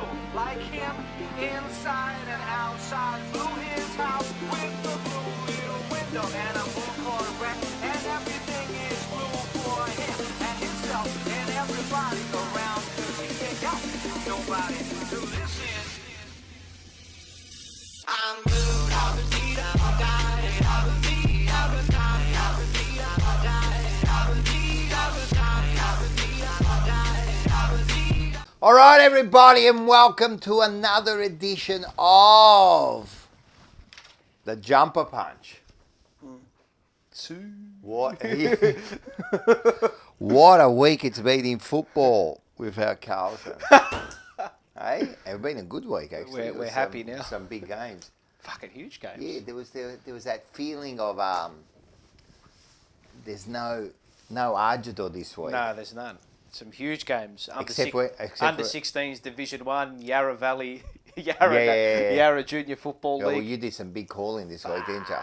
blue. Like him, inside and outside. Blew his house with the blue little window and a blue Corvette. And everything is blue for him and himself and everybody around. 'Cause he ain't got nobody to listen. I'm blue, I was need, I was dying, I was need, I was dying, I was need, I was dying, I was need, I was dying, I was need, I was dying, I was need. All right, everybody, and welcome to another edition of the Jumper Punch. What? What a week it's been in football without Carlton. Hey, it's been a good week actually. We're happy now. Some big games. Fucking huge games. Yeah, there was that feeling of there's no Argidor this week. No, there's none. Some huge games. Under 16s Division 1, Yarra Valley, Yarra Junior Football League. Well, you did some big calling this week, didn't you?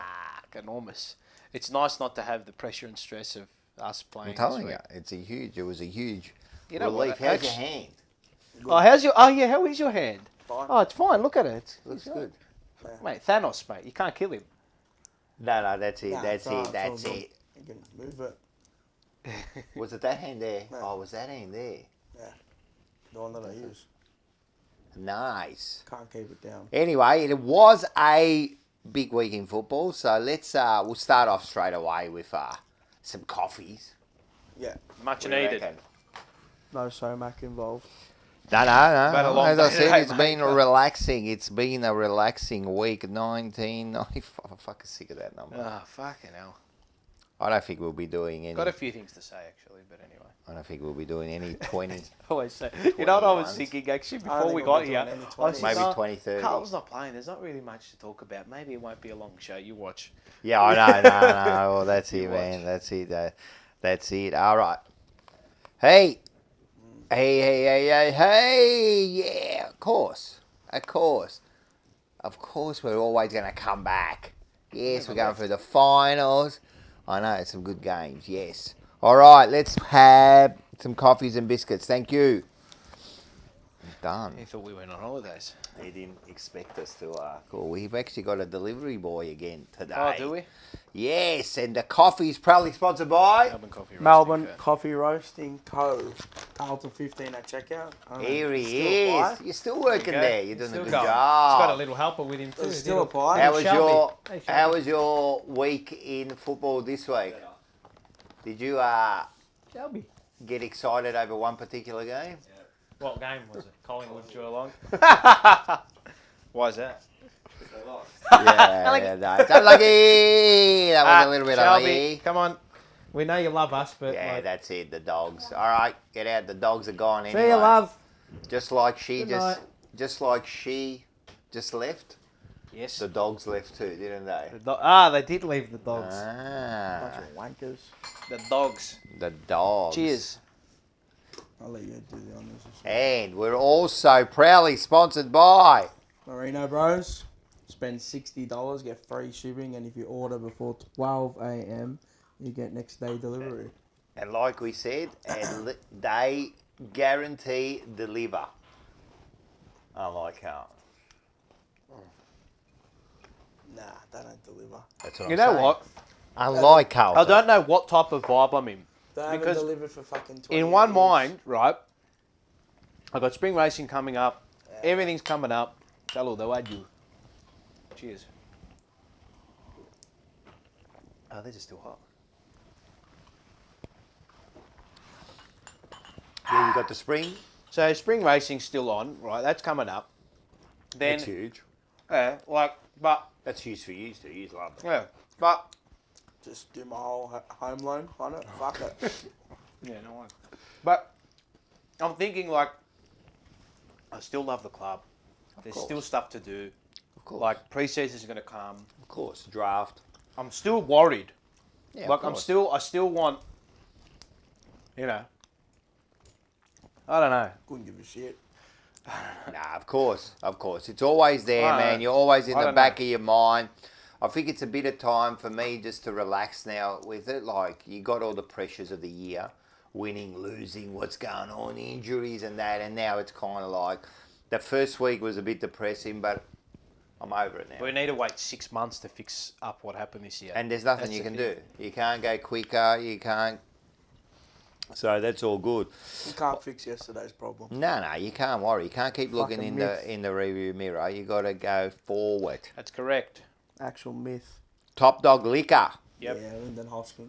Enormous. It's nice not to have the pressure and stress of us playing. I'm telling this you, week. it was a huge You know relief. what, How's your hand? Oh, how is your hand? Fine. Oh, it's fine. Look at it. Looks good. Mate, Thanos, mate. You can't kill him. No, that's it. Nah, That's it's all it. good. You can move it. Was it that hand there? No. Oh, was that hand there? Yeah. The one that I use. Nice. Can't keep it down. Anyway, it was a big week in football, so we'll start off straight away with some coffees. Yeah. Much What do you needed. reckon? No Somac involved. No. Been a long As I day said, today, it's mate. been relaxing. It's been a relaxing week. 1995. I'm fucking sick of that number. Oh, fucking hell. I don't think we'll be doing any. Got a few things to say, actually, but anyway. I don't think we'll be doing any 20. Always say. You know what I was 21s. thinking, actually, I before don't we think got we'll be here? doing any I was 20s. Maybe thinking, 20, 30. Carl's not playing. There's not really much to talk about. Maybe it won't be a long show. You watch. Yeah, I know. No. Well, that's it, You man. watch. That's it. That's it. All right. Hey. Hey. Yeah, of course. Of course, we're always going to come back. Yes, we're going through the finals. I know, some good games. Yes. All right, let's have some coffees and biscuits. Thank you. Done. He thought we went on holidays. He didn't expect us to. Cool. We've actually got a delivery boy again today. Oh, do we? Yes, and the coffee is proudly sponsored by Melbourne Coffee Roasting Melbourne Co. Coffee Roasting Co. Carlton 15 at checkout. Here he Still is. apply? You're still working Okay. there. You're doing Still a good going. job. He's got a little helper with him too. Does it still apply? How was Shelby. Hey, Shelby. How was your week in football this week? Did you Shelby. get excited over one particular game? What game was it? Collingwood, Geelong. Why is that? Yeah, no, it's unlucky. That was a little bit Shelby, unlucky. come on. We know you love us, but Yeah, like, that's it. The dogs. All right, get out. The dogs are gone anyway. see you, love. Just like she Good night. just left. Yes. The dogs left too, didn't they? They did leave the dogs. Ah, Bunch of wankers. The dogs. the dogs. Cheers. I'll let you do the honours. And we're also proudly sponsored by. Marino Bros. Spend $60, get free shipping, and if you order before 12 a.m., you get next day delivery. And like we said, they guarantee deliver. Unlike Carlton. Nah, they don't deliver. That's what You I'm know saying. what? Unlike Carlton. I don't know what type of vibe I'm in. They haven't Because delivered for fucking 20 In one years. mind, right, I've got spring racing coming up. Everything's coming up. Saludo, adieu. Cheers. Oh, these are still hot. Yeah, you got the spring. So spring racing's still on, right? That's coming up. Then, That's huge. but That's huge for you too. You love it. yeah, but Just do my whole home loan on it. Fuck it. yeah, no one. But I'm thinking like, I still love the club. There's course. still stuff to do. Of course. Like pre-season's going to come. of course. Draft. I'm still worried. Yeah, Like I still want, you know. I don't know. Couldn't give a shit. Nah, of course. It's always there, I don't man. know. You're always in I the don't back know. of your mind. I think it's a bit of time for me just to relax now with it. Like, you got all the pressures of the year, winning, losing, what's going on, injuries and that. And now it's kind of like, The first week was a bit depressing, but I'm over it now. We need to wait 6 months to fix up what happened this year. And there's nothing you can do. You can't go quicker. You can't. So that's all good. You can't fix yesterday's problem. No, you can't worry. You can't keep looking Fucking in the rearview mirror. You got to go forward. That's correct. Actual myth. Top Dog Liquor. Yep. Yeah, Lyndon Hosking.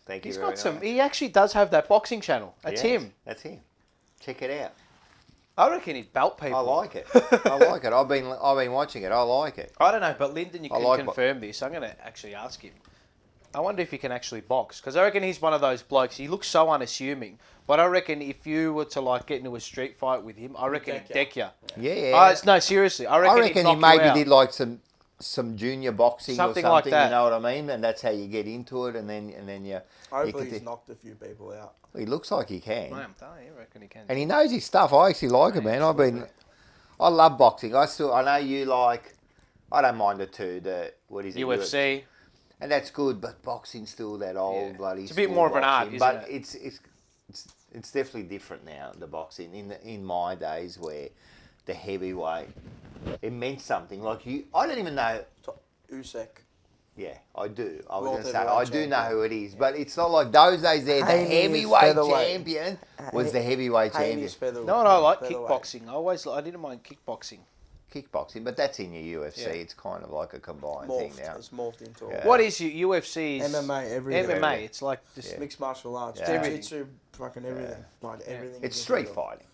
Thank you He's very got some. much. He actually does have that boxing channel. That's Yes, him. That's him. Check it out. I reckon he'd belt people. I like it. I like it. I've been watching it. I like it. I don't know, but Lyndon, you I can like confirm this. I'm going to actually ask him. I wonder if he can actually box, because I reckon he's one of those blokes. He looks so unassuming, but I reckon if you were to like get into a street fight with him, I reckon he'd deck you. Yeah. No, seriously, I I reckon reckon he'd he knock you maybe out. did like some junior boxing Something or like something. that. You know what I mean? And that's how you get into it. And then you. Hopefully he's knocked a few people out. He looks like he can. Man, I reckon he can. And he knows his stuff. I actually like it, man. I love boxing. I know you like. I don't mind it too. What is it? UFC. And that's good, but boxing's still that old Yeah. bloody. It's a bit school more of an art, boxing. isn't but it? it's definitely different now. The boxing in my days where the heavyweight, it meant something. Like I don't even know. Usyk. Yeah, I do. I was World going to say, heavyweight I do know champion. who it is, but it's not like those days there, the Haney's heavyweight featherweight. champion was the heavyweight champion. Haney's featherweight. No, I like featherweight. kickboxing. I didn't mind kickboxing. Kickboxing, but that's in your UFC. Yeah. It's kind of like a combined thing Morphed. now. It's morphed into Yeah. What is UFC? Is MMA, everything. MMA. It's like just Yeah. Mixed martial arts. Yeah. Jiu-jitsu, fucking everything. Like everything. It's you can street think of. fighting.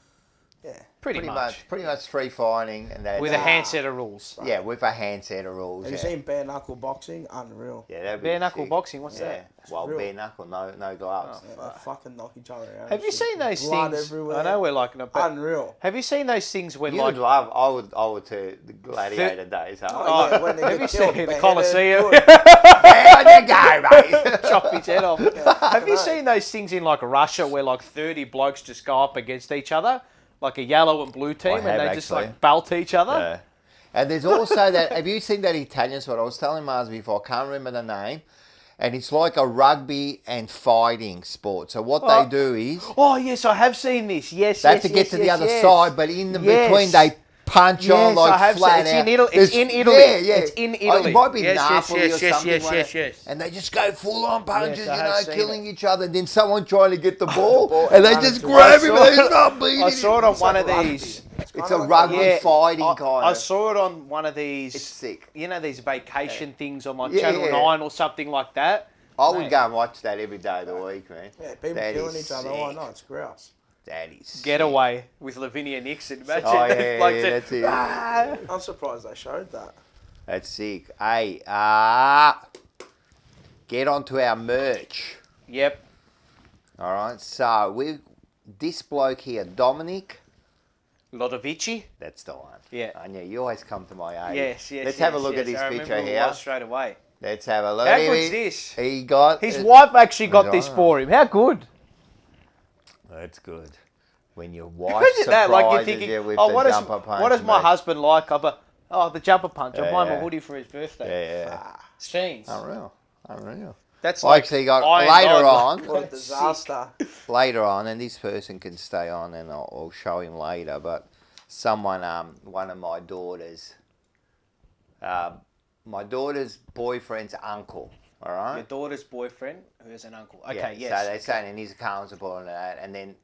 Yeah. pretty much Pretty much street fighting, and that's with a hand set of rules. Yeah, with a hand set of rules. Have you seen bare knuckle boxing? Unreal. Yeah, that'd be Bare knuckle sick. boxing. What's Yeah, that? well, real. bare knuckle, no gloves. Yeah, they fucking knock each other out. Have you Shit. seen those Blood things? everywhere. I know we're like, no, but Unreal. have you seen those things when You like would love. I would too. The gladiator days. Huh? Oh, yeah, when they have get you killed, seen the beheaded, Colosseum? good. There you go, mate. Chop his head off. Have you know. seen those things in like Russia where like 30 blokes just go up against each other, like a yellow and blue team, have, and they just actually. like belt each other? Yeah. And there's also that. Have you seen that Italian sport? I was telling Mars before. I can't remember the name. And it's like a rugby and fighting sport. So what they do is Oh yes, I have seen this. Yes, they yes, have to get yes, to the yes, other yes. side, but in the Yes. between they punch on Yes, I like have flat seen- out. it's in Italy. Yeah, yeah. It's in Oh, Italy. it might be Yes, yes, Napoli yes, or yes, something yes, like yes, that. yes. And they just go full on punches, Yes, I have seen killing it. each other. And then someone trying to get the ball, and they and just run grab into him it. and they start beating I him. saw it on It's one like of rugby. these. It's kinda a like rugby Yeah, fighting kind I of. saw it on one of these. It's sick. You know these vacation things on like Yeah, Channel yeah. 9 or something like that. I would Mate. go and watch that every day of the week, man. Yeah, people That killing is each other. Why sick. not? It's grouse. That is sick. Getaway with Lavinia Nixon. Imagine Oh, that yeah, bloke yeah, said, that's it. "Ah." I'm surprised they showed that. That's sick. Hey, get onto our merch. Yep. All right. So this bloke here, Dominic. Lodovici. That's the one. Yeah. I knew you always come to my aid. Yes, yes. Let's yes, have a look yes. at this I picture remember who it here. was straight away. Let's have a look. How Here good's we- this? He got His wife actually got this Oh. for him. How good? That's good. When your wife Imagine that. Like you're surprises thinking, you with oh, the what does jumper punch. what does my mate. husband like? Oh, the jumper punch. I Yeah, buy him yeah. a hoodie for his birthday. Yeah. Scenes. Unreal. That's I like actually got Iron later Dog, on. What a That's disaster. Later on, and this person can stay on, and I'll show him later. But someone, one of my daughters' boyfriend's uncle. All right. Your daughter's boyfriend, who has an uncle. Okay, Yeah, yes. So they're saying, and his account's born and that, and then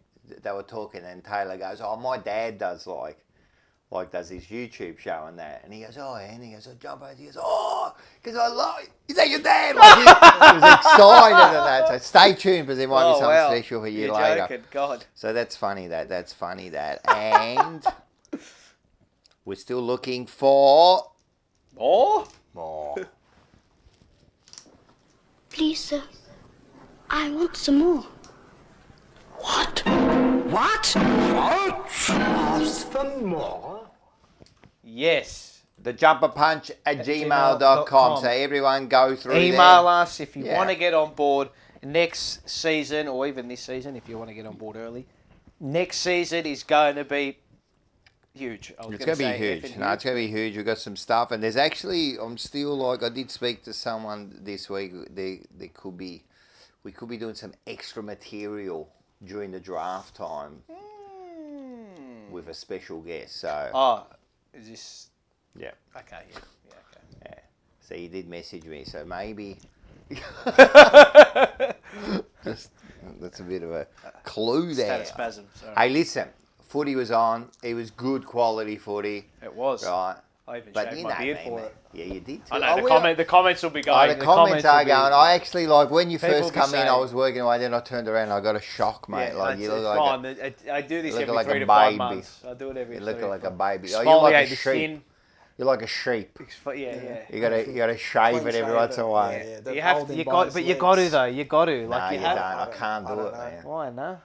they were talking, and Taylor goes, "Oh, my dad does does his YouTube show and that," and he goes, "Oh, yeah," and he goes, "I jump over," he goes, "Oh, because I love, is that your dad?" Like, he was excited and that. So stay tuned, because there might be something special for you You're later. joking. God. So that's funny that, and we're still looking for Oh? more. Please, sir. I want some more. What? What? Ask for more? Yes. The jumper punch at gmail.com. gmail.com. So everyone go through Email there. us if you Yeah. want to get on board next season, or even this season if you want to get on board early. Next season is going to be huge. It's going to be huge. No, it's going to be huge. We've got some stuff. And there's actually, I'm still like, I did speak to someone this week. We could be doing some extra material during the draft time. with a special guest. So Oh, is this? yeah, Okay. Yeah. Okay. yeah. So he did message me. So maybe just that's a bit of a clue Just there. had a spasm. Sorry. Hey, listen, footy was on. It was good quality footy, It was. right? I even But shaved you my know beard me, for man. it. Yeah, you did too. I know Oh, the comments will be going. the comments are will be- going. I actually like when you People first will be come in. I saying- was working away, then I turned around. and I got a shock, mate. Yeah, like you look it's like fine. a, I do this you look every like a 3 to 5 baby. months. I do it every. you look 3 to like a 5. baby. Oh, you're like Exfoliate a the sheep. skin. You're like a sheep. Yeah. You gotta shave it every once in a while. Yeah, the You have holding you by got, his but you got to legs. though. You got to. No, Like you you have. don't. I can't I do don't it, know. man. Why no?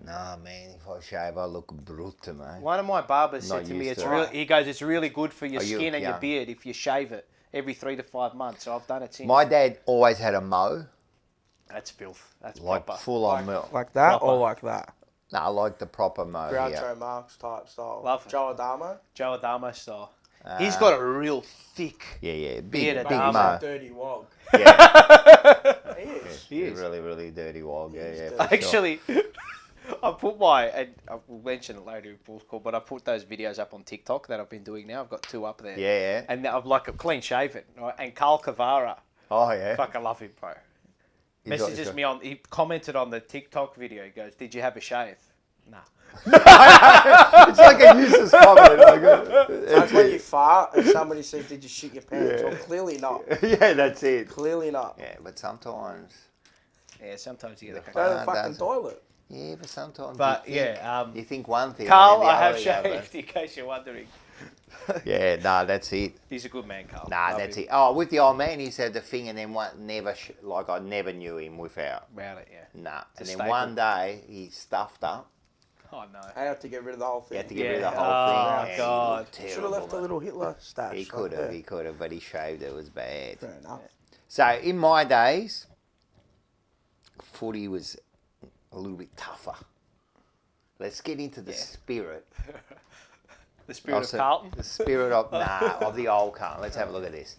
Nah, man. If I shave, I look brutal, man. One of my barbers Not said to me, used "It's to it. real." He goes, "It's really good for your Are you skin and your young? beard if you shave it every 3 to 5 months." So I've done it since. My dad always had a mow, That's filth. That's like proper. full on milk. Like that Proper. or like that? No, I like the proper mow Groucho here. Marx type style. Love it. Joe Adamo. Joe Adamo style. He's got a real thick. Yeah, big, Beard big Adamo. mow. Dirty wog. Yeah, He is. He is. really, really dirty wog. Yeah, He's yeah. dirty. for sure. Actually, I put my, and I'll mention it later in Bull's Call, but I put those videos up on TikTok that I've been doing now. I've got 2 up there. Yeah. And I'm like a clean shaven. Right? And Carl Cavara, Oh yeah. fuck, I love him, bro. He's got- Messages me on, he commented on the TikTok video. He goes, "Did you have a shave?" Nah. It's like a useless comment. That's when you fart and somebody says, "Did you shit your pants?" Well, clearly not. Yeah, that's it. Clearly not. Yeah, but sometimes. Yeah, sometimes you get the Go to the Nah, fucking doesn't. toilet. Yeah, but sometimes. But you think, yeah, you think one thing. Carl, and then the I have other the other. shaved, in case you're wondering. Yeah, nah, that's it. He's a good man, Carl. Nah, Love that's him. it. Oh, with the old man, he said the thing, and then one never like I never knew him without. About it, yeah. Nah, and a then staple. one day he stuffed up. Oh, no. I have to get rid of the whole He thing. had to get rid of Yeah. the whole Oh, thing. and God. He looked Should have terrible, left a mate. little Hitler stash. He could have, but he shaved it. It was bad. Fair enough. So in my days, footy was a little bit tougher. Let's get into the spirit. The spirit of Also, Carlton. The spirit of of the old Carlton. Let's have a look at this.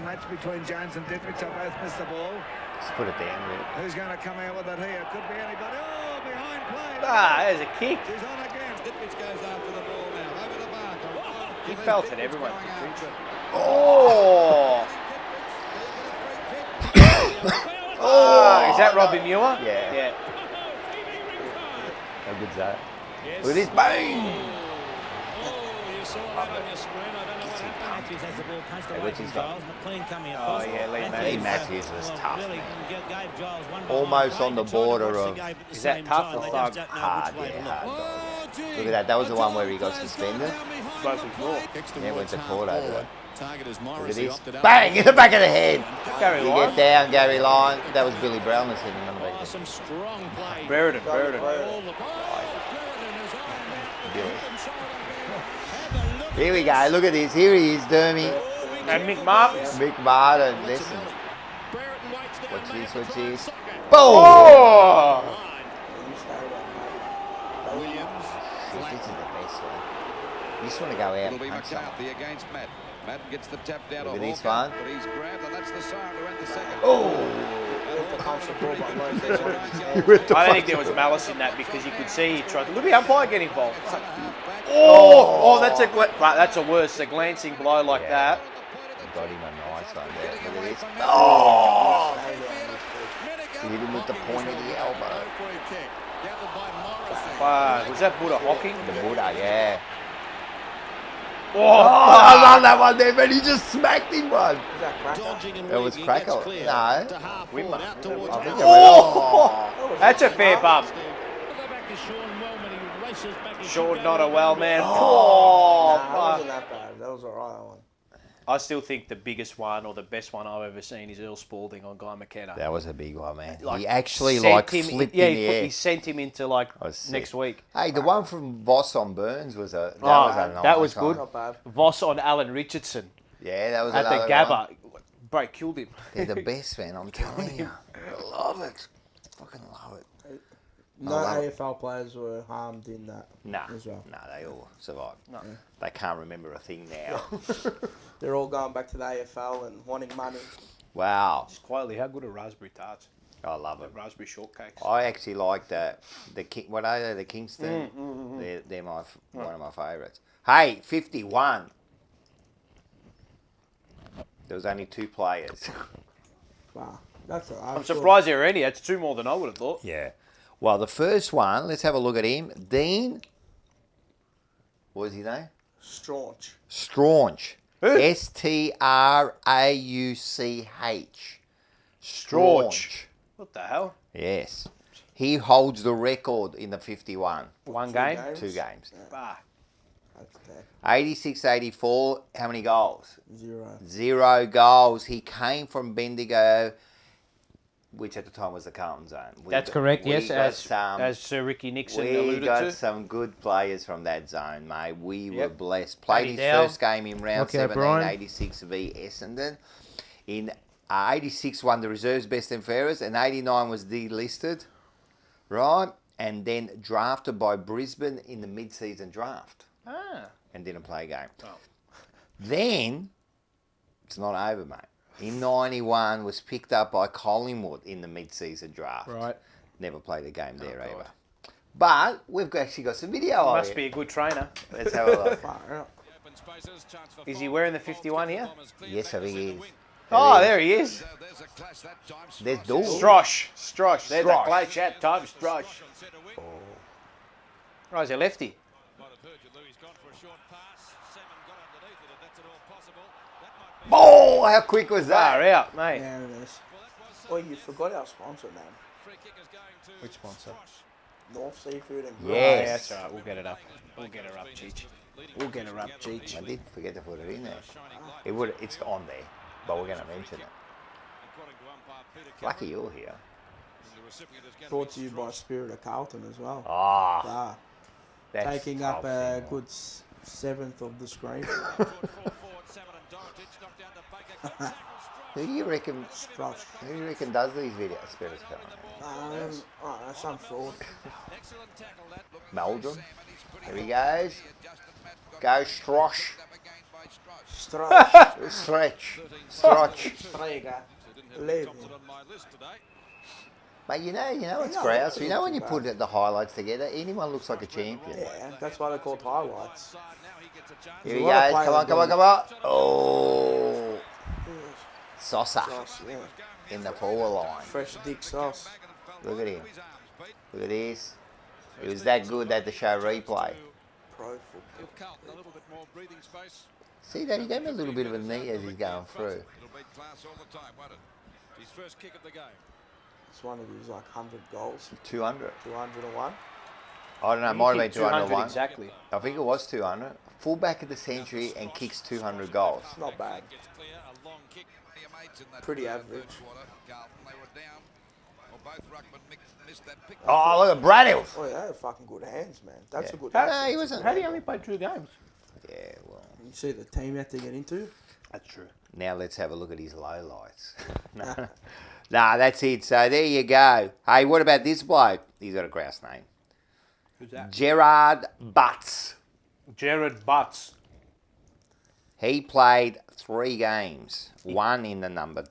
Match between Jones and Dittrich. They both missed the ball. Let's put it down. Will. Who's going to come out with it here? Could be anybody. Oh, behind play. Ah, there's a kick. He's on again. Dittrich goes after the ball now. Over the bar. He belted everyone. Oh! Oh, is that Robbie Muir? Yeah. Yeah. How good's that? Look at this. Bang! Hey, what's his name? Oh, yeah, Lee Lee Matthews. Matthews was tough, man. Almost on the border of Is that tough or thug? hard, yeah, hard dog. Look at that. That was the one where he got suspended. Broken claw. Yeah, went to court over that. Target is Look at Morris. this. Bang! In the back of the head. Gary You Lyon. get down, Gary Lyon. That was Billy Brown that's hitting him. Back Some strong play. Brereton. Here we go. Look at this. Here he is, Dermy. And Mick Martin. Mick Martin. Listen. Watch this. Watch this. Boom! Oh! Williams. This is the best one. You just want to go out It'll and be punch someone. McCarthy against Matt. Matt gets the tap down Look to at this Hawker, one. but he's grabbed, and that's the siren to end the second. I don't think there was malice in that because you could see he tried to. Look at the umpire get involved. Oh, that's a worse. A glancing blow like that. Got him a nice one there. Look at this. Oh! He hit him with the point of the elbow. Wow, was that Buddha Hocking? The Buddha, yeah. Oh, I love that one there, but he just smacked him one. Dodging and That was weaving, Cracker. gets clear No. to half Wimmer. forward, out towards I think Matt. it went, that's a fair bump. Sean not a well man. Oh, Nah, that wasn't that bad. That was alright, that one. I still think the biggest one or the best one I've ever seen is Earl Spalding on Guy McKenna. That was a big one, man. Like, He actually sent him- flipped yeah, in the air. he sent him into like I was sick. next week. Hey, the one from Voss on Burns was a Oh, was a nice that was one. good. Not bad. Voss on Alan Richardson Yeah, that was at the another Gabba. one. Bro, killed him. They're the best, man. I'm telling you. I love it. Fucking love it. No love it. AFL players were harmed in that Nah, as well. nah, they all survived. No. They can't remember a thing now. They're all going back to the AFL and wanting money. Wow, Just quietly, how good are raspberry tarts? I love it. Raspberry shortcakes. I actually like the what are they? The Kingston. They're one of my favourites. Hey, 51. There was only 2 players. Wow. That's a, I'm surprised there are any. That's 2 more than I would have thought. Yeah. Well, the first one, let's have a look at him. Dean. What was his name? Staunch. Straunch. Who? Strauch. Straunch. What the hell? Yes. He holds the record in the 51. 1 2 game? games? 2 games. Ah. That's that. 86-84. How many goals? 0. 0 goals. He came from Bendigo, which at the time was the Carlton zone. That's correct, yes, got as Sir Ricky Nixon we alluded got to. some good players from that zone, mate. We were Yep. blessed. Played his Dow. first game in round Okay, 17, Brian. 86 v Essendon. In 86 won the reserves best and fairest, and 89 was delisted, right? And then drafted by Brisbane in the mid-season draft, Ah. and didn't play a game. Oh. Then it's not over, mate. In 91 was picked up by Collingwood in the mid-season draft. Right. Never played a game there God. either. But we've actually got some video of Must it. be a good trainer. Let's have a look. Far out. Is he wearing the 51 here? Yes, I think he is. Oh, there he is. There's Dawn. Strosh. There's a Strosh. play chat time. Strosh. Right, he's a lefty. Oh, how quick was Far that? out, mate. Yeah, it is. Oh, you forgot our sponsor, man. Which sponsor? North Seafood and Yes. Oh, yeah, that's all right. We'll get it up. We'll get her up, Cheech. We'll get her up, Cheech. I did forget to put it in there. It's on there, but we're going to mention it. Lucky you're here. Brought to you by Spirit of Carlton as well. Ah, Ah, that's taking up top a thing. good 7th of the screen. Who do you reckon? Strush. Who do you reckon does these videos? Spirits I don't know, some fraud. Meldrum. Here he goes. Go Strosh. Strush. Stretch. Stretch. Strega. Leave him. But you know it's No, grouse. it's You know when you not put the highlights together, anyone looks like a champion. Yeah, that's why they're called highlights. Here he a lot of goes. Come on, players come on, come on. Oh, Sosa Sauce, yeah. in the forward line. Fresh dick sauce. Look at him. Look at this. It was that good that the show replay. Pro football. See that he gave me a little bit of a knee as he's going through. It's one of his like 100 goals. 200. 201. I don't know. Might have been 200 201. exactly. I think it was 200. Fullback of the century and kicks 200 goals. Not bad. Pretty average. Oh, look at Bradfield. Oh yeah, fucking good hands, man. That's Yeah. a good. No, athlete. he wasn't. How do you only play 2 games? Yeah, well. You see the team that they get into? That's true. Now let's have a look at his lowlights. Nah, that's it. So there you go. Hey, what about this bloke? He's got a grouse name. Who's that? Gerard Butts. Jared Butts. He played 3 games. 1 in the number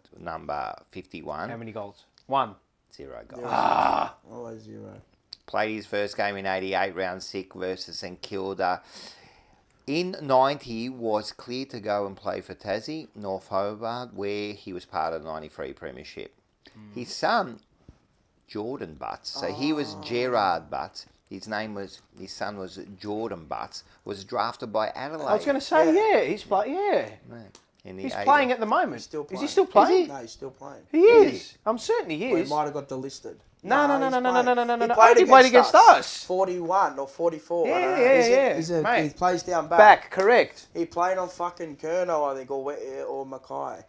51. How many goals? 1. 0 goals. Always 0. Played his first game in 88, round 6 versus St Kilda. In 90, was cleared to go and play for Tassie, North Hobart, where he was part of the 93 Premiership. His son, Jordan Butts, so he was Gerard Butts. His son was Jordan Butts, was drafted by Adelaide. I was going to say, yeah, he's playing. Yeah, in the he's 80s. playing at the moment. He's still Is playing. he still playing? No, he's still playing. He is. I'm certain he Or he is. might have got delisted. No. He Oh, he played against us. 41 or 44. Yeah, I don't know. yeah. He Mate. plays down back. Back, correct. He played on fucking Kerno, I think, or Mackay.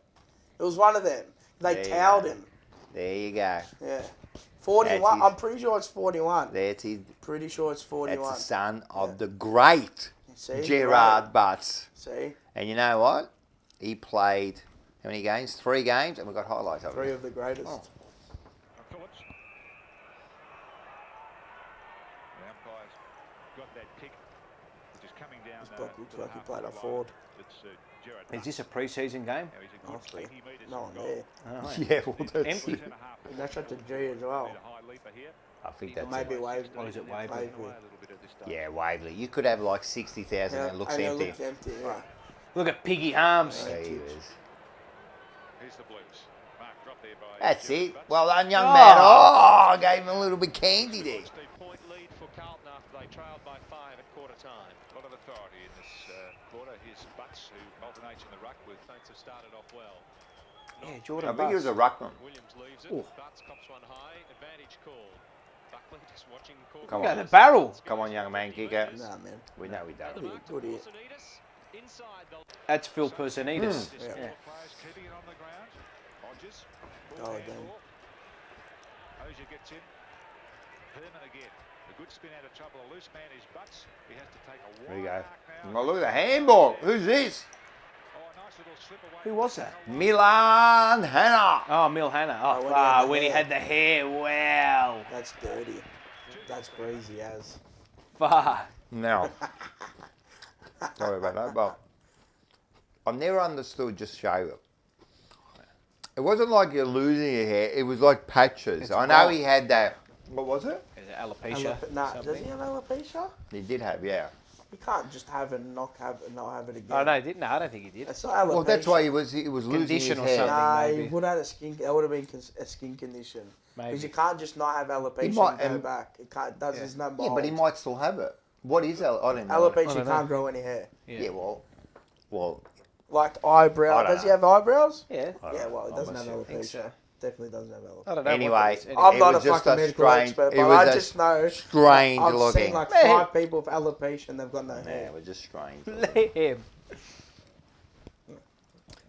It was one of them. They There you towed go. him. There you go. Yeah. 41. That's his- I'm pretty sure it's 41. That's his. Pretty sure it's That's 41. the son of the great See? Gerard Butts. See? And you know what? He played how many games? 3 games, and we got highlights of 3 it. of the greatest. Oh. This bloke looks like he played at Ford. Is this a pre-season game? Honestly, no one there. Yeah, well, that's Empty. it. That's at the G as well. I think Or that's maybe it. Waverley. Or is it Waverley? Yeah, Waverley. You could have like 60,000 and it looks and empty. It looks empty, yeah. Look at Piggy Harms. There he is. Here's the Blues. Mark dropped there by That's Jeffrey. it. Well done, young man. Oh, I gave him a little bit candy there. Just a point lead for Carlton after they trailed by 5 at quarter time. A lot of authority in this quarter. Here's Butts, who alternates in the ruck with Saints have started off well. Yeah, I Jordan think he was Butts. a ruckman. Williams leaves it. Ooh. Butts cops one high. Advantage call. Buckley just watching call. Come Look on. at the barrel. Come on, young man, kick out. Nah, man. We know we don't. Good hit. Inside the That's Phil Personides. Yeah. Yeah. players keeping it on the ground. Hodges. Oh, again. Hosier gets in. Herman again. A good spin out of trouble. A loose man is Butts. He has to take a There you wide go. arc now. Oh, look at the handball. Who's this? Oh, a nice little slip away. Who was that? Milan Hanna. Oh, Mil Hannah. Oh, Oh, when he had the when he had the hair. Wow. That's dirty. That's crazy as. Fuck. No. Sorry about that, but I've never understood just shave it. It wasn't like you're losing your hair. It was like patches. It's I know bald. he had that. What was it? Is it alopecia? Nah, does something? he have alopecia? He did have, yeah. You can't just have it and not have it again. Oh, no, he didn't. No, I don't think he did. It's not alopecia. Well, that's why he was losing his Condition or hair. something. Nah, maybe. he would have had a skin. That would have been a skin condition. Maybe. Because you can't just not have alopecia might- and go and- back. It can't. Does There's no Yeah, but he might still have it. What is I don't know. Alopecia I don't know. can't grow any hair. Yeah, well, Like I eyebrows. don't Does he know. have eyebrows? Yeah. Yeah, well, he doesn't have assuming. think so. alopecia. Definitely doesn't have alopecia. I don't know. what Anyway, it is. I'm It not a was just fucking a medical strange- expert, it but was I a just know. strange I've looking. seen like Man. 5 people with alopecia and they've got no Yeah, hair. we're just strange. Let him.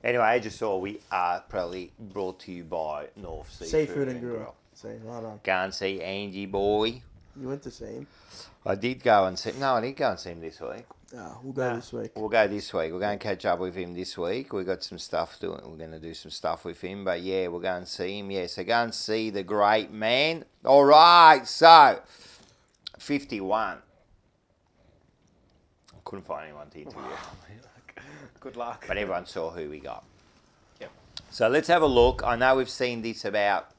Anyway, as you saw, we are proudly brought to you by North Seafood and Grill. See, right on. Go and see Angie boy. You went to see him. I did go and see. No, I didn't go and see him this week. Oh, we'll go this week. We'll go this week. We're going to catch up with him this week. We've got some stuff doing. We're going to do some stuff with him. But yeah, we'll go and see him. Yeah, so go and see the great man. All right, so 51. I couldn't find anyone to interview. Good luck. But everyone saw who we got. Yep. So let's have a look. I know we've seen this about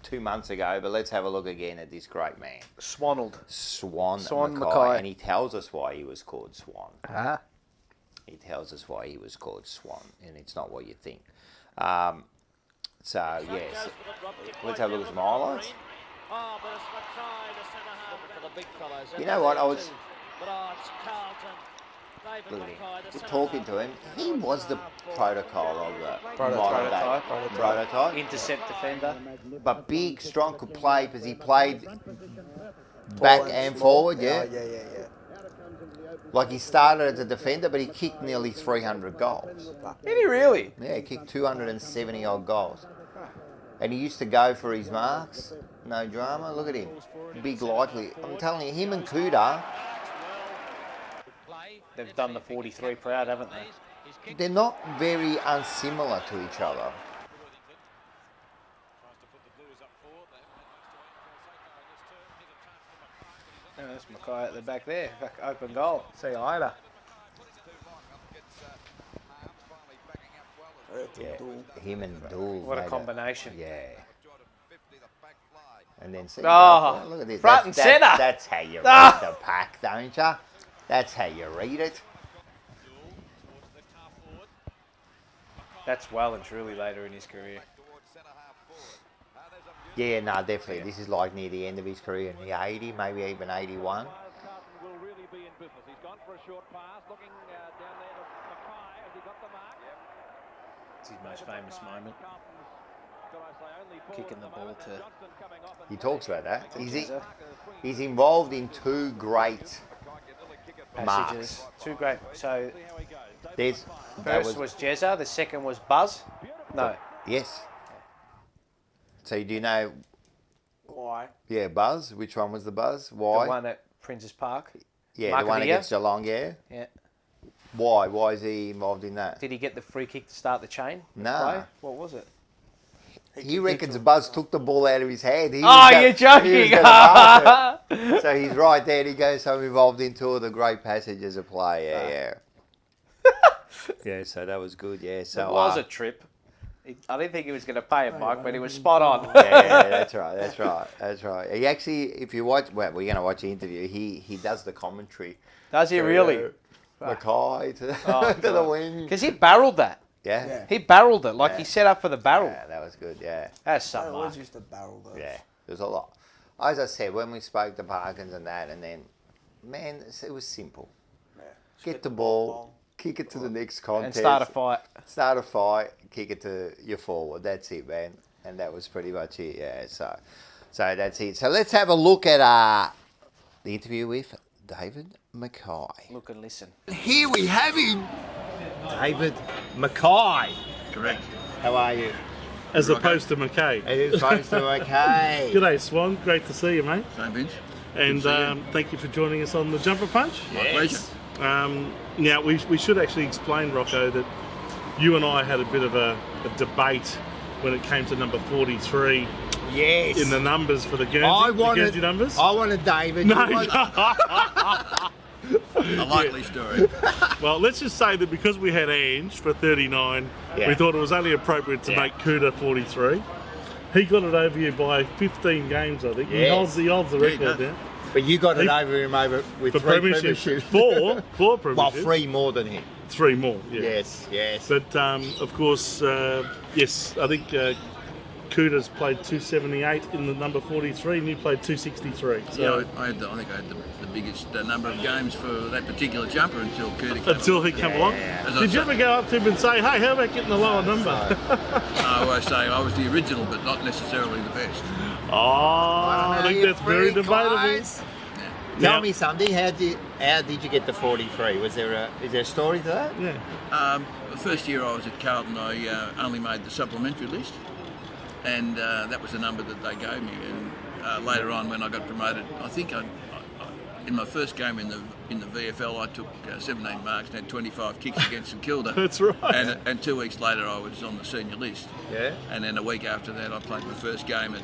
2 months ago, but let's have a look again at this great man. Swannelled. Swan Mackay. Mackay. And he tells us why he was called Swan. Ah. He tells us why he was called Swan, and it's not what you think. So, yes, let's have a look at some highlights. You know what, I was... Look at him. Just talking to him. He was the protocol of the modern day prototype. Intercept defender. But big, strong, could play because he played back and forward, yeah. Yeah. Like he started as a defender, but he kicked nearly 300 goals. Did he really? Yeah, he kicked 270 odd goals. And he used to go for his marks. No drama. Look at him. Big, likely. I'm telling you, him and Kuda, They've done the 43 proud, haven't they? they're not very unsimilar to each other. Yeah, that's Mackay at the back there. Back open goal. See you later. Yeah, him and Dool. What a made combination. Yeah. And then see, Oh, look at this. front and centre. That's how you Ah. read the pack, don't you? That's how you read it. That's well and truly later in his career. Yeah, no, definitely. This is like near the end of his career in the 80, maybe even 81. Will really be in business. He's gone for a short pass, looking down there to Mackay. Has he got the mark? It's his most famous moment. Kicking the ball to... He talks about that. He's involved in 2 great Passages. marks. 2 great. So, There's first was Jezza, the second was Buzz. No. Yes. So do you know? Why? Yeah, Buzz. Which one was the Buzz? Why? The one at Prince's Park. Yeah, Mark the one of the year? against Geelong. Yeah. Yeah. Why? Why is he involved in that? Did he get the free kick to start the chain? No. Play? What was it? He reckons Buzz took the ball out of his hand. He Oh, was go- you're joking. he was gonna mark it. So he's right there. And he goes, so I'm involved in two of the great passages of play. Yeah. Yeah, so that was good. Yeah, so It was a trip. I didn't think he was going to pay it, Mike, but he was spot on. yeah, that's right. He actually, if you watch, well, we're going to watch the interview. He does the commentary. Does he really? Mackay to, Oh, to the wing. Because he barreled that. Yeah. He barreled it. Like he set up for the barrel. Yeah, that was good. Yeah. That's I something. always Mark. used to barrel those. Yeah, there's a lot. As I said, when we spoke to Parkins and that, and then, man, it was simple. Yeah. Get the ball, kick it to the next contest. And start a fight. Start a fight, kick it to your forward. That's it, man. And that was pretty much it, yeah. So that's it. So let's have a look at the interview with David Mackay. Look and listen. Here we have him, David Mackay. Correct. How are you? As opposed to Mackay. As opposed to Mackay. G'day, Swan. Great to see you, mate. Same Vince. And thank you for joining us on the Jumper Punch. My pleasure. Now, we should actually explain, Rocco, that you and I had a bit of a debate when it came to number 43 Yes. in the numbers for the Guernsey numbers. I wanted David. No, A likely story. Well, let's just say that because we had Ange for 39, we thought it was only appropriate to make Kuda 43. He got it over you by 15 games, I think. Yes. He holds the Yeah, he record does. now. But you got it over him with For three premierships. premierships. Four premierships. Well, three more than him. Three more, yeah. Yes. But, of course, yes, I think Kuda's played 278 in the number 43 and you played 263. So Yeah, I think I had the biggest number of games for that particular jumper until Curtis came until he came along. As I Did you said- ever go up to him and say, hey, how about getting a lower number? I always say I was the original, but not necessarily the best. I think that's very debatable. Tell Now- me something. How did you get to 43? Is there a story to that? Yeah. The first year I was at Carlton, I only made the supplementary list, and that was the number that they gave me. And later on, when I got promoted, I think in my first game in the VFL, I took 17 marks and had 25 kicks against St Kilda. That's right. And 2 weeks later, I was on the senior list. Yeah. And then a week after that, I played my first game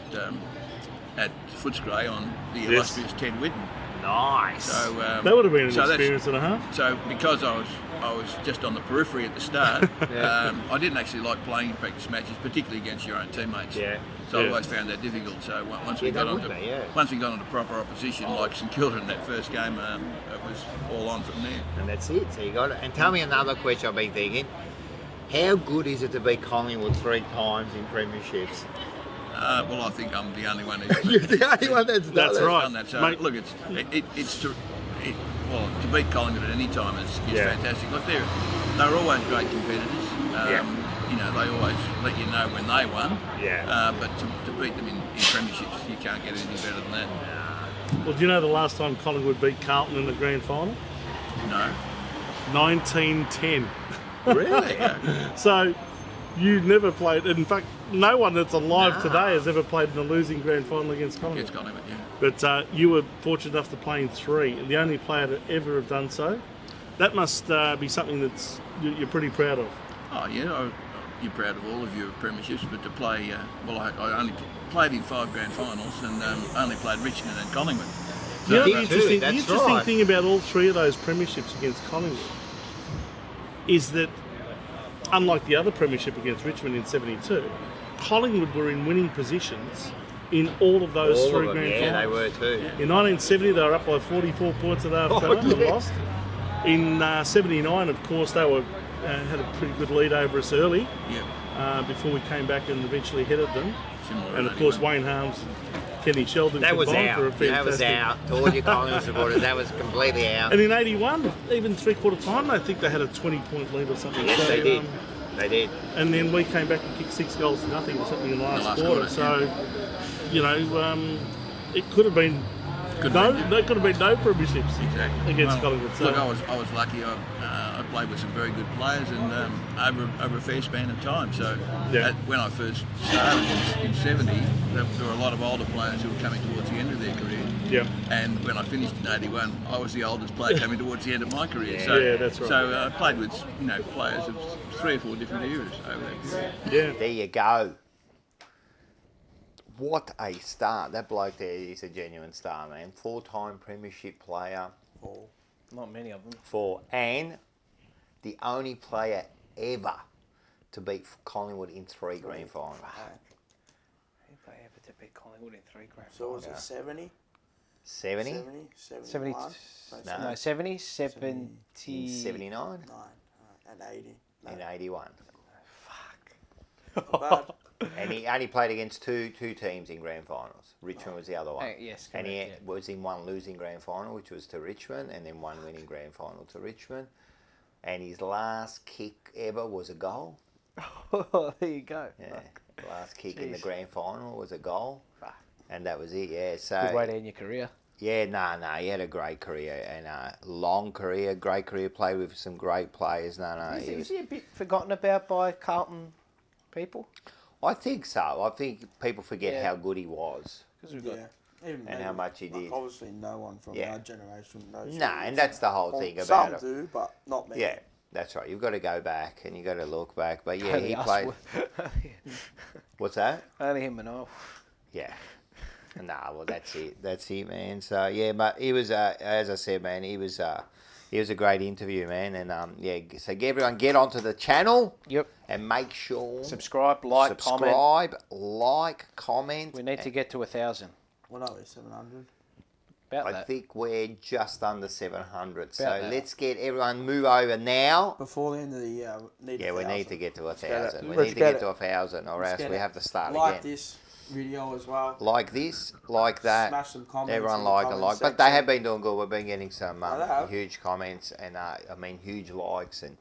at Footscray on the illustrious Ted Whitten. Nice. So That would have been an so that's- experience and a half. So because I was just on the periphery at the start, I didn't actually like playing in practice matches, particularly against your own teammates. Yeah. So I Yeah. always found that difficult. So once we Yeah, got that onto would be, yeah. once we got onto proper opposition like St Kilda in that first game, it was all on from there. And that's it. So you got it. And tell me another question I've been thinking. How good is it to beat Collingwood 3 times in premierships? Well, I think I'm the only one who's You're the only one that's done That's it. right. done that. So Mate. look, to beat Collingwood at any time is Yeah. fantastic. Look, they're always great competitors. You know, they always let you know when they won. Yeah. But to beat them in premierships, you can't get anything better than that. Well, do you know the last time Collingwood beat Carlton in the grand final? No. 1910. Really? So you never played. In fact, no one that's alive today has ever played in a losing grand final against Collingwood. It's Collingwood, yeah. But you were fortunate enough to play in 3, and the only player to ever have done so. That must be something that's you're pretty proud of. Oh, yeah. You're proud of all of your premierships, but to play, I only played in 5 grand finals and only played Richmond and Collingwood. You know, did the too, interesting, that's the interesting right. thing about all 3 of those premierships against Collingwood is that, unlike the other premiership against Richmond in 72, Collingwood were in winning positions in all of those All 3 of them, grand yeah, they finals. were too. In 1970, they were up by 44 points at half time and lost. In 79, of course, they were had a pretty good lead over us early before we came back and eventually headed them. Similar And to of course, 81. Wayne Harms, Kenny Sheldon That was combined for a out. That was fantastic- out. To all your Collingwood supporters, that was completely out. And in 81, even 3/4 time, I think they had a 20-point lead or something. Yes, So, they did. They did. And then we came back and kicked 6 goals to nothing or something in the last last quarter. quarter, So, you know, it could have been There could have been no premierships Exactly. against Well, Collingwood. So, Look, I was lucky. I played with some very good players and over a fair span of time. So Yeah. when I first started in 70, there were a lot of older players who were coming towards the end of their career. yeah. And when I finished in 81, I was the oldest player coming towards the end of my career. So, Yeah, that's right. So I played with players of 3 or 4 different eras over that period. Yeah. There you go. what a star. That bloke there is a genuine star, man. 4-time premiership player. Not many of them. And the only player ever to beat Collingwood in 3 grand finals. Who they ever to beat Collingwood in 3 grand So was it 70? 70? 70, 71? no, 70, 79? 9 and 80. No. In 81. But And he only played against two teams in grand finals. Richmond was the other one. yes, And correct, he was in one losing grand final, which was to Richmond, and then one winning grand final to Richmond. And his last kick ever was a goal. There you go. Yeah, last kick in the Jeez. grand final was a goal. And that was it, yeah. So Good way to end your career. yeah, he had a great career and a long career, great career, played with some great players. Is he a bit forgotten about by Carlton people? I think so. I think people forget Yeah. how good he was. Because we've got Even And me, how much he like, did. Obviously, no one from Yeah. our generation knows. No, who he and is. that's the whole Well, thing some about it. do, but not me. Yeah, that's right. You've got to go back and you've got to look back. But yeah, only he us played. were- What's that? only him and I. Yeah. Nah, well, that's it. That's it, man. So yeah, but he was, as I said, man, he was a great interview, man. And yeah, so everyone get onto the channel. Yep. And make sure Subscribe, like, comment. comment. We need to get to 1,000. What are we? 700. About I that. think we're just under 700. So that. let's get everyone move over now. Before the end of the year, we need. Yeah, we 1,000. need to get to get it. 1,000. We Let's need to get get it. to 1,000, or Let's else get we it. have to start Like again. this video as well. Like this, like that. Smash some comments. Everyone in the like and comment like, but they section. have been doing good. We've been getting some Oh, they have. huge comments and I mean huge likes, and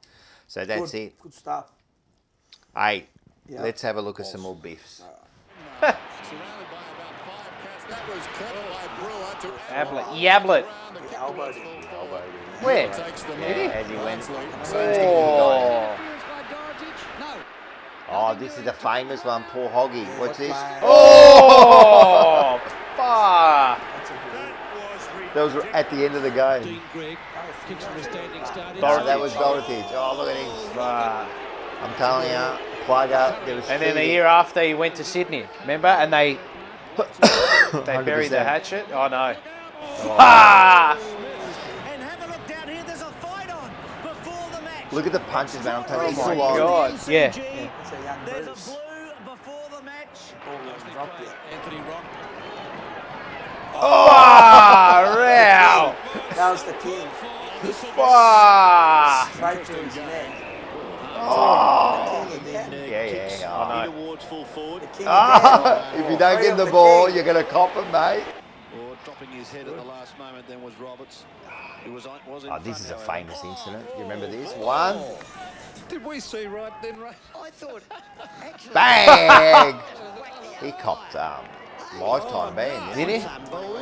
so that's Good, it. Good stuff. Hey, Yeah. let's have a look at some more biffs. Yablet. He elbowed him. Where? As he went. Oh. Oh, this is the famous one, poor Hoggy. What's this? Oh! Fuck. That was at the end of the game. No, that was Dorothy. Oh, look at him. Fuck. I'm telling you, plug up. There was And then the feeding. year after, he went to Sydney. Remember? And they buried the 100%. hatchet. Oh no! Ah! And have a look down here, there's a fight on before the match. Look at the punches, man. I'm telling you, Oh full my on. God! Yeah. It's a young There's a Bruce. blue before the match. Ball hasn't dropped yet. Far out! That was the king. Far! Straight to his neck. Oh. The king again. Yeah. I know. The king Ah, again. if you don't Free get up the ball, king. you're going to cop it, mate. Or dropping his head at the last moment then was Roberts. He was in Oh, this front, is a however. famous incident. You remember this? One, Did we see right then, Ray? I thought, actually, bang! He copped lifetime ban, didn't he?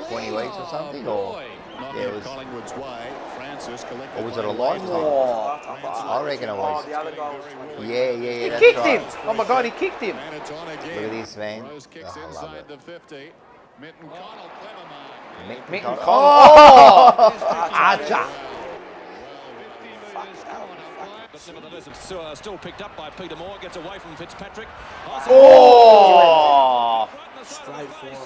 20 weeks or something? Or Not yeah, it in was, Collingwood's way. Francis collected or was it a one. lifetime? I reckon it Oh, was. the other goal was 20. Yeah, He that's kicked right. him! Oh my God! He kicked him! And it's on again. Look at this, man. Rose kicks Oh, I love inside it. the 50. Minton Connell, clever mark. Minton Connell. Connell. Oh! Archer! But nevertheless, it's still picked up by Peter Moore. Gets away from Fitzpatrick. Oh! Straight forward.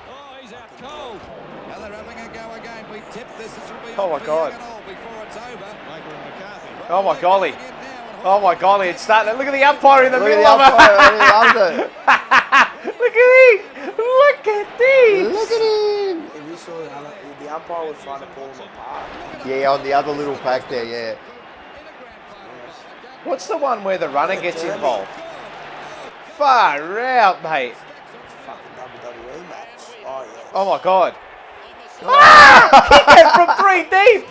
Oh, he's out cold. Now they're having a go again. We tip this. This will be Oh, on my for God. young and old before it's over. Baker and McCarthy. Oh my golly! Coming in now and Oh my golly! It's starting. Look at the umpire in the Look at middle the of umpire, it. he loves it. Look at these! Look at these! Look at him! If you saw the umpire was trying to pull him apart. Yeah, on the other little pack there, yeah. What's the one where the runner gets involved? Far out, mate! Fucking WWE match. Oh yeah. Oh my God! Ah! Kick it from 3 deep!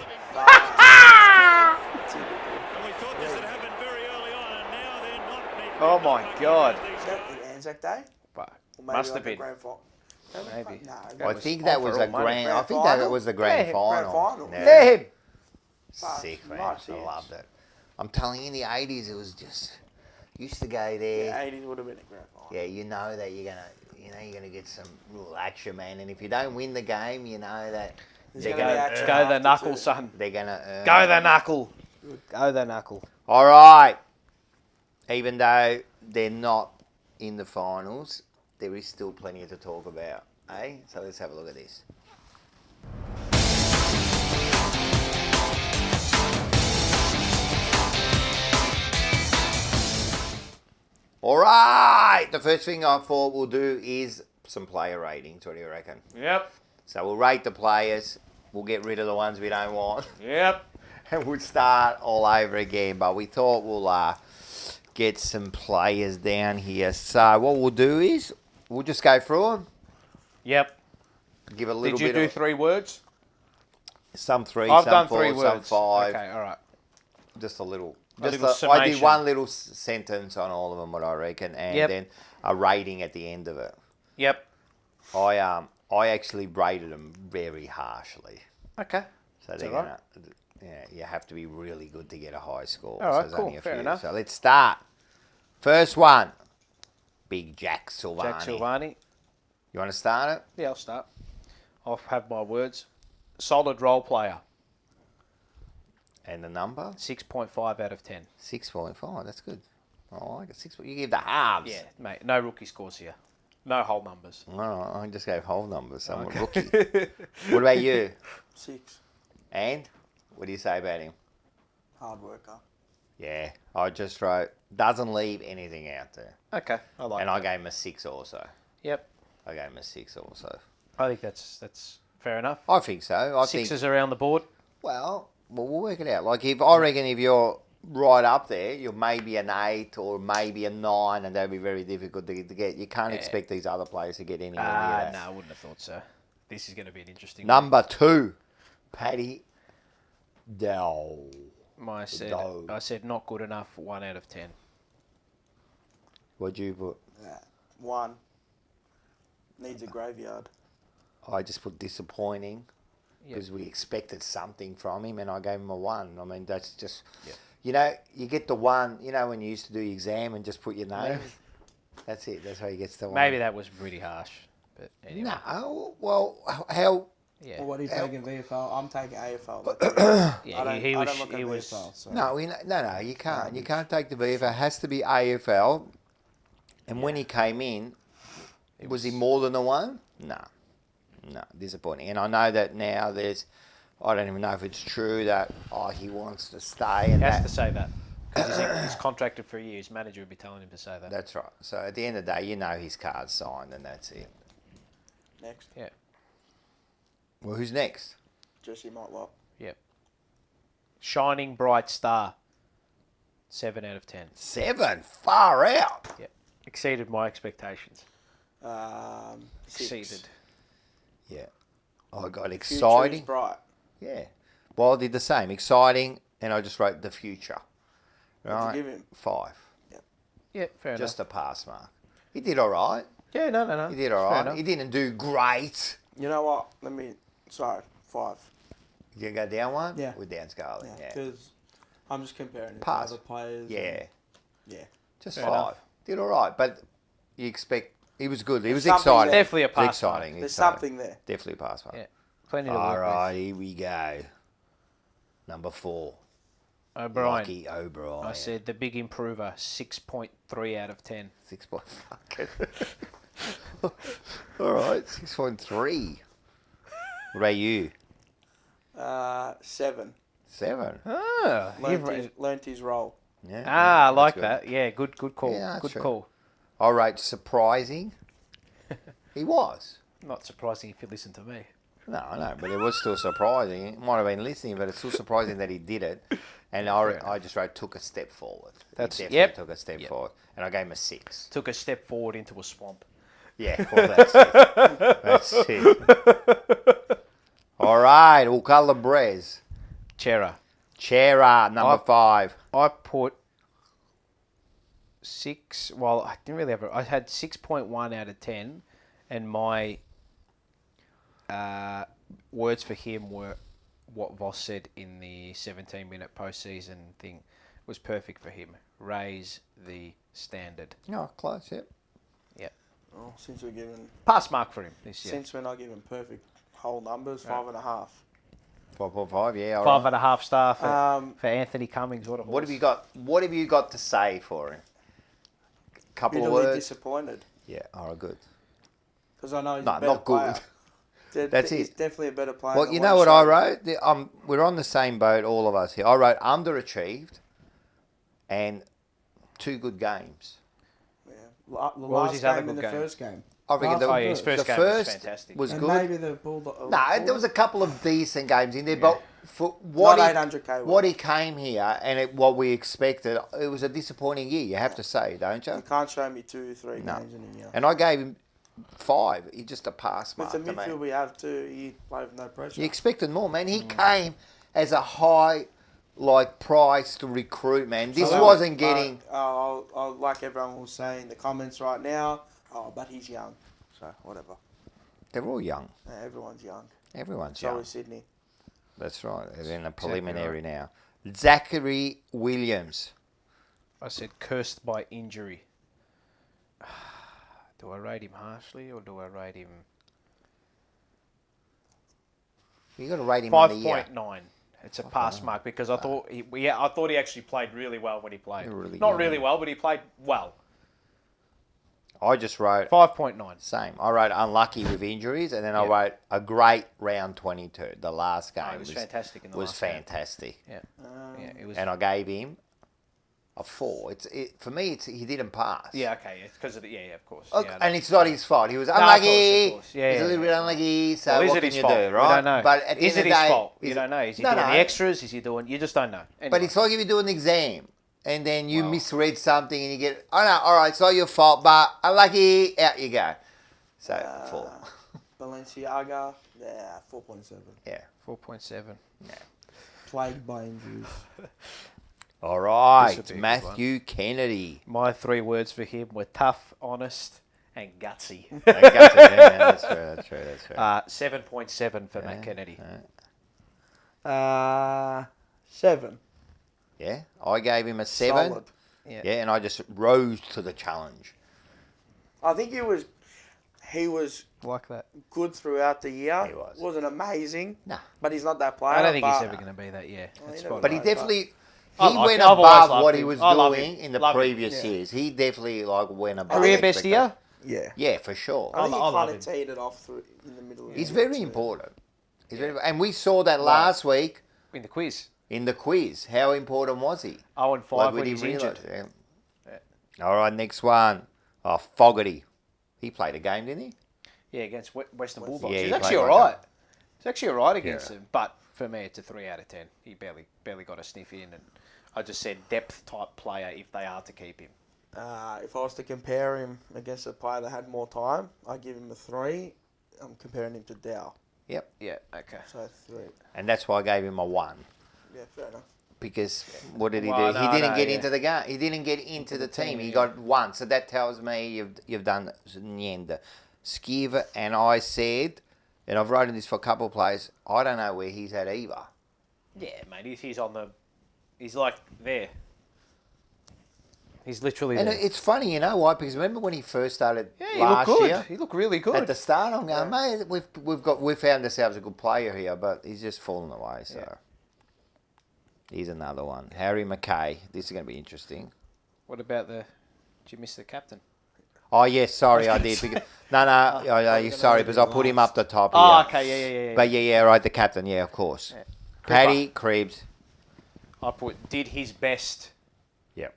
We thought this had happened very early on, and now they're not. Oh my God! Is that the Anzac Day? Or maybe Must have like a been. grand final? Maybe. No, I was think on that for was all a money. grand. I Grand think that final? was the grand Yeah, final. grand final. Yeah. Let him! Sick, man. Nice, I yes. loved it. I'm telling you, in the 80s, it was just used to go there. Yeah, 80s would have been a grand final. Yeah, you know that you're gonna get some real action, man. And if you don't win the game, you know that There's they're gonna be gonna action Go the after knuckle, too. son. they're gonna earn. Go the knuckle. Go the knuckle. All right. Even though they're not in the finals, there is still plenty to talk about, eh? So let's have a look at this. All right, the first thing I thought we'll do is some player ratings. What do you reckon? Yep. So we'll rate the players. We'll get rid of the ones we don't want. Yep. And we'll start all over again. But we thought we'll get some players down here. So what we'll do is we'll just go through them. Yep. Give a little Did you bit do of 3 words? some 3, I've some done 4, 3 some words. 5. Okay, all right. Just a little. A Just little I did summation. one little sentence on all of them, what I reckon, and Yep. then a rating at the end of it. Yep. I actually rated them very harshly. Okay. So That's they're all right. gonna, yeah, you have to be really good to get a high score. All right, there's cool, only a fair few. enough. So let's start. First one, Big Jack Silvani. Jack Silvani. You want to start it? Yeah, I'll start. I'll have my words. Solid role player. And the number? 6.5 out of 10. 6.5. That's good. I like it. 6. You give the halves. Yeah, mate. No rookie scores here. No whole numbers. No, I just gave whole numbers. Someone Okay. rookie. What about you? 6. And what do you say about him? Hard worker. Yeah, I just wrote doesn't leave anything out there. Okay, I like And that. I gave him a 6 also. Yep. I gave him a 6 also. I think that's fair enough. I think so. I Sixes think. around the board. Well, we'll work it out. Like I reckon if you're right up there, you're maybe an 8 or maybe a 9, and that'd be very difficult to get. You can't expect these other players to get anywhere near that. No, I wouldn't have thought so. This is going to be an interesting Number 2, Paddy Dow. one. I said not good enough. 1 out of 10. What'd you put? 1. Needs a graveyard. I just put disappointing because we expected something from him, and I gave him a 1. I mean, that's just, you know, you get the 1. You know when you used to do your exam and just put your name. That's it. That's how you get the 1. Maybe that was pretty harsh, but anyway. No. Well, how? Yeah. Well, what are you taking VFL? I'm taking AFL. Yeah, I don't, he I was. don't look at He was. VFL. So. No, no, you can't. You can't take the VFL. It has to be AFL. And when he came in, was he more than a 1? No, disappointing. And I know that now I don't even know if it's true that he wants to stay. And He has to say that because he's contracted for a year. His manager would be telling him to say that. That's right. So at the end of the day, you know his card's signed, and that's it. Next. Yeah. Well, who's next? Jesse Motlop. Yep. Shining bright star. 7 out of 10. 7, far out. Yep. Exceeded my expectations. 6. Exceeded. Yeah. I got Future exciting. is bright. Yeah. Well, I did the same. Exciting, and I just wrote the future. What'd Right. you give him? 5. Yeah, fair Just enough. a pass mark. He did all right. Yeah, no. He did all Fair right. enough. He didn't do great. You know what? Sorry, 5. You go down 1? Yeah. We're down Scarlet. Yeah. Because I'm just comparing it Pass. to other players. Yeah. and- yeah. Just Fair 5. enough. Did all right, but you expect he was good. He was something exciting. there. Definitely a It was pass exciting. mark. There's exciting. something there. Definitely a pass mark. Yeah. Plenty to All work right, here we go. Number 4. with. O'Brien. Lucky O'Brien. I said the big improver. 6.3 out of 10. 6 point. All right, 6.3. What about you? 7. 7. Ah, Learnt his role. Yeah. I that's like good. that. Yeah, good call. Yeah, that's good true. call. I rate surprising. He was. Not surprising if you listen to me. No, I know, but it was still surprising. He might have been listening, but it's still surprising that he did it. And I just wrote took a step forward. That's- he definitely yep. took a step Yep. forward, and I gave him a 6. Took a step forward into a swamp. Yeah, well, that's it. That's it. All right, we'll call the Brez. Chera, number 5. I put 6. Well, I didn't really have I had 6.1 out of 10, and my words for him were what Voss said in the 17-minute postseason thing was perfect for him. Raise the standard. Oh, close, yep. Yep. Oh, since we're given, Pass mark for him this year. since we're not given perfect whole numbers, 5.5. 5.5, yeah. All right. 5.5 star for Anthony Cummings. What have you got? What have you got to say for him? Couple of Bitterly words. disappointed. Yeah, all right, good. Because I know he's No, a better not good. player. That's He's it. definitely a better player. Well, than you know what he I showed. wrote? We're on the same boat, all of us here. I wrote underachieved and 2 good games. Yeah. The was last his other game in good the game? first game. I reckon Last the, and his first the game was first fantastic. was And good. maybe the Bulldog. No, there was a couple of decent games in there, but for Not what 800k. what he came here and what we expected, it was a disappointing year. You have to say, don't You you? can't show me 2-3 No. games in a year. And I gave him 5. He's just a pass mark With the to me. midfield we have too, he played with no pressure. You expected more, man. He came as a high, price to recruit, man. This wasn't getting. I'll like everyone will say in the comments right now. Oh, but he's young, so whatever. They're all young. Everyone's young. Everyone's So young. is Sydney. That's right. They're in the preliminary now. Zachary Williams. I said cursed by injury. Do I rate him harshly or do I rate him You got to rate him on the year. 5.9? It's a pass mark because I thought I thought he actually played really well when he played. Really Not good. really well, but he played well. I just wrote 5.9. same. I wrote unlucky with injuries, and then I Yeah. wrote a great round 22. The last game it was fantastic in the was last game. fantastic, Yeah, yeah, it was. and I gave him a 4. For me. He didn't pass. Yeah, okay, it's because of the of course. Okay, Yeah, and it's not his fault. He was of unlucky. course. Yeah, He's a yeah, little bit unlucky. So Well, is what it can his you fault? do, right? We don't know. But at the Is end it of the his day, fault? You don't know. Is he No, doing no. the extras? Is he doing? You just don't know. But Anyway. it's like if you do an exam and then you misread something and you get, oh no, all right, it's not your fault, but unlucky, out you go. So 4. Balenciaga, 4.7. Yeah. 4.7. Plagued by injuries. All right, This would be a good Matthew Kennedy. My 3 words for him were tough, honest, and gutsy. That's true. 7.7 for Matt Kennedy. 7. Yeah, I gave him a 7. Solid. Yeah. Yeah, and I just rose to the challenge. I think he was Like that. good throughout the year. He was. Wasn't amazing. Nah. But he's not that player. I don't think he's but- ever going to be that. Yeah, that's never spot But on. he definitely, I he like went him. I've always above loved what he him. was I love doing him. in the Love him. previous Yeah. years. He definitely went above. Career best year. Yeah. Yeah, for sure. I think I he love kind him. of teed it off through in the middle. He's very important. And we saw that last week In the quiz. in the quiz. How important was he? 0-5 we when he's didn't injured. realise, yeah. All right, next one. Oh, Fogarty. He played a game, didn't he? Yeah, against Western Bulldogs. Yeah, He's he actually played all like right. He's actually all right against them. But for me, it's a 3 out of 10. He barely got a sniff in. And I just said depth type player if they are to keep him. If I was to compare him against a player that had more time, I'd give him a 3. I'm comparing him to Dow. Yep. Yeah, okay. So 3. And that's why I gave him a 1. Yeah, fair enough. Because what did he Well, do? no, He didn't no, get yeah. into the game. He didn't get into the team. He yeah. got 1. So that tells me you've done Nyenda. Skiva, and I said, and I've written this for a couple of players, I don't know where he's at either. Yeah, mate. He's on the... He's like there. He's literally And there. it's funny, you know why? Because remember when he first started Yeah, he last looked good. year? He looked really good. At the start, I'm going, mate, we've found ourselves a good player here, but he's just fallen away. So here's another one. Harry Mackay. This is going to be interesting. What about the... Did you miss the captain? Oh, yes, sorry, I did. Because, no, sorry, because I put him up the top here. Oh, okay, yeah. But yeah, right, the captain, yeah, of course. Yeah. Paddy Krebs. I put did his best, Yep.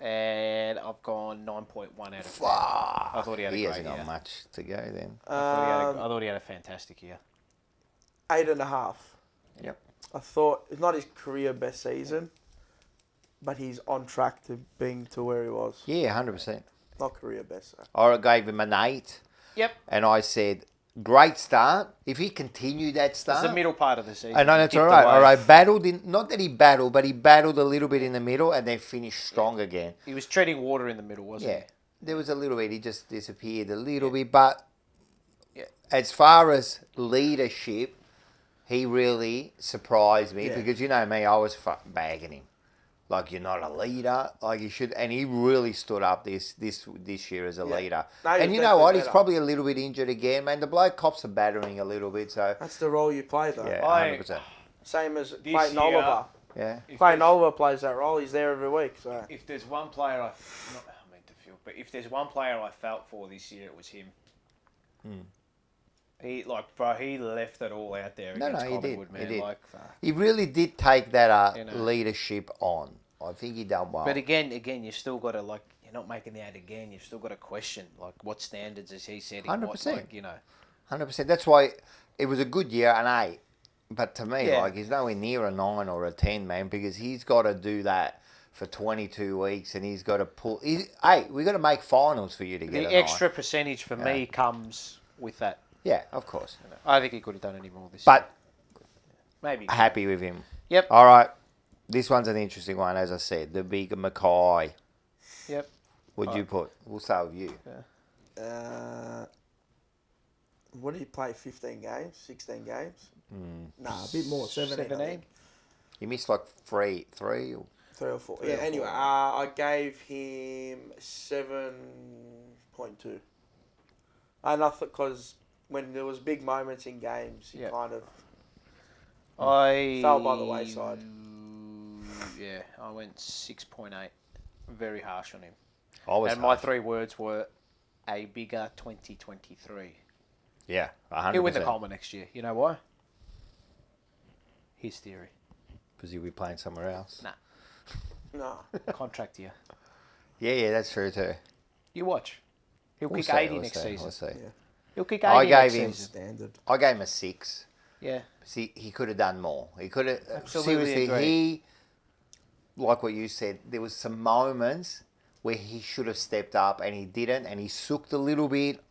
and I've gone 9.1 out of 10. Fuck. I thought he had a He great hasn't year. got much to go then. I thought he had a fantastic year. 8.5. Yep. I thought it's not his career best season, but he's on track to being to where he was. Yeah, 100%. Not career best. So. I gave him an 8. Yep. And I said, great start. If he continued that It's start. the middle part of the season. I know that's Dipped all right. away. All right, battled in. Not that he battled, but he battled a little bit in the middle and then finished strong again. He was treading water in the middle, wasn't Yeah, there was a little bit. He just disappeared a little bit, but as far as leadership, he really surprised me because you know me, I was bagging him. Like, you're not a leader, like you should, and he really stood up this year as a leader. No, he and was you know what? definitely He's better. probably a little bit injured again, man. The bloke cops are battering a little bit, so That's the role you play, though. yeah, I- 100%. Same as This Clayton year- Oliver. Yeah, If Clayton there's- Oliver plays that role. He's there every week. So If there's one player, I mean to feel But if there's one player I felt for this year, it was him. He left it all out there against Collingwood, man. He did. Like, He really did take that You know. leadership on. I think he done well. but again, you still got to you're not making out again. You've still got to question what standards is he setting? 100%. 100%. That's why it was a good year, an 8. But to me, Yeah. he's nowhere near a 9 or a 10, man, because he's got to do that for 22 weeks, and he's got to pull. Hey, we got to make finals for you to get The a 9. extra percentage for me comes with that. Yeah, of course. I think he could have done any more this But year. Maybe. happy with him. Yep. All right. This one's an interesting one, as I said. The big Mackay. Yep. What'd you put? We'll start with you. What did he play? 15 games? 16 games? Nah, a bit more. 17. I think. You missed like three or 3 or 4. Three Yeah, or anyway, four. I gave him 7.2. And I thought, because when there was big moments in games, he kind of I fell by the wayside. Yeah, I went 6.8. Very harsh on him. I was And my harsh. 3 words were a bigger 2023. Yeah, 100%. He'll win the Coleman next year. You know why? His theory. Because he'll be playing somewhere else. Nah. No. Contract year. Yeah, that's true too. You watch. He'll We'll kick see, 80 we'll next see, season. we'll see. Yeah. He'll kick 80 I gave next him season. Standard. I gave him a 6. Yeah. See, he could have done more. He could have. Absolutely Seriously, agree. he, like what you said, there was some moments where he should have stepped up and he didn't, and he sooked a little bit.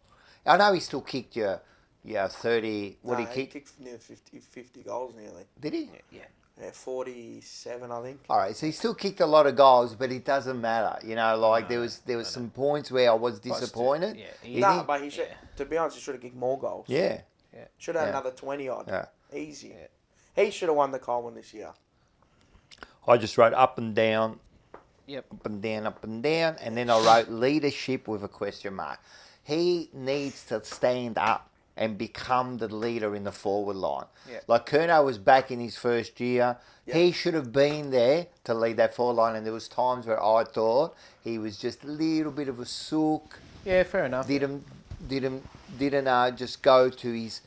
I know he still kicked you 30. What did he kick? kicked near 50 goals nearly. Did he? Yeah. Yeah, 47, I think. All right, so he still kicked a lot of goals, but it doesn't matter. You know, there was some points where I was disappointed. Yeah. He No, didn't- but he should. To be honest, he should have kicked more goals. yeah. Should have had Yeah. another 20 odd. Yeah. Easy. He should have won the Coleman this year. I just wrote up and down, Yep. up and down, and then I wrote leadership with a question mark. He needs to stand up and become the leader in the forward line. Yeah. Like Curnow was back in his first year. Yeah. He should have been there to lead that forward line, and there was times where I thought he was just a little bit of a sook. Yeah, fair enough. Didn't just go to his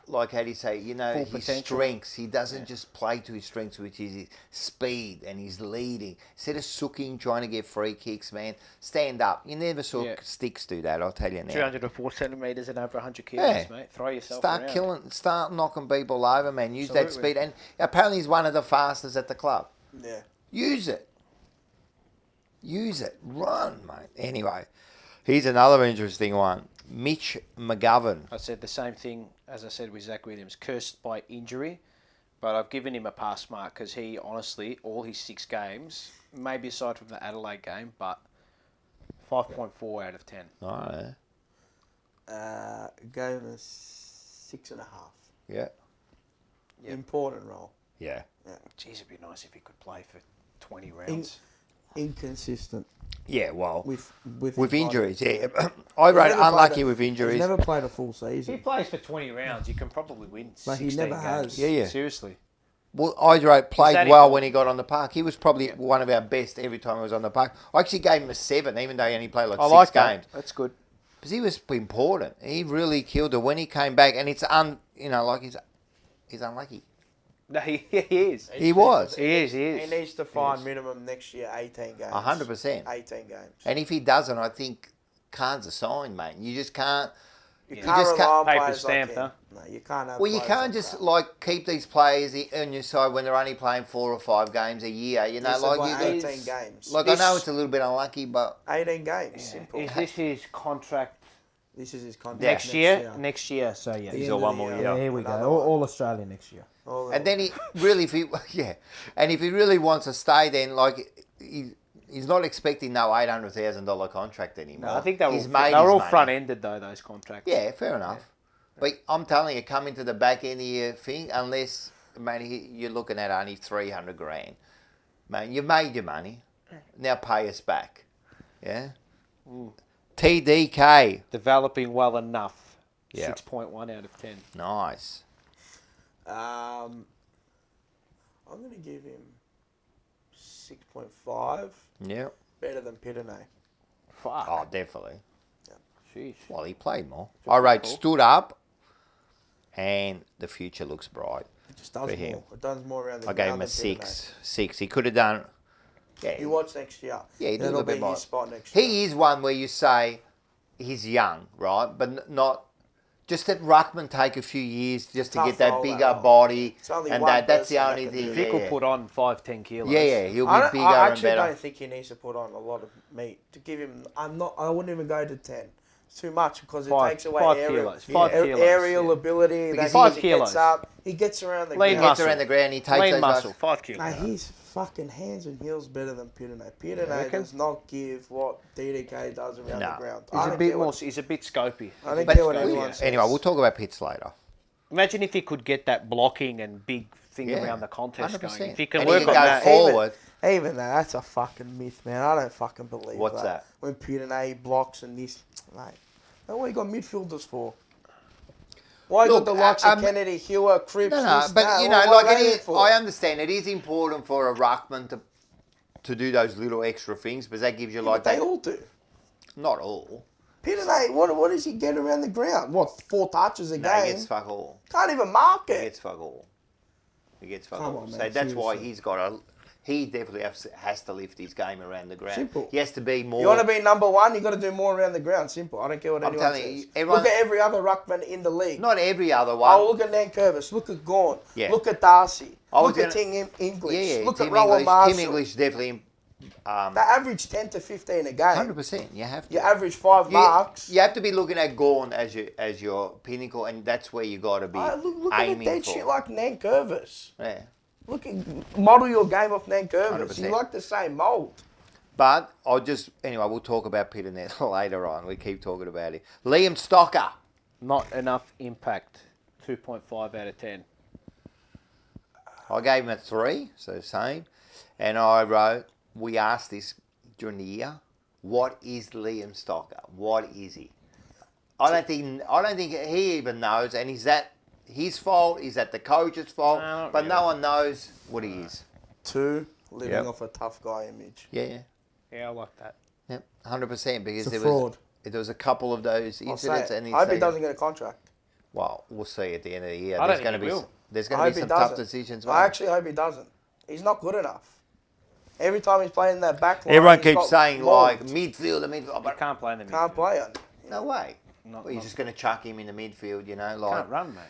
like, how do you say, Full his potential. strengths. He doesn't just play to his strengths, which is his speed and his leading. Instead of sooking, trying to get free kicks, man, stand up. You never saw Sticks do that, I'll tell you now. 304 centimetres and over 100 kilos, mate. Throw yourself around. Start knocking people over, man. Use that Absolutely. speed. And apparently he's one of the fastest at the club. Yeah. Use it. Run, mate. Anyway, here's another interesting one. Mitch McGovern. I said the same thing as I said with Zach Williams. Cursed by injury, but I've given him a pass mark because he, honestly, all his 6 games, maybe aside from the Adelaide game, but 5.4 out of 10. Oh, Gave him a 6.5. yeah. Important role. Yeah. Jeez, it'd be nice if he could play for 20 rounds. Inconsistent. Yeah, well, With injuries, yeah. I wrote unlucky with injuries. He's never played a full If he season. plays for 20 rounds, you can probably win But 16 he never games. has. Yeah. Seriously. Well, I wrote played that well important? when he got on the park. He was probably one of our best every time he was on the park. I actually gave him a 7, even though he only played like I 6 like games. that. That's good. Because he was important. He really killed it when he came back, and it's he's unlucky. No, he is. He was. He is. He needs to find minimum next year 18 games. 100%. 18 games. And if he doesn't, I think Khan's a sign, mate. You just can't. You You can't just rely on Paper players stamped, like him. huh? No, you can't have Well, you players can't like just that. keep these players on your side when they're only playing 4 or 5 games a year. You know, He said like like you 18 games. Like I know it's a little bit unlucky, but 18 games. Simple. Is this his contract This is his contract next year? Next year, so yeah. The He's end got of one the more year. year. Here we go. Another All one. Australia next year. and then he really, if he really wants to stay, then he's not expecting no $800,000 contract anymore. No, I think they He's were made all his money. front ended though. Those contracts. Yeah, fair enough. But I'm telling you, come into the back end of your thing, unless, man, you're looking at only $300,000. Man, you've made your money. Now pay us back. Yeah? TDK. Developing well enough. Yeah. 6.1 out of 10. Nice. I'm going to give him 6.5. Yeah. Better than Pitane. Fuck. Oh, definitely. Sheesh. Well, he played more. I rate stood up, and the future looks bright. It just does for him. more. It does more around the I gave ground him a than Peter 6. He could have done. Yeah, You watch next year. yeah, he did a That'll little bit be more. his spot next year. He is one where you say he's young, right? But not. Just that ruckman take a few years just to Tough get that role, bigger that body, It's only and one that's the person that only can thing. do If that. he could put on 5-10 kilos. Yeah, he'll be bigger I and actually better. don't think he needs to put on a lot of meat to give him. I wouldn't even go to 10. It's too much because it Five- takes away 5 aerial, kilos. 5 kilos, aerial yeah. ability. Because That he- he gets 5 up. He gets around the Lean He ground. gets around the ground, he takes Lean those muscle, guys. 5 kilos. Nah, he's fucking hands and heels better than Peter. Peter reckon? does not give what DDK does around No. the ground. He's a bit more. He's a bit scopy. I don't But care what anyone says. anyway, we'll talk about Pitts later. Imagine if he could get that blocking and big thing Yeah, around the contest 100%. going. If he can And he work can on go that. forward. Even that's a fucking myth, man. I don't fucking believe What's that? When Peter blocks and this, mate. That's what you got midfielders for. Why you Look, got the likes of Kennedy, Hewer, Cripps, No, this, but that? you know, what like are they it there is, for? I understand it is important for a ruckman to do those little extra things, because that gives you like But they that. all do. Not all. Peter, what does he get around the ground? What, 4 touches a No, he game? gets fuck all. Can't even mark He it. gets fuck all. He gets fuck Come all. on, So man, that's why seriously. he's got a. He definitely has to lift his game around the ground. Simple. He has to be more. You want to be number 1, you got to do more around the ground. Simple. I don't care what I'm anyone telling you, says. everyone- Look at every other ruckman in the league. Not every other one. Oh, look at Nankervis. Look at Gawn. Yeah. Look at Darcy. I was Look at gonna- Tim English. yeah, Look Tim at Rowan English. Marshall. Tim English definitely. They average 10 to 15 a game. 100%. You have to. You average 5 marks. You have to be looking at Gorn as your pinnacle, and that's where you got to be Look at the aiming dead for. shit like Nankervis. Yeah. Look at model your game off Nankervis. 100%. You like the same mould. But anyway, we'll talk about Peter Net later on. We keep talking about it. Liam Stocker. Not enough impact. 2.5 out of 10. I gave him a 3, so same. And I wrote, we asked this during the year, what is Liam Stocker? What is he? I don't think he even knows, and is that his fault? Is that the coach's fault? No, not but really. no one knows what he is. 2, living Yep. off a tough guy image. Yeah. Yeah, I like that. Yep, 100%, because It's a there fraud. was a couple of those I'll say incidents, it. and I hope he doesn't get a contract. Well, we'll see at the end of the year. I don't There's think going to he be will. there's I going to hope be he some tough doesn't. decisions. I made. actually hope he doesn't. He's not good enough. Every time he's playing that back line, Everyone he's keeps got saying mauled. like midfield, You but can't play in the midfield. Can't play on. no way. Not- Well, you're not- just going to chuck him in the midfield, like. Can't run, mate.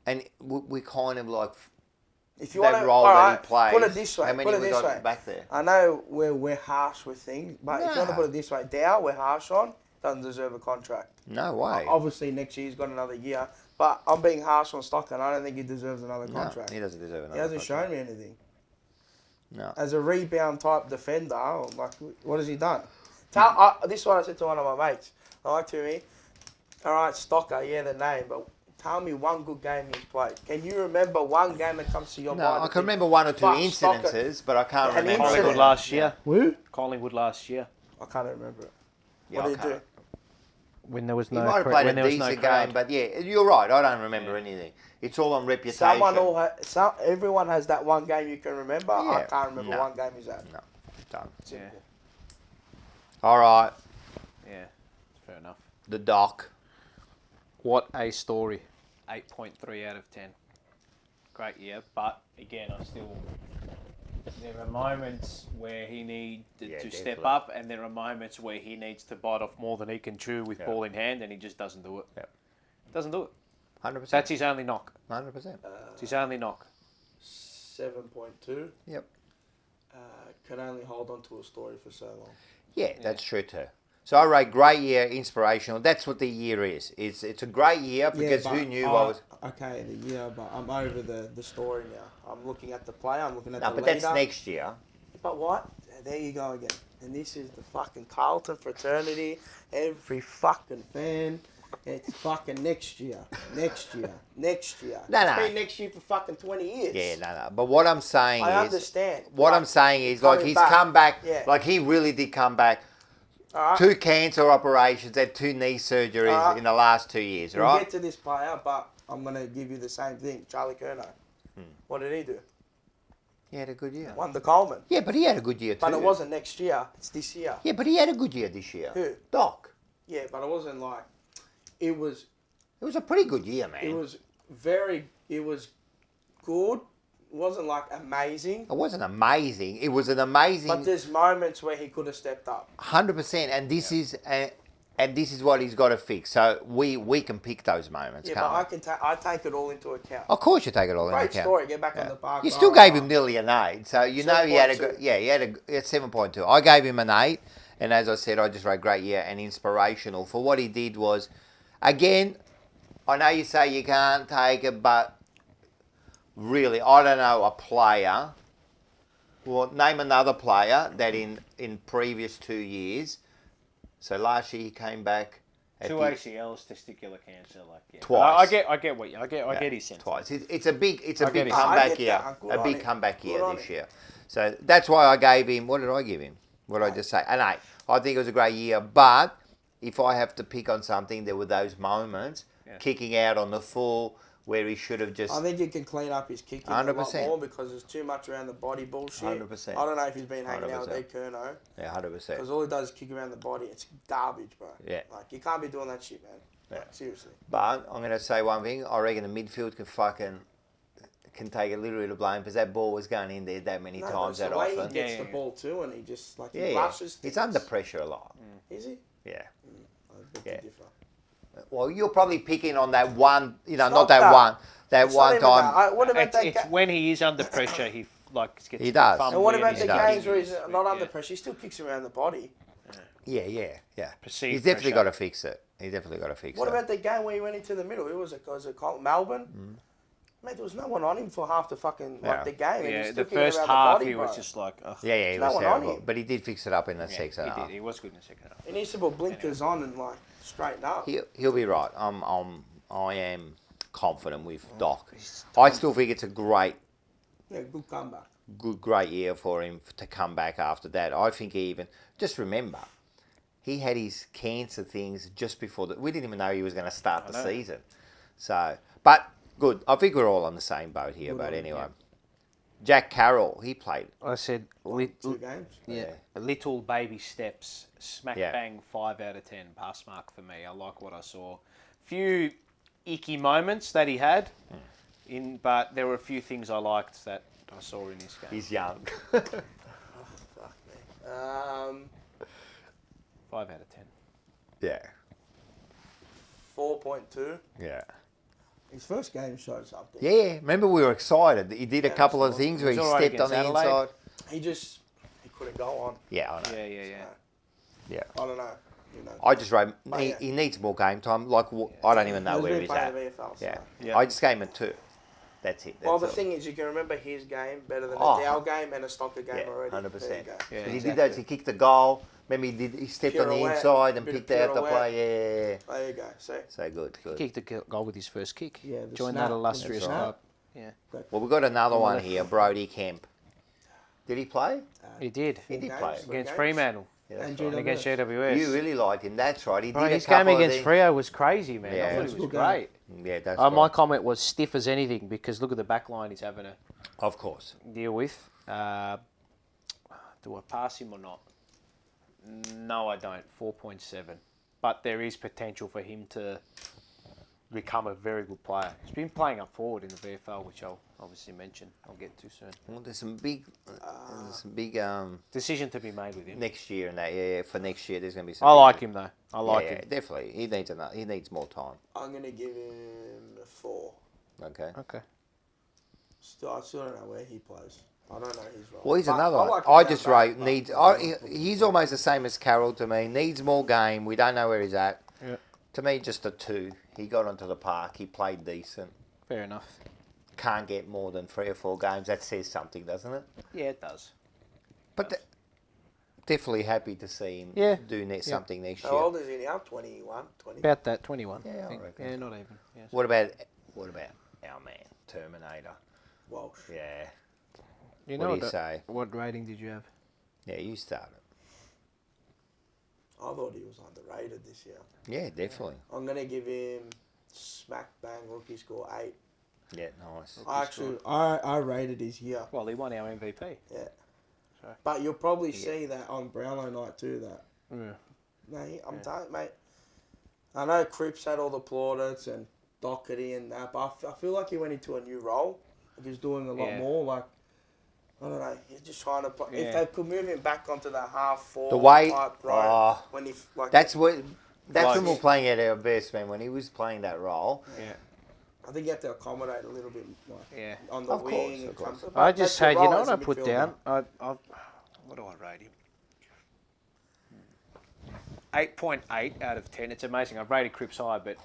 And we kind of like If you that want to, role that he plays. put it this way. How many Put it we this got way. back there? I know we're harsh with things, but if you want to Nah. put it this way, Dow, we're harsh on, doesn't deserve a contract. No way. Obviously, next year he's got another year, but I'm being harsh on Stockton. I don't think he deserves another No, contract. he doesn't deserve another. He hasn't contract. shown me anything. No. As a rebound type defender, like, what has he done? This is what I said to one of my mates. To me, all right, Stocker, yeah, the name, but tell me one good game he's played. Can you remember one game that comes to your No, mind? I that can think, remember one or two "Fuck, Stocker." incidences, but I can't An remember. incident. Collingwood last year. Who? Collingwood last year. I can't remember it. Yeah, What I did he do? can't. When there was He no might have cra- played when a there was no decent crowd. game, but yeah, you're right. I don't remember anything. It's all on reputation. Everyone has that one game you can remember. I Yeah. can't remember No. one game he's had. No, done. Yeah, All right, yeah, fair enough. the doc. What a story. 8.3 out of 10. Great year, but again, there are moments where he needs Yeah, to step definitely. up, and there are moments where he needs to bite off more than he can chew with ball in hand, and he just doesn't do it. Yep. Doesn't do it. 100%. That's his only knock. 100%. It's his only knock. 7.2. Yep. Can only hold on to a story for so long. Yeah, that's true too. So I rate great year, inspirational. That's what the year is. It's a great year because but who knew I was. Okay, the year, but I'm over the story now. I'm looking at the player. I'm looking at No, the but leader. that's next year. But what? There you go again. And this is the fucking Carlton fraternity. Every fucking fan. It's fucking next year. Next year. Next year. No, It's no. been next year for fucking 20 years. Yeah, no. But what I'm saying I is. understand. What Like, I'm saying is, like, coming he's back. come back. Yeah. Like, he really did come back. All right. 2 cancer operations and 2 knee surgeries in the last 2 years, We'll right? get to this player, but I'm going to give you the same thing. Charlie Curnow. What did he do? He had a good year. Won the Coleman. Yeah, but he had a good year too. But it wasn't next year. It's this year. Yeah, but he had a good year this year. Who? Doc. Yeah, but it wasn't like... It was a pretty good year, man. It was good. It wasn't like amazing. It wasn't amazing. It was an amazing... But there's moments where he could have stepped up. 100%. And this is... And this is what he's got to fix. So we can pick those moments, Yeah, can't we? but I take it all into account. Of course you take it all into account. Great story. Get back on the park. You still gave him nearly an 8. So you know he had a good... Yeah, he had a 7.2. I gave him an 8. And as I said, I just wrote great year and inspirational. For what he did was... Again, I know you say you can't take it, but... Really, I don't know a player... Well, name another player that in previous 2 years... So last year he came back at 2 ACLs, testicular cancer, like twice. I get what I get his sense. Twice. It's a big it. comeback year. A big comeback year this year. So that's why I gave him. What did I give him? What did I just say? An 8. I think it was a great year. But if I have to pick on something, there were those moments kicking out on the full where he should have just. I think he can clean up his kicking 100%. A lot more because there's too much around the body bullshit. 100%. I don't know if he's been hanging out with Ed Curnow. Yeah, 100%. Because all he does is kick around the body. It's garbage, bro. Yeah. Like, you can't be doing that shit, man. Yeah. Like, seriously. But I'm going to say one thing. I reckon the midfield can take a little bit of blame because that ball was going in there that many times that often. The way he gets the ball too, and he just like he rushes. Things. He's under pressure a lot. Is he? Yeah. I beg to differ. Well, you're probably picking on that one. You know, not that one. That one time. What about it's when he is under pressure, he gets. He does. And what about the games where he's not under pressure? He still kicks around the body. Yeah. Perceived He's definitely pressure. got to fix it. What about the game where he went into the middle? Was it Melbourne? Mate, there was no one on him for half the fucking the game. Yeah, and the first half he was just like, ugh. Yeah, he was terrible. But he did fix it up in the second half. He did. He was good in the second half. He needs to put blinkers on and like straighten up. He'll be right. I am confident with Doc. I still think it's a great, good comeback. Great year for him to come back after that. I think he even just remember. He had his cancer things just before we didn't even know he was going to start the season. So, but good. I think we're all on the same boat here. But anyway, Jack Carroll, he played. I said 2 games. Yeah, little baby steps, smack bang 5 out of 10 pass mark for me. I like what I saw. Few icky moments that he had, but there were a few things I liked that I saw in this game. He's young. Fuck me. 5 out of 10. Yeah. 4.2. Yeah. His first game showed something. Yeah, remember we were excited. He did a couple of things where he stepped on the inside. He couldn't go on. Yeah, I know. Yeah. I don't know. I just wrote, he needs more game time. Like, I don't even know where he's at. I just gave him a 2. That's it. The thing is, you can remember his game better than a Dow game and a Stocker game already. 100%. Yeah, he did those. He kicked the goal. Remember, he stepped on the inside and picked out the play. Yeah. There you go. So good. He kicked the goal with his first kick. Yeah. Joined that illustrious club. Yeah. Well, we've got another one here, Brody Kemp. Did he play? He did. He did play. Against Fremantle. Yeah, and against GWS. You really liked him. That's right. He did his game against Freo was crazy, man. I thought he was great. Yeah, that's my comment was stiff as anything because look at the back line he's having to of course deal with. Do I pass him or not? No, I don't. 4.7. But there is potential for him to become a very good player. He's been playing up forward in the VFL, which I'll obviously mention. I'll get to soon. Well, there's some big decision to be made with him next year, and that for next year there's going to be some. I like him though. I like him definitely. He needs more time. I'm going to give him a 4. Okay. I still don't know where he plays. I don't know his role. Well, he's another one. I just wrote needs. He's almost the same as Carroll to me. Needs more game. We don't know where he's at. Yeah. To me, just a 2. He got onto the park. He played decent. Fair enough. Can't get more than 3 or 4 games. That says something, doesn't it? Yeah, it does. But definitely happy to see him do something next year. How old is he now? 21, 20? About that, 21. Yeah, I reckon. Yeah, not even. Yes. What about our man, Terminator? Walsh. Yeah. You know what do you say? What rating did you have? Yeah, you started. I thought he was underrated this year. Yeah, definitely. I'm going to give him smack bang rookie score 8. Yeah, nice. I rated his year. Well, he won our MVP. Yeah. So. But you'll probably see that on Brownlow night too. That. Yeah. Mate, I'm telling you, mate. I know Cripps had all the plaudits and Doherty and that, but I feel like he went into a new role. Like he's doing a lot more. Like, I don't know. He's just trying to. If they could move him back onto the half forward The way, type, right? When he like. That's when we're playing at our best, man. When he was playing that role. Yeah. I think you have to accommodate a little bit, like, on the Of wing. course. I just had, you know what I put down? What do I rate him? 8.8 out of 10. It's amazing. I've rated Cripps high, but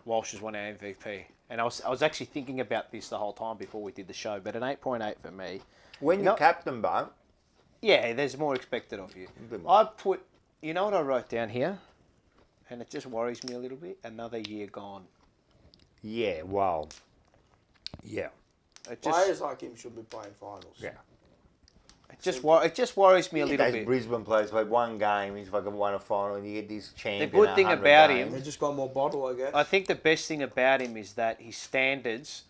Walsh has won our MVP. And I was actually thinking about this the whole time before we did the show, but an 8.8 for me. When you're captain, Bo. Yeah, there's more expected of you. I put, you know what I wrote down here? And it just worries me a little bit. Another year gone. Yeah, well, yeah. Players like him should be playing finals. Yeah. It just worries me a little bit. Brisbane players played one game, he's fucking won a final, and you get this champion. The good thing about him, they just got more bottle, I guess. I think the best thing about him is that his standards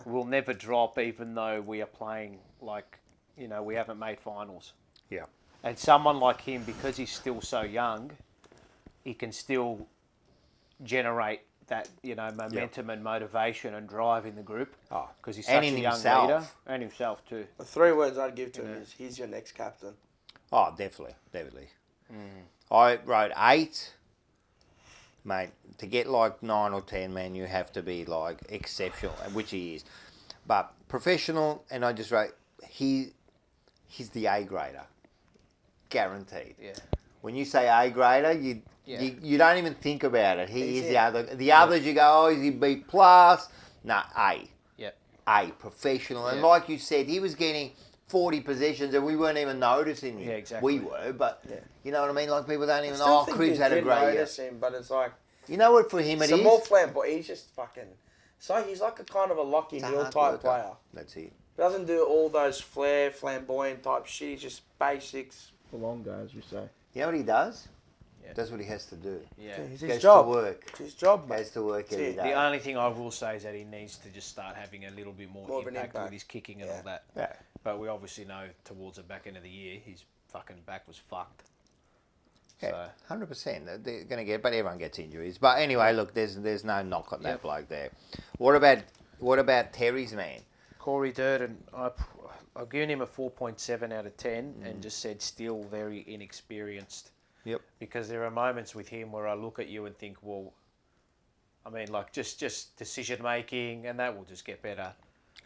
will never drop, even though we are playing like, you know, we haven't made finals. Yeah. And someone like him, because he's still so young, he can still generate that, you know, momentum and motivation and drive in the group. Because he's such a young leader. And himself too. The 3 words I'd give to him is, he's your next captain. Oh, definitely. I wrote 8. Mate, to get like 9 or 10, man, you have to be like exceptional, which he is. But professional, and I just wrote, he's the A grader. Guaranteed. Yeah. When you say A grader, you don't even think about it. He is the other. The others, you go, oh, is he B plus? No, A. Yep. A, professional. And like you said, he was getting 40 possessions and we weren't even noticing him. Yeah, exactly. We were, but you know what I mean? Like people don't even know. know, Cribs had a great year. Notice him, but it's like... You know what for him it is? It's more flamboyant. He's just fucking... So he's like a kind of a Lockie Neal type player. That's it. He doesn't do all those flamboyant type shit. He's just basics. For long as we say. You know what he does? Does what he has to do. Yeah. It's Goes his job. to work. It's his job, mate. Goes to work every day. The only thing I will say is that he needs to just start having a little bit more of an impact with impact. his kicking and all that. Yeah. But we obviously know towards the back end of the year, his fucking back was fucked. Yeah, 100%. They're going to get, but everyone gets injuries. But anyway, look, there's no knock on that bloke there. What about Terry's man? Corey Durden, I've given him a 4.7 out of 10 and just said still very inexperienced. Yep. Because there are moments with him where I look at you and think, well, I mean, like just decision making, and that will just get better.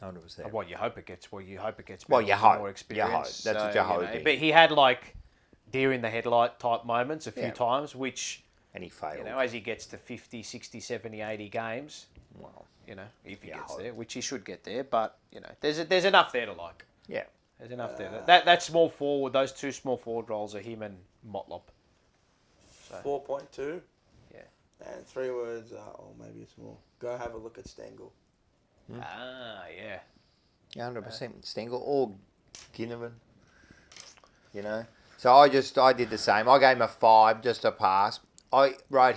100%. Well, you hope it gets. Well, you hope it gets better. Well, you with hope. more You experience. hope. That's what you're hoping. But he had like deer in the headlight type moments a few times, which and he failed. You know, as he gets to 50, 60, 70, 80 games, well, you know, if he gets there, which he should get there, but you know, there's enough there to like. Yeah. There's enough there. That small forward, those 2 small forward roles are him and Motlop. So. 4.2. Yeah. And 3 words, or maybe it's more. Go have a look at Stengel. Ah, yeah. 100%. Stengel or Ginnivan. You know? So I did the same. I gave him a 5, just a pass.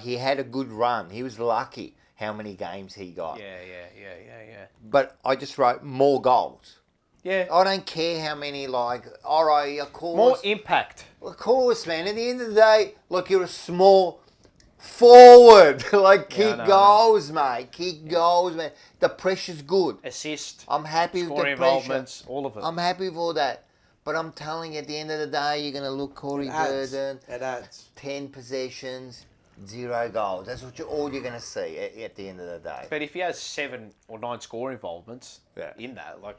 He had a good run. He was lucky how many games he got. Yeah. But I just wrote more goals. Yeah. I don't care how many, like, all right, of course. More impact. Of course, man. At the end of the day, look, you're a small forward. Like, kick goals, mate. Kick goals, man. The pressure's good. Assist. I'm happy with the pressure. Involvements, all of it. I'm happy with all that. But I'm telling you, at the end of the day, you're going to look Corey Durden. It adds. 10 possessions, 0 goals. That's all you're going to see at the end of the day. But if he has 7 or 9 score involvements in that, like...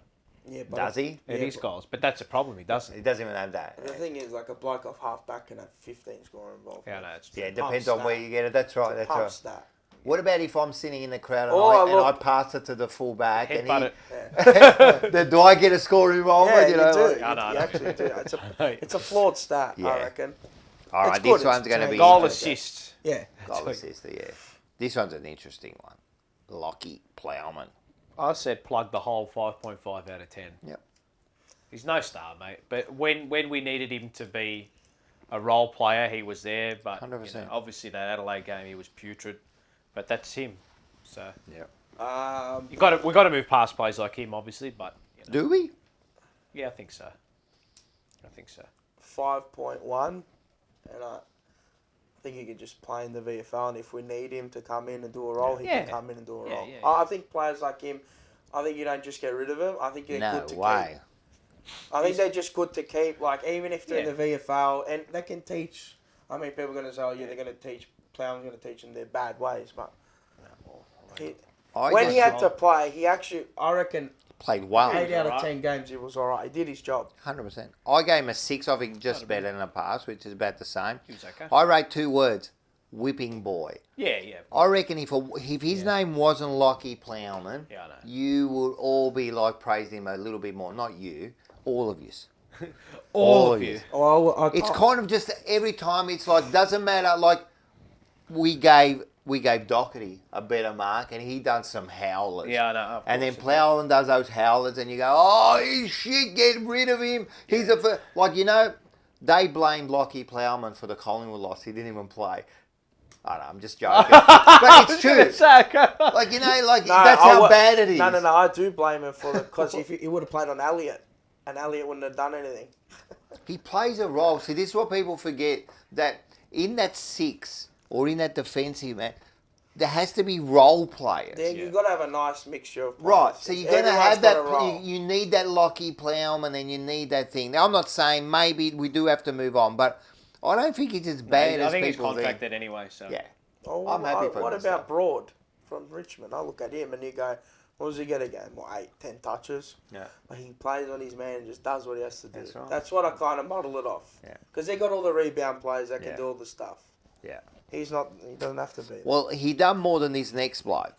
Yeah, but does he? It is goals, but that's a problem. He doesn't. He doesn't even have that. The thing is, like a bloke off half back can have 15 score involved. Yeah, no, it's yeah, it depends on where you get it. That's right. That's right. Stat. What about if I'm sitting in the crowd and I pass it to the fullback and then do I get a score involvement? Yeah, you know, do. You actually do. It's a flawed stat, I reckon. All right, this one's going to be goal assist. Yeah, goal assist. Yeah, this one's an interesting one. Lockie Plowman. I said plug the hole 5.5 out of 10. Yep. He's no star, mate. But when we needed him to be a role player, he was there. But 100%. Obviously that Adelaide game, he was putrid. But that's him. So yeah. We got to move past players like him, obviously, but Do we? yeah, I think so. 5.1, and I think he could just play in the VFL, and if we need him to come in and do a role, he can come in and do a role. I think players like him, I think you don't just get rid of them. I think they're good to keep. I think they're just good to keep, like, even if they're in the VFL, and they can teach. I mean, people are going to say, they're going to teach, Plowman's going to teach them their bad ways, but when he had to play, he actually, I reckon, played well. 8 out of 10 games, he was all right. He did his job. 100%. I gave him a 6. I think just better than a pass, which is about the same. He was okay. I rate 2 words. Whipping boy. Yeah. I reckon if his name wasn't Lockie Plowman, you would all be like praising him a little bit more. Not you, all of you. all of you. It's kind of just every time it's like doesn't matter. Like we gave Doherty a better mark, and he done some howlers. Yeah, I know. And then Plowman does those howlers, and you go, oh, he's shit, get rid of him. He's they blamed Lockie Plowman for the Collingwood loss. He didn't even play. I know, I'm just joking. But it's true. That's how bad it is. No, I do blame him for it, because if he would have played on Elliott, and Elliott wouldn't have done anything. He plays a role. See, this is what people forget, that in that 6 or in that defensive man, there has to be role players. Yeah, you've got to have a nice mixture of players. Right, so you're going to have that. You need that Lockie Plowman, and you need that thing. Now, I'm not saying maybe we do have to move on, but I don't think it's as bad as people think. I think he's contracted anyway, so. Yeah. I'm happy for him. What about Broad from Richmond? I look at him and you go, what does he get a game? 8, 10 touches? Yeah. But he plays on his man and just does what he has to do. That's right. That's what I kind of model it off. Yeah. Because they got all the rebound players that can do all the stuff. Yeah. He doesn't have to be. Well, he done more than this next bloke.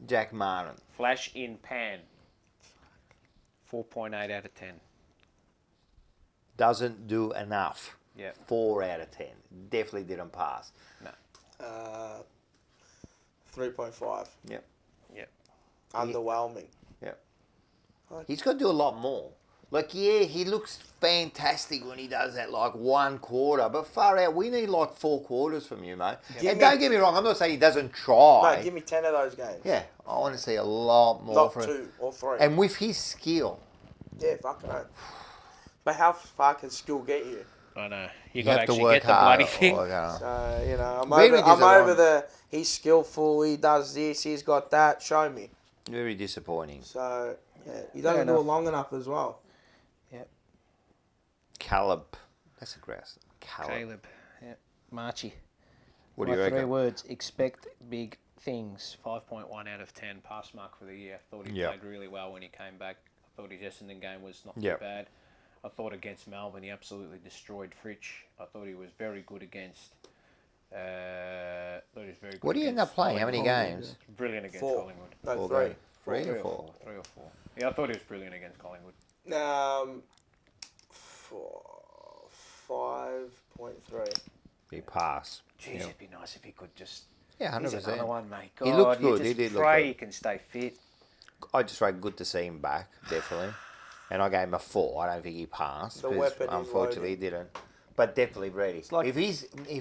Jack Martin. Flash in pan. 4.8 out of 10. Doesn't do enough. Yeah. 4 out of 10. Definitely didn't pass. No. 3.5. Yep. Underwhelming. Yep. He's got to do a lot more. Like, yeah, he looks fantastic when he does that, like, 1 quarter. But far out, we need, like, 4 quarters from you, mate. And don't get me wrong, I'm not saying he doesn't try. No, give me 10 of those games. Yeah, I want to see a lot more from him. Not 2 or 3. And with his skill. Yeah, fucking hell. But how far can skill get you? I know. You got to have to actually work get the hard. bloody thing. So, I'm over the, he's skillful, he does this, he's got that, show me. Very disappointing. So, yeah, he doesn't do it long enough as well. Yep. Caleb. That's a grass. Caleb. Yeah. Marchie. What do you reckon? 3 words. Expect big things. 5.1 out of 10. Pass mark for the year. I thought he played really well when he came back. I thought his Essendon game was not too bad. I thought against Melbourne he absolutely destroyed Fritsch. I thought he was very good against. What do you end up playing? How many games? Brilliant against 4. Collingwood. No, 3. 3 or 4? 3 or 4. Yeah, I thought he was brilliant against Collingwood. 5.3. He passed. Jeez, it'd be nice if he could just. Yeah, 100%. He's another one, mate. God, He looked good. You He just did look pray good. he can stay fit. I just rate good to see him back, definitely. And I gave him a 4. I don't think he passed. The 'cause weapon is unfortunately, he didn't. But definitely ready. Like if he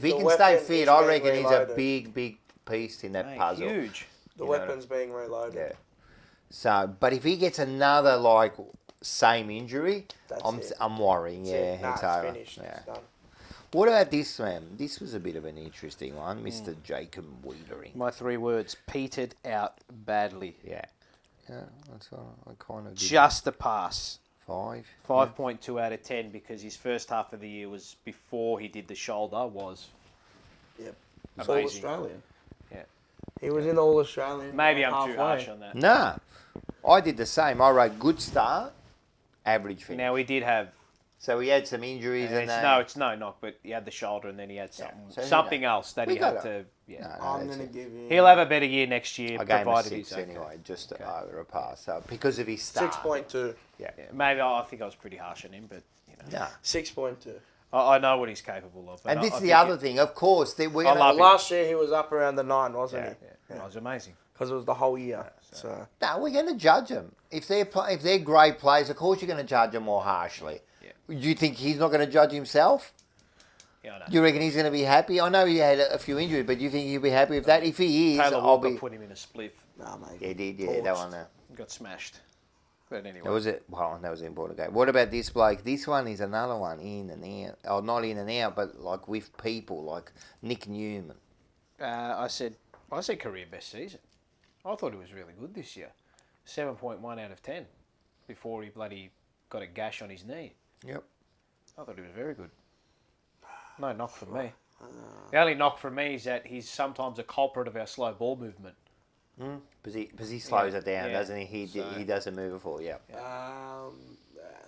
the can weapon stay is fit, I being reckon he's a reloaded. big piece in that Mate, puzzle. huge. The You know weapon's being reloaded. Yeah. So, but if he gets another like same injury, I'm worrying. That's Yeah, it. it's Nah, over. finished. Yeah. It's done. What about this man? This was a bit of an interesting one, Mr. Jacob Wiedering. My 3 words. Petered out badly. Yeah. Yeah, that's all. I kind of Just a pass. 5. 5.2 out of 10 because his first half of the year was before he did the shoulder was Yep. amazing. All Australian. Yeah. He was in the All Australian. Maybe I'm too halfway. harsh on that. Nah, I did the same. I wrote good start, average finish. Now we did have. So he had some injuries and that. It's no knock, but he had the shoulder and then he had something So something else that we he had got to. Yeah. No, I'm that's going it. to give you... He'll have a better year next year, I gave him a provided 6 he's okay. anyway, just over a pass. So because of his start. 6.2. Yeah. Yeah, maybe I think I was pretty harsh on him, but you know. Nah. 6.2. I know what he's capable of. And this I is the think other thing, of course. We're I gonna, love him. Last year he was up around the 9, wasn't he? It was amazing. Because it was the whole year. So. No, we're going to judge them. If they're great players, of course you're going to judge them more harshly. Yeah. Do you think he's not going to judge himself? Yeah, I know. Do you reckon he's going to be happy? I know he had a few injuries, but do you think he'll be happy with that? If he is, Taylor I'll Walker be... put him in a spliff. Nah, mate. Yeah, he did. Yeah, that one. Got smashed. But anyway. That was it. Well, that was an important game. What about this bloke? This one is another one in and out. Oh, not in and out, but like with people, like Nick Newman. I said career best season. I thought he was really good this year. 7.1 out of 10 before he bloody got a gash on his knee. Yep. I thought he was very good. No knock from me. The only knock from me is that he's sometimes a culprit of our slow ball movement. Because he slows it down, Yeah. doesn't he? He doesn't move it for you. But, no,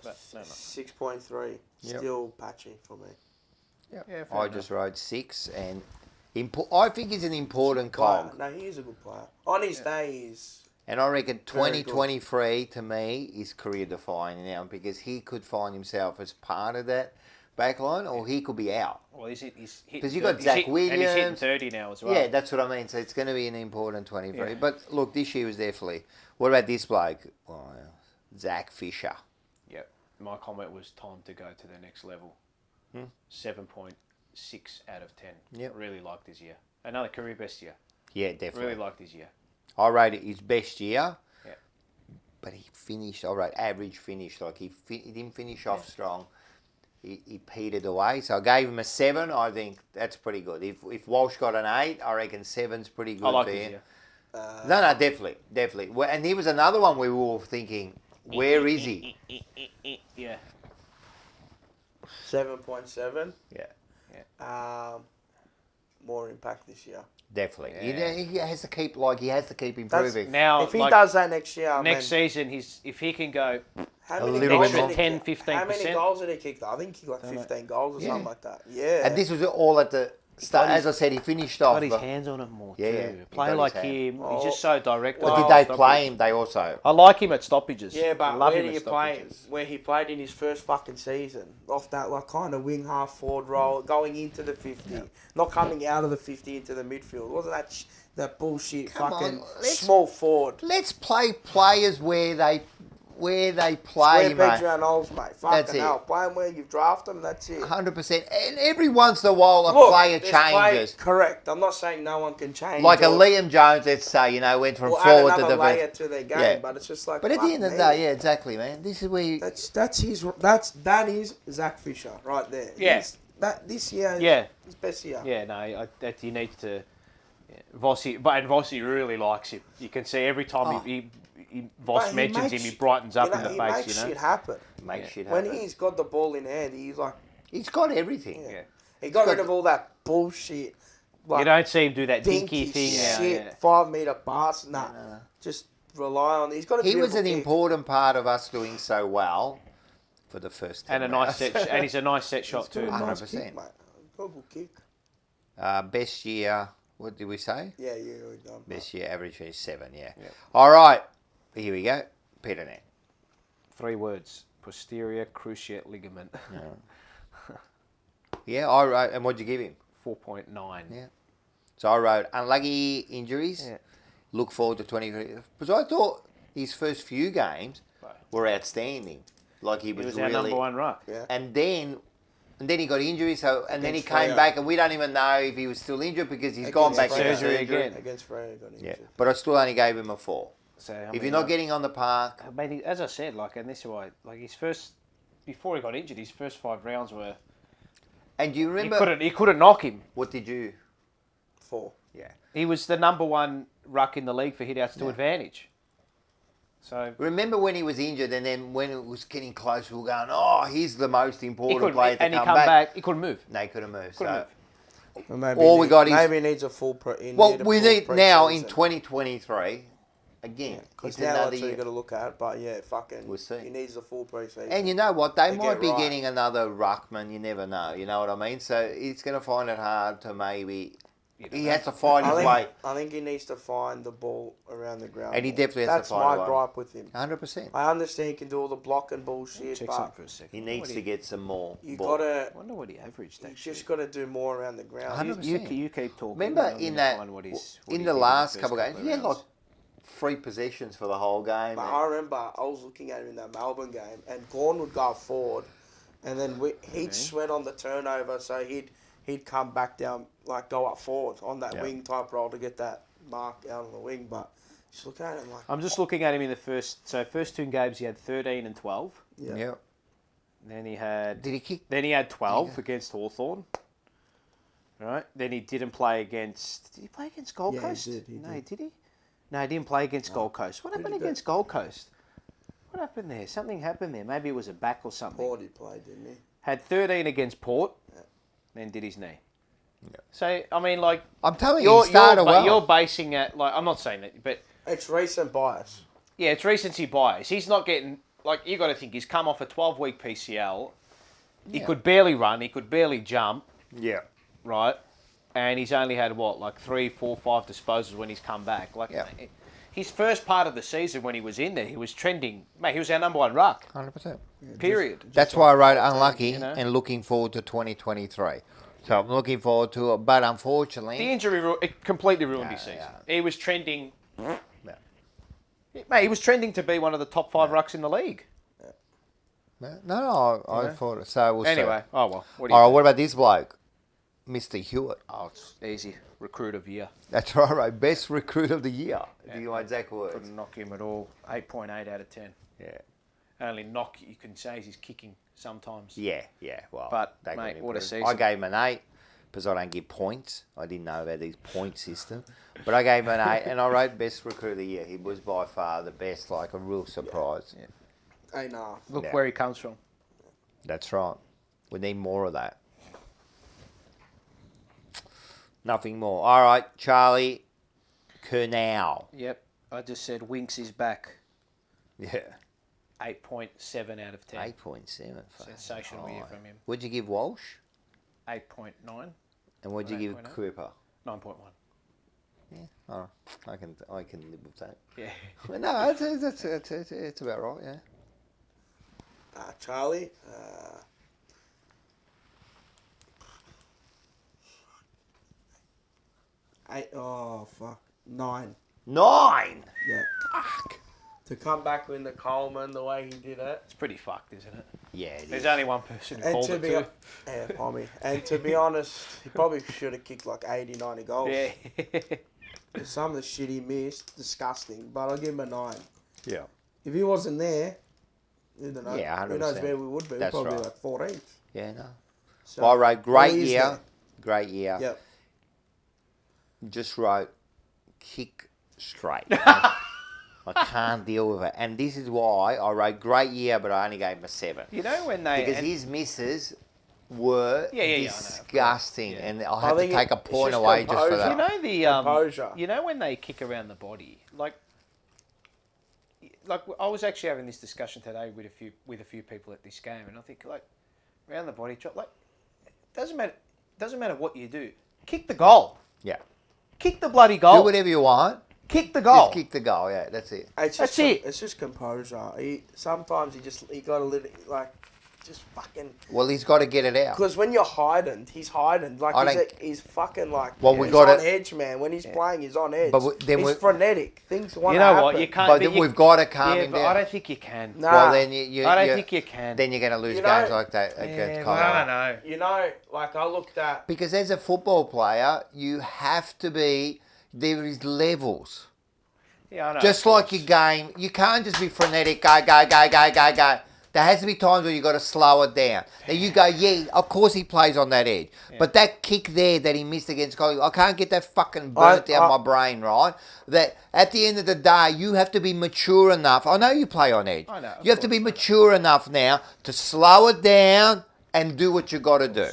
no. 6.3. Yep. Still patchy for me. Yep. Yeah, fair I enough. just rode 6, and I think he's an important cog. No, he is a good player. On his day, he's... And I reckon Very good. 2023 to me is career defining now because he could find himself as part of that backline or he could be out. Well, he's hitting 'Cause you got 30 Zach and he's hitting Williams. 30 now as well. Yeah, that's what I mean. So it's going to be an important 23. Yeah. But look, this year was definitely. What about this bloke? Well, Zach Fisher. Yep. My comment was time to go to the next level. 7.6 out of 10. Yep. Really liked his year. Another career best year. Yeah, definitely. Really liked his year. I rated his best year. Yeah. But he finished, I wrote average finish. Like he didn't finish off strong. He petered away. So I gave him a 7. I think that's pretty good. If Walsh got an 8, I reckon 7's pretty good I like for his him. year. No, definitely. Well, and he was another one we were all thinking, where is he? Yeah. 7.7. Yeah, More impact this year. definitely. Yeah. He has to keep improving. Now, If he like, does that next year, next season, if he can go how a many little goals bit did more. he 10, kick? 15%. How many goals did he kick? I think he kicked like 15 goals or something like that. Yeah. And this was all at the start. As I said, he finished off. got his but- hands on it more Yeah, too. yeah. He Play got like his hand. him. He's just so direct. But with did they stoppages. play him? They also. I like him at stoppages. Yeah, but Love where him do at you play him? stoppages. Where he played in his first fucking season, off that like kind of wing half forward role, going into the 50, not coming out of the 50 into the midfield. Wasn't that bullshit Come fucking on, let's- small forward? Let's play players where they play, Square pegs mate. round holes, mate. That's Fucking it. hell. Play them where you've drafted them, that's it. 100%. And every once in a while, a Look, player there's changes. Correct. I'm not saying no one can change. Like a or- Liam Jones, let's say, went from or add forward to another layer defence. to their game, Yeah. but it's just like. But at the fuck end of the me. day, yeah, exactly, man. This is where you... That is Zach Fisher right there. Yeah. This year is Yeah. his best year. Yeah, no, that you need to. Yeah. Vossi really likes him. You can see every time Voss But he mentions him, makes- he brightens up in the he face. makes You know. shit happen. Make shit When happen. he's got the ball in hand, he's like, He's got everything. Yeah. he got got rid of all that bullshit. Like, You don't see him do that dinky dinky thing. shit, Yeah. 5-meter pass. Nah, just rely on. He's got a He was beautiful an kick. important part of us doing so well for the first 10 And a nice rounds. set, and he's a nice set shot He's got too. a nice 100%. kick, mate. Got a good kick. Best year, what did we say? Yeah, we're done. Best year average is 7, yeah. Yep. All right, here we go. Peter Net. 3 words: posterior cruciate ligament. Yeah, I wrote, and what'd you give him? 4.9. Yeah. So I wrote unlucky injuries. Yeah. Look forward to 23. Because I thought his first few games were outstanding. Like He was really, our number 1 ruck. Yeah. and then he got injured. So and then he Against came Freo. back, and we don't even know if he was still injured because he's gone back Against into Freo. surgery again. Against Freo, got injured. Yeah, but I still only gave him a 4. So, I If mean, you're not getting on the park, I mean, as I said, and this is why, his first, before he got injured, his first 5 rounds were. and do you remember He couldn't knock him. what did you? 4. Yeah. He was the number 1 ruck in the league for hit-outs to advantage. So Remember when he was injured, and then when it was getting close, we were going, "Oh, he's the most he important couldn't, player to and he come come back." back. He couldn't move. No, he couldn't move. Couldn't so, move. Well, maybe All we got is- maybe he needs a full well, a we full need now in pre-season. 2023 again. Because It's now another that's what you year. got to look at. But yeah, fucking, We'll see. he needs a full pre-season. And you know what? They To might get be right. getting another ruckman. You never know. You know what I mean? So he's going to find it hard to maybe. He has to find his way. I think he needs to find the ball around the ground. And he more. definitely has to That's find my one. gripe with him. 100%. I understand he can do all the blocking bullshit, Check but something for a second. He needs to get some more. you ball. gotta. I wonder what he averaged. You Actually, just got to do more around the ground. 100%. you keep talking. Remember I'm in gonna that find what he's- what in he the did last first couple of games, he had like rounds. 3 possessions for the whole game. But I remember I was looking at him in that Melbourne game, and Gorn would go forward, and then he'd sweat on the turnover, so he'd come back down, like go up forward on that Yeah. wing type role to get that mark out on the wing. But Just look at him like. I'm just looking at him in the first 2 games. He had 13 and 12. Yeah. Yep. Then he had. Did he kick? Then he had 12 against Hawthorn. Right. Then he didn't play against. Did he play against Gold Yeah, Coast? he did. No, did he? No, he didn't play against Gold Coast. What happened against Gold Coast? What happened there? Something happened there. Maybe it was a back or something. Port he played, didn't he? Had 13 against Port. Then did his knee. Yeah. So I mean, like I'm telling you, he started well. You're basing it like I'm not saying that, but It's recent bias. yeah, it's recency bias. He's not getting like you got to think he's come off a 12-week PCL. He could barely run. He could barely jump. Yeah. Right, and he's only had what like 3, 4, 5 disposals when he's come back. Like his first part of the season when he was in there, he was trending. Mate, he was our number 1 ruck. 100%. Period. That's why I wrote unlucky you know? and looking forward to 2023. So I'm looking forward to it, but unfortunately... The injury it completely ruined his season. He was trending... Mate, he was trending to be one of the top 5 rucks in the league. No, I thought it. So we'll see. Anyway, oh well. All right, what about this bloke? Mr. Hewitt. Oh, it's easy. Recruit of year. That's right. Best recruit of the year. Do you want exact words? Couldn't knock him at all. 8.8 out of 10. Yeah. Only knock you can say is he's kicking sometimes. Yeah. Well, But, they got mate, him what a good. season. I gave him an 8 because I don't give points. I didn't know about these point system. But I gave him an 8 and I wrote best recruit of the year. He was by far the best, like a real surprise. Hey, nah. Look where he comes from. That's right. We need more of that. Nothing more. All right, Charlie Curnow. Yep. I just said Winks is back. Yeah. 8.7 out of 10. 8.7. Sensational year from him. What'd you give Walsh? 8.9. And what'd you give Cooper? 9.1. Yeah. Oh, I can live with that. Yeah. Well, no, it's about right. Yeah. Charlie. Eight. Oh fuck. 9. 9. Yeah. Fuck. To come back with the Coleman the way he did it. It's pretty fucked, isn't it? Yeah. There's only one person who And called to it be too. yeah, Pommy. And to be honest, he probably should have kicked like 80, 90 goals. Yeah. Some of the shit he missed, disgusting. But I'll give him a 9. Yeah. If he wasn't there, I don't know. Yeah, 100%. Who knows where we would be? That's We'd probably right. be like 14th. Yeah, no. So, Well, I wrote but great he is year. there. Great year. Yep. Just wrote kick straight. I can't deal with it. And this is why I wrote great year, but I only gave him a 7. You know when they... Because his misses were I know. disgusting. Yeah. And I had to think take a it's point just away just for composure. You that. know the Composure. you know when they kick around the body, like I was actually having this discussion today with a few people at this game, and I think like around the body drop, like doesn't matter what you do, kick the goal, Yeah. kick the bloody goal, Do whatever you want. kick the goal. Just kick the goal. Yeah, that's it. It's That's just, it. It's just composure. Sometimes he got to live like just fucking. Well, he's got to get it out. Because when you're hiding, he's hiding. Like he's fucking like. Well, we he's got on it. edge, man. When he's playing, he's on edge. But then he's frenetic. Things want You to know happen. what? You can't. But then we've got to calm yeah, him but down. I don't think you can. Nah. Well, then I don't think you can. Then you're going to lose You games know- like that against Yeah, Collingwood. I don't know. You know, like I looked at. Because as a football player, you have to be. There is levels. Yeah, I know. Just of like course. your game, you can't just be frenetic. Go. There has to be times where you got to slow it down. Now you go, yeah, of course he plays on that edge, but that kick there that he missed against Collingwood, I can't get that fucking burnt out my brain, right? That at the end of the day, you have to be mature enough. I know you play on edge. I know, of You have to be mature enough now to slow it down and do what you got to do.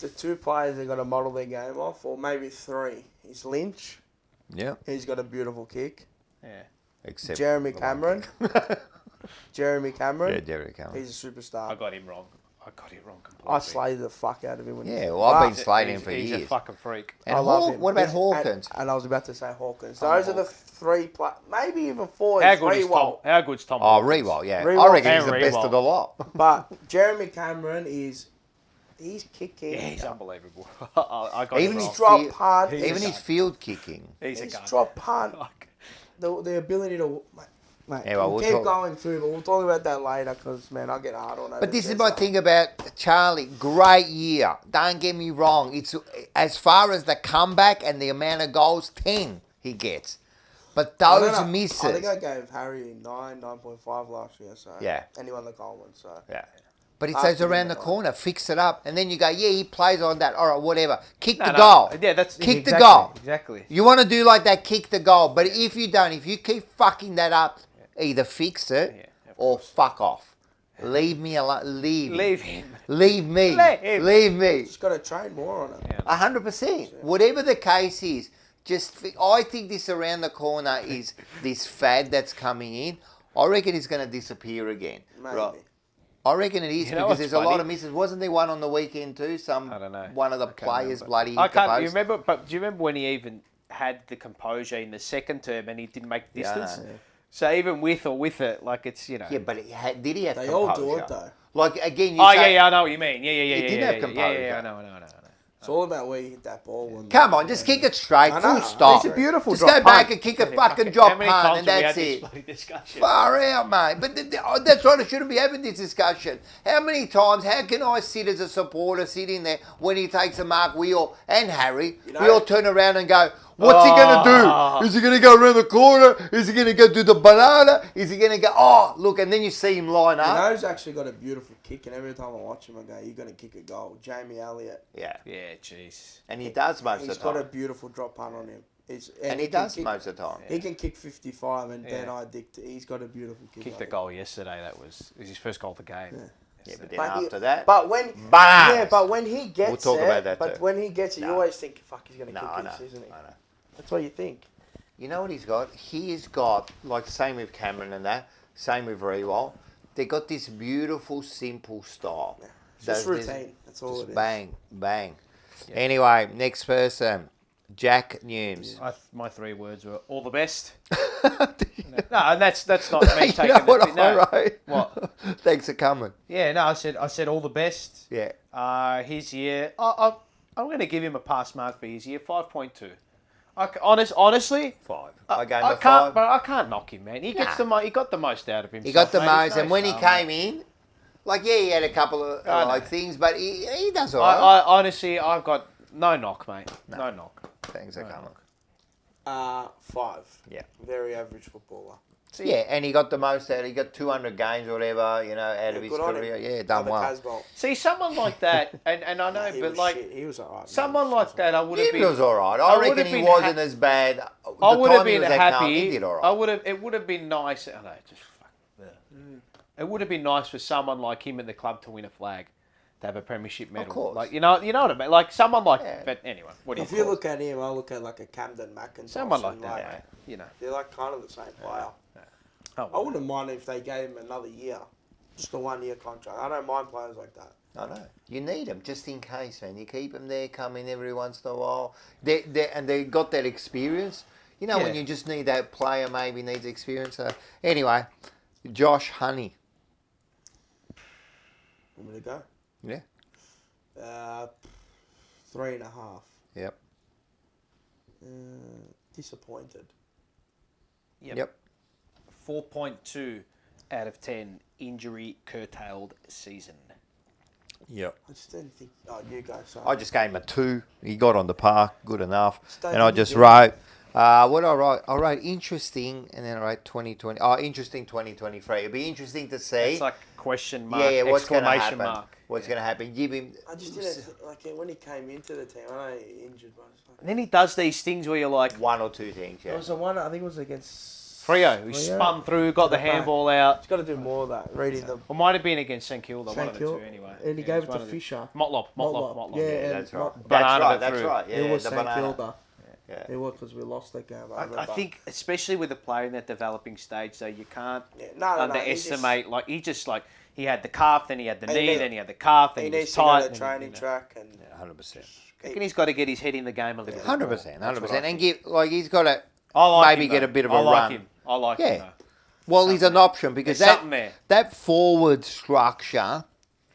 The 2 players they're going to model their game off, or maybe 3. Is Lynch. Yeah. He's got a beautiful kick. Yeah. Except Jeremy Cameron. Jeremy Cameron. Yeah, Jeremy Cameron. He's a superstar. I got him wrong. I got it wrong completely. I slayed the fuck out of him. When Yeah, he well, I've been He's- slating him for he's years. a fucking freak. And I love Hawk, him. what about Yes, Hawkins? And I was about to say Hawkins. I'm Those are the 3 maybe even 4. How is good is Tom? Rewalt. How good's Tom? Oh, Hawkins? Rewalt, yeah. I Rewalt reckon he's and the best Rewalt. of the lot. But Jeremy Cameron he's kicking. Yeah, he's unbelievable. I got Even him his wrong. drop field- punt. Even his field kicking. He's a His gun. drop punt. The ability to. Mate, Yeah, well, we'll we'll keep talk- going through, but we'll talk about that later because, man, I'll get hard on it. But this is my thing about Charlie. Great year. Don't get me wrong. It's as far as the comeback and the amount of goals, 10 he gets. But I those don't know. misses. I think I gave Harry 9.5 last year. So Yeah. and he won the Collingwood. So Yeah. But it I says have to around give the it corner, fix it up, and then you go, yeah, he plays on that. All right, whatever. Kick the No. goal. Yeah, that's kick exactly, the goal. Exactly. You want to do like that, kick the goal. But if you don't, if you keep fucking that up, either fix it or fuck off. Leave me alone. Leave him. Leave me. Let him. Leave me. just got to train more on it. 100%. Whatever the case is, I think this around the corner is this fad that's coming in. I reckon it's going to disappear again. Maybe. Right. I reckon it is You know because what's there's a lot funny? of misses. Wasn't there one on the weekend too? I don't know. One of the I can't players remember. bloody I hit the can't. post. You remember? But do you remember when he even had the composure in the second term and he didn't make the Yeah, I distance? know. So even with or with it, like it's Yeah, but did he have They composure? all do it though. Like again, you Oh say, yeah, I know what you mean. Yeah. He didn't have composure. Yeah, I know. It's all about where you hit that ball. And Come on, just kick it straight, I know. full stop. It's a beautiful Just drop go back punt. and kick a fucking drop punt, and that's it. Discussion? Far out, mate. But that's right. I shouldn't be having this discussion. How many times? How can I sit as a supporter, sit in there when he takes a mark? We all and Harry, we all turn around and go, "What's he gonna do? Is he gonna go around the corner? Is he gonna go do the banana? Is he gonna go? Oh, look!" And then you see him line You up. know, he's actually got a beautiful kick, and every time I watch him, I go, "You're gonna kick a goal." Jamie Elliott. Yeah, Yeah, jeez. and he does most of He's the got a time. beautiful drop punt on him. And he can does kick- most of the time. He can kick 55 and Yeah. deny dictate. He's got a beautiful kick. Kicked on the him. goal yesterday. That was his first goal of the game. Yeah, but then But after that, But when bang! yeah, but when he gets We'll talk it, about that but too. when he gets it, you No. always think, "Fuck, he's gonna No, kick I this, know. isn't he?" I know. That's what you think. You know what he's got? He's got, like, same with Cameron and that, same with Rewald. They got this beautiful, simple style. It's just There's- routine. That's all just it is. bang, bang. Anyway, next person, Jack Newms. My 3 words were all the best. No, and that's not me taking You know what the, no. I wrote? What? Thanks for coming. Yeah, no, I said all the best. Yeah. His year, I'm going to give him a pass mark for his year, 5.2. Honestly, 5. I gave him I a can't, 5. but I can't knock him, man. He gets he got the most out of himself. He got the mate. He's most, no and when he star, came mate. in, like, yeah, he had a couple of I know. like things, but he does all I right. honestly, I've got no knock, mate. No knock. Thanks for coming. 5. Yeah. Very average footballer. Yeah, and he got the most out. He got 200 games or whatever, you know, out of his good on him. career. Yeah, done Like the well. Casbolt. See, someone like that, and I know, He but was like shit. He was alright. someone like that, I would have He been. was all right. I I would reckon have he been wasn't as bad. I The would have time he been was at Carlton, he happy. did all right. It would have been nice. I know, just fuck. It would have been nice for someone like him at the club to win a flag, to have a premiership medal. course. Like you know what I mean. Like someone like. Yeah. But anyway, what do If you you call look at him, I look at like a Camden McIntosh. someone like and, that? Mate, you know. They're like kind of the same player. Oh, I wouldn't mind if they gave him another year. Just a 1-year contract. I don't mind players like that. I know. You need them just in case, man. You keep them there, come in every once in a while. They got that experience. You know, when Yeah. you just need that player, maybe needs experience. So, anyway, Josh Honey. Want me to go? Yeah. 3.5. Yep. Disappointed. Yep. 4.2 out of 10 injury curtailed season. Yep. I just didn't think. Oh, you go. Sorry. I just gave him a 2. He got on the park, good enough. don't And I think he just did. wrote, what did I write? I wrote interesting, and then I wrote 2020. Oh, interesting 2023. It'd be interesting to see. It's like question mark, yeah, what's going to exclamation happen? mark. What's going to happen? Give him. I just didn't like when he came into the team. I know he injured, but it's like, And then he does these things where you're like, 1 or 2 things, yeah. there was the one. I think it was against Freo, he spun through, got the back. handball out. He's got to do more of that. Reading the. Or might have been against St Kilda, one St. of the Kilda. two anyway. And he Yeah, gave it's it one to of the- Fisher. Motlop. Yeah, and That's right. Banana That's through. right. Yeah, it was the St banana. Kilda. Yeah. It was because we lost that game. I think, especially with a player in that developing stage, though, you can't No, underestimate. He had the calf, then he had the And he knee, need- then he had the calf, then he he was needs to go tight. to then training he, track and 100%. I reckon he's got to get his head in the game a little bit. 100%. That's what I 100%. And think. give, he's got to I like maybe him, get though. a bit of I a like run. him. I like Yeah. him, though. Well, he's an option because There's something there. that forward structure,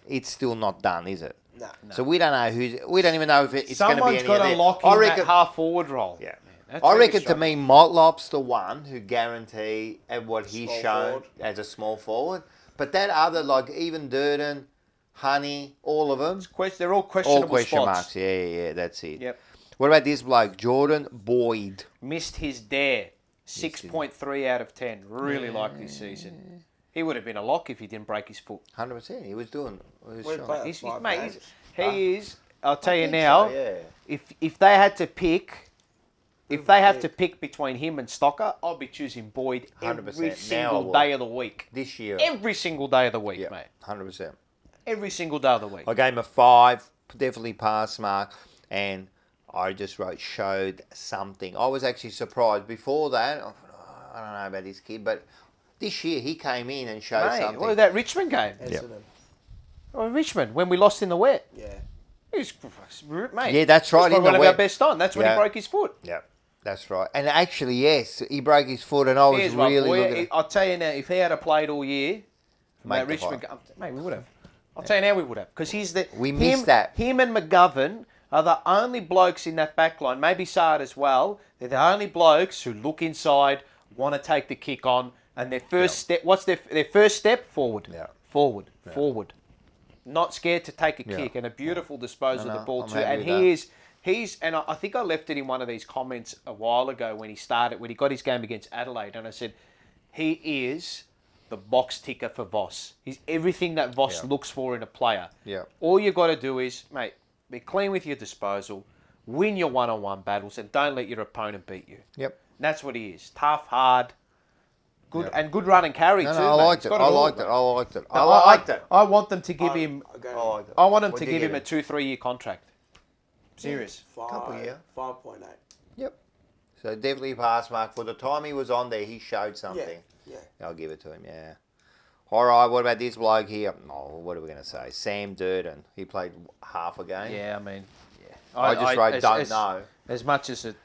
it's still not done, is it? No. So we don't know we don't even know if it's going to be Someone's any got of to that. lock in that half forward role. Yeah. That's I where reckon we to struggle. me, Motlop's the one who guarantee at what he's Small shown forward. as a small forward. But that other, like even Durden, Honey, all of them, They're all questionable all question spots. marks. Yeah, that's it. Yep. What about this bloke, Jordan Boyd? Missed his dare. 6.3 out of 10. Really like this season. He would have been a lock if he didn't break his foot. 100%. He was doing. He was We shot. played He's, 5 mate, games. he is. I'll tell you think now. so, yeah. If they had to pick, if they have to pick between him and Stocker, I'll be choosing Boyd 100%. every Now I single will. day of the week. This year. Every single day of the week, Yeah, mate. 100%. Every single day of the week. I gave him a 5, definitely pass mark, and I just wrote showed something. I was actually surprised before that. I don't know about this kid, but this year he came in and showed Mate, something. what was that Richmond game? Essendon. Oh, Richmond, when we lost in the wet. Yeah. He was, mate. Yeah, that's right, He's in one the of our wet. best on. That's when he Yeah. broke his foot. Yeah, that's right. And actually, yes, he broke his foot, and I was Here's my really boy. looking. I'll tell you now, if he had played all year, from Make that the Richmond fight. game, mate, we would have. I'll tell you now, we would have, because he's the. We missed that. Him and McGovern are the only blokes in that back line. Maybe Saad as well. They're the only blokes who look inside, want to take the kick on, and their first step. What's their first step? Forward. Yeah. Forward. Forward. Not scared to take a Yeah. kick, and a beautiful disposal of the ball I'm too. happy And with he that. is. He's, and I think I left it in one of these comments a while ago when he got his game against Adelaide, and I said, he is the box ticker for Voss. He's everything that Voss looks for in a player. Yeah. All you got to do is, mate, be clean with your disposal, win your one-on-one battles, and don't let your opponent beat you. Yep. And that's what he is. Tough, hard, good, Yep. and good run and carry No, too. no, I mate. liked He's it. got I all, liked it. mate. I liked it. I No, liked it. I want them to give him. Oh, I want them What'd to you give him give a 2-3 year contract. Serious. Couple year. 5.8. Yep. So definitely pass mark. For the time he was on there, he showed something. Yeah. I'll give it to him, yeah. All right, what about this bloke here? Oh, what are we going to say? Sam Durden. He played half a game. Yeah, I mean, yeah. I just wrote don't know. As much as it,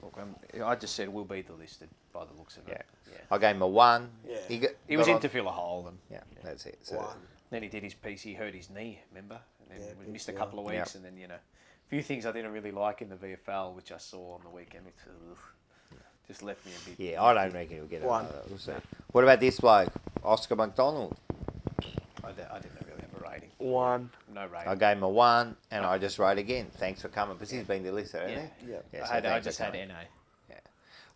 look, I just said will be delisted by the looks of it. Yeah. I gave him a 1. Yeah. He was got in on- to fill a hole, and Yeah, that's it. So, 1. then he did his piece. He hurt his knee, remember? And then we missed a PCL. couple of weeks, Yeah. and then a few things I didn't really like in the VFL, which I saw on the weekend. It just left me a bit. yeah, I don't reckon he'll get it. 1. We'll see. What about this bloke? Oscar McDonald. I didn't really have a rating. 1. No rating. I gave him a 1, and I just wrote again. Thanks for coming, because he's been the lister, hasn't Yeah. he? Yeah. Yeah, so I thanks just for had coming. NA.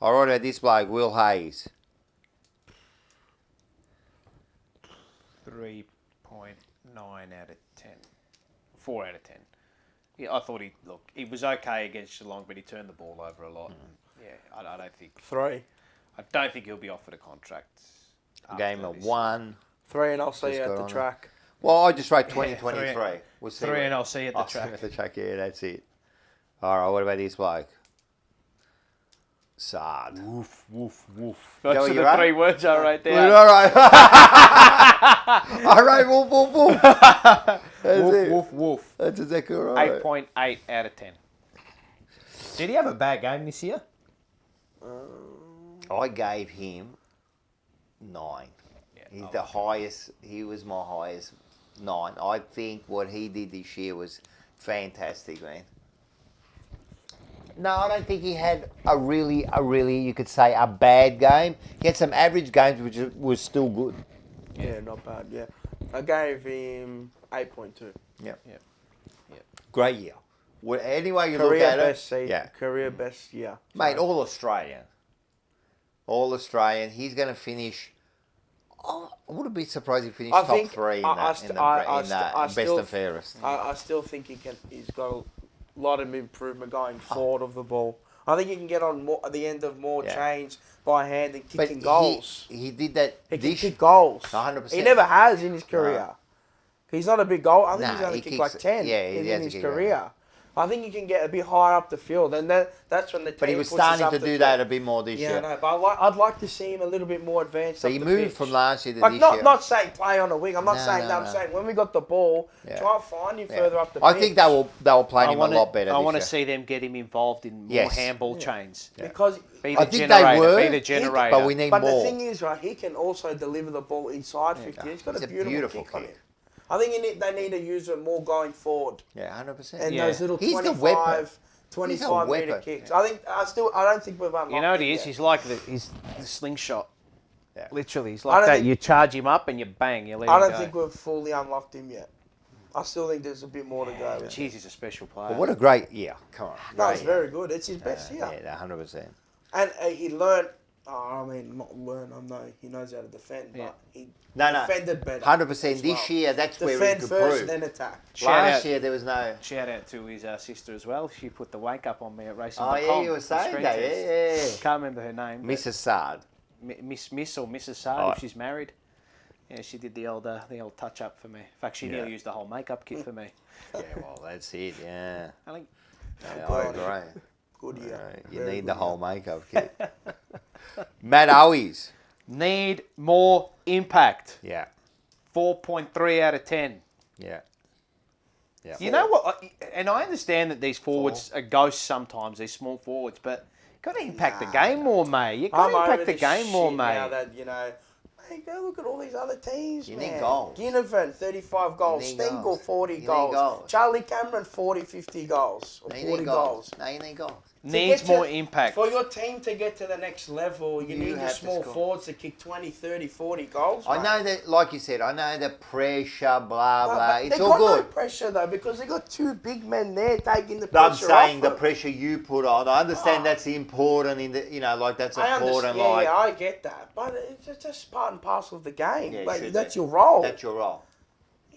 All right, about this bloke, Will Hayes. 3.9 out of 10. 4 out of 10. Yeah, I thought he was okay against Geelong, but he turned the ball over a lot. Yeah, I don't think 3. I don't think he'll be offered a contract. Gave him a after this. 1. 3, and I'll see Just you got at the on it. track. Well, I just wrote Yeah, 2023. We'll see 3 what- and I'll see you at the I'll see track. at the track, yeah, that's it. All right, what about this bloke? Sard. Woof, woof, woof. Is that Those what are you the wrote? 3 words I wrote All down. right. I wrote woof, woof, woof. That's Woof, it. woof, woof. That's exactly right. 8.8 out of 10. Did he have a bad game this year? I gave him 9. Yeah, He's I the like highest. He was my highest 9. I think what he did this year was fantastic, man. No, I don't think he had a really, you could say, a bad game. He had some average games, which was still good. Yeah, not bad. Yeah. I gave him 8.2. Yep. Yep. Great year. Well, anyway you Career look at best it, season. yeah. Career best year. Mate, So, all Australian. All Australian. He's going to finish. Oh, I wouldn't be surprised if he finished I top think 3 in I that, st- in the, I in st- that I best still- and fairest. I still think he's got a lot of improvement going forward of the ball. I think he can get on more at the end of more Yeah. change by hand and But kicking goals. He did that He can this kick goals. 100%. He never has in his career. He's not a big goal. I think Nah, he's only he kicked kicks- like 10 yeah, he in has his to kick career. I think he can get a bit higher up the field, and that's when the team But he was pushes starting up to the do field. that a bit more this Yeah, year. I know, but I'd like to see him a little bit more advanced. So up he the moved pitch. from last year to Like this not year. not saying play on a wing. I'm not No, saying no, that. I'm no. saying when we got the ball, Yeah. try and find him Yeah. further up the I pitch. think they will play him a lot better I this want to year. see them get him involved in more Yes. handball chains. because. Be I the think generator. they were, Be the generator. but we need But more. the thing is, right, he can also deliver the ball inside 50. He's got He's a beautiful, kick. kick. I think they need to use it more going forward. Yeah, 100%. And Yeah. those little He's the 25, weapon. 25 metre weapon. kicks. I don't think we've unlocked You know what he it is? yet. He's like he's the slingshot. Yeah. Literally, he's I like don't that. think- You charge him up and you bang, you let I him don't go. think we've fully unlocked him yet. I still think there's a bit more to go. Jeez, he's a special player. But what a great year. Come on. No, great it's year. very good. It's his best year. Yeah, 100%. And he learned I mean, not learn. I know he knows how to defend, Yeah. but he No. defended better. 100%. as This well. year, that's where he Defend could first, prove. then attack. Last year, there was no... Shout out to his sister as well. She put the wake up on me at racing. Oh, yeah, you were saying that. Yeah. Can't remember her name. but Mrs. Sard. Miss or Mrs. Sard, if she's married. Yeah, she did the old touch up for me. In fact, she nearly used the whole makeup kit for me. Yeah, well, that's it, yeah. I think I agree. Good year. You Very need good the whole year. makeup kit. Matt Owies. need more impact. Yeah, 4.3 out of 10. yeah. Yeah. You know what? And I understand that these forwards are ghosts sometimes, these small forwards, but you've got to impact the game more, mate. You've got to impact the game more, Now mate. that, hey, go look at all these other teams, You man. need goals. Ginnivan, 35 goals. You need Stengel, goals. 40 You need goals. goals. Charlie Cameron, 40, 50 goals. Or No, 40 you need goals. goals. No, you need goals. Needs get to- more impact. For your team to get to the next level, you need the have to small score. forwards to kick 20, 30, 40 goals. I mate. know that, like you said, I know the pressure, blah, But blah. they It's got all no good. pressure, though, because they got two big men there taking the But I'm pressure saying off the them. pressure you put on. I understand that's important in the, like that's I important. understand, Like I get that. But it's just part and parcel of the game. Yeah, it Like, should that's be. your role. That's your role.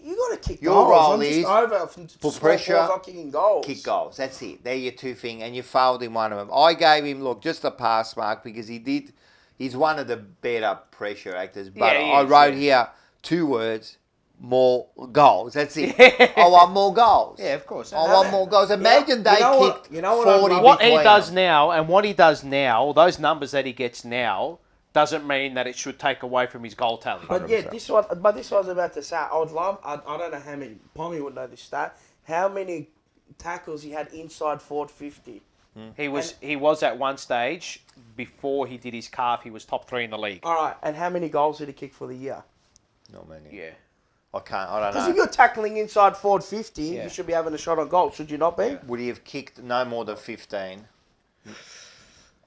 You got to kick Your goals. role I'm is just over from put small pressure, forwards not kicking goals. Kick goals. That's it. They're your two things, and you failed in one of them. I gave him just a pass mark because he's one of the better pressure actors. But Yeah, he I is, wrote yeah. here 2 words: more goals. That's it. I want more goals. Yeah, of course. I want more goals. Imagine they what- kicked you know what I 40 love? What he between does them. now and what he does now, those numbers that he gets now, doesn't mean that it should take away from his goal tally. But yeah, this was I was about to say. I would love. I don't know how many. Pommy would know this stat. How many tackles he had inside forward 50? He was at one stage before he did his calf. He was top 3 in the league. All right, and how many goals did he kick for the year? Not many. Yeah. I don't Because know. if you're tackling inside forward 50, Yeah. you should be having a shot on goal, should you not be? Would he have kicked no more than 15?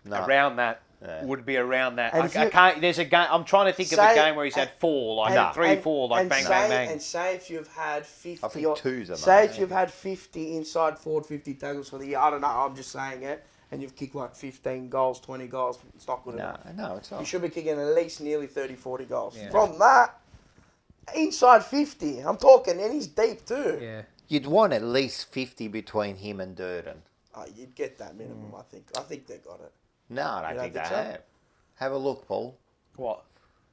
No. Around that. Yeah. Would be around that. And I if you- can't. There's a game. I'm trying to think of a Say- game where he's had 4, like And- 3, and- 4, like and bang, say, bang, bang. And say if you've had 50, I think or, 2's a say man, if you've had 50 inside forward 50 tackles for the year, I don't know, I'm just saying it, and you've kicked like 15 goals, 20 goals, it's not good enough. No, it's not. You should be kicking at least nearly 30, 40 goals. Yeah. From that, inside 50, I'm talking, and he's deep too. Yeah. You'd want at least 50 between him and Durden. Oh, you'd get that minimum, I think. I think they got it. No, I don't You think don't they think so? have. Have a look, Paul. What?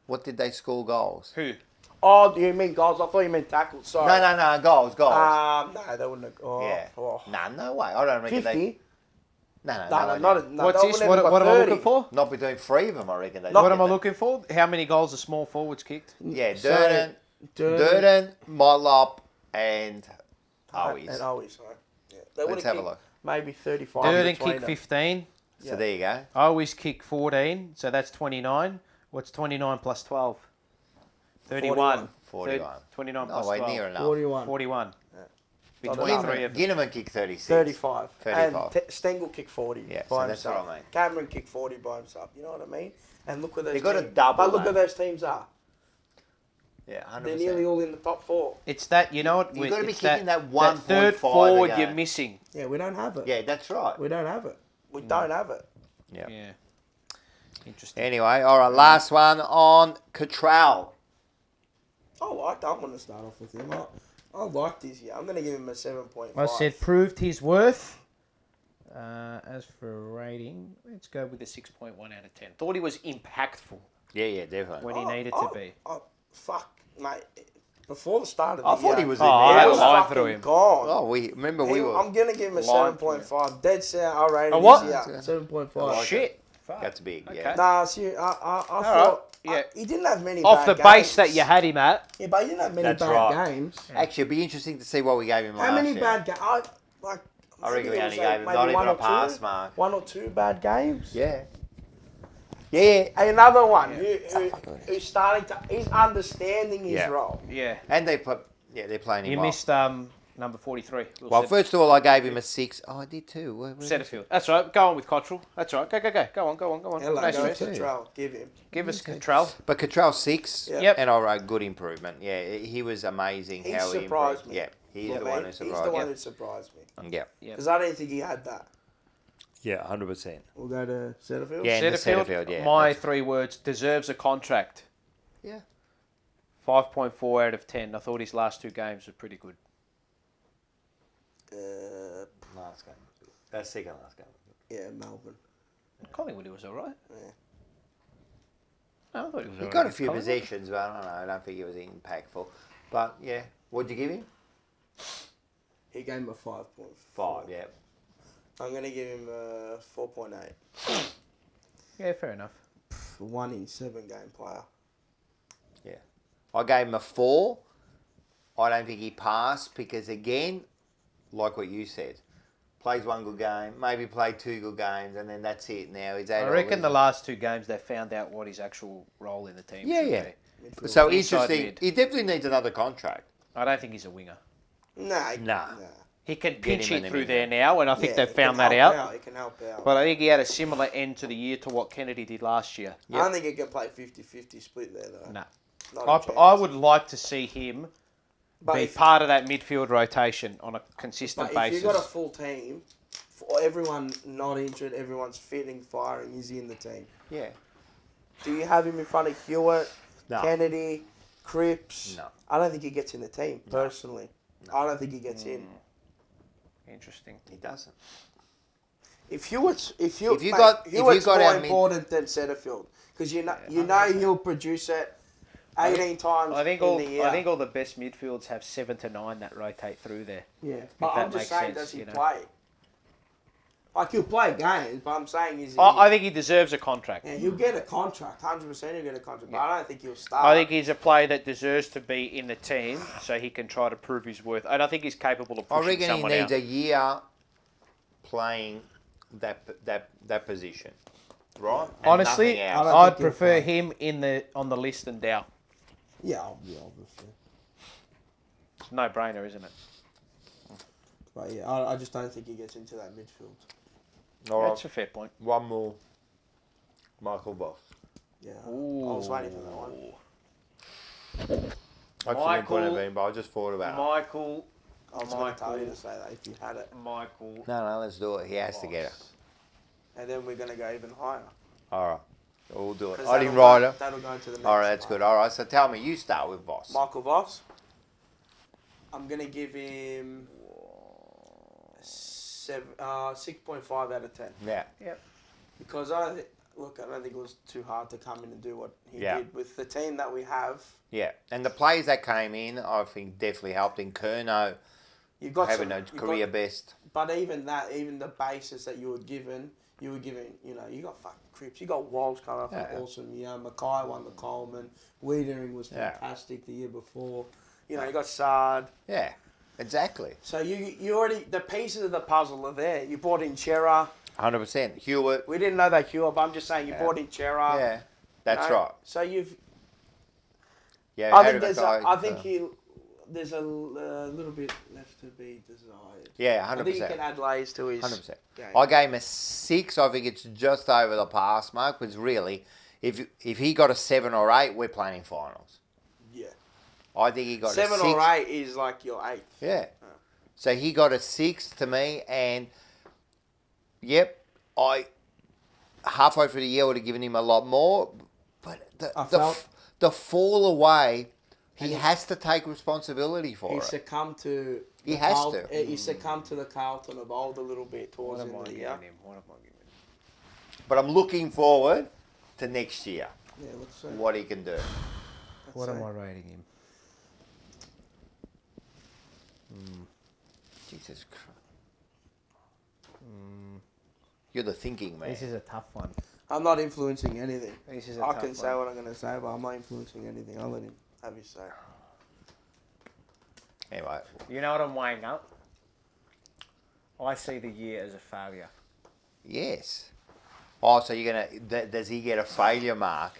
What did they score goals? Who? Oh, do you mean goals? I thought you meant tackles. Sorry. No, goals. No, they wouldn't have. Oh, Yeah. Oh. Nah, no way. I don't reckon 50? they... No, No, no, no. What's they this? wouldn't have What am I 30. looking for? Not between 3 of them, I reckon. They What did am I that. looking for? How many goals the small forwards kicked? Yeah, So, Durden, Motlop, and Owies. And always, right? Yeah. They Let's would have a kicked look. maybe 35. Durden between kicked them. 15. So there you go. I always kick 14, so that's 29. What's 29 plus 12? 31. 41. 29 No plus way 12. near enough. 41. 41. Between Ginnivan- 3 of them. Ginnivan kicked 36. 35. 35. And Stengel kicked 40 Yeah, by so that's himself. what I mean. Cameron kicked 40 by himself. You know what I mean? And look where those They got a teams, double, But look mate. where those teams are. Yeah, 100%. They're nearly all in the top 4. It's that, you know what? You've gotta be it's kicking that third 1.5 forward a you're game. missing. Yeah, we don't have it. Yeah, that's right. We don't have it. We don't have it. Yeah. Yeah. Interesting. Anyway, all right, last one on Cottrell. I like that. I'm going to start off with him. I like this year. I'm going to give him a 7.5. I said proved his worth. As for rating, let's go with a 6.1 out of 10. Thought he was impactful Yeah, definitely. when he needed to be. Fuck, mate. Before the start of the I year, thought he was in I there. had a was line fucking through him. gone. Oh, we were. I'm going to give him a Line 7.5. Dead set. I rated A what? this year. 7.5. Shit. That's big, Okay. yeah. Nah, see, I right, thought yeah. he didn't have many Off the bad base games. that you had him at. Yeah, but he didn't have many That's bad right. games. Actually, it'd be interesting to see what we gave him How last many year. bad games? I reckon we maybe only it was gave him maybe not even one a or pass two, mark. 1 or 2 bad games. Yeah. Yeah. Another one who's starting to, he's understanding his Yeah. role. Yeah. And they're playing him You well. missed number 43. Well, first of all, I gave him a 6. Oh, I did too. Where Setterfield. That's right. Go on with Cottrell. That's right. Go. Go on. Hello, No go stress. Cottrell. Give him. Give us Cottrell. But Cottrell 6. Yeah. Yep. And I wrote good improvement. Yeah, he was amazing He how he surprised improved. me. Yeah, he's Yeah, the mate, one who he's surprised. the one who surprised me. Yeah. Yeah. Because I didn't think he had that. Yeah, 100%. We'll go to Setterfield. Yeah, in the Setterfield, yeah. My 3 words, deserves a contract. Yeah. 5.4 out of 10. I thought his last 2 games were pretty good. Last game. That's second last game. Yeah, Melbourne. Collingwood, he was all right. Yeah. No, I thought he was all He right got a against few Collingwood. possessions, but I don't know. I don't think it was impactful. But, yeah. What'd you give him? He gave him a 5.4. 5, yeah. I'm going to give him a 4.8. Yeah, fair enough. 1 in 7 game player. Yeah. I gave him a 4. I don't think he passed because, again, like what you said, plays 1 good game, maybe played 2 good games, and then that's it. Now he's I reckon the last 2 games they found out what his actual role in the team Yeah, should yeah. be. So Inside interesting. mid. He definitely needs another contract. I don't think he's a winger. Nah. He can Get pinch him in it the through middle. there now, and I think Yeah, they've he found can that help out. He can help out. But I think he had a similar end to the year to what Kennedy did last year. I don't think he can play 50-50 split there, though. No. Not a chance. I would like to see him But be if- part of that midfield rotation on a consistent But basis. if you've got a full team, for everyone not injured, everyone's fit and firing, is he in the team? Yeah. Do you have him in front of Hewitt, No. Kennedy, Cripps? No. I don't think he gets in the team, personally. I don't think he gets in. Interesting. He doesn't. If Hewitt's, If you mate, got Hewitt's our more mid- important than Setterfield, because you know he'll produce it 18 times I think in all the year. I think all the best midfields have 7 to 9 that rotate through there. Yeah, If but that I'm just makes saying, sense, does he you know. play? Like, he'll play games, but I'm saying is he... I think he deserves a contract. Yeah, he'll get a contract, 100% he'll get a contract, but I don't think he'll start. I think he's a player that deserves to be in the team so he can try to prove his worth. And I think he's capable of I pushing reckon he someone needs out. a year playing that position, right? And Honestly, nothing else. I'd think he'll prefer play. him on the list than Dow. Yeah, obviously. It's a no-brainer, isn't it? But yeah, I just don't think he gets into that midfield. All right, That's a fair point. one more. Michael Voss. Yeah, I was waiting for that one. I couldn't put it in, but I just thought about it. Michael. I was going to tell you to say that if you had it. Michael. No, let's do it. He has to get it. And then we're going to go even higher. All right, we'll do it. 'Cause I didn't that'll write go- it. That'll go into the next All right, that's one. good. All right, so tell me, you start with Voss. Michael Voss. I'm going to give him 6.5 out of 10. Yeah. Because I don't think it was too hard to come in and do what he Yeah. did with the team that we have. Yeah, and the players that came in, I think definitely helped. In Kerno You got having some, a you career got- best. But even the basis that you were given, you got fucking Cripps. You got Walsh coming off Yeah. an awesome year. Mackay won the Coleman. Wiedering was Yeah. fantastic the year before. You got Sard. Yeah, exactly. So you already, the pieces of the puzzle are there. You brought in Chera. 100%. Hewitt. We didn't know that Hewitt, but I'm just saying you brought in Chera. Yeah, that's right. So you've. Yeah, I how think did there's a little bit left to be desired. Yeah, I think he 100%. can add layers to his 100%. game. I gave him a 6. I think it's just over the pass mark. Because really, if he got a 7 or 8, we're playing in finals. Yeah. I think he got 7 a 6. or 8 is like your 8th. Yeah. So he got a 6 to me, and yep, I halfway through the year would have given him a lot more, but the fall away, he has to take responsibility for He it. succumbed to. He the has Carl- to. He succumbed to the Carlton of old a little bit towards What the am end I of the year. giving him? What am I giving him? But I'm looking forward to next year, Yeah, let's see. what he can do. What am I rating him? Jesus Christ. You're the thinking man. This is a tough one. I'm not influencing anything. This is a I tough can say one. what I'm going to say, but I'm not influencing anything. I'll let him have his say. Anyway, You know what I'm weighing up? I see the year as a failure. yes. Oh, so you're gonna? Does he get a failure mark?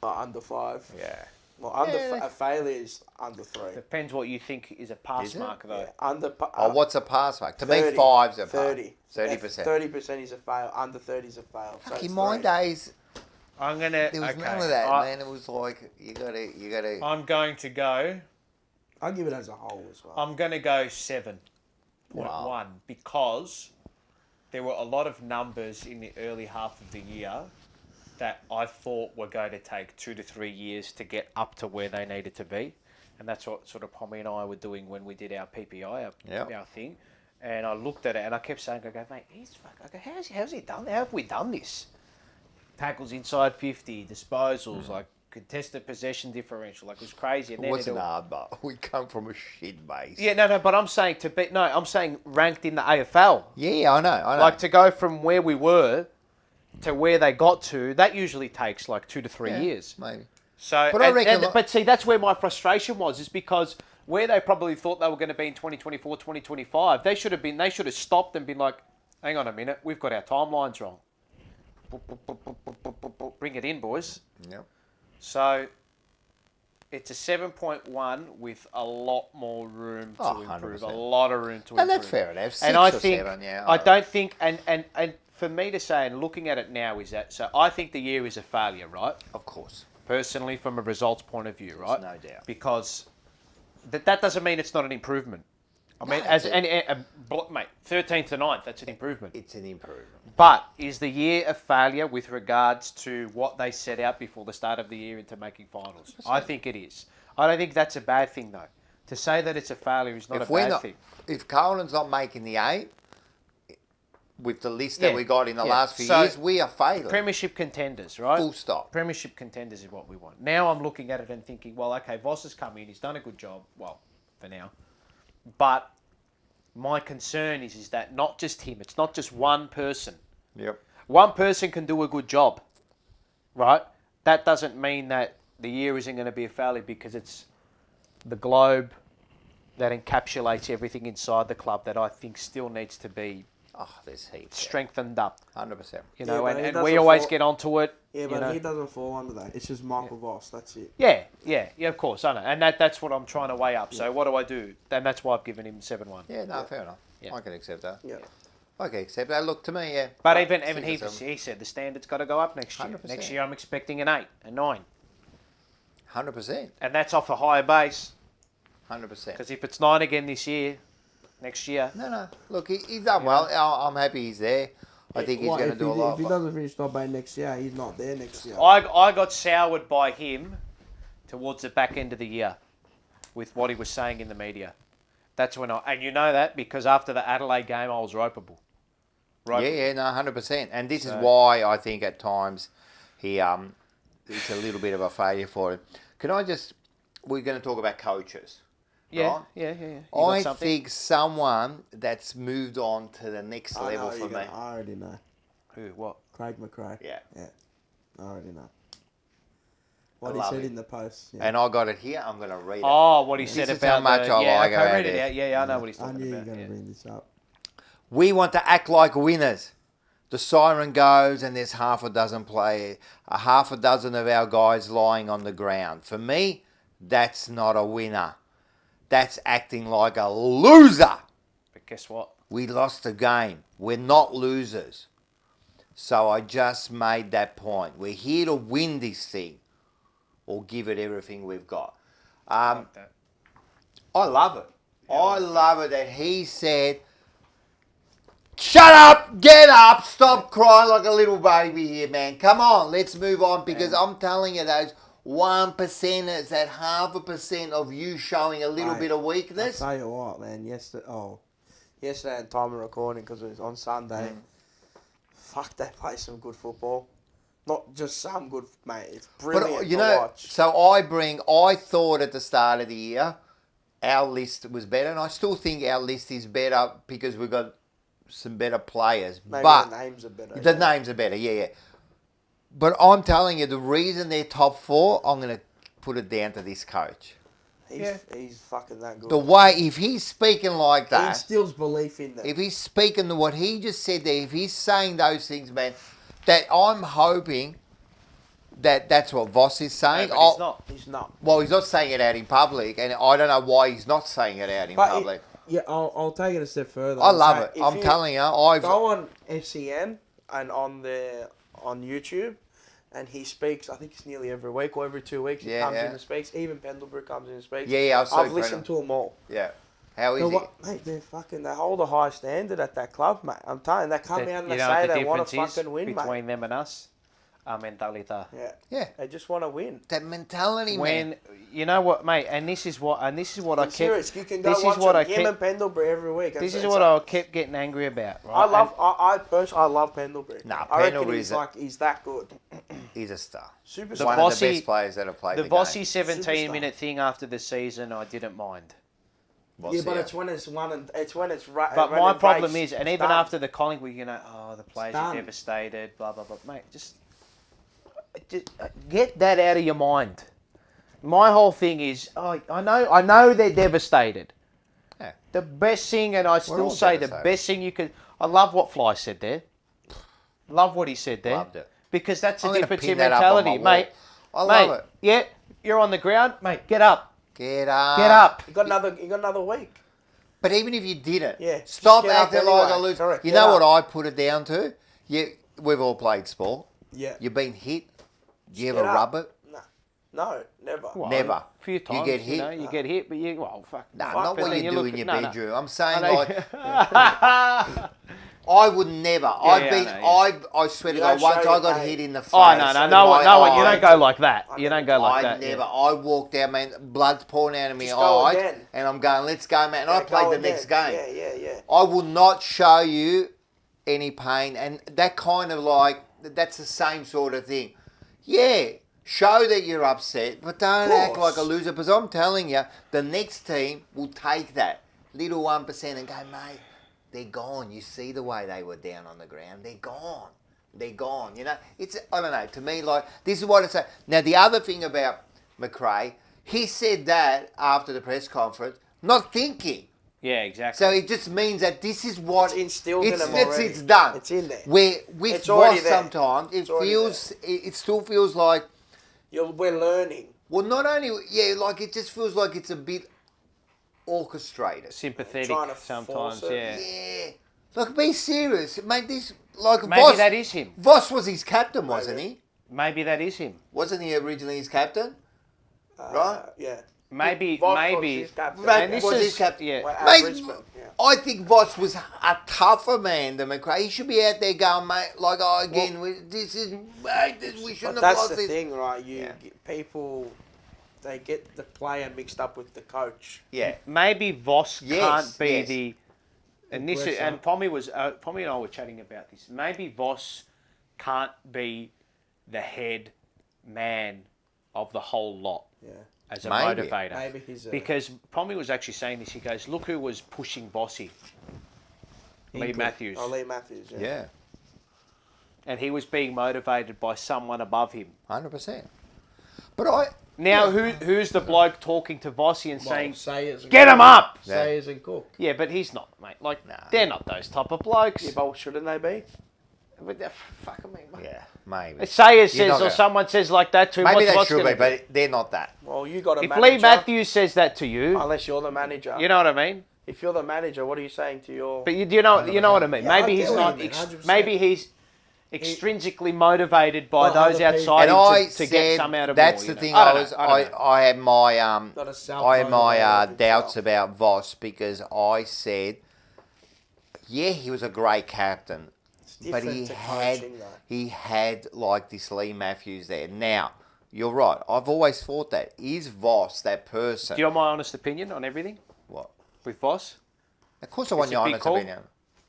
Under 5. Yeah. Well, Yeah. a failure is under 3. Depends what you think is a pass Is it? mark, though. Yeah, under. Oh, what's a pass mark? To me, 30, 5's a 30. 30%. 30% is a fail. Under 30 is a fail. So In it's my 3. days, I'm gonna. there was okay. none of that, man. It was like you gotta. I'm going to go. I'll give it as a whole as well. I'm going to go 7.1 Wow. because there were a lot of numbers in the early half of the year that I thought were going to take 2 to 3 years to get up to where they needed to be. And that's what sort of Pommy and I were doing when we did our PPI, our thing. And I looked at it and I kept saying, mate, how's he done? How have we done this? Tackles inside 50, disposals, like contested possession differential, like it was crazy. And It wasn't hard, but we come from a shit base. Yeah, no, but I'm saying I'm saying ranked in the AFL. Yeah, I know. Like to go from where we were to where they got to, that usually takes like 2 to 3 years. Maybe. So, But I reckon but see, that's where my frustration was, is because where they probably thought they were going to be in 2024, 2025, they should have stopped and been like, hang on a minute, we've got our timelines wrong. Bring it in, boys. Yep. So it's a 7.1 with a lot more room to improve. 100%. A lot of room to improve. And that's fair enough. 6 and I or think, 7, yeah. I don't think, and for me to say, and looking at it now, is that, so I think the year is a failure, right? Of course. Personally, from a results point of view, right? There's no doubt. Because that doesn't mean it's not an improvement. I mean, mate, 13th to 9th, that's an improvement. It's an improvement. But is the year a failure with regards to what they set out before the start of the year into making finals? 100%. I think it is. I don't think that's a bad thing, though. To say that it's a failure is not a bad thing. If Carlton's not making the 8, with the list that we got in the last few years, we are failing. Premiership contenders, right? Full stop. Premiership contenders is what we want. Now I'm looking at it and thinking, well, okay, Voss has come in, he's done a good job, well, for now. But my concern is that not just him, it's not just one person. Yep. One person can do a good job, right? That doesn't mean that the year isn't going to be a failure, because it's the globe that encapsulates everything inside the club that I think still needs to be there's heaps. Strengthened up. 100%. You know, and we always get onto it. Yeah, but he doesn't fall under that. It's just Michael Voss. That's it. Yeah, of course, I know. And that's what I'm trying to weigh up. So what do I do? And that's why I've given him 7-1. Yeah, no, fair enough. Yeah. I can accept that. Yeah. I can accept that. Look, to me, yeah. But even he said the standard's got to go up next year. 100%. Next year I'm expecting an 8, a 9. 100%. And that's off a higher base. 100%. Because if it's 9 again this year, next year. No. Look, he's done well. I'm happy he's there. I think he's going to do a lot. If he doesn't finish top 8 next year, he's not there next year. I got soured by him towards the back end of the year with what he was saying in the media. That's when and you know that because after the Adelaide game, I was ropeable. Yeah, no, 100%. And this is why I think at times it's a little bit of a failure for him. We're going to talk about coaches. Yeah, right? yeah. I think someone that's moved on to the next level for me. I already know. Who? What? Craig McRae. Yeah. I already know. What he said in the post. Yeah. And I got it here. I'm going to read it. Oh, what he said this about is how much I like okay, read it. it out. Yeah, I know what he's talking I knew about. you were going to bring this up. We want to act like winners. The siren goes and there's half a dozen of our guys lying on the ground. For me, that's not a winner. That's acting like a loser. But guess what? We lost the game. We're not losers. So I just made that point. We're here to win this thing or give it everything we've got. I like that. I love it. I love it that he said, shut up, get up, stop crying like a little baby here, man. Come on, let's move on because I'm telling you those 1%ers, that 0.5% of you showing a little bit of weakness. I'll tell you what, man. Yesterday and time of recording because it was on Sunday. Fuck, they play some good football. Not just some good, mate. It's brilliant But, you to know, watch. so I thought at the start of the year our list was better, and I still think our list is better because we've got some better players. Maybe but the names are better. The names are better, yeah. But I'm telling you, the reason they're top 4, I'm going to put it down to this coach. He's fucking that good. The way, if he's speaking like that, he instills belief in them. if he's speaking to what he just said there, if he's saying those things, man, that I'm hoping that that's what Voss is saying. No, but he's not. Well, he's not saying it out in public, and I don't know why he's not saying it out in public. I'll take it a step further. I love it. I'm telling you, go on SEN and on YouTube, and he speaks. I think it's nearly every week or every 2 weeks. He comes in and speaks. Even Pendlebury comes in and speaks. Yeah, I've listened to them all. Yeah. How is he? Mate, they hold a high standard at that club, mate. I'm telling you, they come out and they You know say what the they want difference to is fucking win, between mate. them and us? Our mentality. Yeah. They just want to win. That mentality, man. When you know what, mate, and this is what I I'm kept. serious. You can go this is watch what I him and kept. Pendlebury every week. This is what I kept getting angry about. Right? I personally love Pendlebury. Nah, I reckon Pendlebury's he's that good. He's a star. Super One of the best players that have played the Vossi game. 17-minute thing after the season, I didn't mind. Yeah, but it's when it's right. But my problem is, and even after the Collingwood, the players are done. devastated, blah blah blah. Mate, just get that out of your mind. My whole thing is, I know they're devastated. Yeah. The best thing, and I still all say the devastated. best thing you could. I love what Fly said there. Love what he said there. Loved it. Because that's a I'm gonna difference pin in that up on mentality, my mate. wall. I Mate, love it. yeah, you're on the ground, mate. Get up. Get up. Get up. You got another week. But even if you didn't, Yeah, stop just get up acting like a anyway. loser. Correct, You get know up. what I put it down to? We've all played sport. Yeah. You've been hit. Do you Just ever get rub up. it? No, never. Well, Never. A few times, get hit? You get hit, but fuck. No, fuck, not but what then you do look in at- your no, no. bedroom. I'm saying I know. like I would never. I swear to You God, don't once show I your got pain. hit in the face. Oh no one. You don't go like that. You don't go like I that. never. yeah. I walked out, man. Blood's pouring out of my Just go eyes, again. and I'm going, "Let's go, man." And I Yeah, played go the again. next game. Yeah. I will not show you any pain, and that kind of that's the same sort of thing. Yeah, show that you're upset, but don't act like a loser. Because I'm telling you, the next team will take that little 1% and go, mate, they're gone. You see the way they were down on the ground. They're gone. They're gone. You know, it's, I don't know, to me, this is what I say. Now, the other thing about McRae, he said that after the press conference, not thinking. Yeah, exactly. So it just means that this is what It's instilled in them already. It's done. It's in there. Where with It's already Voss there. sometimes it still feels like, We're learning. well, not only it just feels like it's a bit orchestrated. Sympathetic Trying to sometimes, force it. yeah. Yeah, like be serious. Make this Maybe Voss, that is him. Voss was his captain, wasn't he? Maybe that is him. Wasn't he originally his captain? Right. Yeah. Maybe, Voss was maybe. his captain. Right, And this was is his captain. yeah. Well, at Mate, Brisbane, yeah. I think Voss was a tougher man than McRae. He should be out there going, mate, we shouldn't have But that's lost the this. thing, right? People, they get the player mixed up with the coach. Yeah. Maybe Voss can't be yes. the. And this is, and Pommy and I were chatting about this. Maybe Voss can't be the head man of the whole lot. Yeah. As a Maybe. motivator. Maybe he's because Pommy was actually saying this. He goes, look who was pushing Vossy. Lee Matthews. Oh, Lee Matthews. Yeah. Yeah, And he was being motivated by someone above him. 100%. But Now, who's the bloke talking to Vossy and saying, Sayers get him up? Sayers and Cook. Yeah, but he's not, mate. They're not those type of blokes. Yeah, but shouldn't they be? But fuck me, mate. yeah, maybe. If Sayers You're says not or gonna- someone says like that to him, Maybe they what's should gonna be, but they're not that. Well, you got a if manager. Lee Matthews says that to you, Unless you're the manager. you know what I mean? If you're the manager, what are you saying to your... But you know what I mean? Yeah, I Maybe get he's what not. you mean, 100%. Maybe he's extrinsically motivated by By those other people. outside And to get some out of that's more, the you thing. know? I don't know. I had my Got a I had my self-motivated doubts himself. about Voss because I said, yeah, he was a great captain, but different he to had coaching, though. this Lee Matthews there. Now you're right. I've always thought that is Voss that person. Do you want my honest opinion on everything What? with Voss? Of course, I want It's your a big honest call. opinion.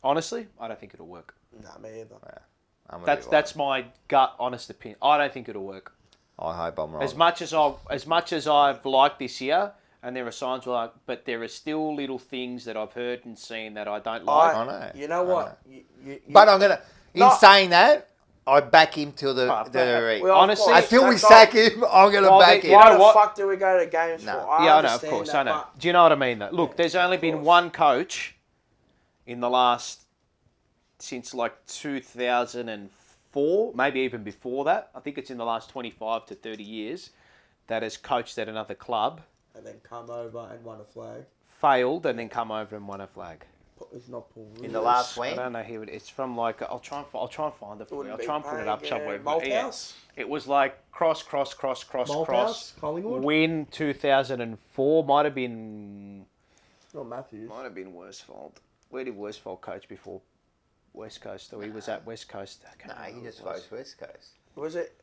Honestly, I don't think it'll work. Nah, me either. That's my gut honest opinion. I don't think it'll work. I hope I'm wrong. As much as I've liked this year, and there are signs where, but there are still little things that I've heard and seen that I don't like. I know. You know what? But I'm gonna. In No. saying that, I back him till the Well, honestly, until we that's sack him. I'm gonna Well, back they- him. you Why know the what? fuck do we go to games No. for? Yeah, I know, of understand course, that, I know. but- Do you know what I mean, though? Look, there's only been one coach in the last, since like 2004, maybe even before that. I think it's in the last 25 to 30 years that has coached at another club, And then come over and won a flag. failed, and then come over and won a flag. It's not Paul In the last I week. don't know who it. It's from like I'll try and find it for you. wouldn't I'll be try and put it up Payne, somewhere. but Malthouse? It was like cross. Malthouse? Collingwood? Win 2004 might have been. Not Matthews. Might have been Worsfold. Where did Worsfold coach before West Coast? Or he was at West Coast. I can't No, remember he who just it was. votes West Coast. Was it?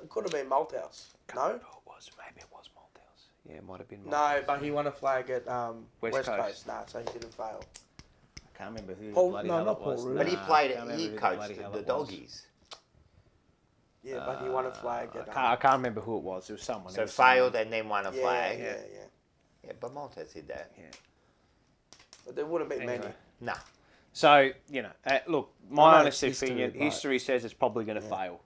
Could have been Malthouse. No. Maybe it was Malthouse. Yeah, it might have been. No, Malthouse. but he won a flag at West West Coast. Coast. Nah, so he didn't fail. I can't remember who Paul- the bloody no, hell not it was. Paul Root. But he Nah, played. I can't He remember who coached bloody hell the it was. doggies. Yeah, but he won a flag at. I can't remember who it was. It was someone. So It was failed someone. and then won a Yeah, flag. yeah. Yeah, but Maltese did that. Yeah. But there wouldn't be many. Anyway. No. So, you know, look, I my know honest it's history, opinion, but- history says it's probably going to fail.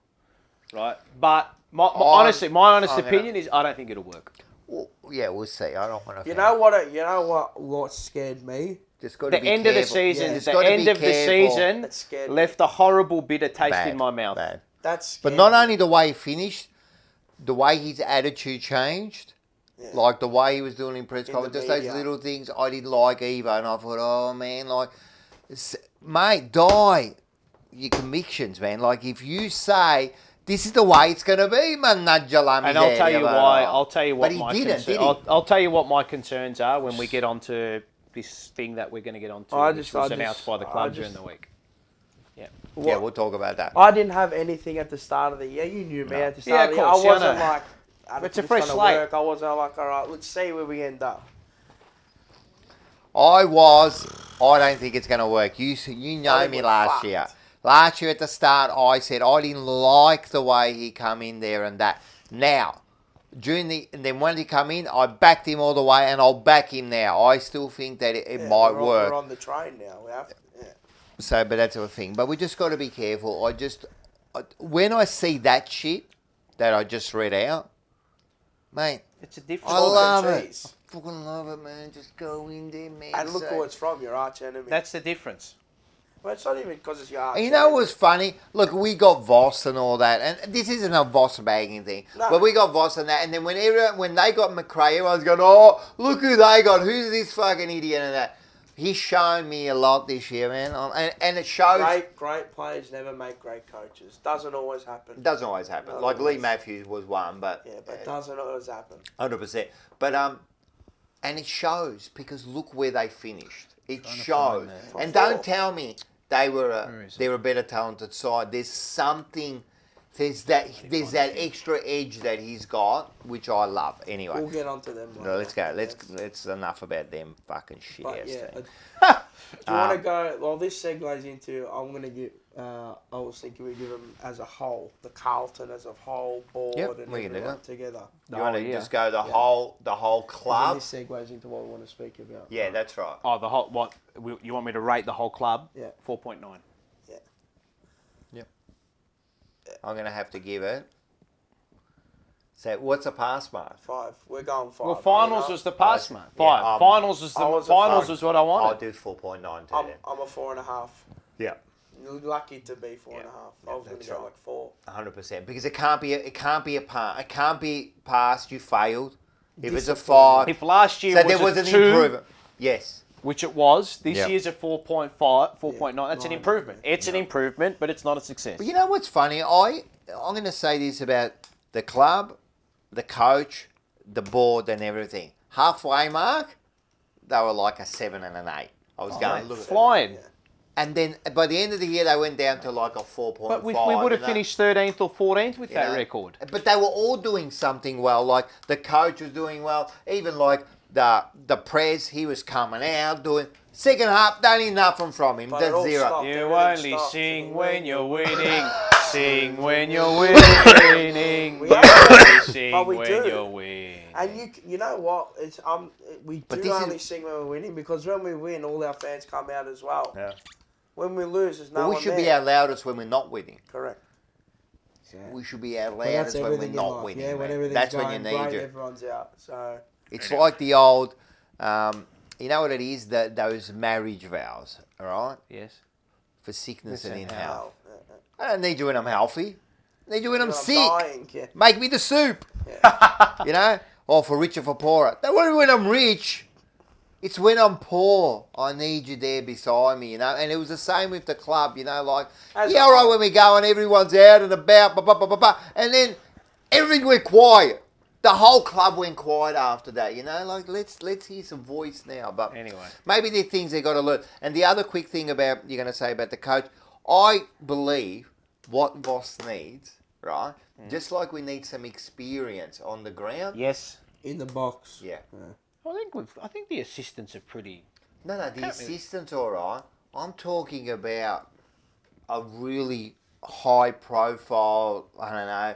Right? But my I'm honest gonna- opinion is I don't think it'll work. Well, yeah, we'll see. I don't want to. You know what? What scared me? Just got to The be end of the careful. season, Just the gotta end be of the careful. season That scared me. left a horrible bitter taste Bad, in my mouth. bad. That's. But scared not me. only the way he finished, the way his attitude changed, Yeah. like the way he was doing in press In conference, the just those media. little things I didn't like either. And I thought, oh man, like, mate, die your convictions, man. Like if you say this is the way it's going to be, man, Najalami. And I'll tell you why. I'll tell you what But he my didn't, concern, did he? I'll tell you what my concerns are when we get onto this thing that we're going to get onto, which was announced by the club during the week. Yeah. Yeah, we'll talk about that. I didn't have anything at the start of the year. You knew me at the start Yeah, of the year. of course, I yeah, wasn't I know. like, I don't It's a think fresh gonna slate. work. I wasn't like, all right, let's see where we end up. I don't think it's going to work. You know think me we're last fucked. year. Last year at the start, I said I didn't like the way he come in there and that. Now, and then when he come in, I backed him all the way, and I'll back him now. I still think that it might work. We're on the train now. We have to, yeah. So, but that's the thing. But we just got to be careful. When I see that shit that I just read out, mate, It's a different. I love it. Cheese. I fucking love it, man. Just go in there, man. And look Say- who it's from, your arch enemy. That's the difference. Well, it's not even because it's your arch And you know enemy. what was funny? Look, we got Voss and all that, and this isn't a Voss bagging thing, No. but we got Voss and that, and then when they got McRae, everyone's going, oh, look who they got, who's this fucking idiot and that. He's shown me a lot this year, man, and it shows. Great players never make great coaches. Doesn't always happen. It doesn't always happen. Not Like Lee always. Matthews was one, but Yeah, but doesn't always happen. 100%. But and it shows because look where they finished. It Trying to shows, find that. and Top don't four. tell me they're a better talented side. There's something. There's that extra edge that he's got, which I love. Anyway, We'll get onto them. no, let's go. later. Let's enough about them fucking shit But ass yeah, team. do you want to go? Well, this segues into. I'm going to give. I was thinking we give them as a whole, the Carlton as a whole board Yep, and we can do everyone that. together. You want to yeah. just go the Yeah. whole And club? this segues into what we want to speak about. Yeah, that's right. Oh, the whole what? You want me to rate the whole club? Yeah. 4.9. I'm gonna have to give it. So what's a pass mark? 5. We're going 5. Well, finals You know? was the pass, mate. Yeah, 5. Finals was the I was a finals five. was what I I'll wanted. do 4.9 too. I'm then. a 4.5. Yeah. Lucky to be 4.5. I was going that's to go right. like 4. 100% because it can't be a pass. It can't be passed. You failed. If it's a Disappointing. 5, If last year so was there was a an 2, improvement. Yes. which it was, this Yep. year's a 4.5, 4.9. That's an Nine. improvement. It's an improvement, but it's not a success. But you know what's funny? I'm going to say this about the club, the coach, the board, and everything. Halfway mark, they were like a 7 and an 8. I was going look at Flying. Yeah. and then by the end of the year, they went down to like a 4.5. But we would have you know? finished 13th or 14th with You that know? record. But they were all doing something well. Like the coach was doing well. Even like the press, he was coming out doing. Second half, don't need nothing from him. But it That's all 0. stopped. You Everything only stopped. sing when you're winning. Sing when you're winning. We You are. only sing But we when do. you're winning. And you know what? It's we But do this only is- sing when we're winning because when we win, all our fans come out as well. Yeah. When we lose, there's no But we one should there. be our loudest when we're not winning. Correct. We should be our But that's loudest when we're everything in not life. winning. Yeah, when man. everything's That's going when you need great, it. everyone's out. So It's like the old, you know what it is? Those marriage vows, all right? Yes. For sickness Listen, and in how- health. I don't need you when I'm healthy. I need you when I'm sick. dying. Yeah. Make me the soup. You know? Or for richer for poorer. Don't worry when I'm rich. It's when I'm poor. I need you there beside me, you know? And it was the same with the club, you know? Like, As yeah, a all right, whole. when we go and everyone's out and about, and then everything went quiet. the whole club went quiet after that. You know, like let's hear some voice now. But Anyway. maybe there are things they got to learn. And the other quick thing about you're going to say about the coach, I believe what Voss needs, right? Just like we need some experience on the ground. Yes. In the box. Yeah. I think the assistants are pretty. No, the assistant's all right. I'm talking about a really high profile, I don't know,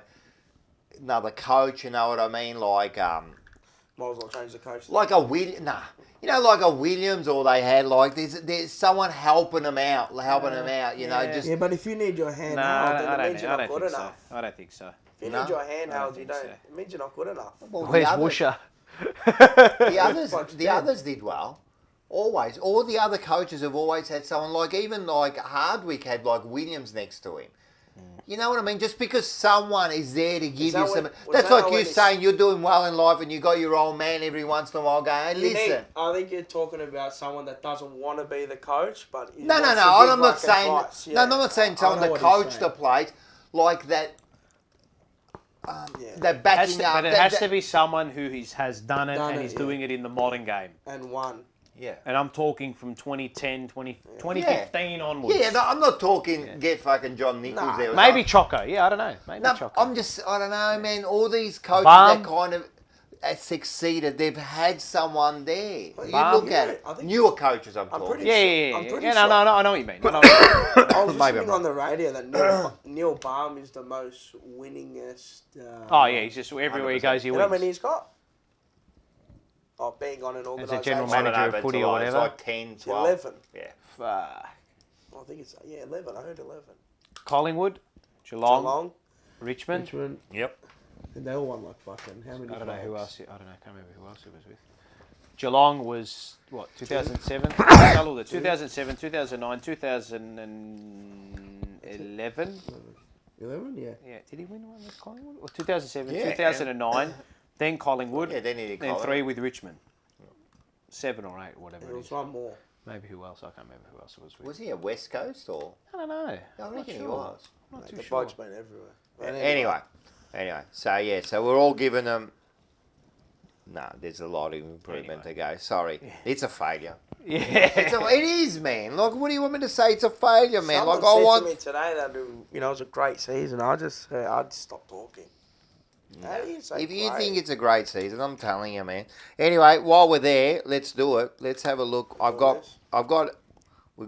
another coach, you know what I mean? Like, Might as well change the coach. like a Williams, like a Williams, or they had, like, there's someone helping them out, you know, just... Yeah, but if you need your hand No, held, I then it means you're not don't good think so. enough. I don't think so. If you No? need your hand held, you think don't. so. It means you're not good enough. Well, Where's the others, Woosha? the others did well. Always. All the other coaches have always had someone, like, even like Hardwick had like Williams next to him. You know what I mean? Just because someone is there to give that you some... when- was That's that like not you when it's- saying you're doing well in life and you got your old man every once in a while going, hey, listen. I think you're talking about someone that doesn't want to be the coach, but No, wants to give, I'm not like, saying... advice. No, I'm not saying I someone know that what he's coached saying. the place like that... Yeah. That backing up... But it has to be someone who has done it Done and it, is yeah. doing it in the modern game. And won. Yeah. And I'm talking from 2010, 2015 onwards. Yeah, no, I'm not talking get fucking John Nichols there. Maybe Choco. Yeah, I don't know. Maybe No, Choco. I don't know, man. All these coaches Bum. that kind of succeeded, they've had someone there. You Bum. look at it. I think- Newer coaches, I'm talking. pretty yeah. I'm pretty No, sure. I know what you mean. I know what you mean. I was Maybe I'm listening wrong. on the radio that Neil Baum is the most winningest. Oh, yeah, he's just everywhere he goes, he You know how wins. many he's got? Oh, being on an As a organisation. general I don't manager know, of but it's footy a or lot. It's whatever. like 10, 12. 11. Yeah. Fuck. I think it's 11. I heard 11. Collingwood, Geelong, Geelong, Richmond. Yep. and they all won like fucking how many? I don't know who fights? else. I don't know. I can't remember who else it was with. Geelong was what? 2007. Tell all the 2007, 2009, 2011. 11, yeah. Yeah, did he win one with Collingwood? Or 2007, Yeah. 2009, then Collingwood, Yeah, then he did then Collingwood. 3 with Richmond. 7 or 8, whatever There it was is. one more. Maybe who else? I can't remember who else it was with. Was he a West Coast or? I don't know. I I'm not reckon he sure. was. I'm not Mate, too the sure. bloke's been everywhere. But Anyway. So, yeah. So, we're all giving them... No, there's a lot of improvement to go. Sorry. It's a failure. Yeah. It is, man. Like, what do you want me to say? It's a failure, man. Someone Like, I said want... to me today that it was a great season. I'd stop talking. How do you say If you great? think it's a great season, I'm telling you, man. Anyway, while we're there, let's do it. Let's have a look. We've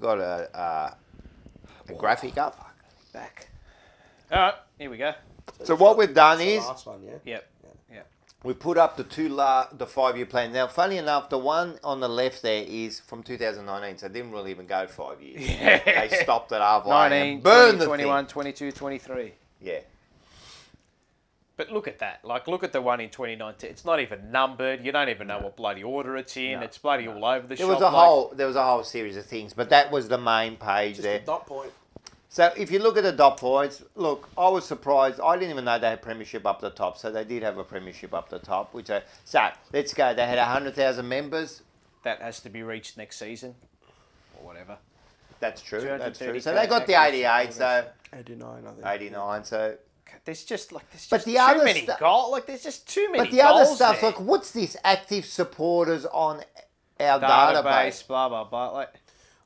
got a graphic up. back. All right, here we go. So what we've done That's the is last one, yeah. Yep. we put up the the 5-year plan. Now, funny enough, the one on the left there is from 2019, so it didn't really even go 5 years. They stopped it halfway 19, and burned 20, the 21, thing. 22, 23. Yeah. But look at that. Like, look at the one in 2019. It's not even numbered. You don't even know what bloody order it's in. No. It's bloody all over the There shop. was a whole series of things, but that was the main page Just there. a dot point. So if you look at the dot points, look, I was surprised. I didn't even know they had premiership up the top. So they did have a premiership up the top. So let's go. They had 100,000 members. That has to be reached next season or whatever. That's true. That's true. 230K So they got the 88. So 89, I think. 89. So, There's just But the too other many goals. Like there's just too many. but the other goals stuff's there. like, what's this? Active supporters on our database, database. blah blah blah. Like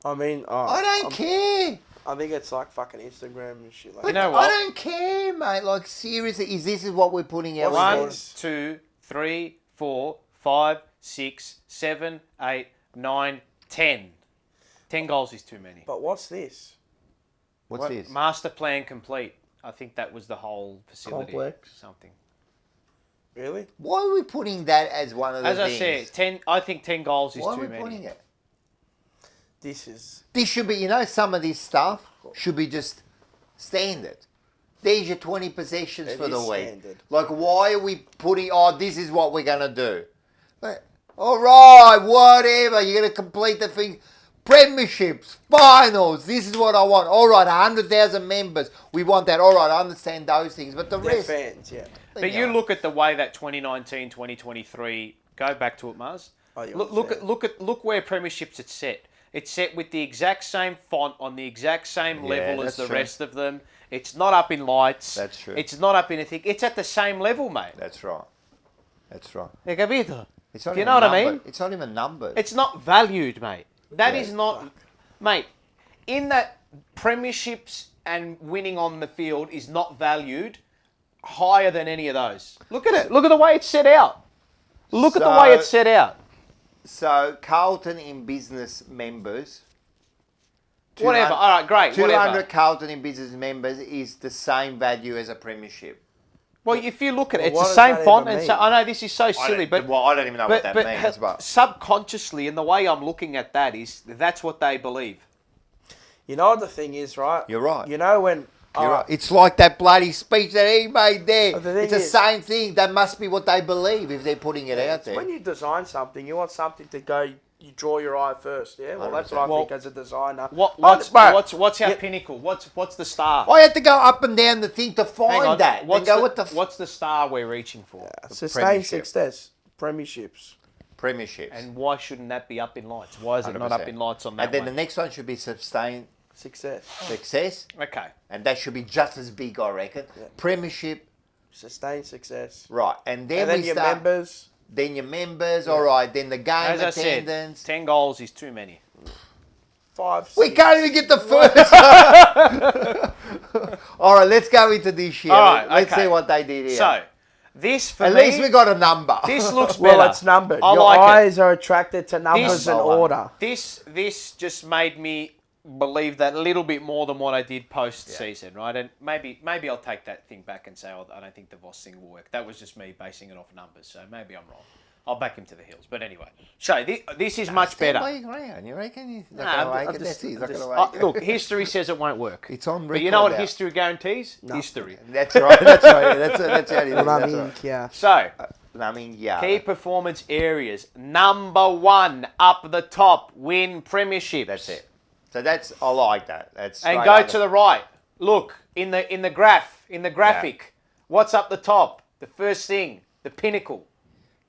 I mean, I don't care. I think it's like fucking Instagram and shit like You that. know what? I don't care, mate. Like seriously, this is what we're putting out? What's there? 1, 2, 3, 4, 5, 6, 7, 8, 9, 10. 10 goals is too many. But what's this? What's What? this? Master plan complete. I think that was the whole facility. Complex. Something. Really? Why are we putting that as one of the As I things? said, 10. I think 10 goals is Why too are we many. putting it? This is... This should be, some of this stuff should be just standard. There's your 20 possessions It for the is week. standard. Like, why are we putting, this is what we're going to do. But, all right, whatever. You're going to complete the thing. Premierships, finals, this is what I want. All right, 100,000 members. We want that. All right, I understand those things. But the They're rest... fans, yeah. But you look at the way that 2019, 2023, go back to it, Mars. Oh, you Look where premierships it's set. It's set with the exact same font on the exact same level as that's the true. rest of them. It's not up in lights. That's true. It's not up in anything. It's at the same level, mate. That's right. That's right. He capito? It's not Do you even know what I numbered. mean? It's not even numbered. It's not valued, mate. That Yeah. is not, mate. In that premierships and winning on the field is not valued higher than any of those. Look at it. Look at the way it's set out. Look at the way it's set out. So Carlton in business members. Whatever. All right, great. 200 Whatever. Carlton in business members is the same value as a premiership. Well, if you look at it, Well, it's what the does same that font. even And so, mean? I know this is so silly, but I don't even know what that means. But subconsciously, and the way I'm looking at that is that's what they believe. You know what the thing is, right? You're right. You know when... You're right. It's like that bloody speech that he made there. But the thing It's the is- same thing. That must be what they believe if they're putting it out there. When you design something, you want something to go... You draw your eye first, yeah? Well, that's what I 100%. think as a designer. What's our Yeah. pinnacle? What's the star? I had to go up and down the thing to Hang find on. that. What's the star we're reaching for? Sustained Premiership. success. Premierships. Premierships. And why shouldn't that be up in lights? Why is it not up 100%. in lights on that And then one? the next one should be sustained Success. success. Okay. And that should be just as big, I reckon. Premiership. Sustained success. Right. And then, And then we your start. members. Then your members. All right. Then the game As I said, attendance. 10 goals is too many. 5, We 6. can't even get the first. All right, let's go into this year. All right, Let's okay. see what they did here. So, this for at me, least we got a number. this looks better. Well, it's numbered. I Your like it. eyes are attracted to numbers This- and order. This just made me believe that a little bit more than what I did post-season, right? And maybe I'll take that thing back and say, oh, I don't think the Voss thing will work. That was just me basing it off numbers, so maybe I'm wrong. I'll back him to the hills. But anyway, so this is much better. You reckon he's not Nah, going to I'm make it? just- That's it. He's I'm not just- going to make it. Look, history says it won't work. It's on record. But you know what now. history guarantees? History. That's right. That's right. That's the only thing. Well, I That's mean, right. yeah. So, I mean, yeah. key performance areas. Number 1 up the top, win premierships. That's it. So I like that. That's And straight go up to the right. Look in the graphic. What's up the top? The first thing, the pinnacle.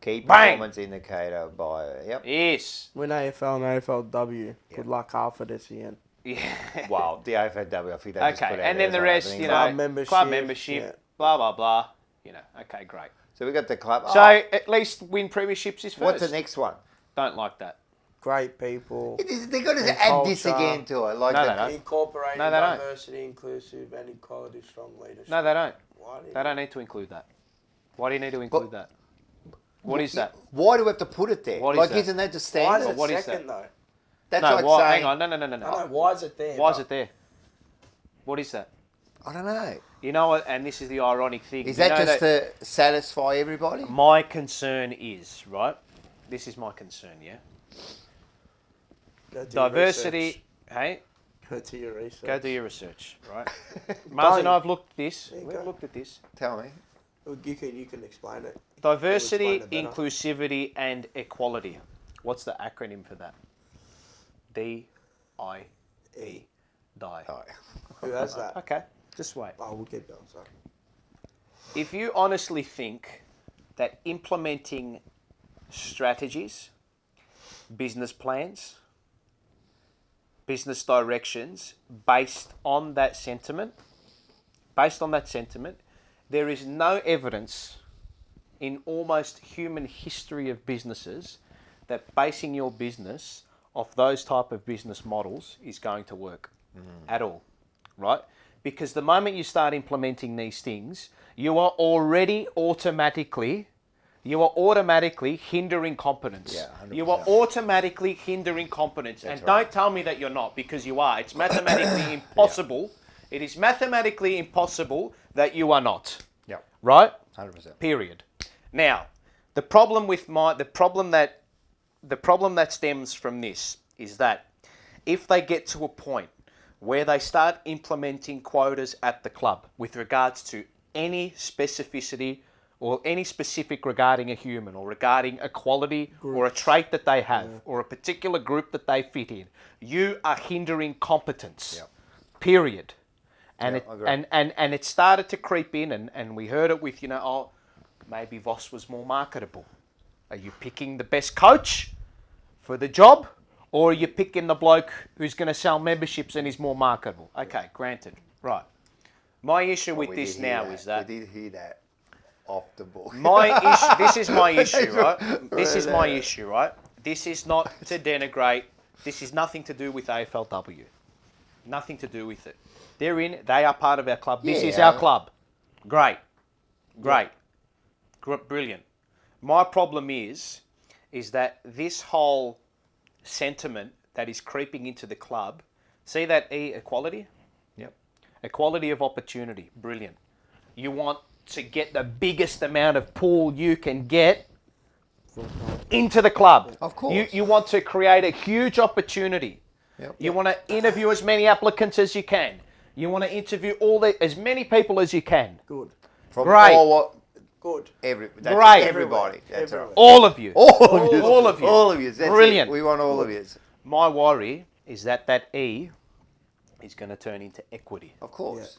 key Bang. performance indicator by yep. Yes. Win AFL and AFLW. Good luck, Harford, SEN. Yeah. Wow, the AFLW. I think they just Okay, put out and there then the as well, rest, happening. you know, Club membership, membership, yeah. blah blah blah. You know, okay, great. So we got the club. So Oh, at least win premierships is first. what's the next one? Don't like that. Great people. They're going to And add this culture. again to it. Like No, the- they don't. Incorporating No, they don't. diversity, inclusive, and equality, strong leadership. No, they don't. Why do you- They don't need to include that. Why do you need to include that? What is that? Why do we have to put it there? What is like, that? isn't that the Why is standard? it what is second, that? though? That's No, like why, saying. hang on. No. I know, why is it there? Why is it there? What is that? I don't know. You know what? And this is the ironic thing. Is You that know just to satisfy everybody? My concern is, right? This is my concern, yeah? Go do your Diversity, research. hey? Go do your research. Go do your research, right? Mars and Don't. I have looked at this. There you We've go. looked at this. Tell me. You can explain it. Diversity, explain it better. inclusivity, and equality. What's the acronym for that? D-I-E. Die. Oh, Who has that? Okay, just wait. Oh, we'll keep going, sorry. If you honestly think that implementing strategies, business plans, business directions based on that sentiment, there is no evidence in almost human history of businesses that basing your business off those type of business models is going to work at all, right? Because the moment you start implementing these things, you are already automatically hindering competence. Yeah, 100%. You are automatically hindering competence. And don't tell me that you're not, because you are. It's mathematically impossible. It is mathematically impossible that you are not. Yep. Right? 100%. Period. Now, the problem that stems from this is that if they get to a point where they start implementing quotas at the club with regards to any specificity or any specific regarding a human or regarding a quality or a trait that they have or a particular group that they fit in, you are hindering competence. Yep. Period. And Yep, it I agree. and it started to creep in, and we heard it with, maybe Voss was more marketable. Are you picking the best coach for the job, or are you picking the bloke who's going to sell memberships and is more marketable? Okay, granted. Right. My issue with We this did hear now is that we did hear that. off the book. This is my issue, right? This is my issue, right? This is not to denigrate. This is nothing to do with AFLW. Nothing to do with it. They are part of our club. This is our club. Great. Brilliant. My problem is that this whole sentiment that is creeping into the club, see that equality? Yep. Equality of opportunity. Brilliant. You want to get the biggest amount of pool you can get into the club. Of course. You want to create a huge opportunity. Yep. You want to interview as many applicants as you can. You want to interview as many people as you can. Good. From Great. Good. Great. Everybody. That's Everywhere. right. All of you. All of you. All of you. All of you. That's Brilliant. It. We want all of you. My worry is that E is going to turn into equity. Of course.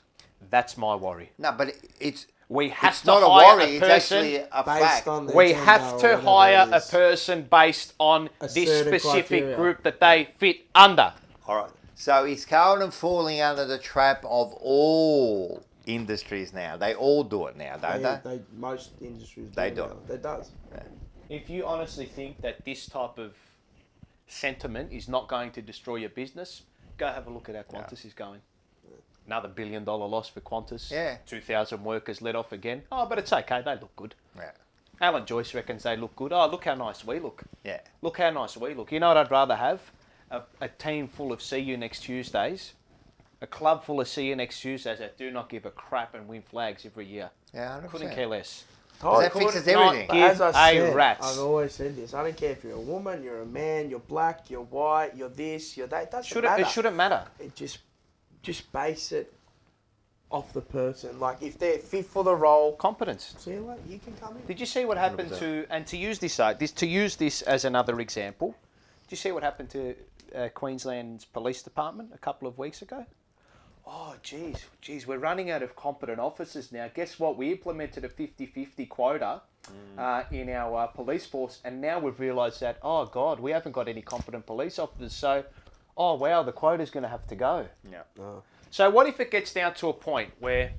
That's my worry. No, but it's We have it's to not a hire worry. a It's person. actually a Based fact. on the We agenda have or to whatever hire it a is. person based on A this certain specific criteria. group that they fit under. All right. So is Carlton falling under the trap of all industries now? They all do it now, don't they? Most industries They do. do. Now. It does. If you honestly think that this type of sentiment is not going to destroy your business, go have a look at how Qantas is going. Another $1 billion loss for Qantas. Yeah. 2,000 workers let off again. Oh, but it's okay. They look good. Yeah. Alan Joyce reckons they look good. Oh, look how nice we look. Yeah. Look how nice we look. You know what I'd rather have? A team full of see you next Tuesdays. A club full of see you next Tuesdays that do not give a crap and win flags every year. Yeah, 100%. Couldn't care less. That fixes everything. But Give as I said, rat's. I've always said this. I don't care if you're a woman, you're a man, you're black, you're white, you're this, you're that. It doesn't matter. It shouldn't matter. It just base it off the person. Like if they're fit for the role, Competence. see what you can come in. Did you see what happened 100%. to use this as another example? Did you see what happened to Queensland's police department a couple of weeks ago? Oh, geez, we're running out of competent officers now. Guess what? We implemented a 50-50 quota in our police force, and now we've realised that, oh, God, we haven't got any competent police officers, so, oh, wow, the quota's going to have to go. Yeah. Oh. So what if it gets down to a point where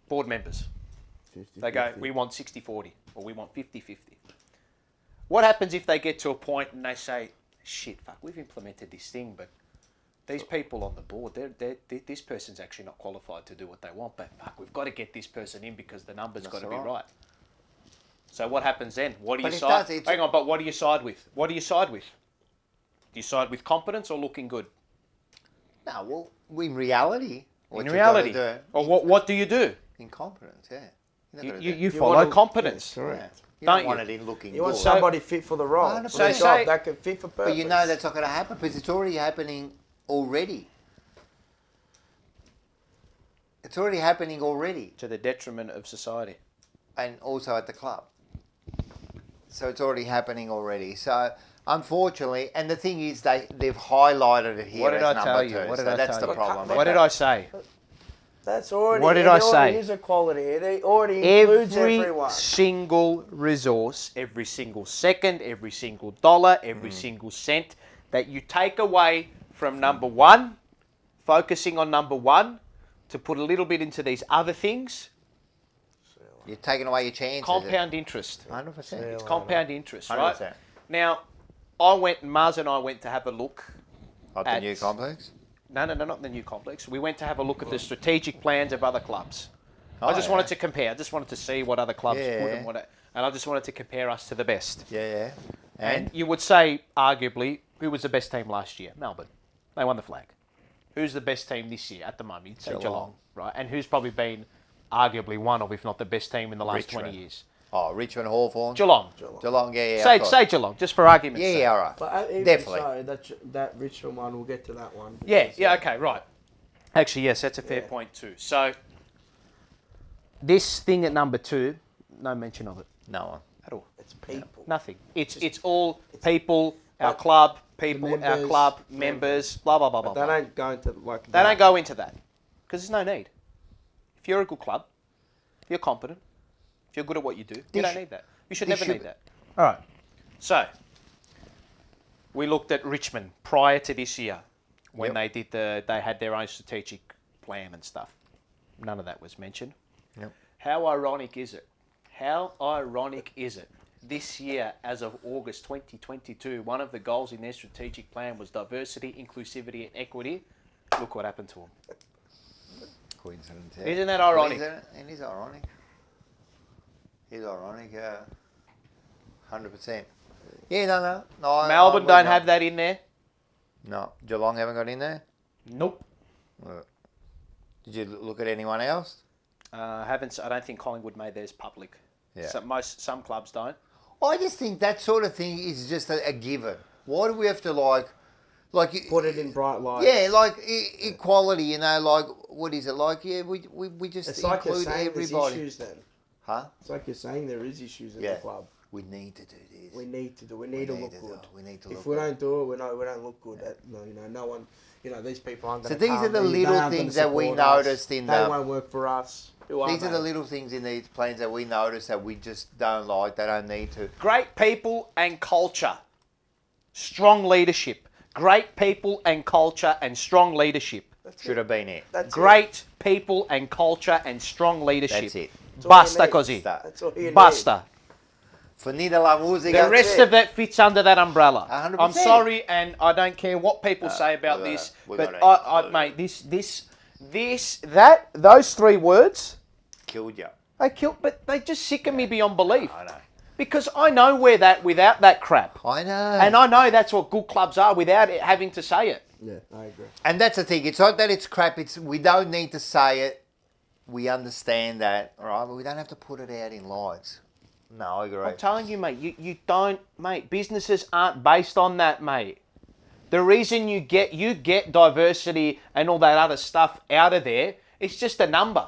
board members, 50, they go, we want 60-40, or we want 50-50. What happens if they get to a point and they say, shit, fuck, we've implemented this thing, but these people on the board, this person's actually not qualified to do what they want, but fuck, we've got to get this person in because the number's got to be right. So what happens then? What do you side? Hang on, but what do you side with? What do you side with? Do you side with competence or looking good? No, well, in reality, In reality, or what do you do? incompetence, yeah. You follow competence. Correct. You don't Don't want you? it in looking You want good. somebody fit for the role. 100%. For the So job say- that can fit for purpose. But you know that's not going to happen because it's already happening already. It's already happening already, To the detriment of society. and also at the club. So it's already happening already. So unfortunately, and the thing is, they've highlighted it here What did as I number tell you? two. What did so I that's tell the you? problem. What did I say? That's already. What did it I already say? is equality. It already includes Every everyone. single resource, every single second, every single dollar, every single cent that you take away from number one, focusing on number one, to put a little bit into these other things, You're taking away your chances. compound interest. 100%. It's compound interest, right? 100%. Now, Mars and I went to have a look. At the at- new complex? No, not the new complex. We went to have a look at the strategic plans of other clubs. I Oh, just yeah. wanted to compare. I just wanted to see what other clubs Yeah. put and I just wanted to compare us to the best. Yeah. And you would say, arguably, who was the best team last year? Melbourne. They won the flag. Who's the best team this year at the moment? You'd say Geelong, right? And who's probably been arguably one of, if not the best team in the last 20 years? Oh, Richmond, Hawthorn. Geelong. Geelong, yeah. of course. Say Geelong, just for argument's Yeah, sake. yeah, all right. But even Definitely. so, that Richmond one, we'll get to that one. Yeah, because, okay, right. Actually, yes, that's a fair point too. So, this thing at number two, no mention of it No one. at all. It's people. Nothing. It's all people, our club, people, our members, club, members, blah, blah, blah, blah, But they blah. don't go into like. They don't go into that because there's no need. If you're a good club, if you're competent, if you're good at what you do, you don't need that. You should never need that. All right. So, we looked at Richmond prior to this year when they had their own strategic plan and stuff. None of that was mentioned. Yep. How ironic is it? How ironic is it? This year, as of August 2022, one of the goals in their strategic plan was diversity, inclusivity, and equity. Look what happened to them. Coincidence. Isn't that ironic? It is ironic. It's ironic, 100%. Yeah, no. Melbourne don't have that in there. No. Geelong haven't got in there? Nope. Did you look at anyone else? I don't think Collingwood made theirs public. Yeah. Some clubs don't. I just think that sort of thing is just a given. Why do we have to like Put it in bright lights. Yeah, like equality, you know, like what is it like? Yeah, we just It's like you're include saying everybody. there's issues then. Huh? It's like you're saying there is issues in the club. We need to do this. We need to do. We need to look good. We need to. If we don't do it, we don't look good. No one. These people aren't going So to. these are the little things that we noticed in They won't work for us. These are the little things in these plans that we notice that we just don't like. They don't need to. Great people and culture. Strong leadership. Great people and culture and strong leadership. Should have been it. Great people and culture and strong leadership. That's it. Basta così. That's all you need. Basta. Finita la musica. The rest of it fits under that umbrella. 100%. I'm sorry, and I don't care what people say about this, but mate, those three words killed you. But they just sicken me beyond belief. I know. Because I know where without that crap. I know. And I know that's what good clubs are without it having to say it. Yeah, I agree. And that's the thing. It's not that it's crap. We don't need to say it. We understand that, all right? But we don't have to put it out in lights. No, I agree. I'm telling you, mate, you don't, mate. Businesses aren't based on that, mate. The reason you get diversity and all that other stuff out of there, it's just a number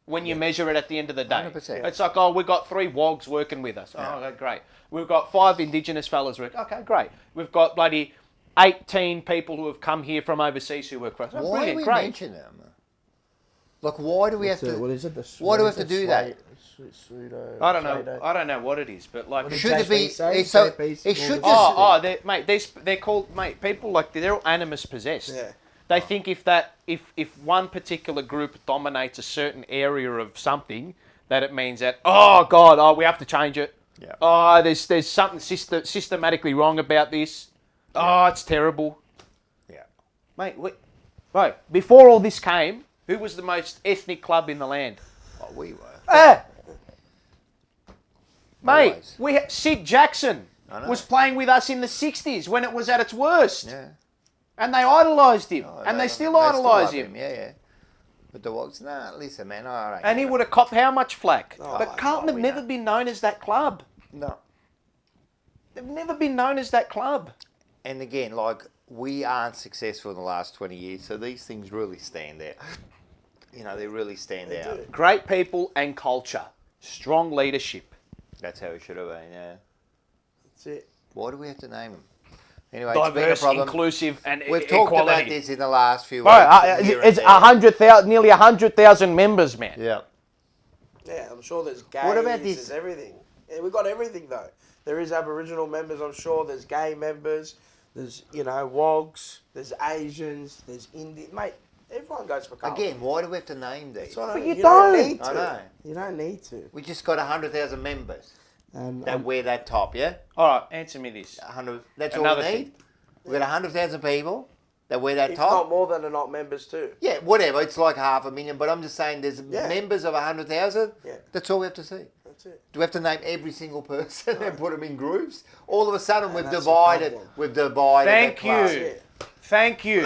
when you measure it at the end of the day. 100%. It's like, we've got 3 wogs working with us. Oh, okay, great. We've got 5 Indigenous fellas working. Okay, great. We've got bloody 18 people who have come here from overseas who work for us. Oh, Why do we mention them? Like, why do we have to? What is it? Why do we have to do that? I don't know. I don't know what it is, but like, Should it be? It should just. Mate, they're called, mate. People like they're all animus possessed. Yeah. They think if one particular group dominates a certain area of something, that it means that we have to change it. Yeah. There's something systematically wrong about this. Oh, it's terrible. Yeah. Mate, before all this came, who was the most ethnic club in the land? Oh, we were. Mate, Sid Jackson was playing with us in the 60s when it was at its worst. Yeah. And they idolised him. And they still idolise him. Yeah. But the Wogs, listen, man, all right. And he would have copped how much flack? But Carlton have never been known as that club. No. They've never been known as that club. And again, like, we aren't successful in the last 20 years, so these things really stand out. You know, they really stand out. Great people and culture. Strong leadership. That's how it should have been, yeah. That's it. Why do we have to name them? Anyway, Diverse, it's been a problem. inclusive, and We've equality. talked about this in the last few weeks. Right, it's 100,000, nearly 100,000 members, man. Yeah. Yeah, I'm sure there's gays. What about this? There's everything. Yeah, we've got everything though. There is Aboriginal members, I'm sure. There's gay members. There's Wogs. There's Asians. There's Indian. Mate, everyone goes for Carlton. Again, why do we have to name these? But you don't. Need to. I know. You don't need to. We just got 100,000 members And that wear that top, yeah? All right, answer me this. 100. That's Another all we need. thing. We've got 100,000 people that wear that if top. not more than are not members too. Yeah, whatever. It's like 500,000, but I'm just saying there's members of 100,000. Yeah. That's all we have to see. That's it. Do we have to name every single person and put them in groups? All of a sudden, we've that's the divided. problem. We've divided. Thank the class. you. Thank you.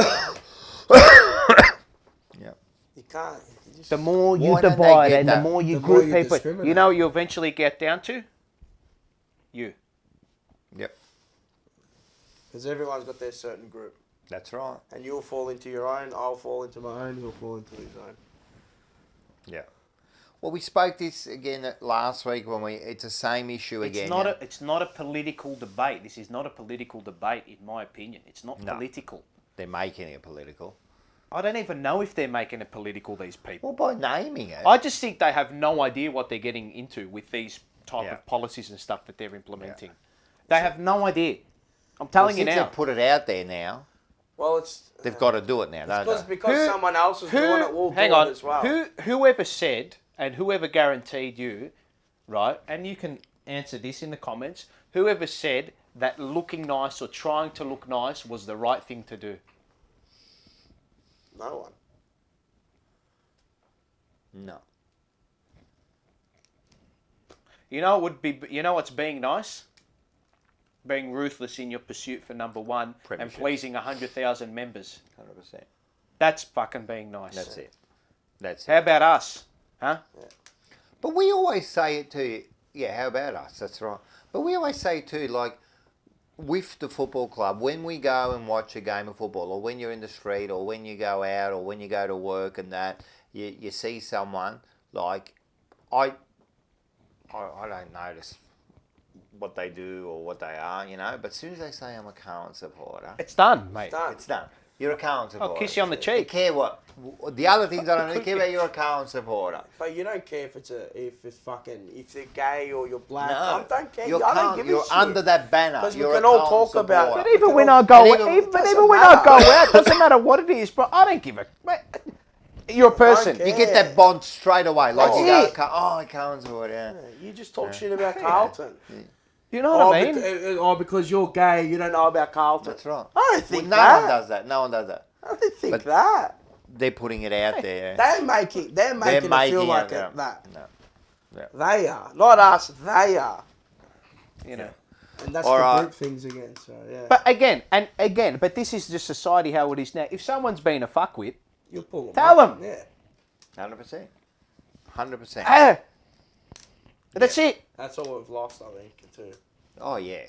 Yeah. You can't. You just, The more you Why don't they divide get and that? the more you The more group you people, discriminate. you know what you eventually get down to? You. Yep. because everyone's got their certain group. That's right. And you'll fall into your own, I'll fall into my own, he'll fall into his own. Yeah. Well, we spoke this again last week when it's the same issue again. It's not a political debate. This is not a political debate, in my opinion. It's not political. They're making it political. I don't even know if they're making it political, these people. Well, by naming it. I just think they have no idea what they're getting into with these type of policies and stuff that they're implementing. They have no idea. I'm telling you now. Since they've put it out there now, well, they've got to do it now, don't they? Because someone else is doing it, we'll do it as well. Whoever said and whoever guaranteed you, right, and you can answer this in the comments, whoever said that looking nice or trying to look nice was the right thing to do? No one. No. You know, what's being nice? Being ruthless in your pursuit for number one and pleasing 100,000 members. 100%. That's fucking being nice. That's it. That's How it. about us? Huh? But we always say it too. Yeah, how about us? That's right. But we always say too, like, with the football club, when we go and watch a game of football, or when you're in the street, or when you go out, or when you go to work and that, you see someone, like, I don't notice what they do or what they are, you know, but as soon as they say I'm a Carlton supporter, It's done, mate. it's done. You're a Carlton supporter. I'll kiss you on the You cheek. care what? The other things I don't really care about, you're a Carlton supporter. But you don't care if they're gay or you're black. No. I don't care. You're I don't Carlton, give a you're shit. under that banner. Because we You're can a all Carlton talk about supporter. But even when I all- go, and even- but doesn't even when I matter. go out, doesn't matter what it is, bro. I don't give a. Mate, you're a person. care. You get that bond straight away. Like That's you go, it. Carlton supporter, yeah. You just talk shit about Carlton. You know what I mean? Because you're gay, you don't know about Carlton. That's right. I don't think no that. one does that. No one does that. I don't think But- that. They're putting it out there. They're making it feel like it, that. No. They are. Not us, they are. You know. And that's All the right. group things again, so yeah. But again, but this is just society how it is now. If someone's been a fuckwit, You'll pull them tell up. them. Yeah. 100%. 100%. That's it. That's all we've lost, I think, too. Oh, yeah.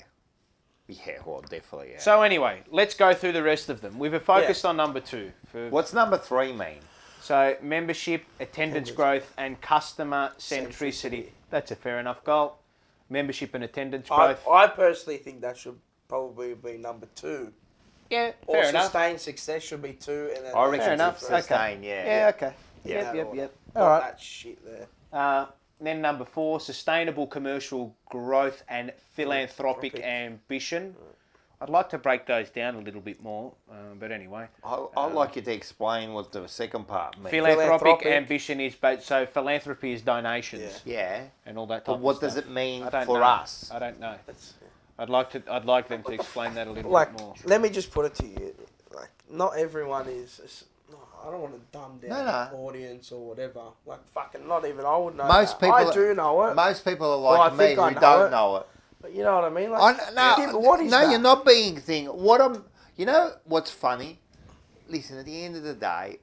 Yeah, well, definitely, yeah. So anyway, let's go through the rest of them. We've focused on number 2. What's number 3 mean? So membership, attendance growth, and customer centricity. That's a fair enough goal. Membership and attendance growth. I personally think that should probably be number 2. Yeah, Or fair enough. sustained success should be 2. And then I reckon Fair enough. sustain, yeah. Yeah, okay. Yeah. Yep. All All right. right. That shit there. Then number 4, sustainable commercial growth and philanthropic ambition. I'd like to break those down a little bit more, but anyway. I'd like you to explain what the second part means. Philanthropic ambition is, so philanthropy is donations Yeah. and all that type But of what stuff. does it mean I don't for know. us? I don't know. I'd like them to explain that a little Like, bit more. let me just put it to you. Like, not everyone is I don't want to dumb down the audience or whatever. Like, fucking not even I would know Most that. people I do know it. Most people are Well, I like me think I who know don't it. know it. But you know what I mean? Like, No, but what is that? you're not being thing. You know what's funny? Listen, at the end of the day,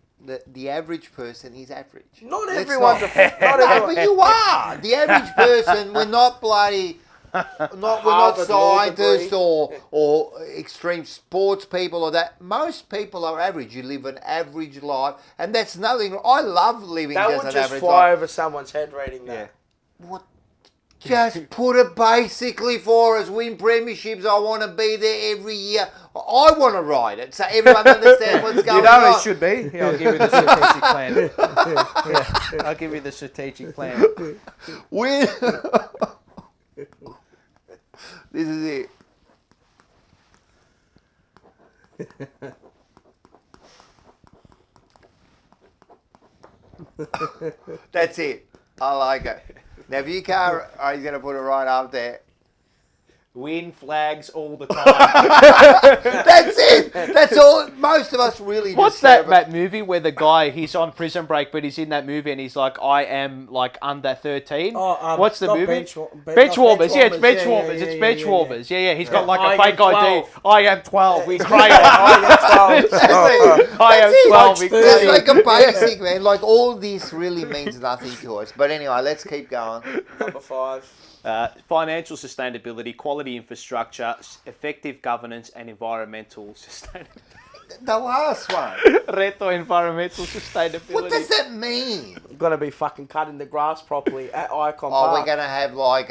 the average person is average. Not Let's everyone's not- not No, everyone. but you are. The average person, we're not bloody... we're not Harvard law scientists degree. or extreme sports people or that. Most people are average. You live an average life, and that's nothing. I love living That just would an just average fly life. over someone's head reading that. What? Just put it basically for us. Win premierships. I want to be there every year. I want to ride it so everyone understands what's going on. it should be. Yeah, I'll give you the strategic plan. Yeah, I'll give you the strategic plan. Win. This is it. That's it. I like it. Now, if you can't, he's going to put it right up there. Win flags all the time. That's it. That's all. Most of us really. What's just that celebrate- movie where the guy, he's on prison break, but he's in that movie and he's like, I am like under 13. What's the not movie? Bench Bench warmers. Yeah, it's bench yeah, warmers. yeah, It's yeah, bench yeah, warmers. Yeah. He's got like I a fake am ID. 12. I am 12. We crayon. I That's it. I am That's it. 12. We It's crayon. like a basic, man. Like all this really means nothing to us. But anyway, let's keep going. Number 5. Financial sustainability, quality infrastructure, effective governance, and environmental sustainability. The last one. Reto environmental sustainability. What does that mean? Got to be fucking cutting the grass properly at Icon Oh, Park. we're going to have like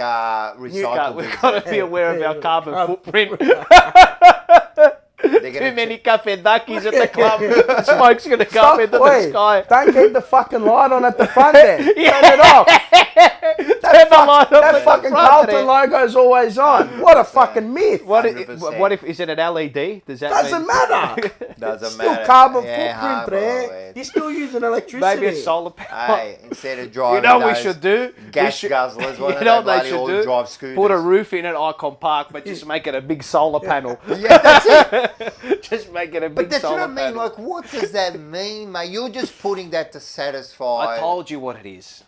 We've recycled. got to be aware of our carbon footprint. Too many cafedakis at the club. The smoke's going to go up into the sky. Don't keep the fucking light on at the front then. Turn it off. That fucking Carlton logo's always on. What a fucking myth. What if is it an LED? Does that Doesn't mean... matter. Doesn't Still matter. carbon Yeah, footprint there. man. You're still using electricity. Maybe a solar panel. Hey, instead of driving You know what we those should do? gas We should- guzzlers, why You don't know they what they bloody should all do? drive scooters? Put a roof in at Icon Park, but just make it a big solar panel. Yeah, that's it. Just make it a big But that's solar what I mean. panel. Like, what does that mean, mate? You're just putting that to satisfy. I told you what it is.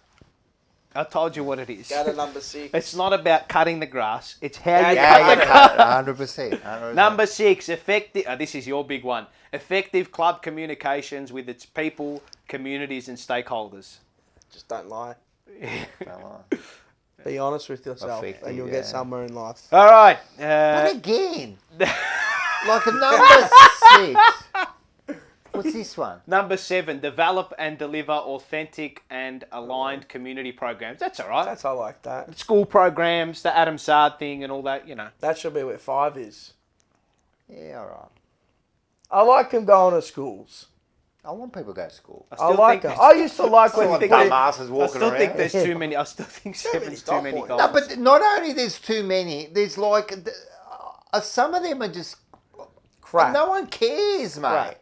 I told you what it is. Go to number 6. It's not about cutting the grass. It's how you Yeah, cut you the cut grass. it, 100%. Number 6, effective. This is your big one. Effective club communications with its people, communities, and stakeholders. Just don't lie. Come on. Be honest with yourself, Effective, and you'll yeah. get somewhere in life. All right. But again, like a number 6. What's this one? Number 7, develop and deliver authentic and aligned community programs. That's all right. I like that. School programs, the Adam Sard thing, and all that. You know. That should be where 5 is. Yeah, all right. I like him going to schools. I want people to go to school. I like it. I used to like when Like they dumbasses I walking still around. think there's too many. I still think seven's too many goals. No, but not only there's too many, there's like some of them are just crap. No one cares, mate.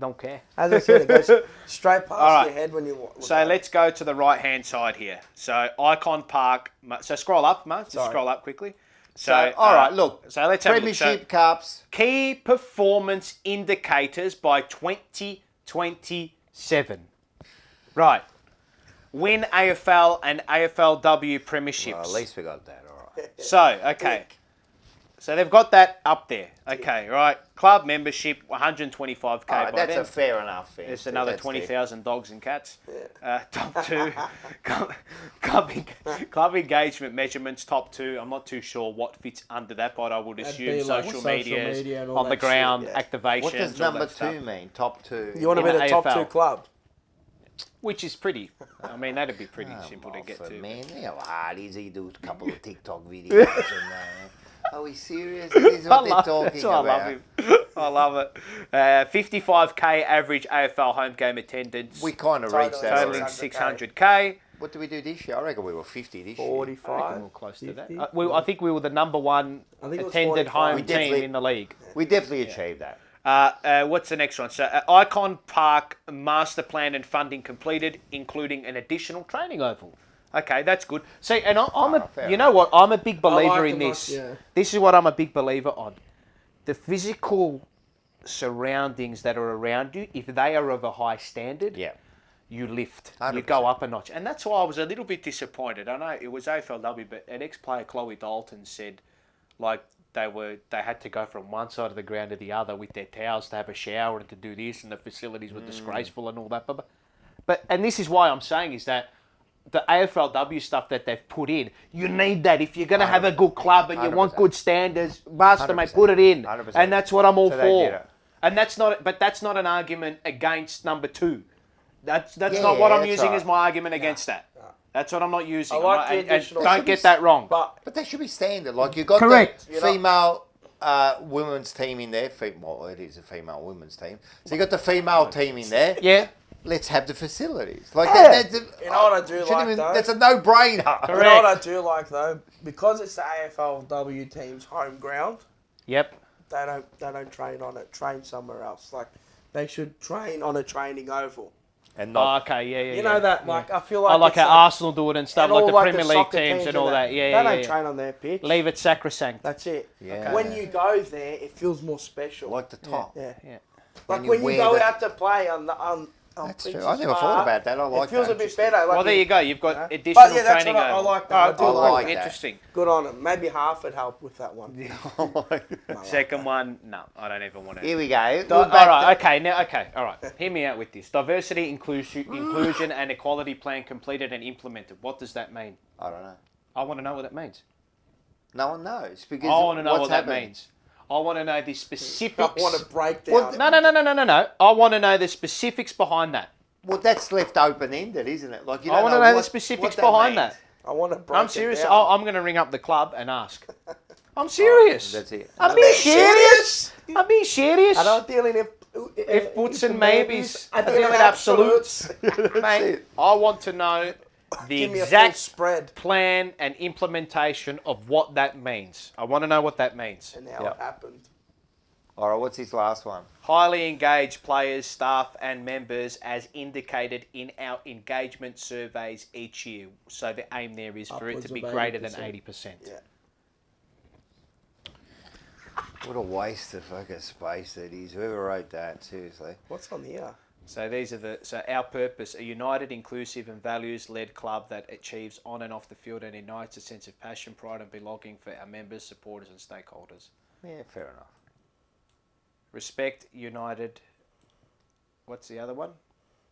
Don't care. As I said, it goes straight past All right. your head when you look So at it. let's go to the right-hand side here. So Icon Park. So scroll up, Mark. Just Sorry. scroll up quickly. So, all right, look. So let's have a look. Premiership So, Cups. key performance indicators by 2027. Right. Win AFL and AFLW premierships. Well, at least we got that, all right. So, okay. So they've got that up there. Okay, right. Club membership, 125k All right, by that's then. a fair enough thing. There's another That's 20,000 dogs and cats. Top 2. club engagement measurements, top 2. I'm not too sure what fits under that, but I would That'd assume be like social social media, media and all on the that shit, ground, yeah. activations. What does all number that stuff. 2 mean? Top 2. You want to in be the the top AFL. 2 club. Which is pretty. I mean, that'd be pretty Come simple to off get it, to. Man, how hard is he do a couple of TikTok videos and that? Are we serious? This is what they're talking I about. love him. I love it. 55k average AFL home game attendance. We kind of reached that totaling already. 600k. What do we do this year? I reckon we were 50 this year. 45. I reckon we were close to 50? that. I think we were the number 1 I think it was attended 45. home We team definitely- in the league. We definitely achieved that. What's the next one? So, Icon Park master plan and funding completed, including an additional training oval. Okay, that's good. See, and fair you know what? I'm a big believer like in the this. yeah. This is what I'm a big believer on. The physical surroundings that are around you, if they are of a high standard, Yeah. you lift. 100%. You go up a notch. And that's why I was a little bit disappointed. I know it was AFLW, but an ex-player, Chloe Dalton, said, like, they had to go from one side of the ground to the other with their towels to have a shower and to do this, and the facilities were disgraceful and all that. But and this is why I'm saying is that the AFLW stuff that they've put in, you need that if you're going to have a good club and you want 100%. good standards. Basta, mate, 100%. put it in, 100%. and that's what I'm all So they did for. it. And that's not an argument against number 2. That's Yeah, not what I'm that's using right. as my argument against that. That's what I'm not using. I like I'm not- the and additional- don't get that wrong. But that should be standard. Like, you got Correct. the female women's team in there. Well, it is a female women's team. So you got the female team in there. Yeah. Let's have the facilities. Like Yeah. that's You know what I do shouldn't like, even- though? That's a no-brainer. You know what I do like though? Because it's the AFLW team's home ground, Yep. they don't train on it. Train somewhere else. Like they should train on a training oval. And Oh, not okay, yeah. You know that, like I feel like I like it's how Arsenal do it and stuff, and like all, the Premier League soccer teams and all that. Yeah, They yeah, don't yeah. train on their pitch. Leave it sacrosanct. That's it. Yeah. When you go there, it feels more special. like the top. Yeah. Yeah. Like When when you you wear go the- out to play on That's true. Princess I never thought Park, about that. I like it feels that. a bit better. Like Well, there you go. You've got But additional yeah, that's training. what I over. like that. I do cool. like that. Interesting. Good on them. Maybe Harford helped with that one. Second one, no, I don't even want to. Here we go. All We're back right, all right. Hear me out with this. Diversity, inclusion, and equality plan completed and implemented. What does that mean? I don't know. I want to know what that means. No one knows because I want to know what's what happening? that means. I want to know the specifics. I want to break down. Well, No. I want to know the specifics behind that. Well, that's left open-ended, isn't it? Like you I don't want to know know the what- specifics what behind means. that. I want to break I'm it serious. down. I'm going to ring up the club and ask. I'm serious. That's it. I'm being serious. I'm being serious. I don't deal in If buts and maybes, I deal in absolutes. Mate, I want to know the Give me a full exact spread plan and implementation of what that means. I want to know what that means. and how it happened. All right, what's his last one? Highly engaged players, staff and members as indicated in our engagement surveys each year. So the aim there is for it Upwards to be of greater than 80%. 80%. Yeah. What a waste of fucking space that is. Whoever wrote that, seriously. What's on here? So these are our purpose, a united, inclusive and values-led club that achieves on and off the field and ignites a sense of passion, pride and belonging for our members, supporters and stakeholders. Yeah, fair enough. Respect, united, what's the other one?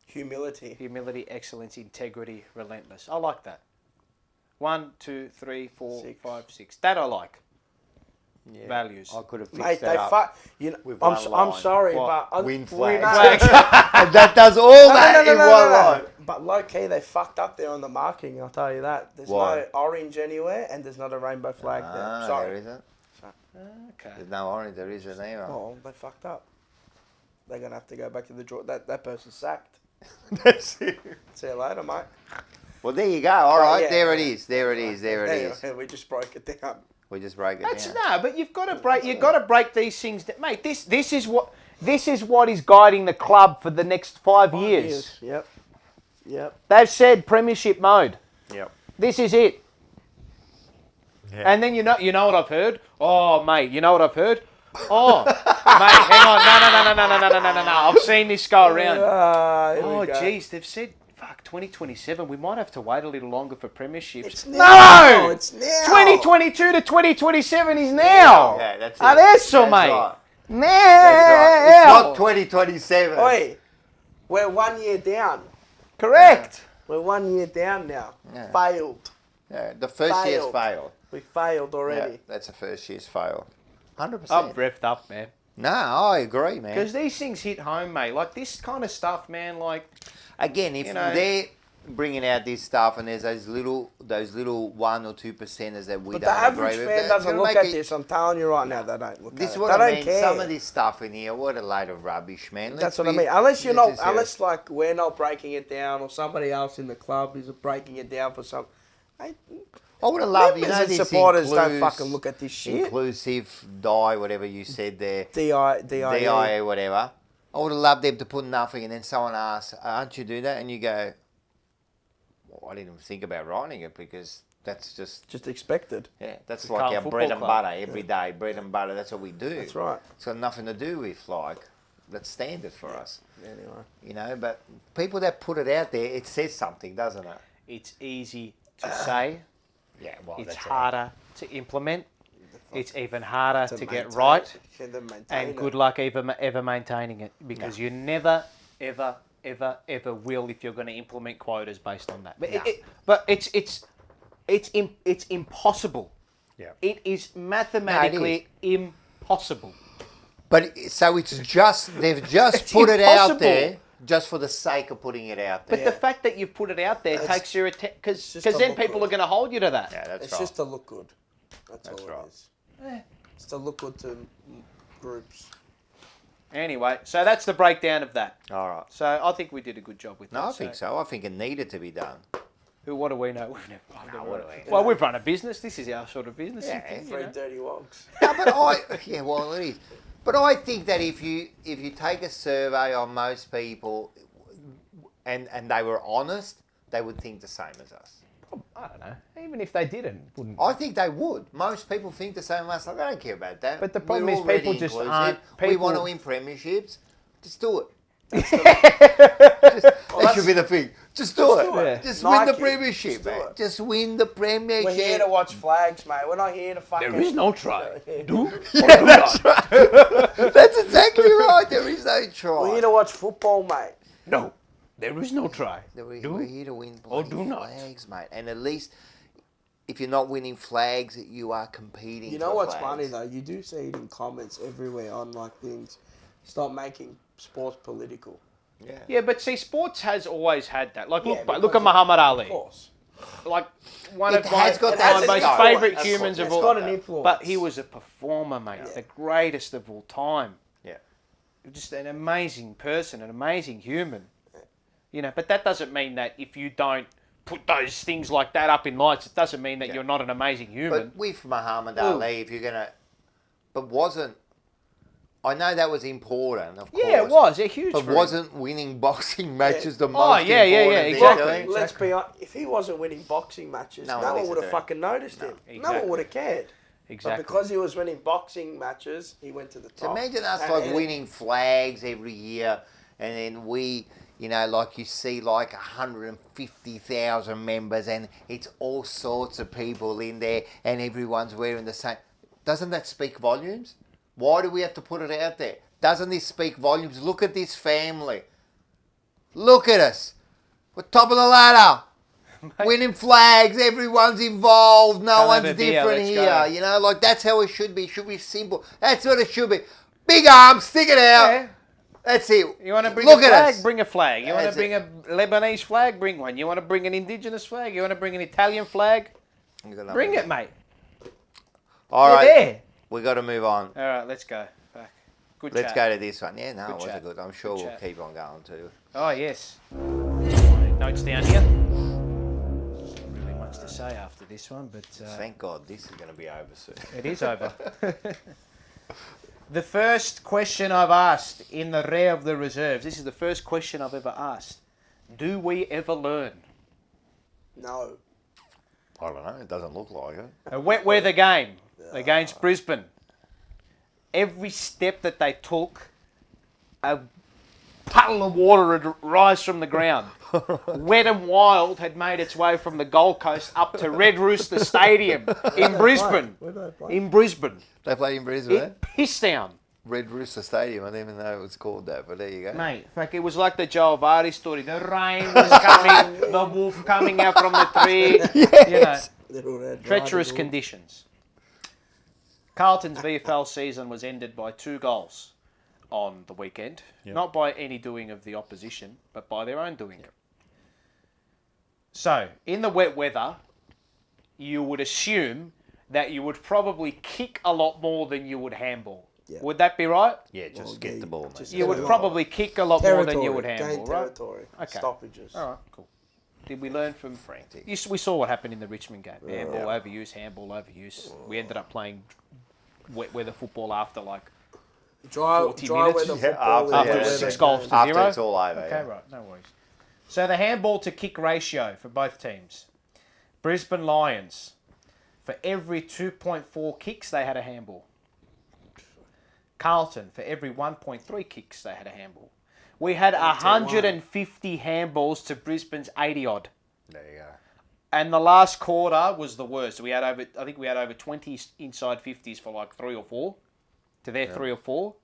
Humility. Humility, excellence, integrity, relentless. I like that. 1, 2, 3, 4, 5, 6. That I like. Yeah. Values. I could have fixed Mate, that they up. fuck. You know, with I'm one line. sorry, What? but Win we flag. know- And that does all that in one line. But low key, they fucked up there on the marking. I'll tell you that. There's Why? no orange anywhere, and there's not a rainbow flag there. Sorry. There isn't. Okay. There's no orange. There isn't either. Oh, they fucked up. They're gonna have to go back to the draw. That person's sacked. That's it. See you later, mate. Well, there you go. All right, yeah. there it is. There it is. There it is. Anyway, we just broke it down. We just break it That's down. no, but you've got to break. You've got to break these things, mate. This is what is guiding the club for the next 5 years. Yep. They've said premiership mode. Yep. This is it. Yeah. And then you know what I've heard? Oh, mate, you know what I've heard? Oh, mate, hang on. No. I've seen this go around. Oh, jeez, they've said, fuck, 2027, we might have to wait a little longer for premierships. It's now. It's now. 2022 to 2027 is now. Yeah, that's it. Adesso, mate. Right. Now. That's right. It's not 2027. Oi, we're 1 year down. Correct. We're 1 year down now. Yeah. Failed. Yeah, the first year's Failed. failed. We failed already. Yeah, that's the first year's failed. 100%. I'm revved up, man. No, I agree, man. Because these things hit home, mate. Like this kind of stuff, man. Like, Again, if you know- they're bringing out this stuff and there's those little 1 or 2%ers that we But the don't average agree with, fan that's doesn't gonna look make at it- this. I'm telling you right now, they don't look This at is it. what They I don't mean. care. Some of this stuff in here, what a load of rubbish, man. That's what I mean. Unless you're not, let's unless like we're not breaking it down, or somebody else in the club is breaking it down for some. Mate, I would have loved, members and this supporters don't includes- fucking look at this shit. Inclusive, whatever you said there. DI, DIA, whatever. I would have loved them to put nothing, and then someone asks, aren't you do that? And you go, well, I didn't even think about writing it because that's just expected. Yeah, that's It's a like Carlton our Football bread and Club. butter every day. Bread and butter, that's what we do. That's right. It's got nothing to do with like, that's standard for us. Anyway. You know, but people that put it out there, it says something, doesn't it? it's easy to say. Yeah, well, It's that's harder to implement. It's even harder to get maintain right. it. You can maintain And it. good luck ever maintaining it, because you never, ever will if you're going to implement quotas based on that. But it's impossible. Yeah. It is mathematically impossible. But so it's just, they've just It's put it out impossible. there just for the sake of putting it out there. But the fact that you've put it out there takes your attention, because just to then look people good. are going to hold you to that. Yeah, that's It's right. just to look good. That's all right. it is. It's to look good to groups. Anyway, so that's the breakdown of that. All right. So I think we did a good job with that. No, I think so. I think it needed to be done. What do we know? We've never what do we know? Well, we've run a business. This is our sort of business. Yeah. Three dirty wogs. No, but well, it is. But I think that if you take a survey on most people, and they were honest, they would think the same as us. I don't know. Even if they didn't, wouldn't. I think they would. Most people think the same as us. Like, I don't care about that. But the problem We're is already people just inclusive. aren't- We people- want to win premierships. Just do it. That should be the thing. Just do it. Yeah. Just win the Nike, premiership, just do man. it. Just win the premiership. We're here to watch flags, mate. We're not here to fucking. There is no try. Do Yeah, that's right. That's exactly right. There is no try. We're here to watch football, mate. No, there is no try. We're here to win or bloody do not. flags, mate. And at least if you're not winning flags, you are competing. You know for what's flags. funny though? You do see it in comments everywhere on like things. Stop making sports political. Yeah. Yeah, but see, sports has always had that. Like, Yeah, look because at Muhammad Ali. Of course. Like one It of my, has got one that of my most influence. favourite Of humans course. of It's all. got an influence. But he was a performer, mate. The greatest of all time. Yeah. Just an amazing person, an amazing human. You know, but that doesn't mean that if you don't put those things like that up in lights, it doesn't mean that you're not an amazing human. But with Muhammad Ali, if you're gonna, but wasn't I know that was important, of course. Yeah, it was. They're huge But for him. wasn't winning boxing matches the most yeah, important thing? exactly. Let's be honest. If he wasn't winning boxing matches, No no one one would have listened to him. fucking noticed him. No exactly. one would have cared. Exactly. But because he was winning boxing matches, he went to the So top. imagine us And- like and- winning flags every year, and then we, you know, like you see like 150,000 members, and it's all sorts of people in there, and everyone's wearing the same. Doesn't that speak volumes? Why do we have to put it out there? Doesn't this speak volumes? Look at this family. Look at us. We're top of the ladder. Winning flags, everyone's involved, no Come have one's a beer, different let's here. go. You know, like that's how it should be. It should be simple. That's what it should be. Big arms, stick it out. Yeah. That's it. You want to bring Look a at flag? us. Bring a flag. You want to That's bring a Lebanese flag? Bring one. You want to bring an indigenous flag? You want to bring an Italian flag? Bring it, mate. All You're right, there. we got to move on. All right, let's go. Back. Good Let's chat. go to this one. Yeah, no, Good it wasn't chat. good. I'm sure Good we'll chat. keep on going too. Oh, yes. Notes down here. Really much to say after this one, but Thank God this is going to be over soon. it is over. The first question I've asked in the Rare of the Reserves, this is the first question I've ever asked. Do we ever learn? No. I don't know. It doesn't look like it. A wet weather game against Brisbane. Every step that they took, a puddle of water would rise from the ground. Wet and Wild had made its way from the Gold Coast up to Red Rooster Stadium in Brisbane. Where did they play? In Brisbane. They played in Brisbane. It pissed down. Red Rooster Stadium. I didn't even know it was called that, but there you go. Mate, like it was like the Joe Vardy story. The rain was coming, the wolf coming out from the tree. You know, Little Red treacherous Riding Hood. conditions. Carlton's VFL season was ended by 2 goals on the weekend. Not by any doing of the opposition, but by their own doing. So, in the wet weather, you would assume that you would probably kick a lot more than you would handball. Yeah. Would that be right? Yeah, just get the ball, mate. You would probably kick a lot more than you would Gain handball, right? territory. Okay. Stoppages. All right, cool. Did we learn from Frantic? We saw what happened in the Richmond game. Handball overuse, handball overuse. We ended up playing wet weather football after like Dry 40 weather minutes. football. after yeah. 6 goals to After 0. it's all over. Okay, yeah. right, no worries. So the handball to kick ratio for both teams. Brisbane Lions, for every 2.4 kicks, they had a handball. Carlton, for every 1.3 kicks, they had a handball. We had 150 handballs to Brisbane's 80 odd. There you go. And the last quarter was the worst. I think we had over 20 inside 50s for like 3 or 4 to their 3 or 4.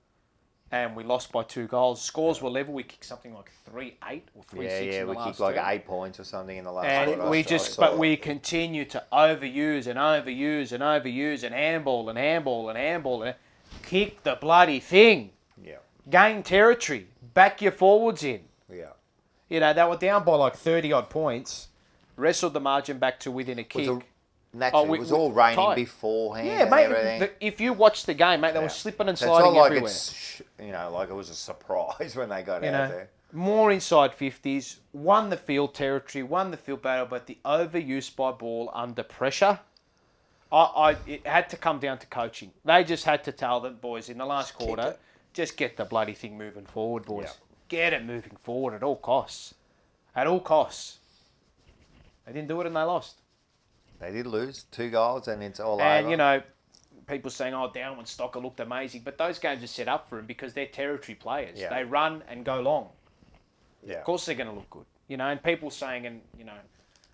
And we lost by 2 goals. Scores were level. We kicked something like 3-8 or 3-6 Yeah, in the we last kicked like 2. 8 points or something in the last And quarter. we I just, saw but it. we continue to overuse and overuse and overuse and handball and handball and handball and kick the bloody thing. Yeah. Gain territory. Back your forwards in. Yeah. You know, they were down by like 30 odd points. Wrestled the margin back to within a kick. Naturally, it was all raining tight. beforehand Yeah, and mate. everything. If you watch the game, mate, they were slipping and So it's sliding not like everywhere. it's, like it was a surprise when they got You out know, there. more inside 50s, won the field territory, won the field battle, but the overuse by ball under pressure, it had to come down to coaching. They just had to tell them, boys, in the last quarter, just get the bloody thing moving forward, boys. Yeah. Get it moving forward at all costs. At all costs. They didn't do it and they lost. They did lose 2 goals and it's all And, over. you know, people saying, Down when Stocker looked amazing. But those games are set up for them because they're territory players. Yeah. They run and go long. Yeah. Of course they're going to look good. You know, and people saying,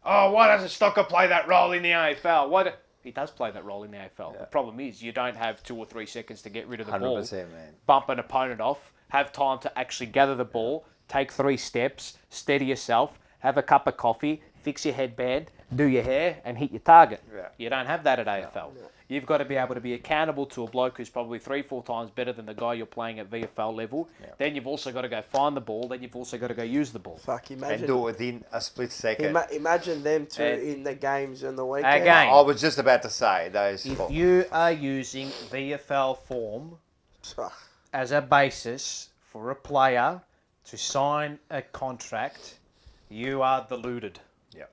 why doesn't Stocker play that role in the AFL? He does play that role in the AFL. The problem is you don't have 2 or 3 seconds to get rid of the ball. 100%, man. Bump an opponent off, have time to actually gather the ball, take 3 steps, steady yourself, have a cup of coffee, fix your headband, do your hair, and hit your target. Yeah. You don't have that at AFL. You've got to be able to be accountable to a bloke who's probably 3-4 times better than the guy you're playing at VFL level. Yeah. Then you've also got to go find the ball. Then you've also got to go use the ball. Fuck, And imagine. do it within a split second. Imagine them two And- in the games on the weekend. Again, I was just about to say those. if you are using VFL form as a basis for a player to sign a contract, you are deluded. Yeah.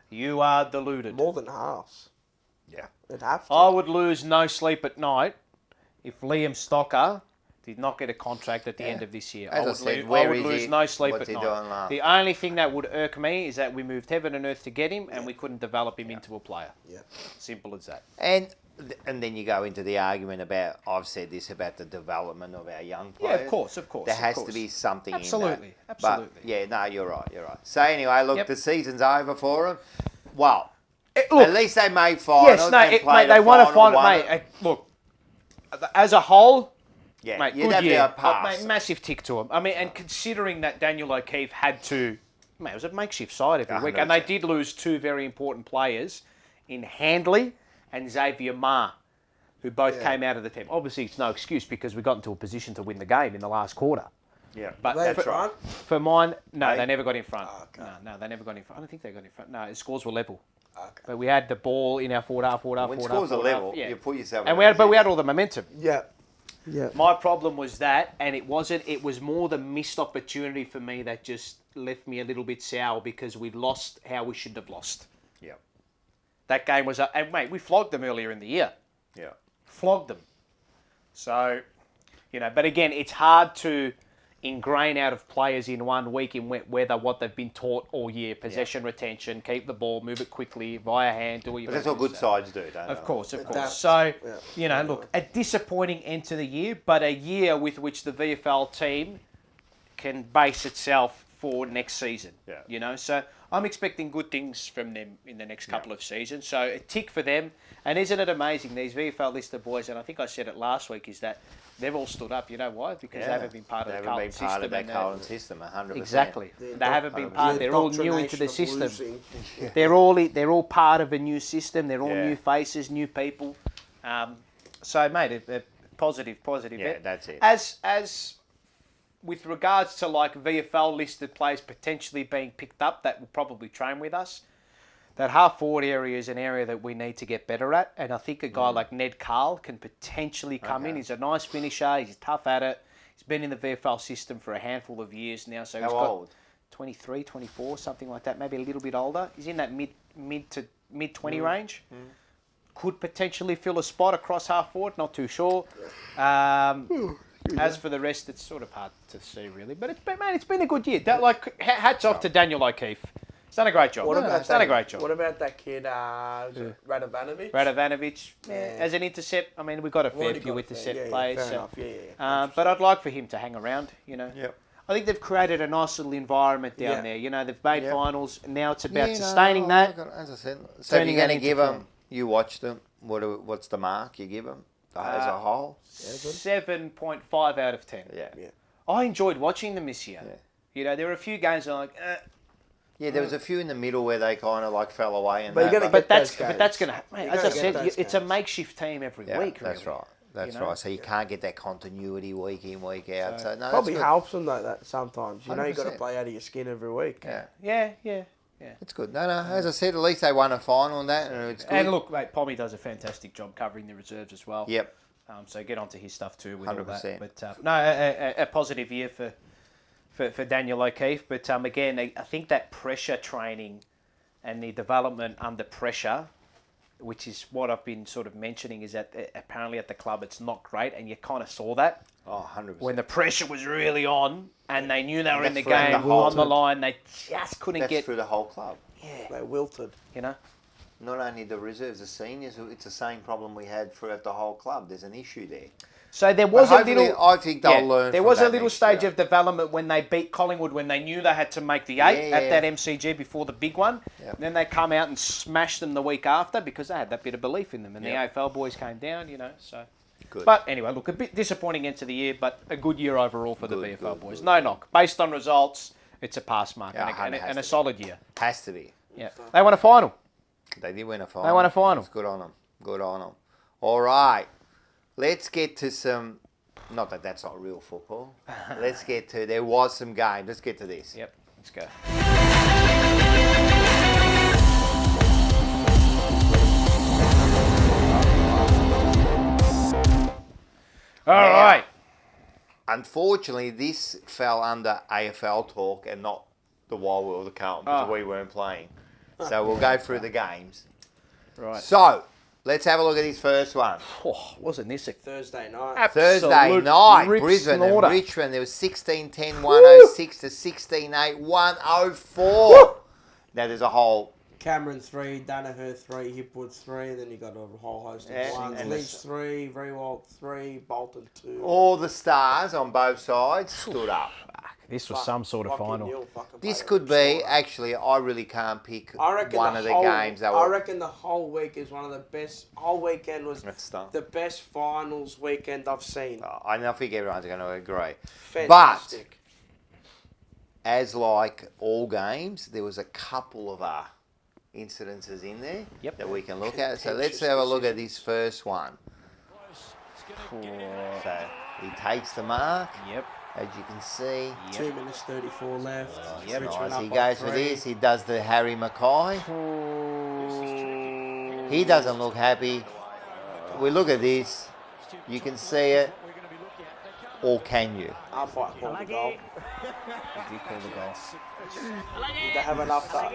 You are deluded. More than half. Yeah. They'd have to. I would lose no sleep at night if Liam Stocker did not get a contract at the end of this year. As I would said, lose, where I would is lose he? no sleep What's at he night. doing now? The only thing that would irk me is that we moved heaven and earth to get him, and we couldn't develop him into a player. Yeah. Simple as that. And then you go into the argument about, I've said this about the development of our young players. Yeah, of course. There has to be something Absolutely, in that. absolutely. But, yeah, no, you're right. So anyway, look, Yep. the season's over for them. Well, Look, at least they made finals. yes, no, and mate, played they a won a final, final, won mate. it. Look, as a whole, Yeah, mate, you'd good have to year. go pass. Mate, massive tick to them. I mean, and considering that Daniel O'Keefe had to, mate, it was a makeshift side every week, and they 100%. did lose two very important players in Handley and Xavier Ma, who both came out of the team. Obviously, it's no excuse because we got into a position to win the game in the last quarter. Yeah, But They that's right. for mine, no, Hey? they never got in front. okay. No, they never got in front. I don't think they got in front. No, the scores were level. Okay. But we had the ball in our forward half, When forward half, scores are forward half, level, yeah. you put yourself And in we had, a but we had position. all the momentum. Yeah. Yeah. My problem was that, and it wasn't. It was more the missed opportunity for me that just left me a little bit sour because we lost how we should have lost. Yeah, That game was, and mate, we flogged them earlier in the year. yeah. Flogged them. So, but again, it's hard to ingrain out of players in 1 week in wet weather what they've been taught all year: possession, retention, keep the ball, move it quickly, via hand, do what you. But that's what good sides do, don't they? Of course. Adapt. So, Yeah. look, a disappointing end to the year, but a year with which the VFL team can base itself for next season. Yeah. So I'm expecting good things from them in the next couple of seasons. So a tick for them. And isn't it amazing, these VFL listed boys, and I think I said it last week, is that they've all stood up. You know why? Because they haven't been part of the Carlton system. Part of that and Carlton system, 100%. Exactly. They haven't been part. They're all new into the system. Losing. They're all part of a new system. They're all new faces, new people. So, mate, a positive. Yeah, that's it. As with regards to like VFL listed players potentially being picked up that will probably train with us, that half forward area is an area that we need to get better at. And I think a guy like Ned Carl can potentially come in. He's a nice finisher. He's tough at it. He's been in the VFL system for a handful of years now. So he's How got old? 23, 24, something like that. Maybe a little bit older. He's in that mid 20 range. Could potentially fill a spot across half forward. Not too sure. As for the rest, it's sort of hard to see really. But it's been a good year. Hats off to Daniel O'Keefe. He's done a great job. He's done a great job. What about that kid, Radovanovic? Radovanovic, as an intercept, I mean, we've got a fair few intercept players. Fair So, enough. Yeah. but I'd like for him to hang around, Yep. I think they've created a nice little environment down there. They've made Yep. finals. Now it's about sustaining that. As I said, so if turning you're that going to into give form. them, you watch them. What's the mark you give them as a whole? 7.5 out of 10. Yeah. I enjoyed watching them this year. Yeah. There were a few games that I'm like, Yeah, there was a few in the middle where they kind of like fell away. And But you're that, gonna but get those that's games. going to, You're as I gonna get said, those it's a games. makeshift team every yeah, week. that's really. right. That's know? right. So you can't get that continuity week in, week out. So, no, that's Probably good. helps them though that sometimes. You know, you got to 100%. play out of your skin every week. Yeah, Yeah. it's good. No, as I said, at least they won a final and that, and it's good. And look, mate, Pommy does a fantastic job covering the reserves as well. Yep. So get onto his stuff too with all 100%. that. But a positive year for Daniel O'Keefe. But again, I think that pressure training and the development under pressure, which is what I've been sort of mentioning, is that apparently at the club it's not great, and you kind of saw that. Oh, 100%. When the pressure was really on and they knew they were in the That's throughout game the whole on the team. line, they just couldn't That's get. through the whole club. They wilted. Not only the reserves, the seniors, it's the same problem we had throughout the whole club. There's an issue there. So there was a hopefully, little. I think they'll learn There from was a that little next stage year. of development when they beat Collingwood, when they knew they had to make the eight at that MCG before the big one. Yep. Then they come out and smash them the week after because they had that bit of belief in them, and Yep. the AFL boys came down. So. Good. But anyway, look, a bit disappointing end to the year, but a good year overall for the Good, VFL good, boys. good. No knock. Based on results, it's a pass mark Yeah, and it has a to be. solid year. Has to be. Yeah, they won a final. They did win a final. They won a final. It's good on them. Good on them. All right. Let's get to some... Not that that's not real football. Let's get to... There was some game. Let's get to this. Yep, let's go. All right. Unfortunately, this fell under AFL talk and not the Wild World of Carlton because we weren't playing. So we'll go through the games. Right. So, Let's have a look at his first one. Oh, wasn't this a Thursday night. Thursday absolute night, rip Brisbane snorter? and Richmond. There was 16-10, 106 to 16-8, 104. Now there's a whole... Cameron 3, Danaher 3, Hipwood 3, and then you got a whole host of Yeah, ones. and Lynch 3, Rewalt 3, Bolton 2. All the stars on both sides stood up. This was some sort of final. This could be, actually, I really can't pick one of the games. I reckon the whole week is one of the best. Whole weekend was the best finals weekend I've seen. I don't think everyone's going to agree. Fantastic. But, as like all games, there was a couple of incidences in there that we can look at. So let's have a look at this first one. So he takes the mark. Yep. As you can see. 2 minutes 34 left. Nice. He goes for this. He does the Harry Mackay. He doesn't look happy. We look at this. You can see it. Or can you? Umpire called the goal. He did call the goal. Did they have enough time?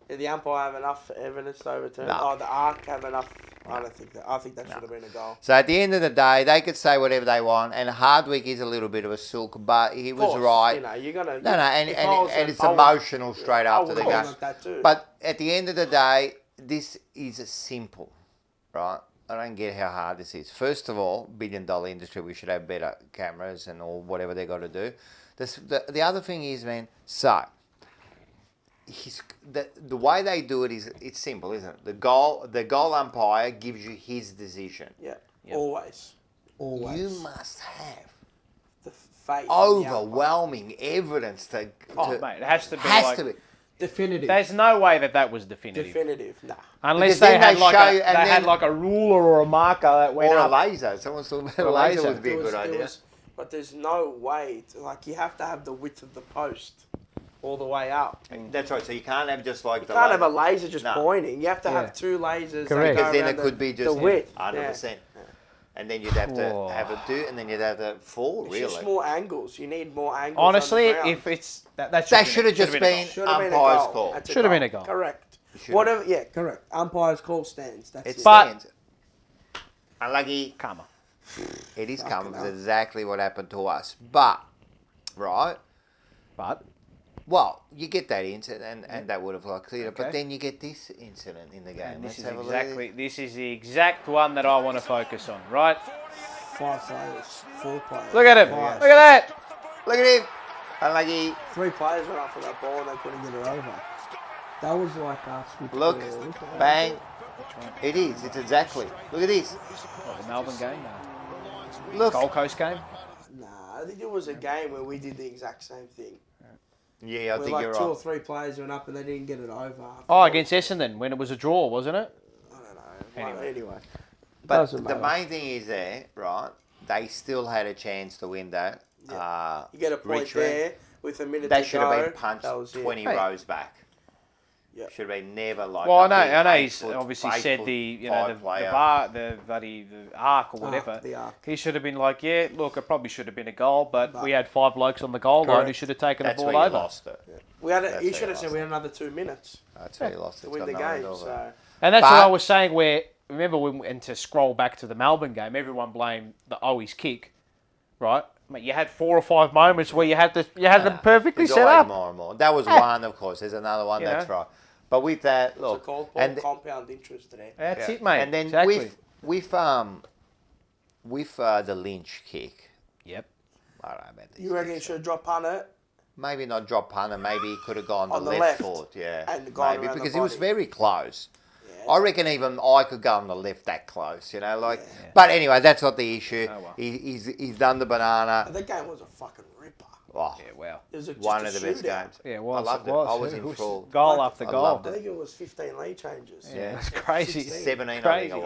Did the umpire have enough evidence to overturn? No. Oh, the ARC have enough. I don't think that. I think that should have been a goal. So at the end of the day, they could say whatever they want, and Hardwick is a little bit of a sook, but he was right. You know, you're gonna. And it's emotional straight after the game. Like that too. But at the end of the day, this is simple, right? I don't get how hard this is. First of all, $1 billion industry, we should have better cameras and all whatever they got to do. The other thing is, man, so the way they do it is it's simple, isn't it? The goal umpire gives you his decision. Yeah, always. You must have the faith. Overwhelming evidence to. Mate, it has to be. Has to be. Definitive. There's no way that was definitive. Nah. Unless they had like a ruler or a marker that went or up. a laser. Someone's talking about a laser would be a good idea. But there's no way. You have to have the width of the post all the way up. That's right. So you can't have just like you can't have a laser just pointing. You have to have two lasers. Correct. Because then it could be just the width. 100%. And then you'd have to have it do, and then you'd have to fall. Really, it's just more angles. You need more angles. Honestly, if it's that should have just been umpire's call. Should have been a goal. Correct. Whatever. Yeah, correct. Umpire's call stands. That's it. But unlucky karma. It is karma. It's exactly what happened to us. But well, you get that incident, and that would have cleared it. But then you get this incident in the game. And this is the exact one that I want to focus on, right? 5 players, 4 players. Look at him. Look at that. Look at him. Unlucky. 3 players went up for that ball and they couldn't get it over. That was like us. Look, bang. It is. It's exactly. Look at this. What, the Melbourne game? No. Look. Gold Coast game? Nah, I think it was a game where we did the exact same thing. Yeah, I think you're right. 2 or 3 players went up and they didn't get it over. Oh, against Essendon when it was a draw, wasn't it? I don't know. Anyway. But the main thing is there, right? They still had a chance to win that. Yeah. You get a point Richmond, there with a minute to go. They should have been punched 20 rows back. Yep. Should have been never like. Well, I know. He's obviously said the bar, the arc or whatever. The arc. He should have been like, yeah, look, it probably should have been a goal, but we had 5 blokes on the goal line who should have taken the ball over. Lost it. Yeah. You should have said we had another 2 minutes. That's where you lost it. To win the game. So. And that's what I was saying. Where remember and to scroll back to the Melbourne game, everyone blamed the Owies kick, right? Mate, you had 4 or 5 moments where you had them perfectly set up. More and more. That was one, of course. There's another one. That's right. But with that, look, it's called compound interest today. That's it, mate. And then with the Lynch kick. Yep. I don't know about this. You reckon he should have dropped punter? Maybe not drop punter. Maybe he could have gone on the left foot. Yeah. And gone maybe around because the he was body. very close. Yeah. I reckon even I could go on the left that close. You know, like. Yeah. But anyway, that's not the issue. Oh, well. He's done the banana. That game was a fucking ripper. Oh, yeah, wow. It was one of the best games. Yeah, it was. I loved it. I was in full. Goal after goal. I think it was 15 lead changes. Yeah, that's crazy. 17, crazy. I think it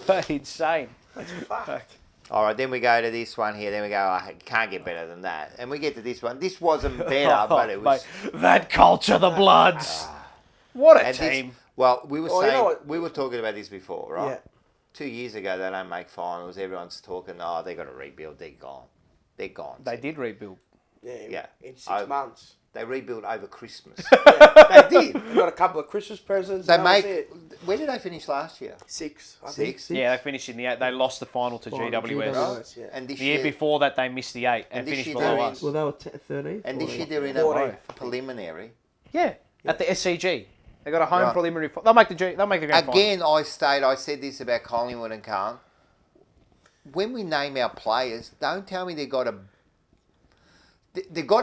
was. Insane. That's fucked. All right, then we go to this one here. Then we go, I can't get better than that. And we get to this one. This wasn't better, but it was... Mate, that culture, the Bloods. What a team. We were saying, we were talking about this before, right? Yeah. 2 years ago, they don't make finals. Everyone's talking, they got to rebuild. They're gone. They're gone. They did rebuild. Yeah, in 6 months. They rebuilt over Christmas. They did. They got a couple of Christmas presents. They and that was make. it. Where did they finish last year? Six. I think. Six. Yeah, they finished in the 8. They lost the final to GWS. GWS, yeah. And this The year before that, they missed the 8 and this finished year below they're us. Well, they were 13. And this year they're in 14. a preliminary. Yeah, at the SCG. They got a home Right. preliminary. They'll make the grand final. Again, I said this about Collingwood and Carlton. When we name our players, don't tell me they've got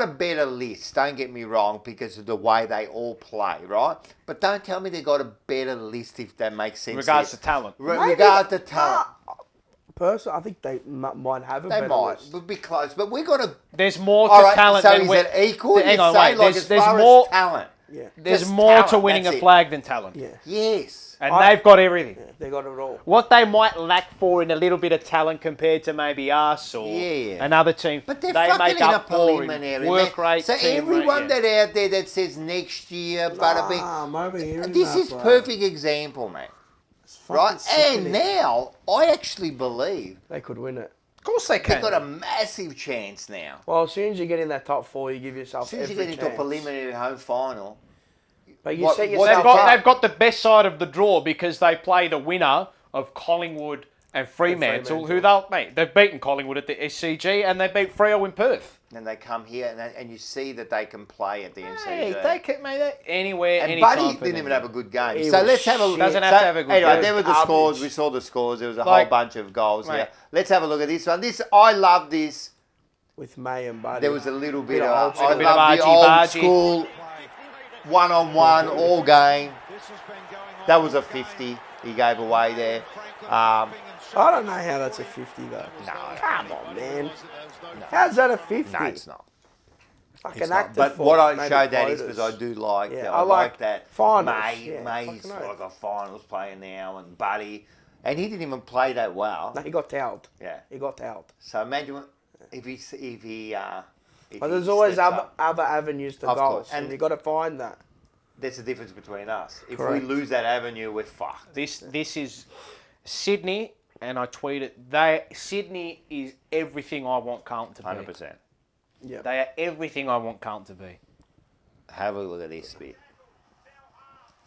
a better list, don't get me wrong, because of the way they all play, right? But don't tell me they've got a better list, if that makes sense. Regards to talent. Regard to talent. Personally, I think they might have a They better might. list. We'll be close. But we've got to... There's more to All right, talent so than is win. it equal? Hang You on, say, wait. like, There's as far more as talent. Yeah. There's Just more to talent, winning that's a it. flag than talent. Yeah. Yes. And they've got everything. Yeah, they got it all. What they might lack for in a little bit of talent compared to maybe us or Yeah. another team, But they're they fucking make in a up for in preliminary. work rate, So team everyone rate, that out there that says next year, bada bing, I'm over here. this is perfect example, mate. Right? And now, I actually believe they could win it. Of course they can. they've got a massive chance now. Well, as soon as you get in that top 4, you give yourself As soon as you every get into a chance. preliminary home final, But you What- set what- yourself They've up. got the best side of the draw because they play the winner of Collingwood and Fremantle, who they've beaten Collingwood at the SCG and they beat Freo in Perth. then they come here and you see that they can play at the MCG. Hey, they can make that anywhere, And anytime. Buddy for didn't them. even have a good game. He So was let's have a shit. look. Doesn't have to have a good Anyway, game. there were the Garbage. scores. We saw the scores. There was a Like- whole bunch of goals Mate. here. Let's have a look at this one. I love this. With May and Buddy. There was a little bit Bit of of, old I school. love Bit of the old argy-bargy. school one-on-one all game. That was a 50 he gave away there. I don't know how that's a 50 though. No, Come on, man. How's that a 50? no, it's not. Like It's an not. active But for what I maybe showed that is quotas. because I do like Yeah, that. I I like like that. finals, May, yeah, May's fucking oath. like a finals player now, and Buddy, and he didn't even play that well. No, he got towed. Yeah. He got towed. So imagine if he. But there's always steps other, up. other avenues to Of goals, course. and And- you got to find that. That's the difference between us. If Correct. we lose that avenue, we're fucked. This is Sydney, and I tweeted Sydney is everything I want Carlton to be. 100%. Yeah. They are everything I want Carlton to be. Have a look at this bit.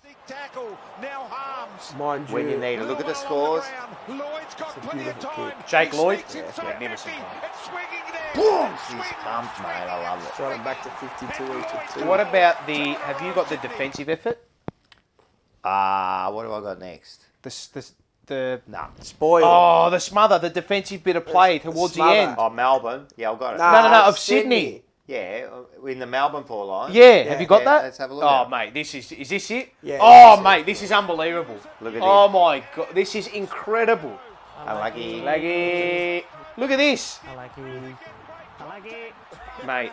Big tackle. Now Harms. Mind you, When you need to look at the scores. Lloyd's got plenty of time. Jake He Lloyd? sneaks Yeah, inside magnificent 50. time. It's swinging there. Boom! It's He's swinging pumped, mate. I love it. got him back to 52 each of 2. What about have you got the defensive effort? What have I got next? The No. Spoiled. Oh, the smother, the defensive bit of play towards the smother. end. Oh, Melbourne. Yeah, I've got it. No, of Sydney. Yeah, in the Melbourne four line. Yeah, have you got Yeah, that? let's have a look Oh, at it. mate, this is this it? Yeah, Oh, this is mate, this is unbelievable. Look at Oh this. my god, this is incredible. Unlucky. Leggy. Look at this, I like it. mate.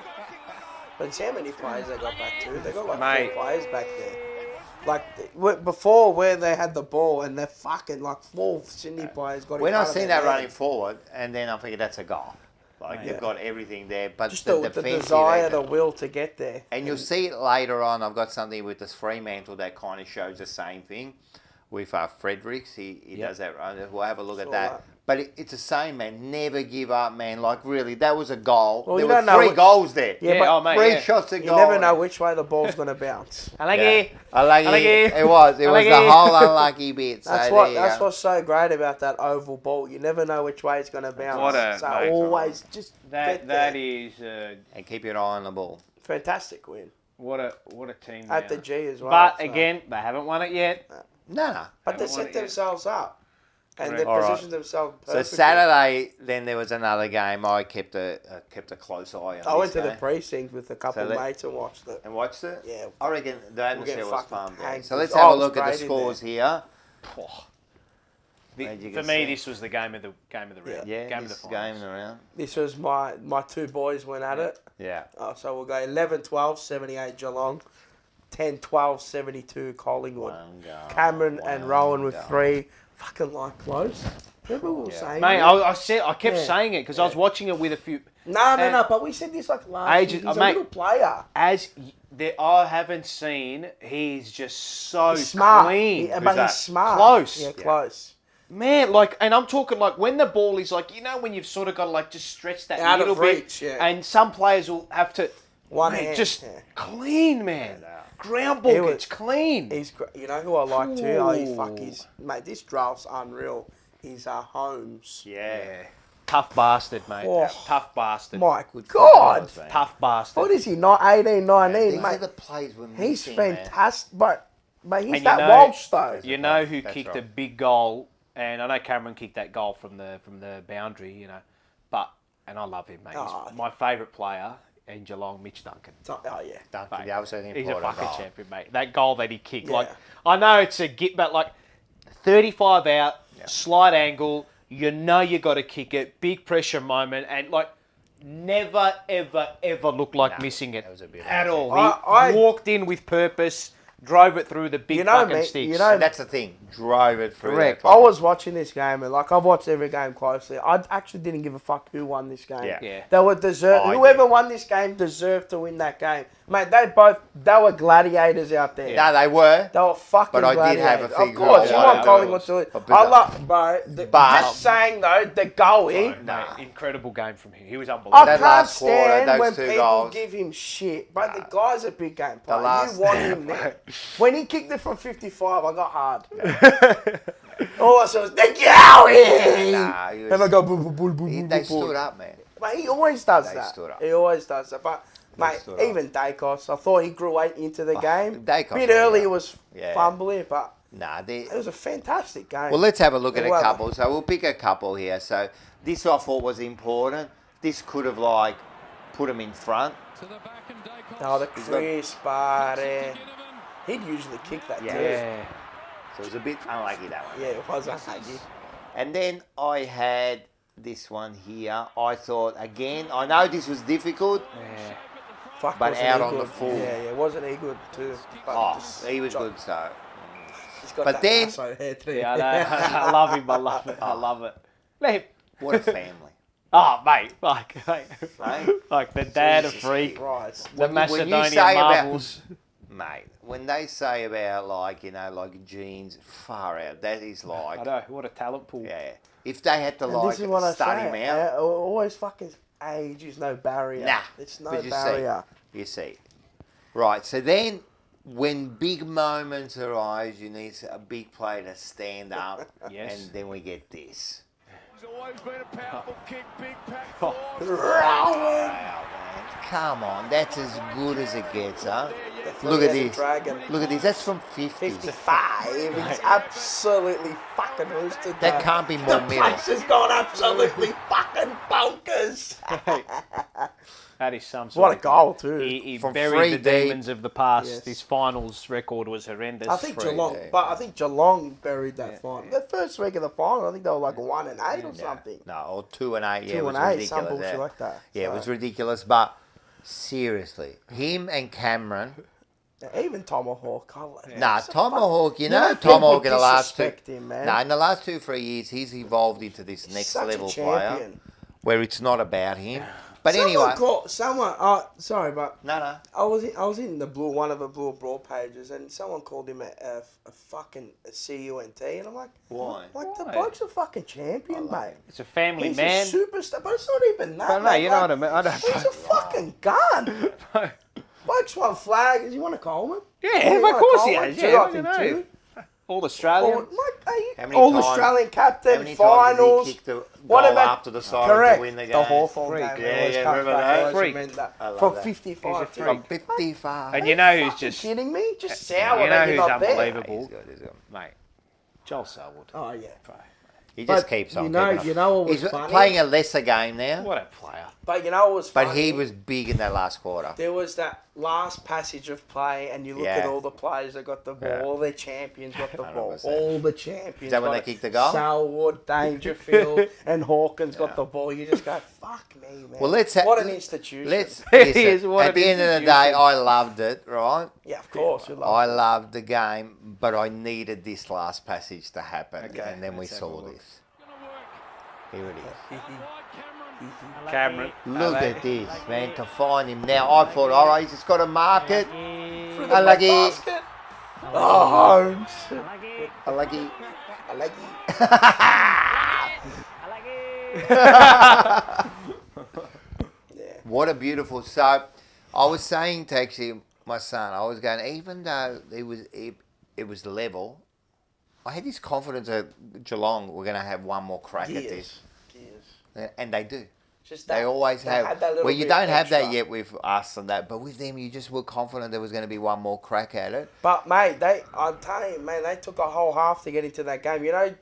But see how many players they got back to? They got like Mate. 4 players back there. Like before, where they had the ball and they're fucking like 4 Sydney players got. When in I front of seen their that man. running forward, and then I'm thinking that's a goal. Like Yeah. they've got everything there, but Just the the defense desire, the will to get there. and you'll see it later on. I've got something with this Fremantle that kind of shows the same thing with Fredericks. He does that. We'll have a look at Saw that. that. But it's the same, man. Never give up, man. Like really, that was a goal. Well, there you were don't know 3 what- goals there. Yeah, Yeah, oh, mate, Three yeah. shots at You goal. never know which way the ball's going to bounce. Unlucky. Unlucky. It was. It was Unlucky. the whole unlucky bit. So That's there what. you That's go. what's so great about that oval ball. You never know which way it's going to bounce. What a- so mate, always just get That there. is And keep your eye on the ball. Fantastic win what a team. at now. the G as well. But so. again, they haven't won it yet. No. But they haven't won set it yet. themselves up, and they All right. positioned themselves So perfectly. Saturday, then there was another game. I kept a close eye on. I went this to the game precinct with a couple So of let- mates and watched it. and watched it. Yeah. I reckon the atmosphere getting was fucking fun. There. tanked. So let's Oh, have it a was look at the great in scores here. As you For can me, see. this was the game of the round. Yeah, game this of the finals. game around. This was my 2 boys went at it. Yeah. So we'll go 11-12, 78 Geelong, 10-12, 72 Collingwood. One goal, Cameron and one Rowan with goal. 3. Fucking like close. Remember we were saying Mate, it? I kept Yeah. saying it because I was watching it with a few. No, but we said this like last Ages- year. He's a mate. little player. I haven't seen. He's just so He's smart. clean. But that? he's smart. Close. Yeah, close. Man, and I'm talking when the ball is when you've sort of got to just stretch that Out of little bit. reach, yeah. And some players will have to. One Mate, hand. just Yeah. clean, man. Ground ball He was- gets clean. You know who I like too? Oh, Ooh. mate, this draft's unreal. He's Holmes. Yeah. Tough bastard, mate. Oh. Tough bastard. My God. Tough bastard. What is he, not 18, 19, These are mate? the plays we're He's missing, man. fantastic, but he's And that Walsh, though. You know who That's kicked right. a big goal, and I know Cameron kicked that goal from the boundary, you know, and I love him, mate. Oh. He's my favourite player in Geelong, Mitch Duncan. Oh, yeah. Duncan, Mate, that was an he's a important fucking goal. champion, mate. That goal that he kicked, Yeah. like, I know it's a get, but like 35 out, slight angle, you know you got to kick it, big pressure moment, and like never, ever, ever looked like missing it that was a bit at all. I- He walked in with purpose, drove it through the big You know fucking me- sticks. you know- And that's the thing. Drove it through. Correct. that I fucking- was watching this game, and like I've watched every game closely. I actually didn't give a fuck who won this game. Yeah. Yeah. They were deserved. I Whoever did. won this game deserved to win that game, mate. They were gladiators out there. No, they were. They were fucking But I did gladiators. have a Of figure course, of you what want it Collingwood was. to lose. But I love, bro. But- Just saying though, the goalie. Mate, incredible game from him. He was I unbelievable. That can't last quarter, stand those when two people goals. give him shit. But the guy's a big game player. last- You want him there. When he kicked it from 55, I got hard. All I saw was, the goalie! Nah, he was- And I go, boo, boo, boo, boo, They boo, boo. stood up, man. Mate, he always does They that. stood up. He always does that. But, mate, stood up. even Dacos, I thought he grew into the game. Dacos, Bit early, yeah. he was Yeah. fumbling, but Nah, they. it was a fantastic game. Well, let's have a look at a Whoever. couple. So we'll pick a couple here. So this I thought was important. This could have like put him in front. Oh, the Chris, but he'd usually kick that too. Yeah. So it was a bit unlucky that one. Yeah, it was unlucky. And then I had this one here. I thought again. I know this was difficult. Yeah. Fuck, But wasn't out he on the good? full. Yeah, wasn't he good too? But Oh, just he was shot- good. So He's got But that then- lasso hair too. Yeah, I know. I love him. I love it. I love it. Mate. what a family. Oh, mate. Like Mate. the dad of Jesus freak. Christ. The When you Macedonian say about- marbles. Mate, when they say about like like genes, far out. That is like I know. What a talent pool. yeah. If they had to And like this is what I study say. him out, Always fucking age is no barrier. nah. It's no but you barrier. see, you see, right. So then, when big moments arise, you need a big player to stand up, Yes. and then we get this. He's always been a powerful kick, big pack Oh. force. Wow, man. Come on, that's as good as it gets, huh? Look at this. Dragon. Look at this. That's from 50. 55. It's absolutely fucking roosted. That can't be more The middle. place has gone absolutely fucking bonkers. That is some What sort a of goal too. He From buried the 3D. demons of the past. Yes. His finals record was horrendous. I think 3D. Geelong buried that Yeah. final. The first week of the final, I think they were like 1-8 or something. No, or 2-8. Yeah, it 2 was and 8, ridiculous. some bullshit yeah. like that. Yeah, it So- was ridiculous. But seriously, him and Cameron. Even Tomahawk. Nah, Tomahawk. You You know know, people Tomahawk in the last two. disrespect him, man. Nah, in the last 2-3 years, he's evolved into this next Such a level player, champion. where it's not about him. But anyway, Someone. Sorry, but no. I was in the blue one of the blue broad pages, and someone called him a fucking CUNT, and I'm like, Why? Like the Why? bloke's a fucking champion, mate. It's a family He's man. a superstar, but it's not even that. But no, mate. you know Like, what I mean. I don't. He's a fucking gun. Bloke's won flag. Does he want a Coleman? Yeah, He of won a course he Coleman? has. Two, Yeah, I I think know. two. All Australian. How many All times- Australian How captain, many times finals. did he kick the What goal about after the side correct? to win the game? The Hawthorn Freak. game. Yeah, always yeah, comes remember back, that? always Freak. remember that. I love From that. 55. He's a too. freak. 55. And you know who's Fucking just kidding me? Just sour you know that you're who's not there. unbelievable, He's good, he's good. mate. Joel Selwood. Oh yeah. He just But keeps on. you know- keeping on. you know what was He's funny? playing a lesser game now, What a player. But you know what was funny? but he was big in that last quarter. There was that last passage of play, and you look Yeah. at all the players that got the ball, Yeah. all their champions got the ball, 100%. all the champions. Is that when got they it. kicked the goal? Selwood, Dangerfield, and Hawkins got the ball. You just go, fuck me, man. Well, let's what an institution. Let's It listen, is, what at an the end of the institution. day, I loved it, right? Yeah, of course. You love I it. loved the game, but I needed this last passage to happen, Okay, and then we let's have a saw look. this. Here it is. Cameron. Look at this, man, to find him now. I thought, all right, he's just got to mark it. Through the Unlucky. basket. Oh, Holmes. Unlucky. I like you. What a beautiful. So, I was saying to actually my son, I was going, even though it was level, I had this confidence that Geelong were going to have one more crack at this. And they do. Just they always have. Well, you don't have that yet with us and that, but with them, you just were confident there was going to be one more crack at it. But, mate, I'm telling you, man, they took a whole half to get into that game. You know,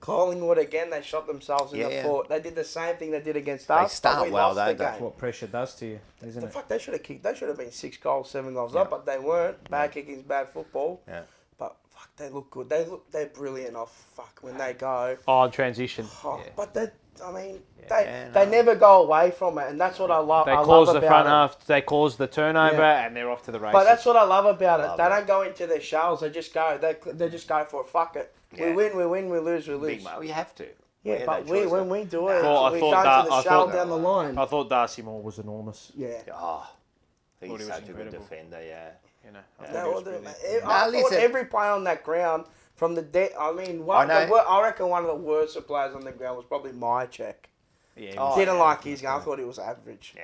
Collingwood, again, they shot themselves in the foot. They did the same thing they did against us. They start well, don't they? That's what pressure does to you, isn't it? Fuck, they should have kicked. They should have been 6 goals, 7 goals up, but they weren't. Bad kicking's bad football. Yeah. But, fuck, they look good. They're brilliant when they go. Oh, transition. Oh, yeah. But they never go away from it, and that's what I love. They cause the front half, they cause the turnover, and they're off to the races. But that's what I love about it. They don't go into their shells. They just go. They just go for it. Fuck it. Yeah. We win, we lose, we lose. Big mate, you have to. Yeah, but when we do it, we I go to the shell down the line. I thought Darcy Moore was enormous. Yeah. Oh, he's such a good defender. Yeah. You know. I thought every player on that ground. From the I reckon one of the worst players on the ground was probably Mychek. Yeah, didn't like his game. I thought he was average. Yeah.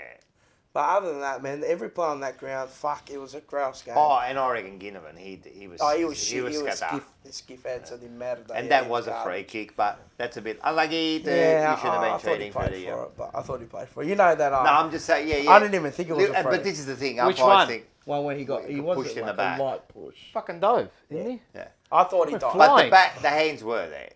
But other than that, man, every player on that ground, fuck, it was a grouse game. Oh, and I reckon Ginnivan, he was. Oh, he was skiff head, so it didn't matter. And that was a free kick, but that's a bit unlucky. You shouldn't have been treating for it. But I thought he played for it. You know that. No, I'm just saying, yeah. I didn't even think it was a free. But this is the thing. Which one? One where he was pushed in like the back. a light push. Fucking dove, didn't he? Yeah. I thought he died. But the hands were there.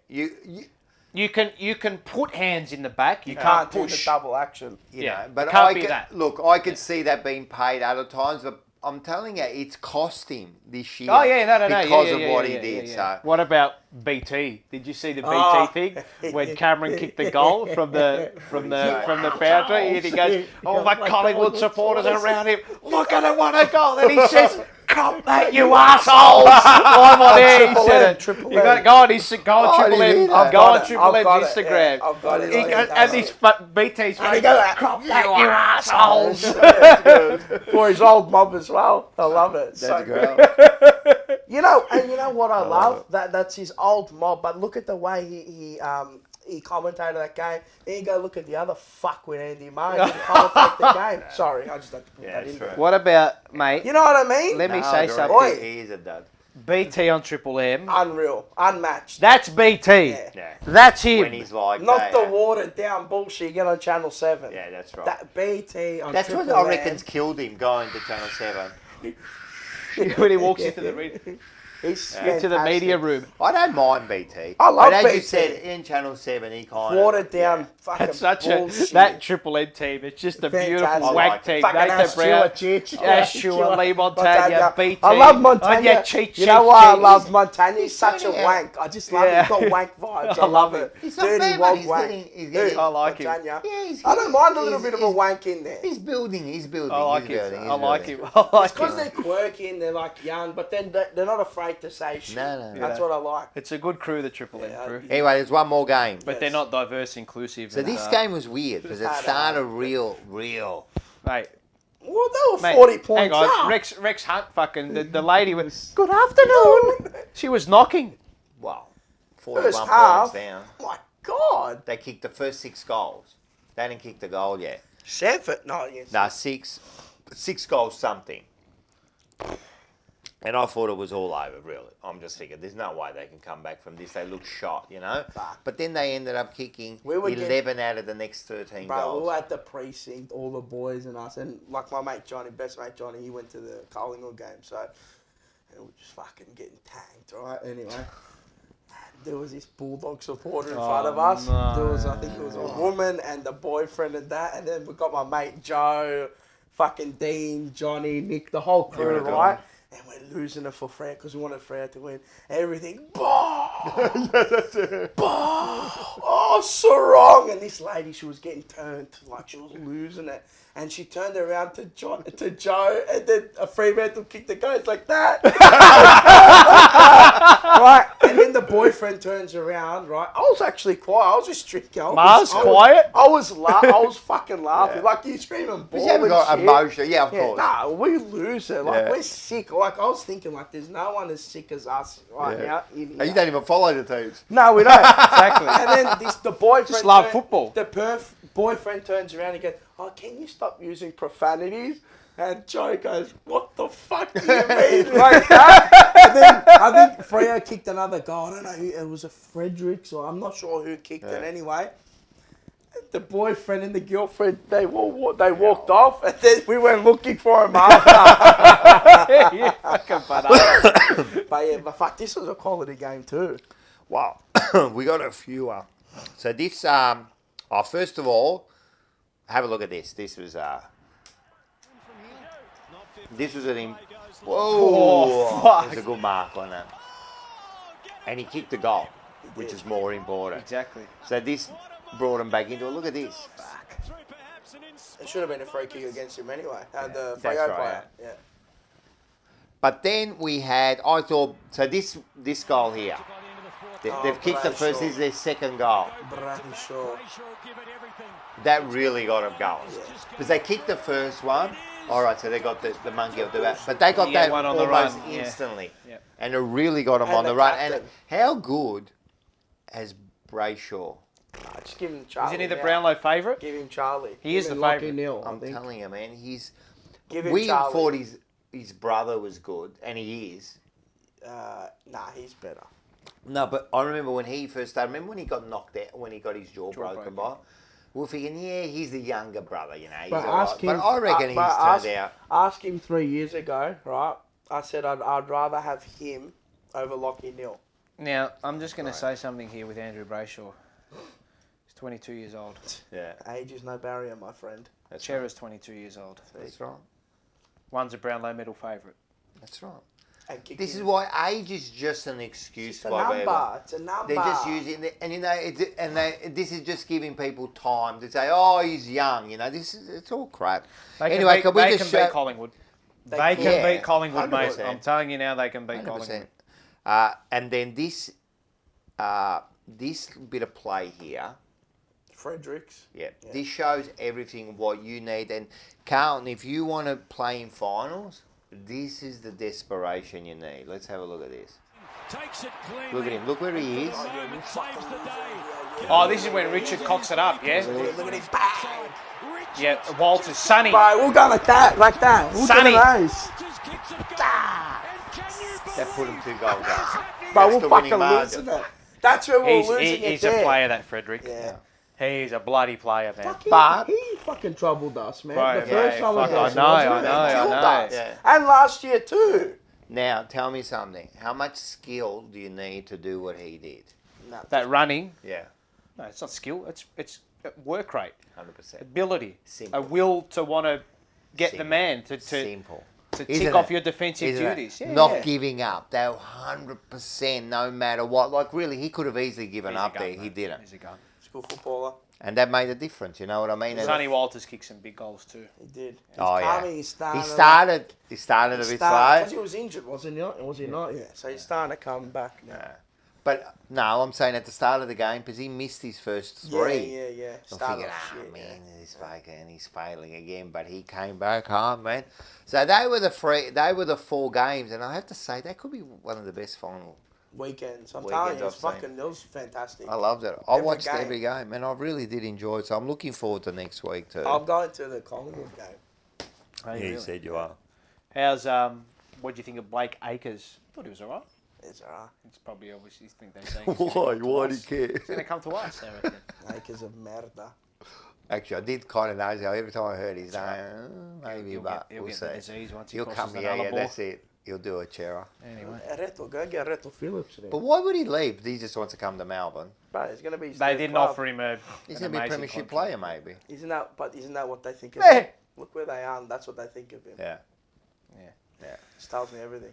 You can put hands in the back. You can't push. do the double action. You know, It but can't be that. Look, I could see that being paid other times, but I'm telling you, it's cost him this year. Oh yeah, no, because of what he did. So what about BT? Did you see the BT thing when Cameron kicked the goal from the boundary and he goes, "Oh, my Collingwood supporters are around him. Look at him, what a goal!" And he says, "Cop that, you assholes!" I'm on there. He said it. You got to go on his Triple M. Go on Triple M's Instagram. I've got it. And this BT's And he goes, "Cop that, you assholes!" For his old mob as well. I love it. That's great. You know what I love? That's his old mob. But look at the way he commentated that game. Then you go look at the other fuck with Andy Murray. He commentated the game. Sorry, I just had to put that in there. What about, mate? You know what I mean? Let me say something. He is a dud. BT on Triple M. Unreal. Unmatched. That's BT. Yeah. That's him. When he's like Not the watered down bullshit you get on Channel 7. Yeah, that's right. That BT on That's Triple what I M. reckon's killed him going to Channel 7. When he walks into the into the media room. I don't mind BT. I love as BT. you said, in Channel 7, he kind Watered down fucking That's such bullshit. that Triple M team. It's just a beautiful Fantastic. whack team. Fucking Nathan Brown, Ash Stewart, Lee Montagna, BT. I love Montagna. Oh, yeah, you know why I love Montagna? He's such a wank. I just love him. He's got wank vibes. I love it. He's not Dirty bad, wog but wank. he's getting I like him. Montagna. Yeah, I don't mind a little bit of a wank in there. He's building. I like he's him. building, I like him. building. I like Because him. they're quirky and they're like young, but then they're not afraid to say shit. No. That's what I like. It's a good crew, the Triple M crew. Anyway, there's one more game. But they're not diverse, inclusive. So this game was weird because it started real. Mate. Well, they were 40 Hang points on, up. Rex Hunt, fucking the lady was. Good afternoon. She was knocking. Wow, 41 First half. points down. My God. They kicked the first 6 goals. They didn't kick the goal yet. 7? No, yes. No, 6 goals something. And I thought it was all over, really. I'm just thinking, there's no way they can come back from this. They look shot, you know. But then they ended up kicking 11 out of the next 13 goals. We were at the precinct, all the boys and us, and like my mate Johnny, best mate Johnny, he went to the Collingwood game, so and we were just fucking getting tanked, right? Anyway, there was this Bulldog supporter in front of us. no. There was, I think it was a woman and the boyfriend and that, and then we got my mate Joe, fucking Dean, Johnny, Nick, the whole crew, right? And we're losing it for Freya because we wanted Freya to win. Everything, bah! Oh, so wrong. And this lady, she was getting turned, like she was losing it. And she turned around to Joe, and then a Fremantle kicked the guys like that. Right, and then the boyfriend turns around, right? I was actually quiet. I was just drinking. Quiet? I was fucking laughing. Like, you screaming ball You haven't and got shit. emotion. Yeah, of course. Nah, we lose it. Like, Yeah. we're sick. Like, I was thinking, like, there's no one as sick as us right now. You don't even follow the teams. No, we don't. Exactly. And then the boyfriend... Just love football. The boyfriend turns around and goes, oh, can you stop using profanities? And Joe goes, what the fuck do you mean? Like that? And then I think Freo kicked another goal. I don't know who, it was a Fredericks or I'm not sure who kicked it anyway. The boyfriend and the girlfriend, they walked off and then we went looking for him after. You fucking banana. But fuck, this was a quality game too. Wow. We got a few. So this, first of all, have a look at this. This was whoa, fuck. It's a good mark on that. And he kicked the goal, which is more important. Exactly. So this brought him back into it. Look at this. Fuck. It should have been a free kick against him anyway. The That's Freo right, player. Yeah. But then we had, I thought, so this goal here. They've kicked the first, this is their second goal. Bradshaw. That really got them going. Because they kicked the first one. All right, so they got the monkey off the back. But they got that one on the almost run, instantly. Yeah. And it really got them And on the the run. captain. And how good has Brayshaw? Just give him Charlie. Isn't he the now. Brownlow favourite? Give him Charlie. He is Give the him Lachie favourite. Neal, I'm telling you, man. Give him We Charlie. thought his brother was good, and he is. Nah, he's better. No, but I remember when he first started. Remember when he got knocked out, when he got his jaw broken broken. by? We were thinking, yeah, he's the younger brother, you know. He's But all ask right. him. But I reckon he's but turned out. Ask him 3 years ago, right? I said I'd rather have him over Lachie Neal. Now, I'm just going to say something here with Andrew Brayshaw. He's 22 years old. Yeah, Age is no barrier, my friend. that's Chera's 22 years old. right. That's right. One's a Brownlow medal favourite. That's right. And kick This him. is why age is just an excuse It's a by people. number. It's a number. They're just using it, and you know, this is just giving people time to say, "Oh, he's young." You know, it's all crap. Anyway, can we they just can show? beat Collingwood. They can. can Yeah, beat Collingwood, mate. 100%. I'm telling you now, they can beat 100%. Collingwood. And then this bit of play here. Fredericks. Yeah, this shows everything what you need. And Carlton, if you want to play in finals, this is the desperation you need. Let's have a look at this. Look at him. Look where he is. Oh, this is when Richard cocks it up, yeah? Look at his bang. Yeah, Walters. Sonny. Bro, we'll go like that. We'll Sonny. get those. That put him 2 goals up. But That's we'll the fucking winning lose margin. it. That's where we're losing He's it a there. player, that Frederick. Yeah. He's a bloody player, man. But he fucking troubled us, man. Right, the first yeah, time fuck, we I lost, know, wasn't I it? know, I Killed know. us. Yeah. And last year too. Now, tell me something. How much skill do you need to do what he did? No, That running, Yeah, no, it's not skill. It's work rate, 100%. ability, Simple. a will to want to get the Simple. man to Simple. tick Isn't off it? your defensive Isn't it? duties. Yeah, Not yeah. giving up. They're 100% no matter what. Like, really, he could have easily given He's a up gun, there. He mate. didn't. He's a gun. School footballer. And that made a difference, you know what I mean? Sonny Walters kicked some big goals too. He did. He's Oh, yeah. coming, He started He started a bit because slow. he was injured, wasn't he? Was he not? Yeah. So he's starting to come back now. Yeah. But, no, I'm saying at the start of the game, because he missed his first 3. Yeah. I'm Started thinking, off shit, man, he's failing again, but he came back hard, man. So they were the 4 games, and I have to say that could be one of the best final. Weekends. I'm Weekends telling you, I've it's seen. fucking. It was fantastic. I loved it. I Every watched game. every game, and I really did enjoy it. So I'm looking forward to next week too. I'm going to the Collingwood game. Oh, yeah, you said you are. How's what do you think of Blake Acres? Thought he was alright. It's alright. It's probably obviously think they're saying. Why? Why do you care? He's going to come to us, I reckon. Acres of merda. Actually, I did kind of know. Every time I heard his name, maybe, He'll but he'll we'll get the see. disease once he He'll crosses come the here. Yeah, Nullarbor. that's it. He'll do a chair. Anyway, Reto, go get Reto Phillips then. But why would he leave? He just wants to come to Melbourne. Bro, he's gonna be. they didn't offer him a. He's an going to be a amazing premiership contract. player, maybe. Isn't that what they think of Yeah. him? Look where they are, and that's what they think of him. Yeah. Yeah. Just tells me everything.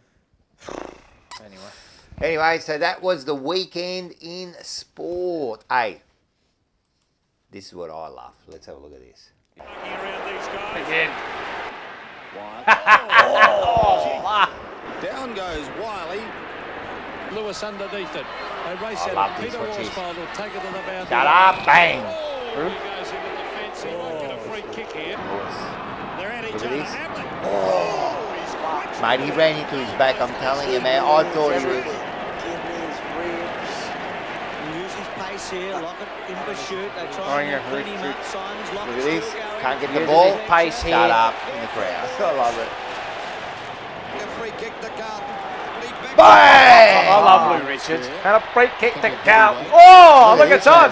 Anyway. Anyway, so that was the weekend in sport. Hey, this is what I love. Let's have a look at this. Again. Down goes Wiley. Lewis underneath it. They race I out love of this. Peter Watch this. Oswald will take it to the boundary. Shut up, bang. He goes into the fence. He might get a free kick here. They're at each Look at other. this. Hamlet. Oh. Mate, he ran into his back. I'm telling you, man. I thought he was. Kidneys, ribs. Use his pace chance here. Lockett in the shoot. They try and clean him up. Simons, Look Lockett's at this. still going. Can't get the Uses ball. his pace here. Shut up in the crowd. I love it. A free kick to Carlton. Bang! I love Lou Richards. And a free kick to Carlton. Oh, look at time.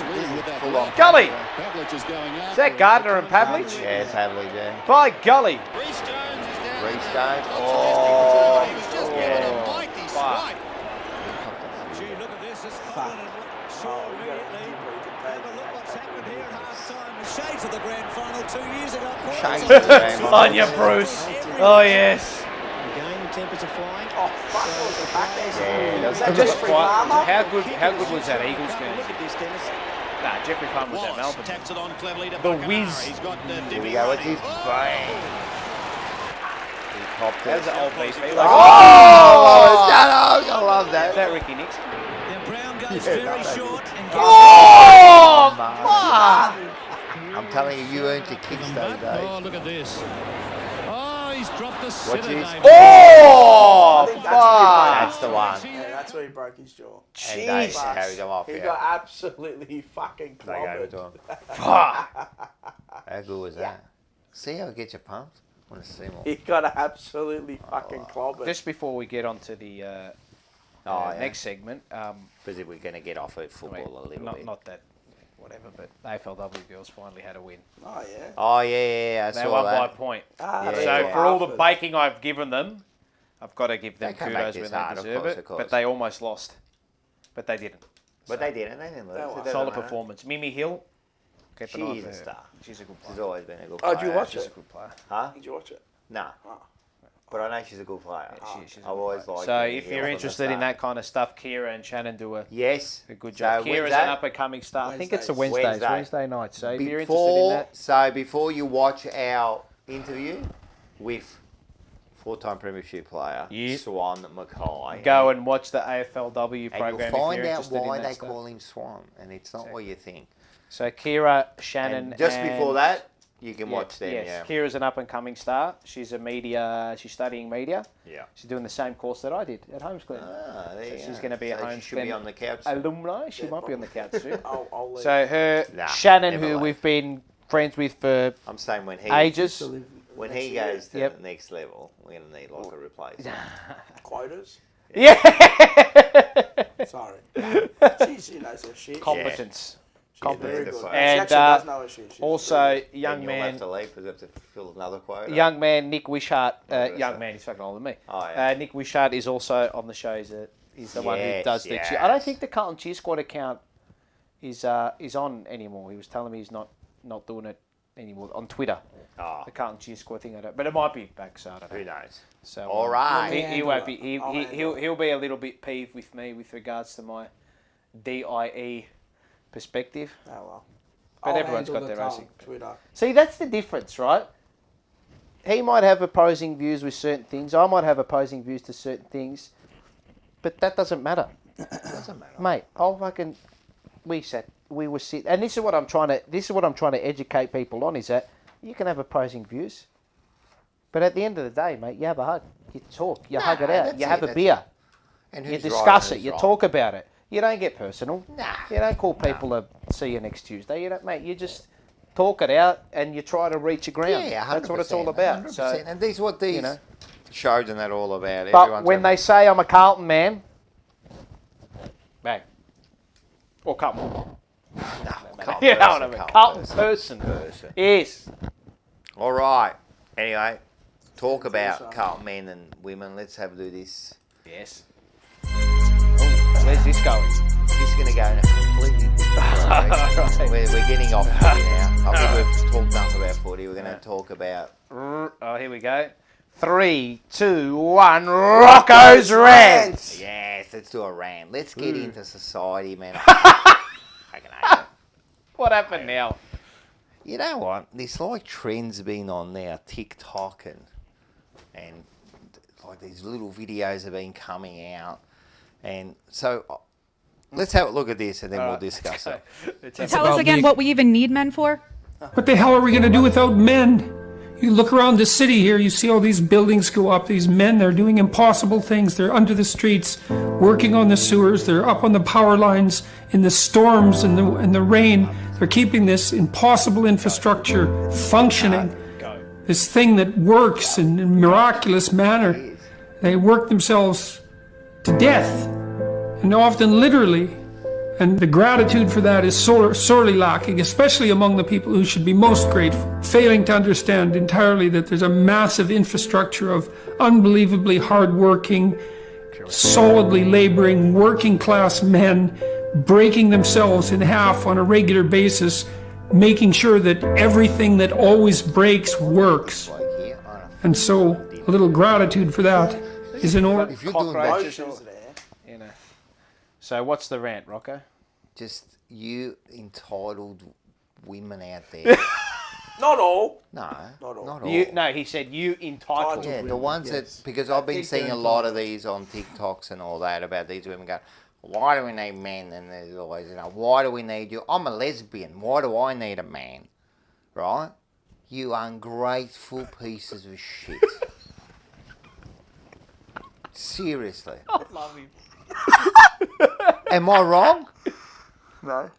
Gully. Is that Gardner and Pavlich? Yeah, Pavlich, yeah. By golly. Reece Jones is down. Reece Jones. Oh, he was just yeah. given a mighty swipe. Gee, look at this. It's Scotland and Shaw immediately. Have a look what's happened here at half-time. The shades of the grand final 2 years ago. Shades of the grand final. On you, Bruce. Oh, yes. Again, tempers are flying. Oh, fuck, what was the back there? Yeah, Was that just free Farmer? How good was that Eagles game? Look at this, Dennis. Nah, Jeffrey Farmer was at Wallace Melbourne. taps it on cleverly to The Buckenara. whiz. He's got Here we go. What's his bang? He popped That it. was an old beast. Oh, shut up. I love Is that. that Ricky Nixon? Now Brown goes Yeah, very no, short and Oh, I'm telling you, you earned your kicks those days. Oh, look at this. Oh, he's dropped the Watch center, this. David. Oh, I think that's That's the one. Yeah, that's where he broke his jaw. And they Jesus. carried him off. He Yeah. got absolutely fucking They gave it clobbered. to him. fuck. How good was that? See how it gets you pumped? I want to see more. He got absolutely fucking clobbered. Just before we get on to the Yeah. next segment, Because we're going to get off at football a little bit. not that, whatever, but AFLW girls finally had a win. Oh, yeah. Oh, yeah, I They saw won by a that. point. Ah, Yeah. they So got for all the Hartford. baking I've given them, I've got to give them They come back kudos this when they hard, of deserve course, it. of course. But they almost lost. But they didn't. But they didn't lose. They It won. doesn't Solid matter. performance. Mimi Hill. Kept an eye She's for a her. star. She's a good She's player. always been a good Oh, player. did you watch She's a it? good player. Huh? Did you watch it? No. Oh. But I know she's a good player. She's a I've good always player. liked So Mimi if Hill you're from the interested in start. that kind of stuff, Kira and Shannon do a Yes. good job. So when's Kira's that? an up-and-coming star. I think it's a Wednesday. Wednesday. It's Wednesday night. So if you're interested in that, So before you watch our interview with four-time premiership player Yeah. Swan Mackay, go and watch the AFLW and program you'll if find you're out interested why in that they stuff. call him Swan, and it's not what you think. So Kira, Shannon, And just before that, you can Yeah, watch them. yes, Yeah. Kira's an up-and-coming star. She's a media. She's studying media. Yeah. She's doing the same course that I did at Holmes Glen. Ah, there So you she's go. going to be a So Holmes she should be Glen on the couch soon. alumni. She might be on the couch soon. I'll leave. So her, Nah, Shannon, never who leave. we've been friends with for I'm saying when he ages. when he goes to Yep. the next level, we're gonna need like a replacement. Quotas? Yeah. Sorry. She knows her shit. Competence. Very good. And, She And actually does know her shit. She's also, very good. young Then you'll man, have to leave because you have to fill another quota. young man Nick Wishart. that's Young it. man, he's fucking older than me. Oh, yeah. Nick Wishart is also on the show. He's the one who Yes, does the cheer. I don't yes. think the Carlton Cheer Squad account is on anymore. He was telling me he's not doing it anymore on Twitter. Oh, The Carlton Cheer Squad thing, but it might be back. So I don't know. who knows? So All right. he won't be. I'll handle He'll be a little bit peeved with me with regards to my DIE perspective. Oh, well. But I'll everyone's handle got the their own tongue, thing. Twitter. See, that's the difference, right? He might have opposing views with certain things. I might have opposing views to certain things, but that doesn't matter, Doesn't matter. mate. I'll fucking we were sit, and this is what I'm trying to educate people on is that you can have opposing views, but at the end of the day, mate, you have a hug, you talk, you hug it out, that's you it, have a that's beer, And you who's right discuss and it, who's you wrong. talk about it. You don't get personal. Nah. You don't call people to see you next Tuesday. You don't, mate. You just talk it out and you try to reach a ground. Yeah, 100%, That's what it's all about. 100%. So, And these what these know. shows and that all about. but Everyone's when they say I'm a Carlton man, bang, or Carlton, Carlton you know what I person, mean? Carlton Carlton person. person. Yes. All right. Anyway, talk about awesome. Carlton men and women. Let's have a do this. Yes. Oh, where's this going? This is going to go in a completely different direction. We're getting off footy now. I think we've talked enough about footy. We're going to talk about... Oh, here we go. 3, 2, 1. Rocco's rant. Yes, let's do a rant. Let's get into society, man. Fucking hate it. What happened now? You know what? This like trends been on now, TikTok and like these little videos have been coming out, and so let's have a look at this and then we'll discuss it. Tell us again what we even need men for. What the hell are we going to do without men? You look around the city here, you see all these buildings go up, these men, they're doing impossible things. They're under the streets, working on the sewers, they're up on the power lines in the storms and the rain. They're keeping this impossible infrastructure functioning. This thing that works in a miraculous manner. They work themselves to death, and often literally. And the gratitude for that is sorely lacking, especially among the people who should be most grateful, failing to understand entirely that there's a massive infrastructure of unbelievably hardworking, solidly laboring, working class men breaking themselves in half on a regular basis, making sure that everything that always breaks works. And so a little gratitude for that is in order. So what's the rant, Rocco? Just you entitled women out there. Not all. No, Not all. not all. No, he said you entitled. Yeah, women. the ones that, because I've been seeing a lot of these on TikToks and all that about these women going, why do we need men? And there's always, why do we need you? I'm a lesbian. Why do I need a man? Right? You ungrateful pieces of shit. Seriously. I love him. Am I wrong? No.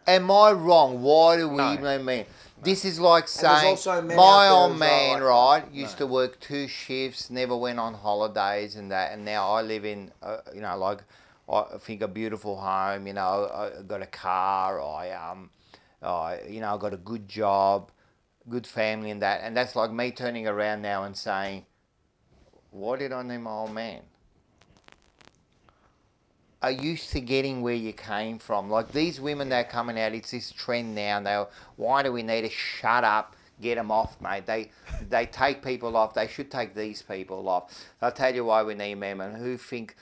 Am I wrong? Why do we even need men? This is like saying, my old man, right, used to work 2 shifts, never went on holidays and that, and now I live in, like, I think a beautiful home, I got a car, I got a good job, good family and that, and that's like me turning around now and saying, why did I need my old man? Are you forgetting where you came from? Like these women that are coming out, it's this trend now, and why do we need to shut up, get them off, mate? They take people off. They should take these people off. I'll tell you why we need men, and who think,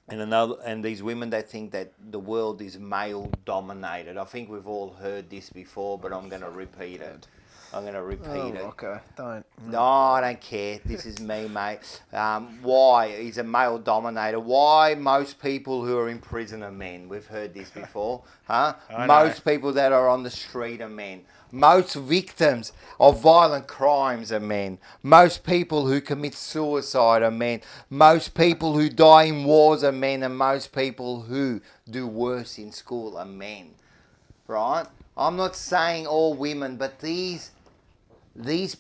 and these women that think that the world is male dominated. I think we've all heard this before, but I'm going to repeat it. I'm going to repeat it. Okay, don't. No, I don't care. This is me, mate. Why? He's a male dominator. Why most people who are in prison are men? We've heard this before. Huh? Most people that are on the street are men. Most victims of violent crimes are men. Most people who commit suicide are men. Most people who die in wars are men. And most people who do worse in school are men. Right? I'm not saying all women, but these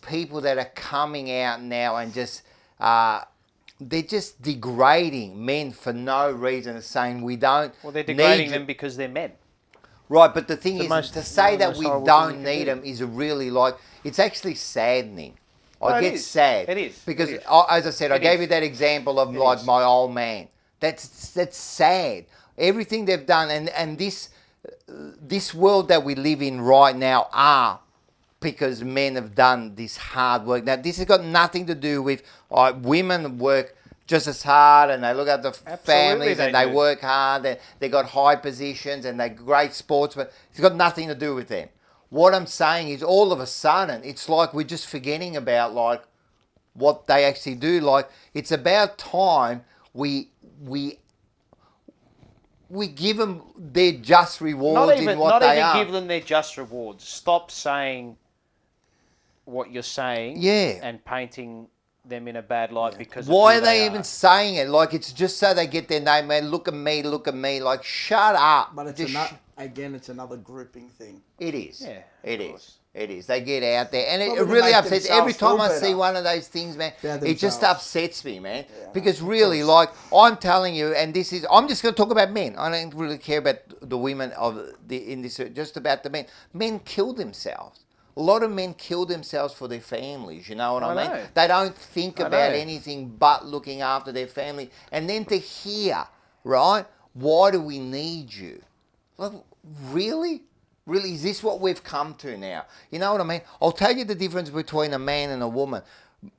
people that are coming out now and just, they're just degrading men for no reason, saying we don't. Well, they're degrading them because they're men. Right, but the thing is, to say that we don't need them is really like, it's actually saddening. I get sad. It is. Because, as I said, I gave you that example of like my old man. That's sad. Everything they've done, and this world that we live in right now are because men have done this hard work. Now, this has got nothing to do with women work just as hard and they look at the families and they work hard and they got high positions and they're great sportsmen. It's got nothing to do with them. What I'm saying is all of a sudden, it's like we're just forgetting about like what they actually do. Like it's about time we give them their just rewards in what they are. Not even give them their just rewards. Stop saying what you're saying and painting them in a bad light because why are they even saying it? Like it's just so they get their name, man. Look at me. Like shut up. But it's it's another grouping thing. It is. Yeah, it is. It is. They get out there, and it really upsets. Every time I see one of those things, man, it just upsets me, man. Yeah, because really, like I'm telling you, and this is, I'm just going to talk about men. I don't really care about the women in this. Just about the men. Men kill themselves. A lot of men kill themselves for their families. You know what I mean? They don't think about anything but looking after their family. And then to hear, right? Why do we need you? Like, really? Really, is this what we've come to now? You know what I mean? I'll tell you the difference between a man and a woman.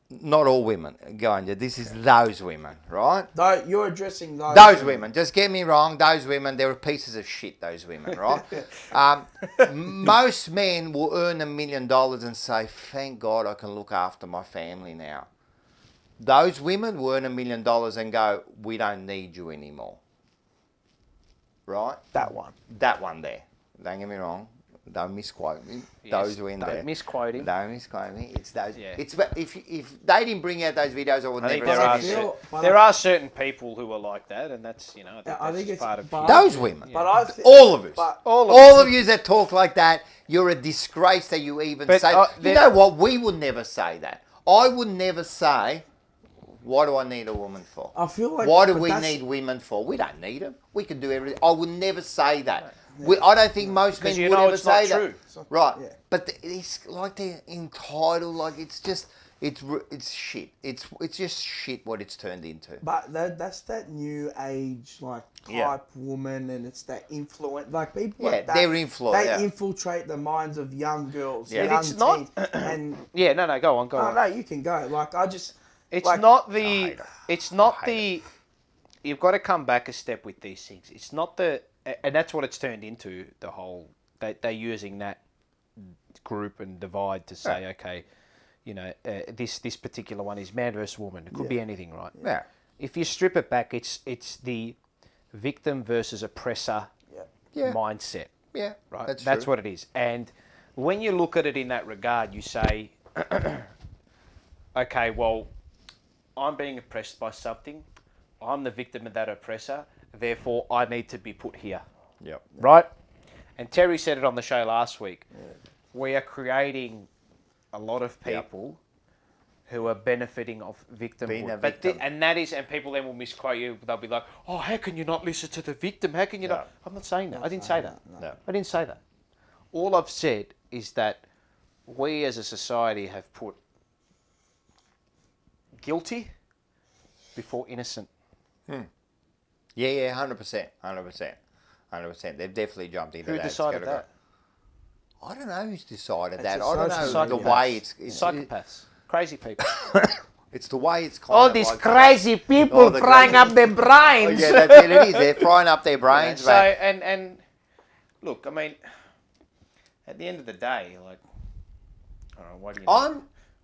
Not all women, going to. This is those women, right? No, you're addressing those. Those women. Just get me wrong. Those women, they're pieces of shit. Those women, right? Most men will earn $1 million and say, "Thank God, I can look after my family now." Those women will earn $1 million and go, "We don't need you anymore." Right? That one there. Don't get me wrong. Don't misquote me. Yes, Those were in don't there. misquote him. Don't misquote me. It's those. Yeah. It's if they didn't bring out those videos, I would I think never there have are, seen it. there are certain people who are like that, and that's, you know, I think that's part of Those women. But I All of us. But all of you that talk like that, you're a disgrace that you even But, say. uh, You know what? We would never say that. I would never say, what do I need a woman for? I feel like. What do but we that's- need women for? We don't need them. We can do everything. I would never say that. I don't think most men 'Cause you would know ever it's not say that. true. Right. Yeah. But it's like they're entitled. Like it's just, it's shit. It's just shit what it's turned into. But that's that new age like type woman, and it's that influence. Like people. Yeah, like that, they're influenced. They infiltrate the minds of young girls, Yeah. young It's not- teens, and Yeah, no, go on. no, you can go. Like I just. It's like, not the. It's not the. You've got to come back a step with these things. It's not the, and that's what it's turned into. The whole they're using that group and divide to say, okay, you know, this particular one is man versus woman. It could be anything, right? Yeah. If you strip it back, it's the victim versus oppressor mindset. Yeah. Right. That's That's true. what it is. And when you look at it in that regard, you say, okay, well, I'm being oppressed by something. I'm the victim of that oppressor. Therefore, I need to be put here. Yep. Right? And Terry said it on the show last week. We are creating a lot of people who are benefiting off victimhood. Being a But victim. and people then will misquote you. They'll be like, "Oh, how can you not listen to the victim? How can you not?" I'm not saying that. I didn't say that. No. I didn't say that. All I've said is that we as a society have put guilty before innocent. Yeah, 100%. 100%. They've definitely jumped into Who that. decided category. that? I don't know who's decided that. a I don't know social the way it's Psychopaths. Crazy people. it's the way it's kind All of these like crazy people all the frying crazy- up their brains. Yeah, that's what it is. They're frying up their brains. So mate. and look, I mean, at the end of the day, like, I don't know,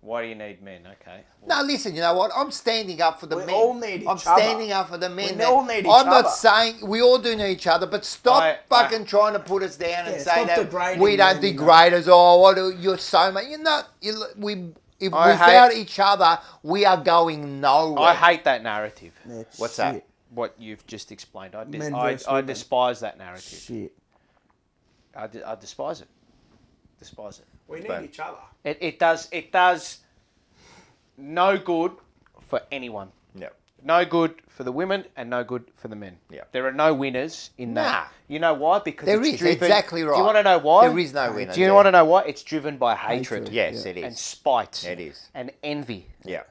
why do you need men? Okay. No, listen, you know what? I'm standing up for the We men. all need I'm each other. standing up for the men. We all need each I'm not other. saying we all do need each other, but stop I- fucking trying to put us down and Yeah, say stop that degrading we don't men, you know. degrade us. Oh, what do you're so much? You're not. If I without hate- each other, we are going nowhere. I hate that narrative. What's that? Shit. What you've just explained. Men versus I women. despise that narrative. Shit. I despise it. Despise it. We need But- each other. It does no good for anyone. Yeah. No good for the women and no good for the men. Yeah. There are no winners in that. Nah. You know why? Because There it's is, driven, exactly right. Do you want to know why? There is no winners Do you there. want to know why? It's driven by hatred. Yes, it is. And spite. It is. And envy. Yeah.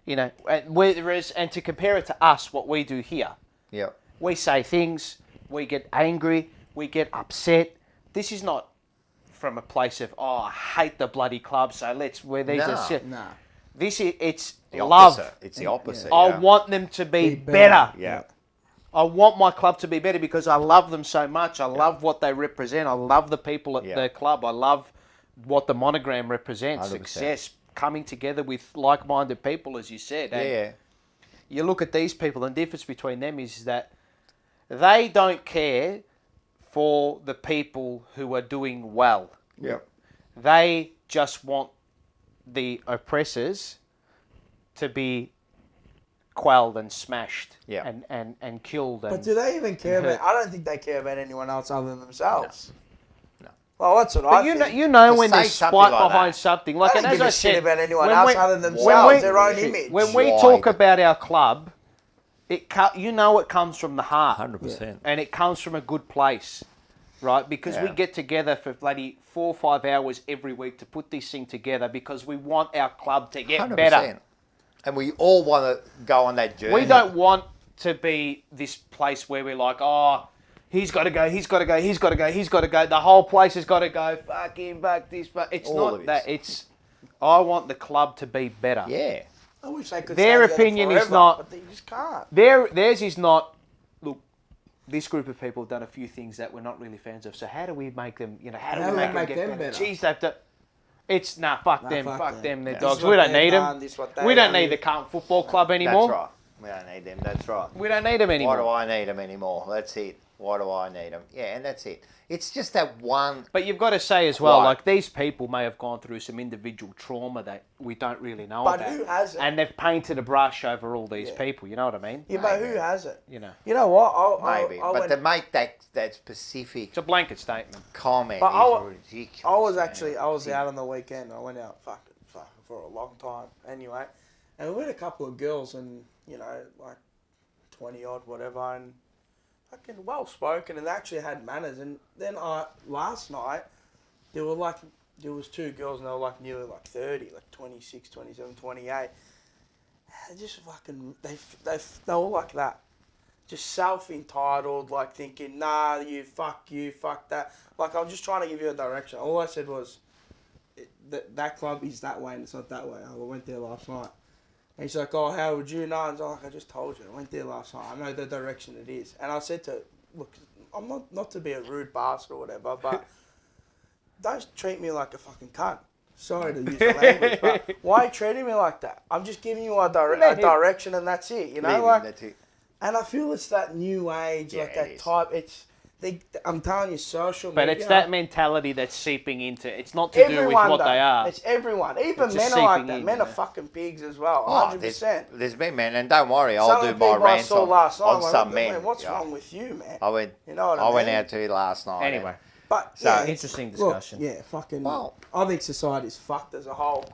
You know, and to compare it to us, what we do here, Yeah. we say things, we get angry, we get upset. This is not from a place of, oh, I hate the bloody club, so let's, where these No. are shit. Nah. This is, it's The love. opposite. It's the opposite. I yeah. want them to be Be better. Yeah. I want my club to be better because I love them so much. I love what they represent. I love the people at the club. I love what the monogram represents. 100%. Success, coming together with like-minded people, as you said. And Yeah. you look at these people, and the difference between them is that they don't care for the people who are doing well. Yeah. They just want the oppressors to be quelled and smashed and killed. But And, do they even care and about? hurt. I don't think they care about anyone else other than themselves. No. Well, that's what But I you think. know To when say there's something spite like behind that. something. I Like, don't and as give I a shit said, about anyone when else we- other than when themselves. we- Their own image. When we Why? talk about our club, it comes from the heart. 100%. And it comes from a good place, right? Because we Yeah. get together for bloody 4 or 5 hours every week to put this thing together because we want our club to get 100%. better. And we all want to go on that journey. We don't want to be this place where we're like, oh, he's got to go, he's got to go, he's got to go, he's got to go. The whole place has got to go. Fuck him, fuck this, but it's All not of it. that. It's I want the club to be better. Yeah. I wish they could. Their stay together opinion is forever, not- But they just can't. Theirs is not. Look, this group of people have done a few things that we're not really fans of. So how do we make them? You know, how do we make them get better? Jeez, they've done. It's fuck them, fuck them. They're Yeah. dogs. This is We what don't they've need done, them. this is what We they don't done. need the Carlton Football Club anymore. That's right. We don't need them. That's right. We don't need them anymore. Why do I need them anymore? That's it. Why do I need them? Yeah, and that's it. It's just that one. But you've got to say as well, Right. like these people may have gone through some individual trauma that we don't really know But about. who hasn't? And they've painted a brush over all these people. You know what I mean? Yeah, but who hasn't? You know. You know what? Maybe. I but went, to make that specific It's a blanket statement. comment But is ridiculous. I was actually out on the weekend. I went out fucking for a long time anyway, and we met a couple of girls and like 20 odd whatever and fucking well spoken and they actually had manners. And then last night there was two girls and they were like nearly like 30, like 26, 27, 28. And just fucking they were like that. Just self-entitled, like thinking, nah, you, fuck that. Like, I'm just trying to give you a direction. All I said was, that club is that way and it's not that way. I went there last night. And he's like, oh, how would you know? And I was like, I just told you. I went there last night. I know the direction it is. And I said to her, look, I'm not to be a rude bastard or whatever, but don't treat me like a fucking cunt. Sorry to use the language, but why are you treating me like that? I'm just giving you a direction and that's it, you know? That's it. And I feel it's that new age, like that type. I'm telling you, social But media. it's that mentality that's seeping into. It's not to do with what they are. It's everyone. Even It's men just are like seeping that. in, Men you are know. fucking pigs as well. Oh, 100%. there's been men, and don't worry, I'll Some do of the my people I rants saw last night, on I'm like, some man, men. what's Yeah. wrong with you, man? I went. You know what I I went mean? out to last night. Anyway. But So- yeah, Interesting look, discussion. yeah, fucking. Well- I think society's fucked as a whole.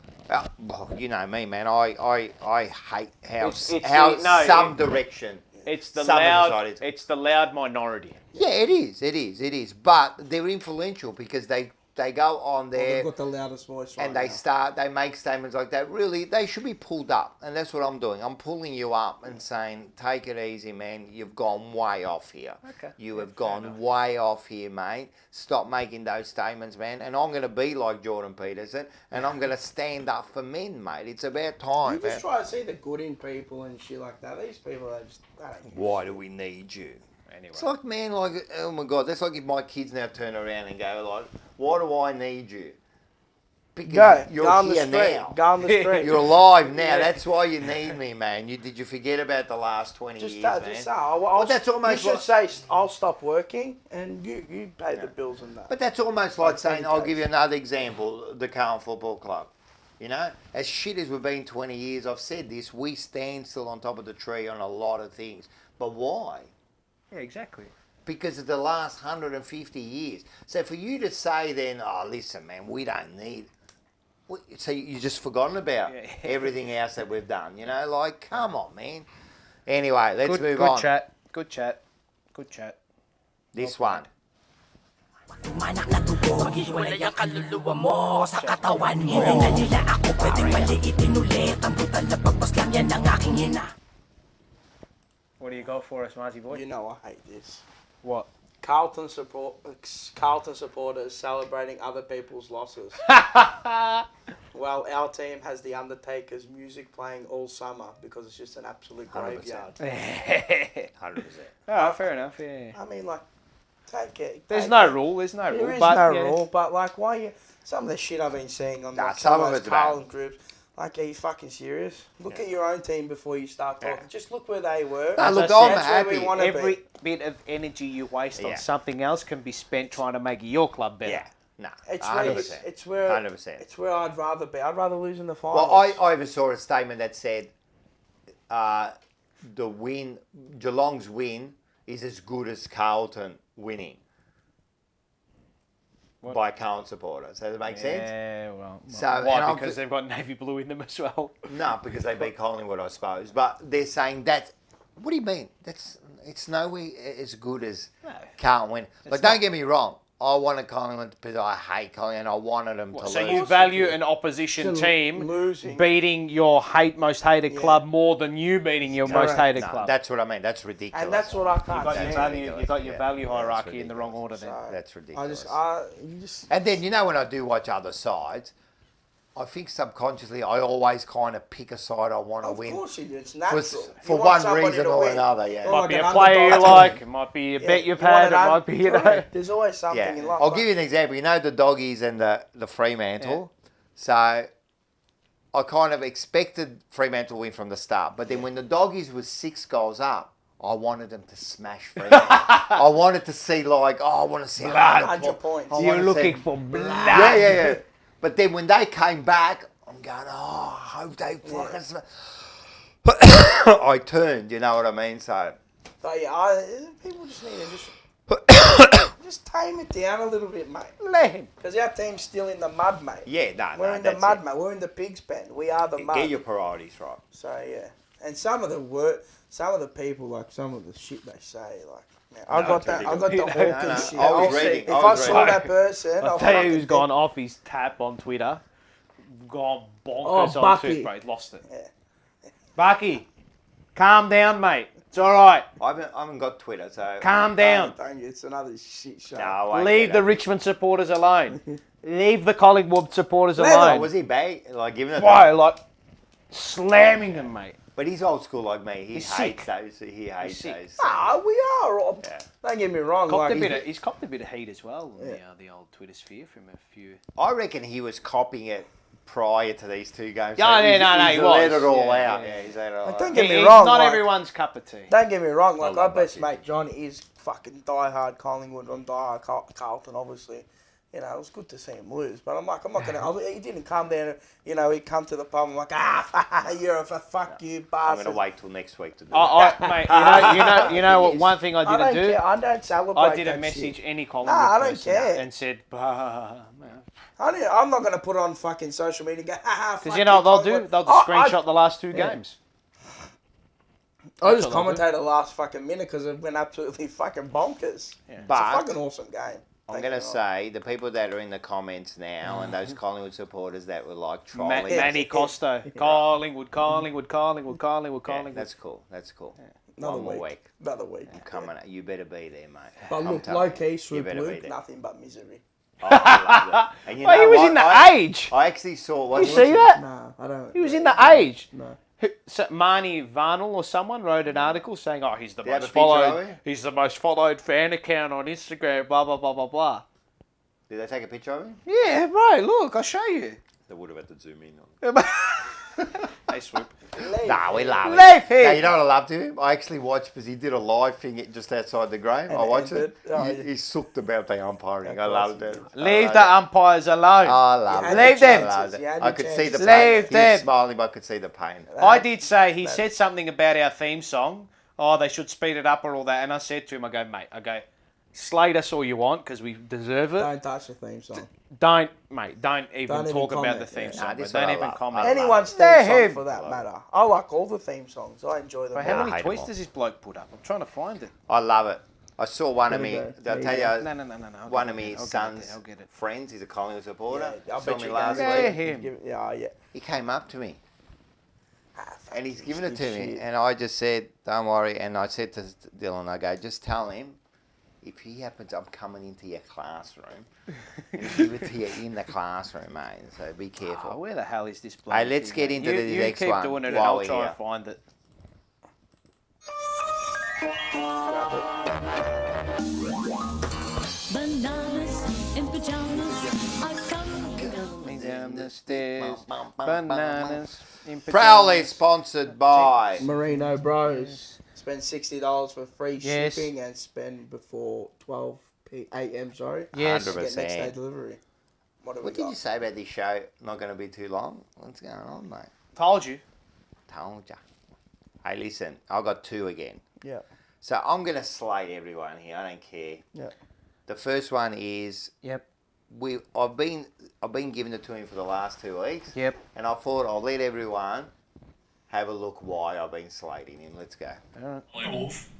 Well, you know me, man. I hate how It's some direction. It's the some loud. societies- It's the loud minority. Yeah, it is. But they're influential because they go on there They've got the loudest voice right and now. they make statements like that. Really, they should be pulled up, and that's what I'm doing. I'm pulling you up and saying, "Take it easy, man. You've gone way off here. Okay. You have gone way off here, mate. Stop making those statements, man." And I'm going to be like Jordan Peterson, and I'm going to stand up for men, mate. It's about time. You just man. try to see the good in people and shit like that. These people, they don't give a Why do we need you? Anyway. It's like, man, like, oh my God, that's like if my kids now turn around and go like, why do I need you? Because you're go on the here street. now. Go on the street. You're alive now. Yeah. That's why you need me, man. Did you forget about the last 20 years, man? That's almost. You should say, "I'll stop working, and you pay the bills and that." But that's almost like saying, I'll give you another example, the Carlton Football Club. You know, as shit as we've been 20 years, I've said this, we stand still on top of the tree on a lot of things. But why? Yeah, exactly. Because of the last 150 years. So for you to say then, oh, listen, man, we don't need... So you just forgotten about everything else that we've done, you know? Like, come on, man. Anyway, let's move on. Good chat. This one. Tumanak na tubo, maghihiwalay ang kaluluwa mo sa katawan mo. Hindi na nila ako pwedeng maliitin ulit. Ang brutal na pagpas lang yan ang aking hina. What do you got for us, Marty boy? You know I hate this. What? Carlton supporters celebrating other people's losses. Well, our team has the Undertaker's music playing all summer because it's just an absolute 100%. graveyard. 100%. Oh, fair enough, yeah. I mean, like, take it. There's no rule, There is There no is rule, rule, but like, why you? Some of the shit I've been seeing on like, some some of of those it's bad. Carlton groups. Like, are you fucking serious? Look at your own team before you start talking. Just look where they were. No, look, As I I'm said, happy. Where we want to Every be. bit of energy you waste Yeah. on something else can be spent trying to make your club better. Yeah. No, It's 100%. it's where 100%. It's where I'd rather be. I'd rather lose in the finals. Well, I even saw a statement that said the win, Geelong's win, is as good as Carlton winning. By Carlton supporters. Does that make sense? Yeah, well. So, why? and Because they've got navy blue in them as well. No, because they beat Collingwood, I suppose. But they're saying that. What do you mean? It's nowhere as good as Carlton win. Like, don't get me wrong. I wanted Collingwood because I hate Collingwood and I wanted them to lose. So you value an opposition team beating your most hated club more than you beating your most hated No, club. That's what I mean. That's ridiculous. And that's what I can't You got your value hierarchy in the wrong order then. That's ridiculous. you just. And then, you know, when I do watch other sides, I think subconsciously I always kind of pick a side I want to win. Of course you do. It's natural. For You want one somebody reason to or win. another, yeah. It might be a an player you underdog. like, it might be a bet you've had, it might be, you know. There's always something in life. I'll give you an example. You know the Doggies and the Fremantle? So I kind of expected Fremantle to win from the start. But then when the Doggies was 6 goals up, I wanted them to smash Fremantle. I wanted to see I want to see blood. 100 points. You're looking for blood. Yeah. But then when they came back, I'm going, I hope they fucking smash. I turned, you know what I mean? So people just need to just tame it down a little bit, mate. Let him. Because our team's still in the mud, mate. Yeah, We're in the mud, mate. We're in the pig's pen. We are the mud. Get your priorities right. So yeah, and some of the people, like some of the shit they say, like I got the Hawkins shit. I was reading. If I saw that person, I'll tell you who's gone off his tap on Twitter, gone bonkers on Bucky. Twitter, he lost it. Yeah. Bucky, calm down, mate. It's all right. I haven't got Twitter, so Calm down. Don't you? It's another shit show. No, Leave the Richmond supporters alone. Leave the Collingwood supporters alone. Was he bad? Like giving it? Why? Like slamming them, mate. But he's old school like me. He He's hates sick. those. He hates sick. those. We are. Yeah. Don't get me wrong. He's copped a bit of heat as well in the old Twitter sphere from a few. I reckon he was copying it prior to these two games. Yeah, so he he's was. let it all Yeah, out. yeah. Yeah, he's let it all out. Don't get me wrong. Not like, everyone's cup of tea. Don't get me wrong. Like, love our best Bucky. mate John is fucking diehard Collingwood. I'm diehard Carlton, obviously. You know, it was good to see him lose. But I'm not going to... He didn't come down, he'd come to the pub. I'm like, you're a fuck you, I'm bastard. going to wait till next week to do Mate, you know what? One thing I don't didn't do. care. I don't celebrate I didn't that message shit. any Collingwood I don't person care. and said, bah, man. I'm not going to put on fucking social media and go, Because you know what they'll do? They'll just screenshot the last two games. I just commentated the last fucking minute because it went absolutely fucking bonkers. Yeah. It's a fucking awesome game. I'm going to say, the people that are in the comments now and those Collingwood supporters that were like trolling. Manny Costo. Collingwood. Yeah, that's cool. That's cool. Another One more week. week. Another week. I'm coming. You better be there, mate. But I'm look, telling low key, you Swoop better be Luke, there. nothing but misery. Oh, I love that. And you Well, he know was what? in the age. I actually saw. You see that? Nah, I don't. He was in the age. No. So Marnie Varnell or someone wrote an article saying, "Oh, he's the Did you have most a picture of followed. him? He's the most followed fan account on Instagram." Blah blah blah blah blah. Did they take a picture of him? Yeah, bro. Look, I'll show you. They would have had to zoom in on. Hey, Swoop. Nah, we love it. Leave him. Now, you know what I loved him? I actually watched because he did a live thing just outside the game. I watched it. He sucked about the umpiring. I loved it. Leave the umpires alone. I love it. Leave them. I loved it. You had I your could see the chances. pain. Leave He was them. smiling, but I could see the pain. I did say he said something about our theme song. Oh, they should speed it up or all that. And I said to him, I go, slate us all you want because we deserve it. Don't touch the theme song. Don't even Don't talk even about the comment, theme yeah. song. Nah, But this don't one I even love. comment. Anyone's theme Let song him. for that matter. I like all the theme songs. I enjoy them. But how I many hate 'em tweets all. does this bloke put up? I'm trying to find it. I love it. I saw one of There me. you go. I'll There tell you you. No. One I'll of get my it. son's I'll get it. friends. He's a Collingwood supporter. I Saw bet me you last Yeah, week. him. Yeah. He came up to me. And he's given it to me. shit. And I just said, don't worry. And I said to Dylan, I go, just tell him, if he happens, I'm coming into your classroom. And give it to you in the classroom, mate. So be careful. Oh, where the hell is this bloke? Hey, let's get into the you next keep one doing it and while I'll we're try here. and find it. Bananas in pajamas are coming Down the stairs, bananas in pajamas. Proudly sponsored by Marino Bros. Spend $60 for free Yes. shipping and spend before 12 a.m. Sorry. Yes. Get next day 100%. delivery. What have What we did got? you say about this show? Not going to be too long? What's going on, mate? Told you. Told ya. Hey, listen, I got two again. Yeah. So I'm going to slate everyone here. I don't care. Yeah. The first one is Yep. I've been giving it to him for the last 2 weeks. Yep. And I thought I'll let everyone have a look why I've been slating him. Let's go. All right. Hey, Wolf.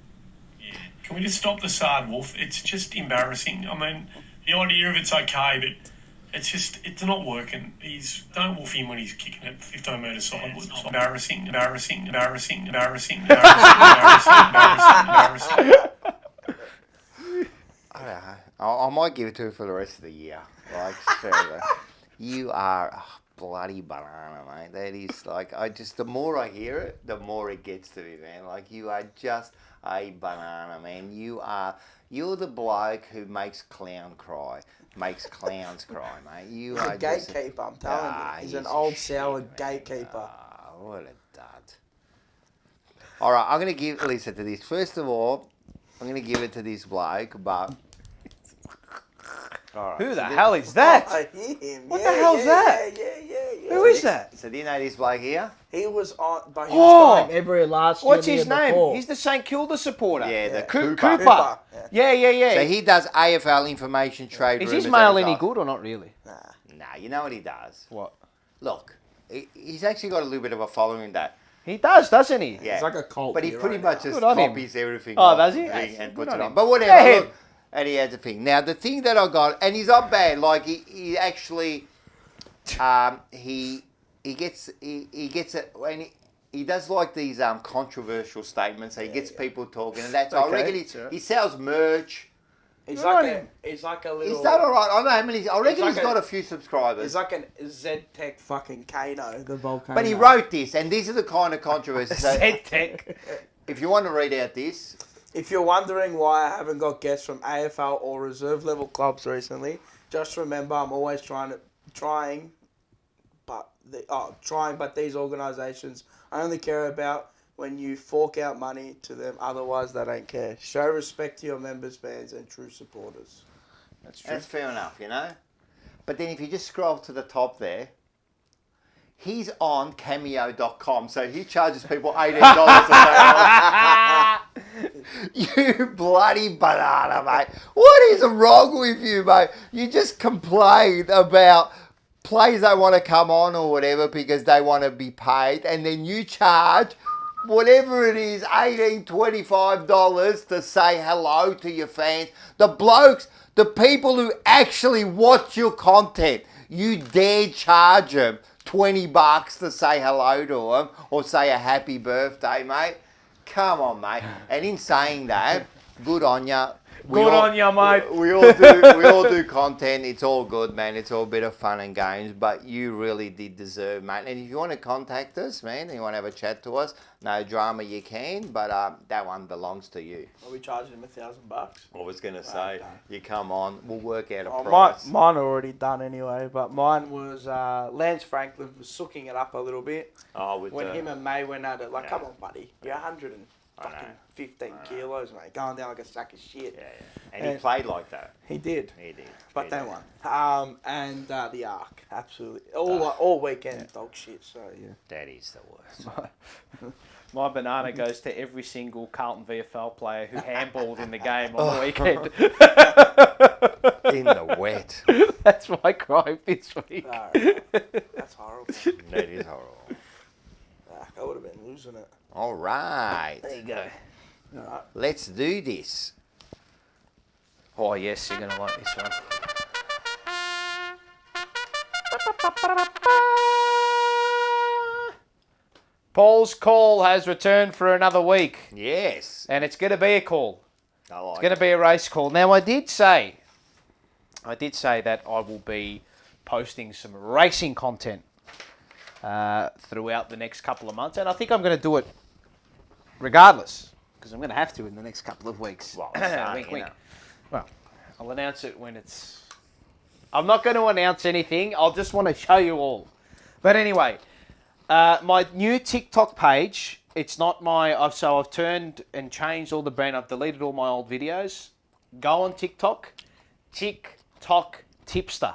Yeah. Can we just stop the Sard, Wolf? It's just embarrassing. I mean, the idea of it's okay, but it's not working. Don't wolf him when he's kicking it 15 metres sideways. Embarrassing. I don't know. I might give it to him for the rest of the year. Like, seriously. You are a bloody banana, mate. That is like, the more I hear it, the more it gets to me, man. Like, you are just a banana, man. You're the bloke who makes clowns cry, mate. You He's are a gatekeeper, I'm telling you. He's an old sour gatekeeper. What a dud. All right, I'm going to listen to this. First of all, I'm going to give it to this bloke, but... All right. Who the hell is that? What the hell's that? Yeah. Who is that? So do you know this bloke here? He was on, but he was going every last year. What's his the year name? before. He's the St Kilda supporter. Yeah, the Cooper. Yeah. So he does AFL information trade. Is his rumours mail every any time. good or not really? Nah, you know what he does? What? Look, he's actually got a little bit of a following that. He does, doesn't he? Yeah. It's like a cult. But he pretty much just Good on him. copies everything. Oh, off does the he? thing and Good puts on it on. him. But whatever. Yeah, look, and he has a thing. Now the thing that I got, and he's not bad. Like he actually, he gets it when he does like these controversial statements. So he gets people talking, and that's. I Okay, reckon he sells merch. He's like a little. He's done all right. I don't know how many. I reckon like he's got a few subscribers. He's like a Z-Tech fucking Kano, the volcano. But he wrote this, and these are the kind of controversies. So Z-Tech. If you want to read out this. If you're wondering why I haven't got guests from AFL or reserve level clubs recently, just remember I'm always trying, but these organisations I only care about when you fork out money to them. Otherwise, they don't care. Show respect to your members, fans, and true supporters. That's true. That's fair enough, you know. But then if you just scroll to the top there, he's on Cameo.com, so he charges people $18 a day. You bloody banana, mate. What is wrong with you, mate? You just complain about players don't want to come on or whatever because they want to be paid, and then you charge whatever it is, $18, $25 to say hello to your fans. The blokes, the people who actually watch your content, you dare charge them $20 to say hello to them or say a happy birthday, mate. Come on, mate. And in saying that, good on ya. Good on ya, mate. We all do content. It's all good, man. It's all a bit of fun and games. But you really did deserve, mate. And if you want to contact us, man, and you want to have a chat to us, no drama, you can. But that one belongs to you. Are we charging him $1,000? I was gonna say, you come on, we'll work out a Oh, price. mine are already done anyway, but mine was Lance Franklin was sooking it up a little bit. Oh, with when the- him and May went at it, like, come on, buddy, you're 115 kilos, mate, going down like a sack of shit. Yeah. And he played like that. He did. He did. But they won. And the Arc, absolutely. All weekend, dog shit, so yeah. That is the worst. My banana goes to every single Carlton VFL player who handballed in the game on the weekend. In the wet. That's my crime this week. That's horrible. That is horrible. I would have been losing it. All right. There you go. All right. Let's do this. Oh, yes, you're going to like this one. Paul's call has returned for another week. Yes. And it's going to be a call. I like It's going to be a race call. Now, I did say that I will be posting some racing content throughout the next couple of months, and I think I'm going to do it regardless, because I'm going to have to in the next couple of weeks. Well, Wink, wink. Well, I'll announce it when it's... I'm not going to announce anything. I'll just want to show you all. But anyway, my new TikTok page, it's not my... So I've turned and changed all the brand. I've deleted all my old videos. Go on TikTok. TikTok Tipster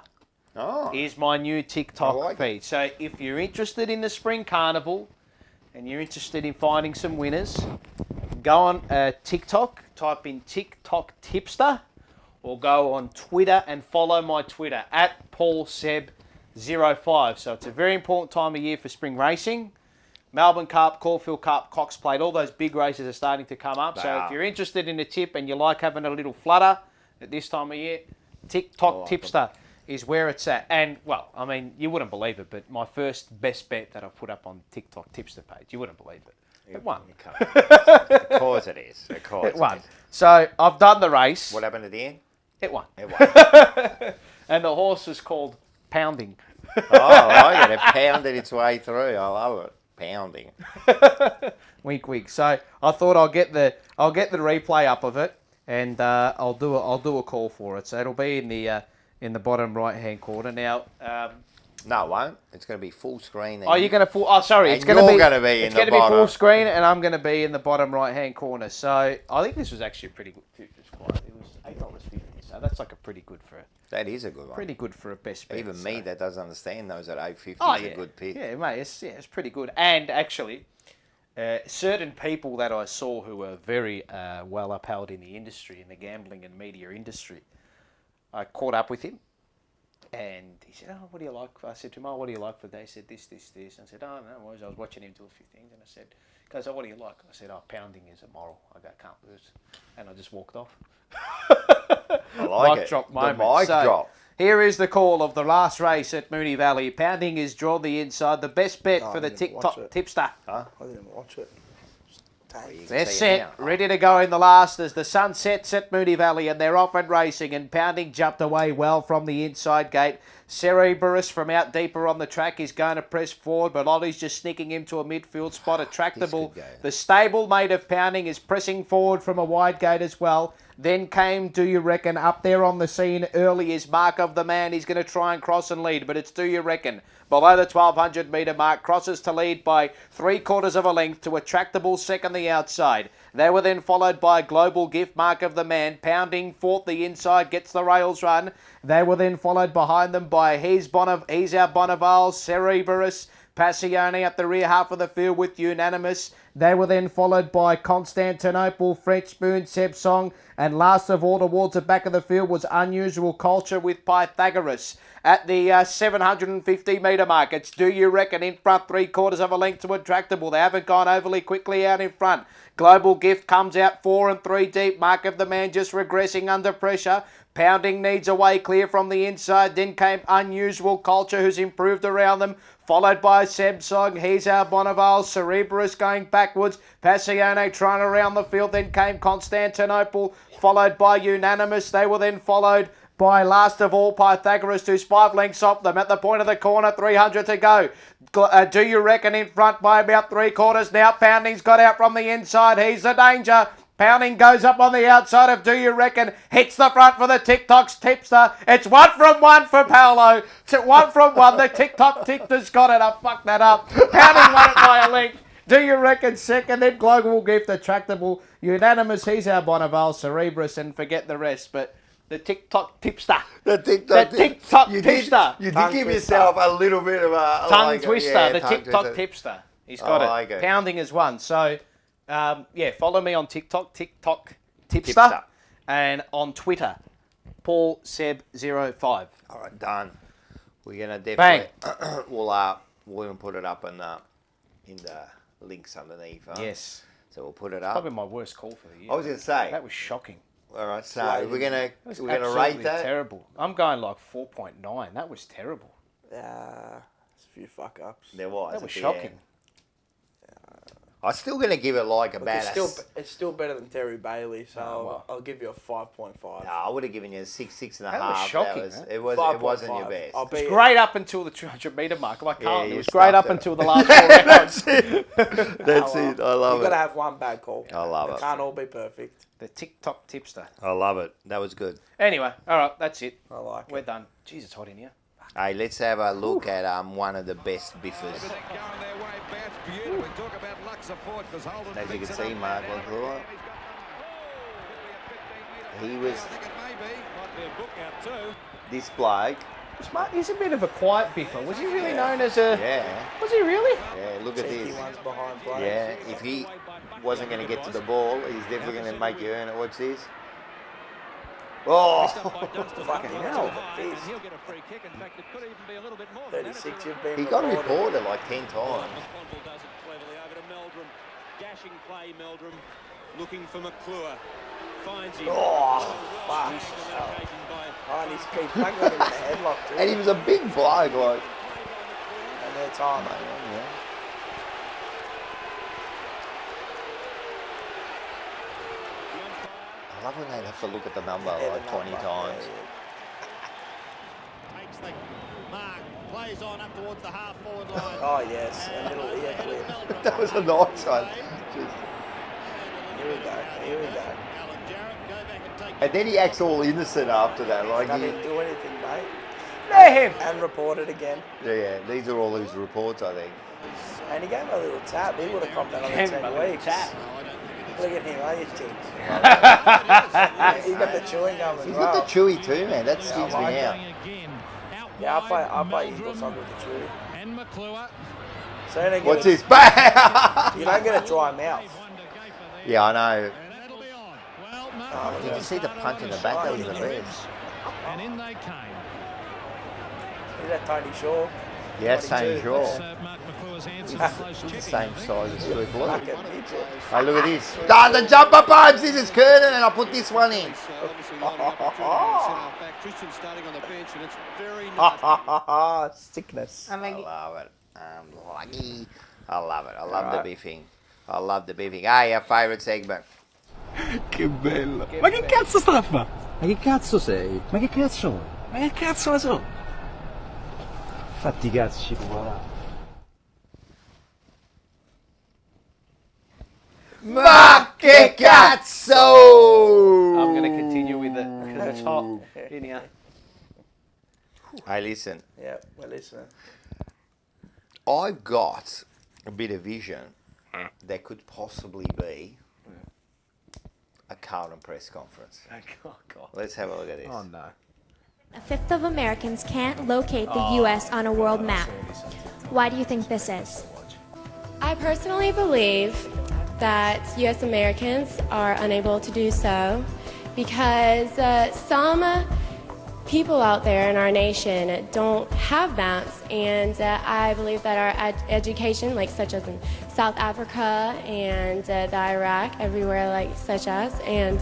is my new TikTok feed. So if you're interested in the Spring Carnival and you're interested in finding some winners, go on TikTok, type in TikTok Tipster, or go on Twitter and follow my Twitter at PaulSeb05. So it's a very important time of year for spring racing. Melbourne Cup, Caulfield Cup, Cox Plate, all those big races are starting to come up. So if you're interested in a tip and you like having a little flutter at this time of year, TikTok Tipster is where it's at. And, well, I mean, you wouldn't believe it, but my first best bet that I've put up on TikTok Tipster page, you wouldn't believe it. It won. Of course it is. Of course it won. So I've done the race. What happened at the end? It won. It won. And the horse was called Pounding. Oh, I got it pounded its way through. I love it. Pounding. Wink, wink. So I thought I'll get the replay up of it, and I'll do a call for it. So it'll be in the bottom right hand corner. Now, No, it won't. It's going to be full screen. Oh, you're going to full... Oh, sorry. It's And going to be... you're gonna be in It's the going to be full bottom. screen, and I'm going to be in the bottom right-hand corner. So I think this was actually a pretty good futures quote. It was $8.50. So that's like a pretty good for... That is a good one. Pretty good for a best bet. Even me that doesn't understand those at $8.50 Oh, is yeah. a good pick. Yeah, mate. It's pretty good. And actually, certain people that I saw who were very well upheld in the industry, in the gambling and media industry, I caught up with him. And he said, "Oh, what do you like?" I said to him, "Oh, what do you like for the day?" He said, this. And I said, "Oh, no worries." I was watching him do a few things, and I said, he goes, "Oh, what do you like?" I said, "Oh, pounding is immoral." I go, "Can't lose," and I just walked off. I like Mic it. drop The moment. mic So, drop. Here is the call of the last race at Moonee Valley. Pounding is drawn the inside. The best bet Oh, for I the didn't watch TikTok it. tipster. Huh? I didn't watch it. They're set, ready to go in the last as the sun sets at Moonee Valley, and they're off and racing, and Pounding jumped away well from the inside gate. Cerebrus from out deeper on the track is going to press forward, but Ollie's just sneaking him to a midfield spot. Attractable. The stable mate of Pounding is pressing forward from a wide gate as well. Then came Do You Reckon up there on the scene early is Mark of the Man. He's going to try and cross and lead, but it's Do You Reckon. Below the 1200 metre mark, crosses to lead by 3/4 of a length to Attractable second the outside. They were then followed by Global Gift, Mark of the Man. Pounding fourth the inside, gets the rails run. They were then followed behind them by He's Our Bonneval, Cerebrus, Passione at the rear half of the field with Unanimous. They were then followed by Constantinople, French Spoon, Seb Song, and last of all towards the back of the field was Unusual Culture with Pythagoras. At the 750 metre mark, it's Do You Reckon in front, 3/4 of a length to Attractable. They haven't gone overly quickly out in front. Global Gift comes out 4 and 3 deep. Mark of the Man just regressing under pressure. Pounding needs a way clear from the inside. Then came Unusual Culture, who's improved around them. Followed by Samsung. He's Our Bonneval. Cerebrus going backwards. Passione trying around the field. Then came Constantinople. Followed by Unanimous. They were then followed by last of all Pythagoras, who's 5 lengths off them. At the point of the corner, 300 to go. Do You Reckon in front by about 3/4 now. Pounding's got out from the inside. He's the danger. Pounding goes up on the outside of Do You Reckon. Hits the front for the TikTok's tipster. It's 1 from 1 for Paolo. It's 1 from 1. The TikTok tipster's got it. I fucked that up. Pounding won it by a length. Do You Reckon second. Then Global Gift, Attractable, Unanimous, He's Our Bonneval, Cerebrus, and forget the rest. But the TikTok tipster. The TikTok tipster. You did give yourself a little bit of a... Tongue twister. Yeah, the tongue TikTok twister. tipster. He's got it. like it. Pounding has won. So, follow me on TikTok tipster. And on Twitter, PaulSeb05. All right, done. We're gonna definitely we'll even put it up in the links underneath. Huh? Yes. So we'll put it up. Probably my worst call for the year. I was gonna say that was shocking. All right, so we're gonna Absolutely rate that. Terrible. I'm going like 4.9. That was terrible. There's a few fuck ups. There was. That was shocking. I'm still gonna give it like Look, about it's still better than Terry Bailey, so I'll give you a 5.5. No, I would have given you a 6.5. That was shocking. It wasn't your best. It was great up until the 200 metre mark. Like Carlton, you it was great up stopped it. until the last 4 rounds. That's it. That's it. I love You it. gotta have one bad call. I love it. Can't all be perfect. The TikTok tipster. I love it. That was good. Anyway, all right, that's it. I like it. We're done. Jeez, it's hot in here. Hey, let's have a look at one of the best biffers. As you can see, Mark LaCroix. He was this bloke. He's a bit of a quiet biffer. Was he really known as a... Yeah. Was he really? Yeah, look at this. One's behind players. Yeah, if he wasn't going to get to the ball, he's definitely going to make you earn it. Watch this. Oh! Fucking hell. He'll get a free kick. In fact, it could even be a little bit more. 36 you've been He got reported. reported like 10 times. Does it cleverly over to Meldrum. Dashing play, Meldrum. Looking for McClure. Finds him. Oh, fuck. Oh, and he's keeps back in the headlock too. And he was a big bloke, like. And their time. Yeah. I love when they have to look at the number like 20 times. Takes the mark, plays on up towards the half forward line. Oh yes, a little ear clear. That was a nice one. Here we go. Here we go. And then he acts all innocent after that, like I he. didn't do anything, mate. Let him. And reported again. Yeah, these are all his reports, I think. And he gave him a little tap. He would have copped another Gave him 10 a little weeks. tap. Look at him, are you cheeks? He got the chewing gum as He's well. got the chewy too, man. That stings me out. Yeah, I play Eagles side with the chewy. And McClure. So they What's get this? Bang! You don't get a dry mouth. Yeah, I know. Oh, Did you see the punch in the back? That was the best. And in they came. Is that Tony Shaw? Yeah, that's Tony 22. Shaw. Mark McClure's answer He's for close the checking. same size as Sweet Blue. Fucking midget. Hey, look at this. The jumper punch. This is Kernan, and I put this one in. Christian starting on the bench, and it's very nice. Sickness. I love it. I'm lucky. I love it. I love the biffing. I love the biffing. Hey, our favourite segment. Che bello. Ma che cazzo sta a fare? Ma che cazzo sei? Ma che cazzo? Ma che cazzo so? Fatti i cazzi, guarda. Ma che cazzo! I'm going to continue with it because it's hot in here. Hey, listen. Yeah, we're listening. I've got a bit of vision that could possibly be a Carlton press conference. Oh, God. Let's have a look at this. Oh, no. A fifth of Americans can't locate the U.S. on a world map. Why do you think this is? I personally believe that U.S. Americans are unable to do so because some people out there in our nation don't have maps, and I believe that our education, like such as in South Africa and the Iraq, everywhere like such as, and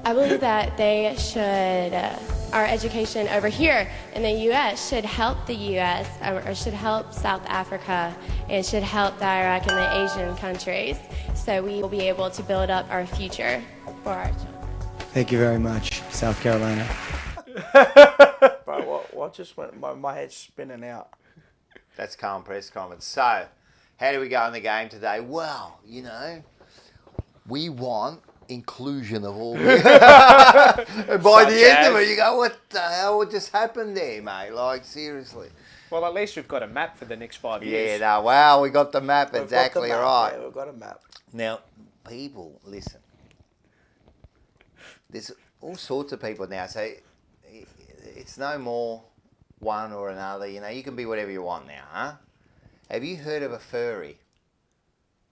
I believe that they should, our education over here in the U.S. should help the U.S. or should help South Africa and should help the Iraq and the Asian countries, so we will be able to build up our future for our children. Thank you very much, South Carolina. Bro, what just went? My head's spinning out. That's Carlton press conference. So, how do we go in the game today? Well, you know, we want inclusion of all. And by the end of it, you go, what the hell just happened there, mate? Like, seriously. Well, at least we've got a map for the next 5 years. Yeah, no, wow, we got the map, We've exactly got the map, right. Yeah, we've got a map. Now, people, listen. There's all sorts of people now, so it's no more one or another. You know, you can be whatever you want now, huh? Have you heard of a furry?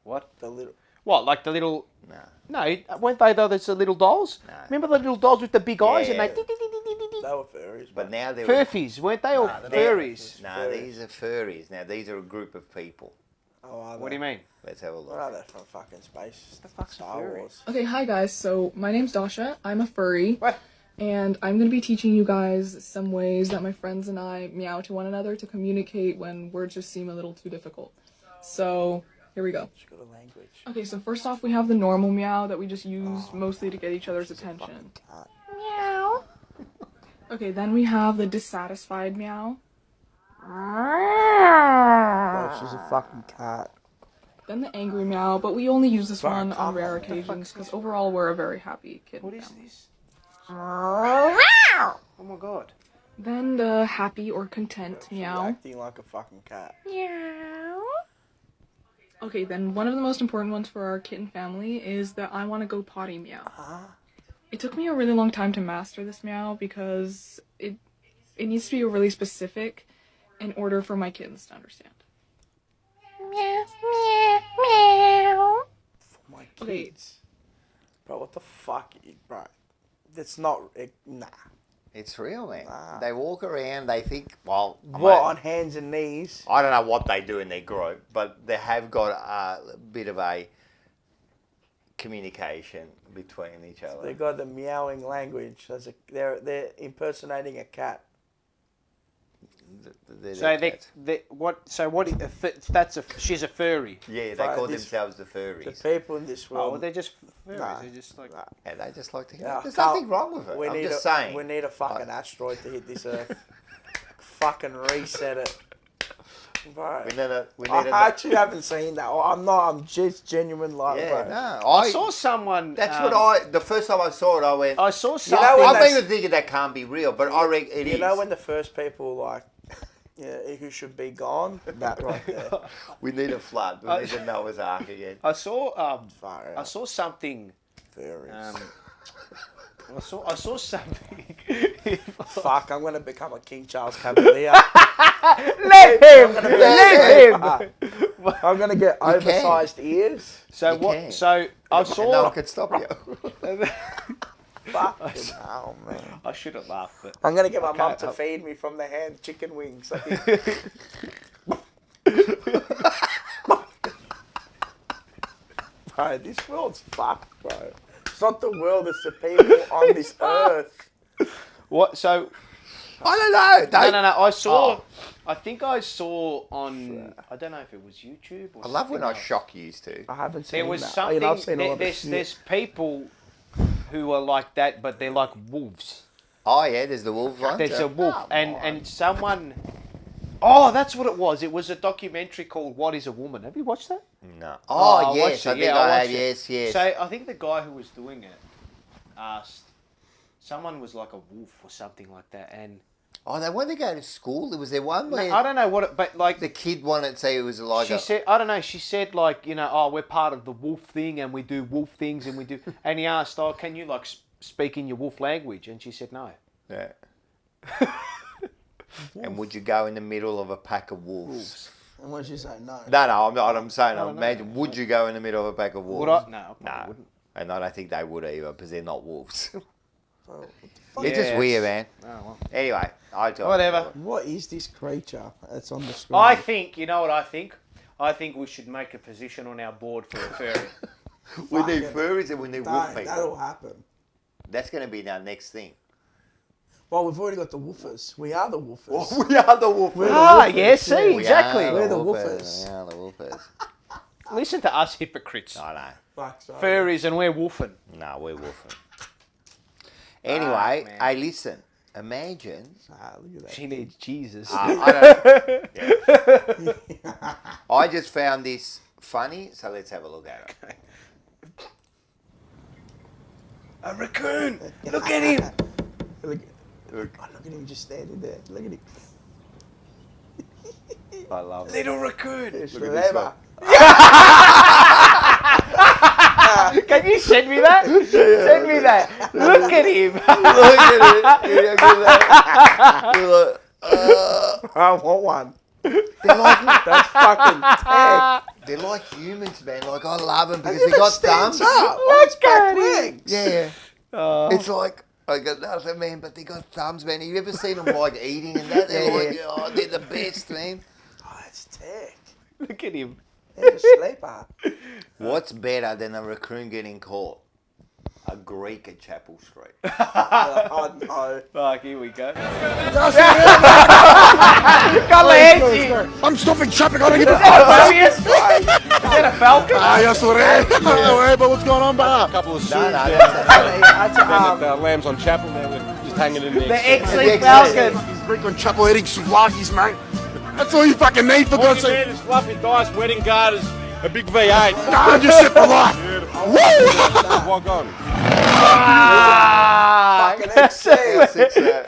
What? The little. What, like the little... No. No, weren't they though, the little dolls? No. Remember the little dolls with the big eyes and Yeah. they... They were furries. But now they're... Furfies, weren't they? Or furries? No, these are furries. Now, these are a group of people. Oh, are What do they? you mean? Let's have a What look. are they from fucking space? The fuck's Star furry? Wars. Okay, hi guys. So my name's Dasha. I'm a furry. What? And I'm going to be teaching you guys some ways that my friends and I meow to one another to communicate when words just seem a little too difficult. So, here we go. She's got a language. Okay, so first off we have the normal meow that we just use mostly to get each other's attention. Meow. Okay, then we have the dissatisfied meow. Bro, she's a fucking cat. Then the angry meow, but we only use this Fuck, one on come rare on, what the occasions because overall we're a very happy kid. What is this? Meow. Oh my god. Then the happy or content She's meow. acting like a fucking cat. Meow. Okay, then one of the most important ones for our kitten family is the I want to go potty meow. It took me a really long time to master this meow because it needs to be really specific in order for my kittens to understand. Meow, meow, meow. For my kids. Bro, what the fuck? Bro, that's not... Nah. It's real, man. Nah. They walk around, they think, well... What, on hands and knees? I don't know what they do in their group, but they have got a bit of a communication between each other. They got the meowing language. They're impersonating a cat. She's a furry. Yeah, they call themselves the furries. The people in this world. Oh, well, they're just furries. Nah. They're just like... Yeah, they just like to... Nah, There's Carl, nothing wrong with it. I'm just saying. We need a fucking asteroid to hit this Earth. Fucking reset it. Bro. We need I actually haven't seen that. I'm just genuine like, Yeah, bro. no. I saw someone. That's what the first time I saw it, I went. I saw You something. know when I've been thinking that can't be real, but I reckon it is. You know when the first people like, who should be gone? That right there. We need a flood. We need a Noah's Ark again. I saw. I saw something. Fairies. I saw something. Fuck! I'm gonna become a King Charles Cavalier. Let him. I'm gonna get oversized ears. So what? So I saw. No one can stop you. Fucking hell, man. I shouldn't laugh, but I'm gonna get my mum to feed me from the hand chicken wings. Bro, this world's fucked, bro. It's not the world, it's the people on this earth. What? So I don't know. No. I saw. I think I saw on. I don't know if it was YouTube or. I love when I something shock you too. I haven't seen There was that. something. I've seen all of There's people who are like that, but they're like wolves. Oh yeah, there's the wolf one. There's a wolf, and someone. Oh, that's what it was. It was a documentary called "What Is a Woman." Have you watched that? No. I yes, watched I it. think Yeah, I watched have. it. Yes. So I think the guy who was doing it asked. Someone was like a wolf or something like that, and. Oh, they wanted to go to school. There was there one No, where I don't know what, but like the kid wanted to say it was like. She said, I don't know. She said like, we're part of the wolf thing, and we do wolf things, and we do. And he asked, can you like speak in your wolf language? And she said no. Yeah. And would you go in the middle of a pack of wolves? And what did you say? No. No, I'm not. I'm saying, imagine, would you go in the middle of a pack of wolves? Would I? No, I probably wouldn't. And I don't think they would either, because they're not wolves. Oh, It's just weird, man. Oh, well. Anyway, Whatever. What is this creature that's on the screen? I think, you know what I think? I think we should make a position on our board for a furry. We need furries and we need wolf people. That'll happen. That's going to be our next thing. Well, we've already got the woofers. We are the woofers. Oh, we are the woofers. Yeah, see, exactly. We're the woofers. We are the woofers. Listen to us hypocrites. I know. Fuck, sorry. Furries and we're woofing. No, we're woofing. Anyway, hey, listen. Imagine. Look at that. She needs Jesus. I just found this funny, so let's have a look at it. A raccoon! Look at him! Look at him just standing there. Look at him. I love it. Little raccoon! Forever. Can you send me that? Send me that. Look at him. Look at it. I want one. They're like, that's fucking tech. They're like humans, man. Like, I love them because And they got stands thumbs. up. What's back legs? Yeah. It's like, I got nothing, man, but they got thumbs, man. Have you ever seen them like eating and that? They're like, oh, they're the best, man. Oh, it's tech. Look at him. He's a sleeper. What's better than a raccoon getting caught? A Greek at Chapel Street. Oh, no. Fuck, here we go. I'm stopping traffic. I don't give a Is that a falcon? Yes, but what's going on, brother? A couple of suits no, there. That's Lambs on Chapel there. We're just hanging in there. The X-Lee falcon. He's drinking chapel eating souvlaki's, mate. That's all you fucking need for All God's you sake. need is fluffy dice, wedding garters, a big V8. Nah, just sit for life. Walk on. fucking XC.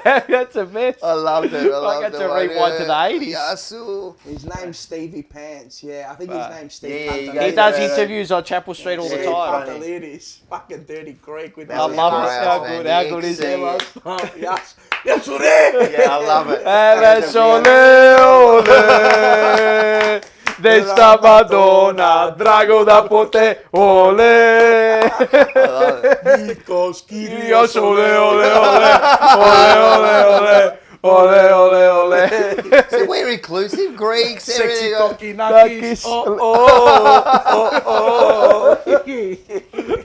That's a mess. I loved it. I loved that's it. a rewind to the 80s. Yasu. His name's Stevie Pants. Yeah, I think his name's Steve. Yeah, He does interviews on Chapel Street all the time. Pantelides. Fucking dirty Greek with I love it. How good is it? Yes. Yes, it Yeah, I love it. Desta Madonna, drago da pote, ole. Nikos, Kyrios, ole, ole, ole, ole, ole, ole. So we're inclusive, Greeks, Sexy everything. cocky nakis. Oh.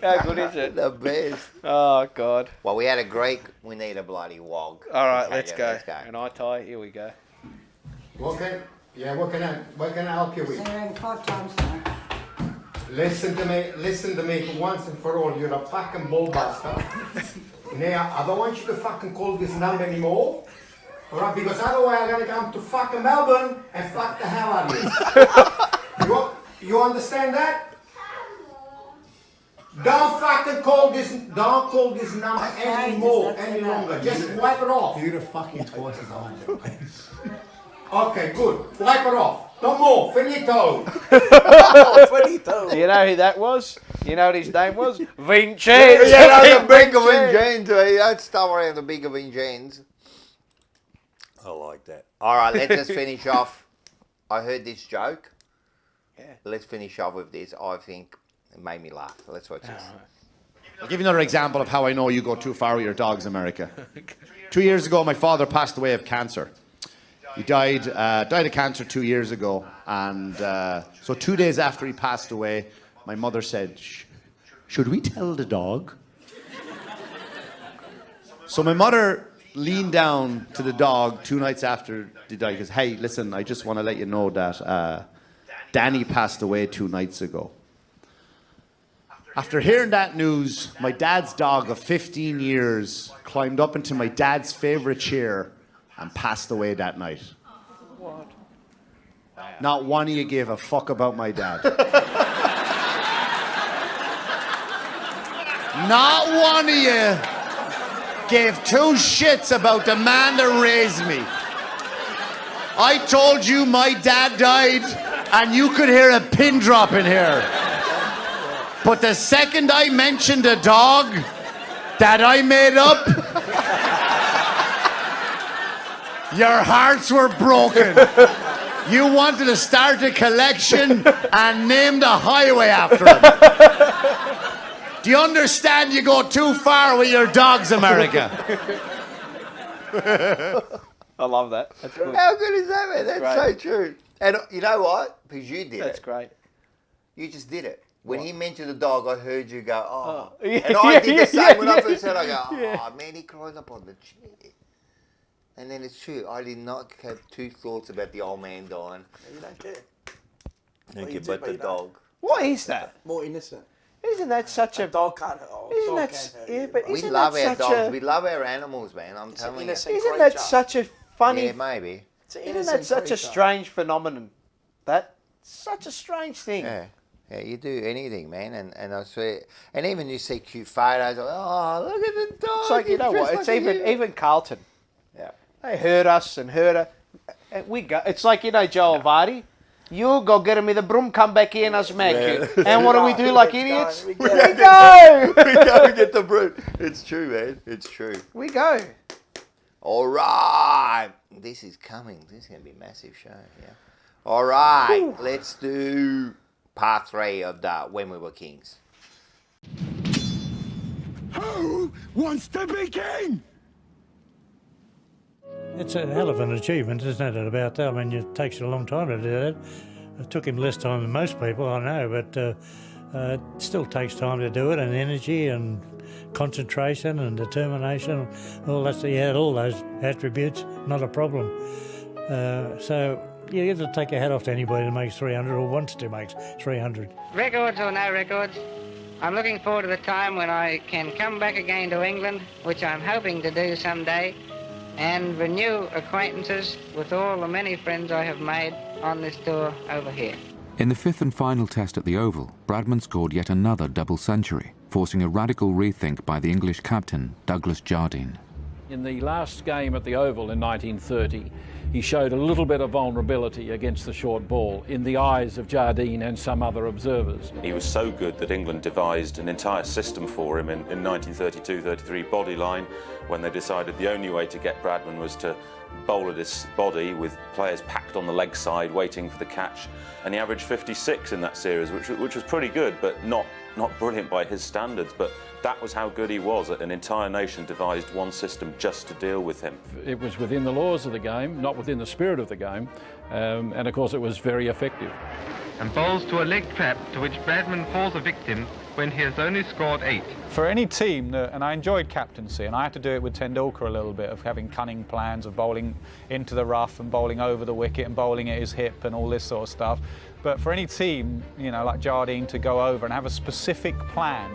How good is it? The best. Oh, God. Well, we had a Greek, we need a bloody wog. All right, Okay, let's yeah, go. Let's go. And I tie, here we go. What can I help you with? Saying 5 times now. Listen to me for once and for all. You're a fucking bullbuster. Now, I don't want you to fucking call this number anymore. Alright, because otherwise I'm gonna come to fucking Melbourne and fuck the hell out of you. You understand that? Don't fucking call this number anymore, any longer. Just wipe it off. You're gonna fucking twice as I do. Okay, good. Wipe it off. No more. Finito. Finito. You know who that was? You know what his name was? Vincenzo. Yeah, the bigger Vincenzo. Don't stop around the bigger Vincenzo. I like that. All right, let's just finish off. I heard this joke. Yeah. Let's finish off with this. I think it made me laugh. Let's watch this. I'll give you another example of how I know you go too far with your dogs, America. 2 years ago, my father passed away of cancer. He died of cancer 2 years ago, and so 2 days after he passed away, my mother said, "Should we tell the dog?" So my mother leaned down to the dog 2 nights after he died. Goes, "Hey, listen, I just want to let you know that Danny passed away 2 nights ago." After hearing that news, my dad's dog of 15 years climbed up into my dad's favourite chair and passed away that night. What? Not one of you gave a fuck about my dad. Not one of you gave 2 shits about the man that raised me. I told you my dad died, and you could hear a pin drop in here. But the second I mentioned a dog that I made up, your hearts were broken. You wanted to start a collection and name the highway after him. Do you understand you go too far with your dogs, America? I love that. That's good. How good is that, man? That's great. so true. And you know what? Because you did it. That's great. You just did it. When he mentioned the dog, I heard you go, oh. Yeah, And I did the same when I yeah, first said, I go, oh, yeah. man, he cried up on the chair. And then it's true. I did not have 2 thoughts about the old man dying. You don't care. Thank Well, you, do, but but the you don't. dog. What is that? More innocent. Isn't that such a dog can't hurt? Isn't Dog that can't hurt yeah? you, But We isn't love that our such dogs. a We love our animals, man. I'm telling you. innocent isn't that creature. such a funny? Yeah, maybe. It's an Isn't innocent that such a creature. strange phenomenon? That such a strange thing. Yeah. Yeah, you do anything, man, and I swear, and even you see cute photos, like, oh, look at the dog. It's like, you know he's what? dressed It's like you. even Carlton. Yeah. They heard us and heard her. And we go. It's like, you know, Joel Vardy. You go get him with a broom, come back here and us make it. And what do we do like idiots? We go. We go and get the broom. It's true, man. It's true. We go. All right. This is coming. This is going to be a massive show, yeah. All right. Let's do part 3 of the When We Were Kings. Who wants to be king? It's a hell of an achievement, isn't it, about that? I mean, it takes you a long time to do that. It took him less time than most people, I know, but it still takes time to do it, and energy and concentration and determination. All that, he had all those attributes, not a problem. So you have to take your hat off to anybody that makes 300 or wants to make 300. Records or no records, I'm looking forward to the time when I can come back again to England, which I'm hoping to do someday, and renew acquaintances with all the many friends I have made on this tour over here. In the 5th and final test at the Oval, Bradman scored yet another double century, forcing a radical rethink by the English captain, Douglas Jardine. In the last game at the Oval in 1930, he showed a little bit of vulnerability against the short ball in the eyes of Jardine and some other observers. He was so good that England devised an entire system for him in 1932-33 body line, when they decided the only way to get Bradman was to bowl at his body with players packed on the leg side waiting for the catch, and he averaged 56 in that series, which was pretty good, but not brilliant by his standards. But that was how good he was. An entire nation devised one system just to deal with him. It was within the laws of the game, not within the spirit of the game, and of course it was very effective. And bowls to a leg trap to which Bradman falls a victim when he has only scored 8. For any team, and I enjoyed captaincy, and I had to do it with Tendulkar a little bit, of having cunning plans of bowling into the rough and bowling over the wicket and bowling at his hip and all this sort of stuff. But for any team, you know, like Jardine, to go over and have a specific plan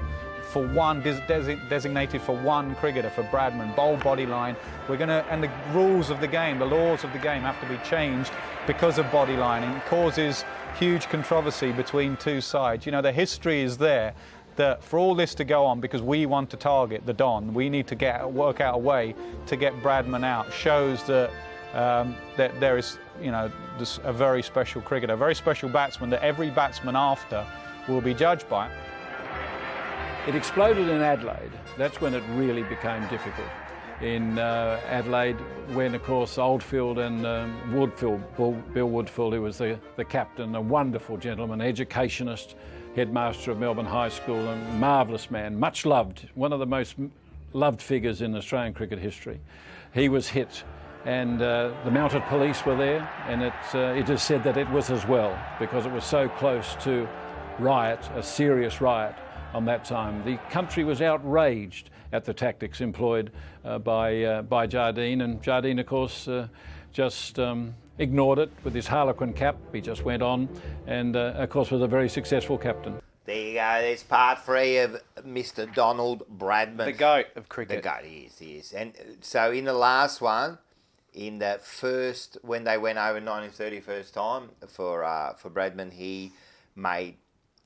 for one, designated for one cricketer, for Bradman, bowl body line. And the rules of the game, the laws of the game have to be changed because of body lining. It causes huge controversy between two sides. You know, the history is there that for all this to go on, because we want to target the Don, we need to work out a way to get Bradman out. Shows that that there is, you know, a very special cricketer, a very special batsman that every batsman after will be judged by. It exploded in Adelaide. That's when it really became difficult. In Adelaide, when of course Oldfield and Woodfield, Bill Woodfield, who was the captain, a wonderful gentleman, educationist, headmaster of Melbourne High School, a marvellous man, much loved, one of the most loved figures in Australian cricket history. He was hit, and the mounted police were there, and it is said that it was as well, because it was so close to riot, a serious riot on that time. The country was outraged at the tactics employed by Jardine, and Jardine, of course, just ignored it with his harlequin cap. He just went on, and of course was a very successful captain. There you go. There's part 3 of Mr. Donald Bradman. The GOAT of cricket. The GOAT, he is. And so in the last one, in the first, when they went over 1930 first time for Bradman, he made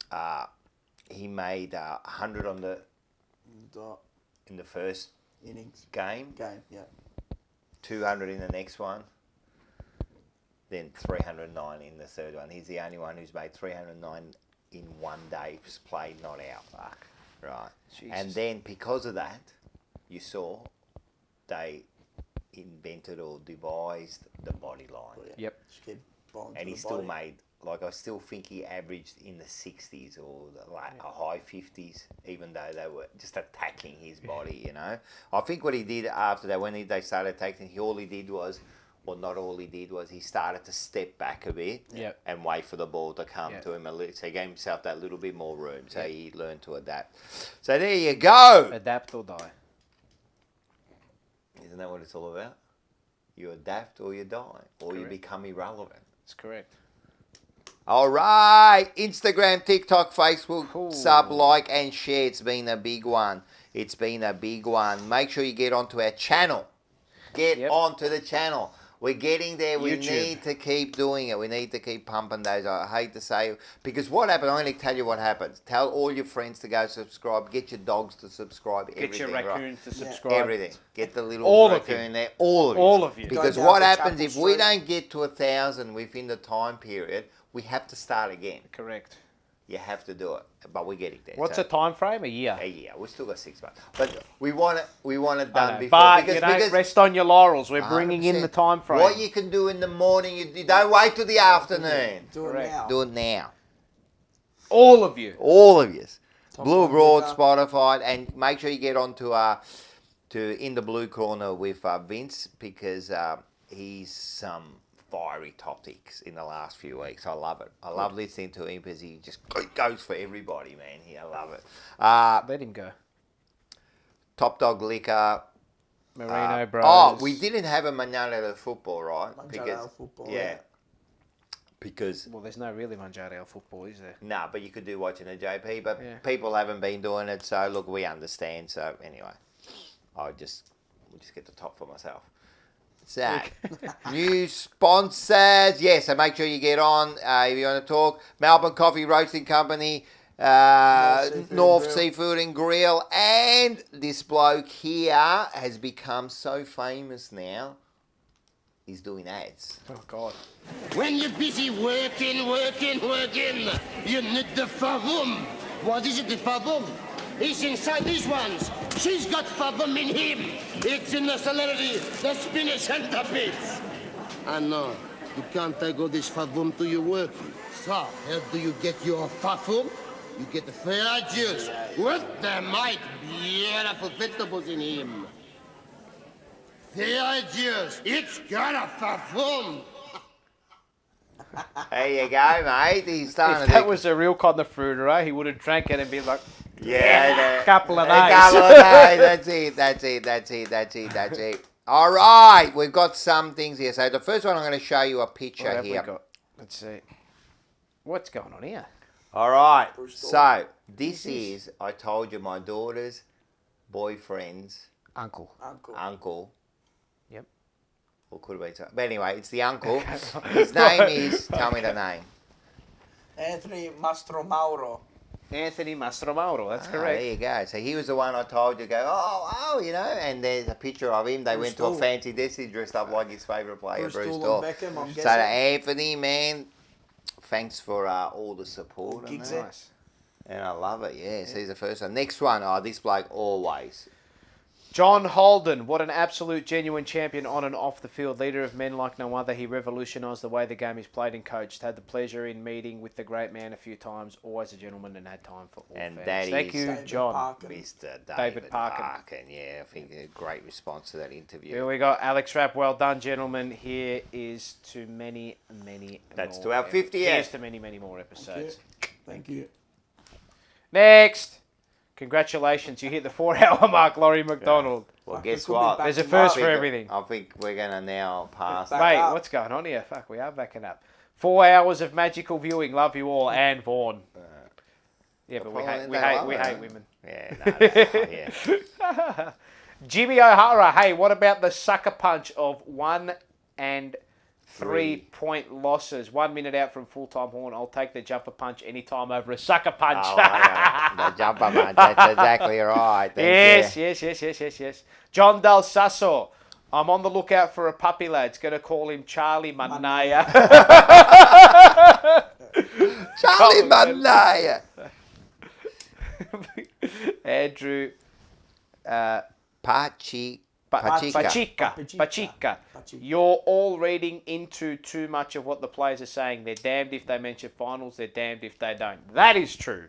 100 on the in the first innings game. Yeah. 200 in the next one. Then 309 in the third one. He's the only one who's made 309 in one day, just played not out. Fuck. Right. Jesus. And then because of that, you saw they invented or devised the body line. Yep. And he still made, like, I still think he averaged in the 60s or like a high 50s, even though they were just attacking his body, you know. I think what he did after that, when they started attacking, all he did was he started to step back a bit and wait for the ball to come to him a little. So he gave himself that little bit more room. So he learned to adapt. So there you go. Adapt or die. Isn't that what it's all about? You adapt or you die, or you become irrelevant. That's correct. All right. Instagram, TikTok, Facebook, sub, like, and share. It's been a big one. It's been a big one. Make sure you get onto our channel. Get onto the channel. We're getting there. We need to keep doing it. We need to keep pumping those. I hate to say, because what happens, I'm going to tell you what happens. Tell all your friends to go subscribe. Get your dogs to subscribe. Get your raccoons to subscribe. Everything. Get the little raccoon there. All of you. Because what happens if we don't get to 1,000 within the time period, we have to start again. Correct. You have to do it, but we're getting there. What's the time frame? A year. A year. We've still got 6 months, but we want it done before. But you don't rest on your laurels. We're bringing in the time frame. What you can do in the morning, you don't wait till the afternoon. Do it now. Do it now. All of you. All of you. Blue Broad, Spotify, and make sure you get on to In the Blue Corner with Vince, because he's some fiery topics in the last few weeks. I love it. I love listening to him because he just goes for everybody, man. I love it. Let him go. Top Dog Liquor. Marino Bros. Oh, we didn't have a Manjaro football, right? Football. Yeah. Because... Well, there's no really Manjaro football, is there? No, but you could do watching a JP, but people haven't been doing it, so look, we understand. So anyway, we'll just get the top for myself. So, new sponsors. Yes, so make sure you get on if you want to talk. Melbourne Coffee Roasting Company, North Seafood and Grill, and this bloke here has become so famous now. He's doing ads. Oh, God. When you're busy working, you need the favum. What is it, the favum? It's inside these ones. She's got favum in him. It's in the celery, the spinach, and the beets. I know. You can't take all this favum to your work. So, how do you get your favum? You get the fair juice. What there might beautiful vegetables in him. Fair juice. It's got a favum. There you go, mate. He's starting if that was a real connoisseur, he would have drank it and been like, a couple of days. That's it. All right, we've got some things here. So the first one, I'm going to show you a picture what have here. we got? Let's see. What's going on here? All right. Bruce So this is, I told you, my daughter's boyfriend's Uncle. Yep. Or could have been so. But anyway, it's the uncle. His name is, tell me the name. Anthony Mastromauro. Anthony Mastromauro, that's correct. There you go. So he was the one I told you, you know, and there's a picture of him. They went to a fancy desi dressed up like his favourite player, Bruce Doyle. Beckham, I'm So guessing. to Anthony, man, thanks for all the support. Gigs and, there. and I love it, yes. He's the first one. Next one, this bloke always. John Holden, what an absolute genuine champion on and off the field. Leader of men like no other. He revolutionised the way the game is played and coached. Had the pleasure in meeting with the great man a few times. Always a gentleman and had time for all And fans. that Thank is you, David John. Parkin. Mr. David Parkin. Yeah, I think a great response to that interview. Here we go. Alex Rapp, well done, gentlemen. Here is to many, many That's more to our 50th. Here's to many, many more episodes. Thank you. Next. Congratulations. You hit the 4-hour mark, Laurie McDonald. Well, guess what? There's a first for everything. I think we're going to now pass. Mate, what's going on here? Fuck, we are backing up. 4 hours of magical viewing. Love you all. And Vaughan. Yeah, but we hate women. Yeah, yeah. Jimmy O'Hara, hey, what about the sucker punch of 1 and 3 point losses? 1 minute out from full-time horn. I'll take the jumper punch anytime over a sucker punch. Oh, the jumper punch. That's exactly right. Yes. John Del Sasso. I'm on the lookout for a puppy, lads. Going to call him Charlie Manaya. Charlie Manaya. Andrew Pachica. You're all reading into too much of what the players are saying. They're damned if they mention finals. They're damned if they don't. That is true.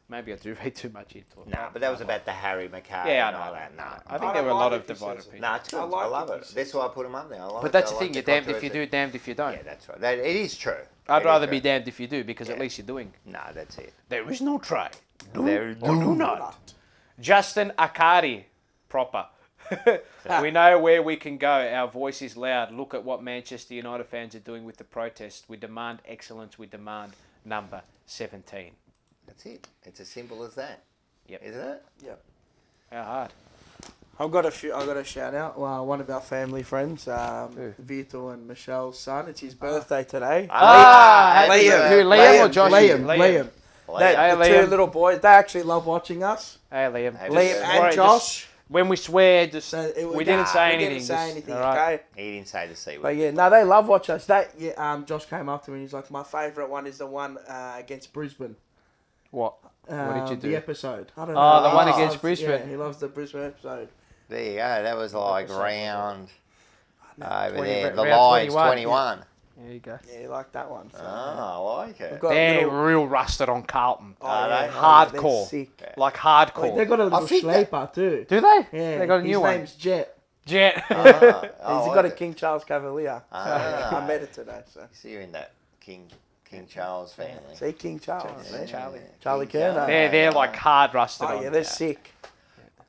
Maybe I do read too much into it. No, but that was about the Harry Mackay. Yeah, I and know all that. No, I think there were a lot of divided opinions. No, it's good. I love it. That's why I put them up there. But that's the thing. You're damned if you do, damned if you don't. Yeah, that's right. It is true. I'd rather be damned if you do, because at least you're doing. No, that's it. There is no try. There Do not. Justin Akari, proper. We know where we can go. Our voice is loud. Look at what Manchester United fans are doing with the protest. We demand excellence. We demand number 17. That's it. It's as simple as that. Yep. Isn't it? Yep. How hard? I've got a shout out. Well, one of our family friends, Vito and Michelle's son. It's his birthday today. Liam or Josh? Liam. The two little boys. They actually love watching us. Hey, Liam. Liam and Josh. When we swear, we didn't say anything. We didn't say anything, okay? He didn't say the C word. But yeah, no, they love watching us. Josh came up to me and he's like, my favourite one is the one against Brisbane. What? What did you do? The episode. I don't know. Oh, the one against Brisbane. Yeah, he loves the Brisbane episode. There you go. That was like round over 20, there. The round line's 21. There you go. Yeah, you like that one. So. I like it. They're real rusted on Carlton. Hardcore. Sick. Like hardcore. Like, they got a little sleeper too. Do they? Yeah. They got a new one. His name's Jet. Jet. He's got a King Charles Cavalier. I met it today. So. So you're in that King Charles family. See, King Charles. Charlie Kerner. They're like hard rusted on. Oh yeah, they're sick.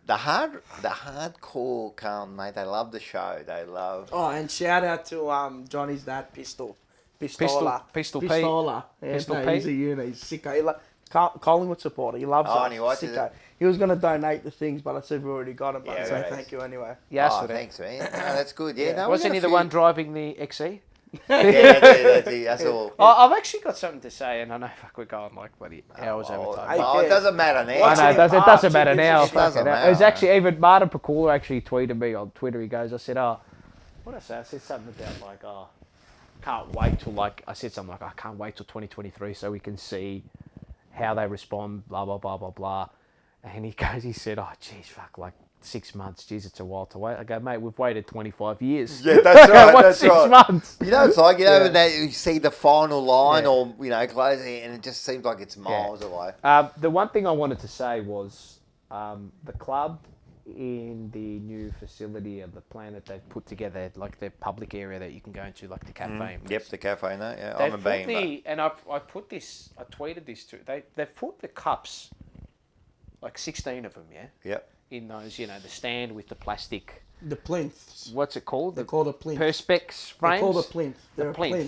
The hardcore Carlton, mate. They love the show. They love. Oh, and shout out to Johnny's dad, Pistol Pistola. Pistol P. Pistola. Yeah, Pistol no, P. he's a unit. He's sicko. Collingwood supporter. He loves us. And he watches sicko. it. He was going to donate the things, but I said we already got them. Yeah, so right. thank you anyway. Yes, thanks, man. No, that's good. Yeah. No, Wasn't he the one driving the XE? Yeah, that's all. I've actually got something to say, and I know we're going like bloody hours over time. It doesn't matter now. I know, it doesn't matter now. It doesn't matter. It was actually, even Martin Pakula actually tweeted me on Twitter. He goes, I said, what did I say? I said something about like, can't wait till I said something like, I can't wait till 2023 so we can see how they respond, blah, blah, blah, blah, blah. And he said, oh, geez, fuck, like 6 months, geez, it's a while to wait. I go, mate, we've waited 25 years. Yeah, that's right. What's 6 months? You know, it's like, that you see the final line or, closing, and it just seems like it's miles away. The one thing I wanted to say was the club in the new facility of the plan that they've put together, like the public area that you can go into, like the cafe. Yep, the cafe, no, yeah. I haven't been. And I tweeted this too. They've put the cups, like 16 of them, yeah? Yep. In those, the stand with the plastic. The plinths. What's it called? They're called a plinth. Perspex frames? They're called a plinth.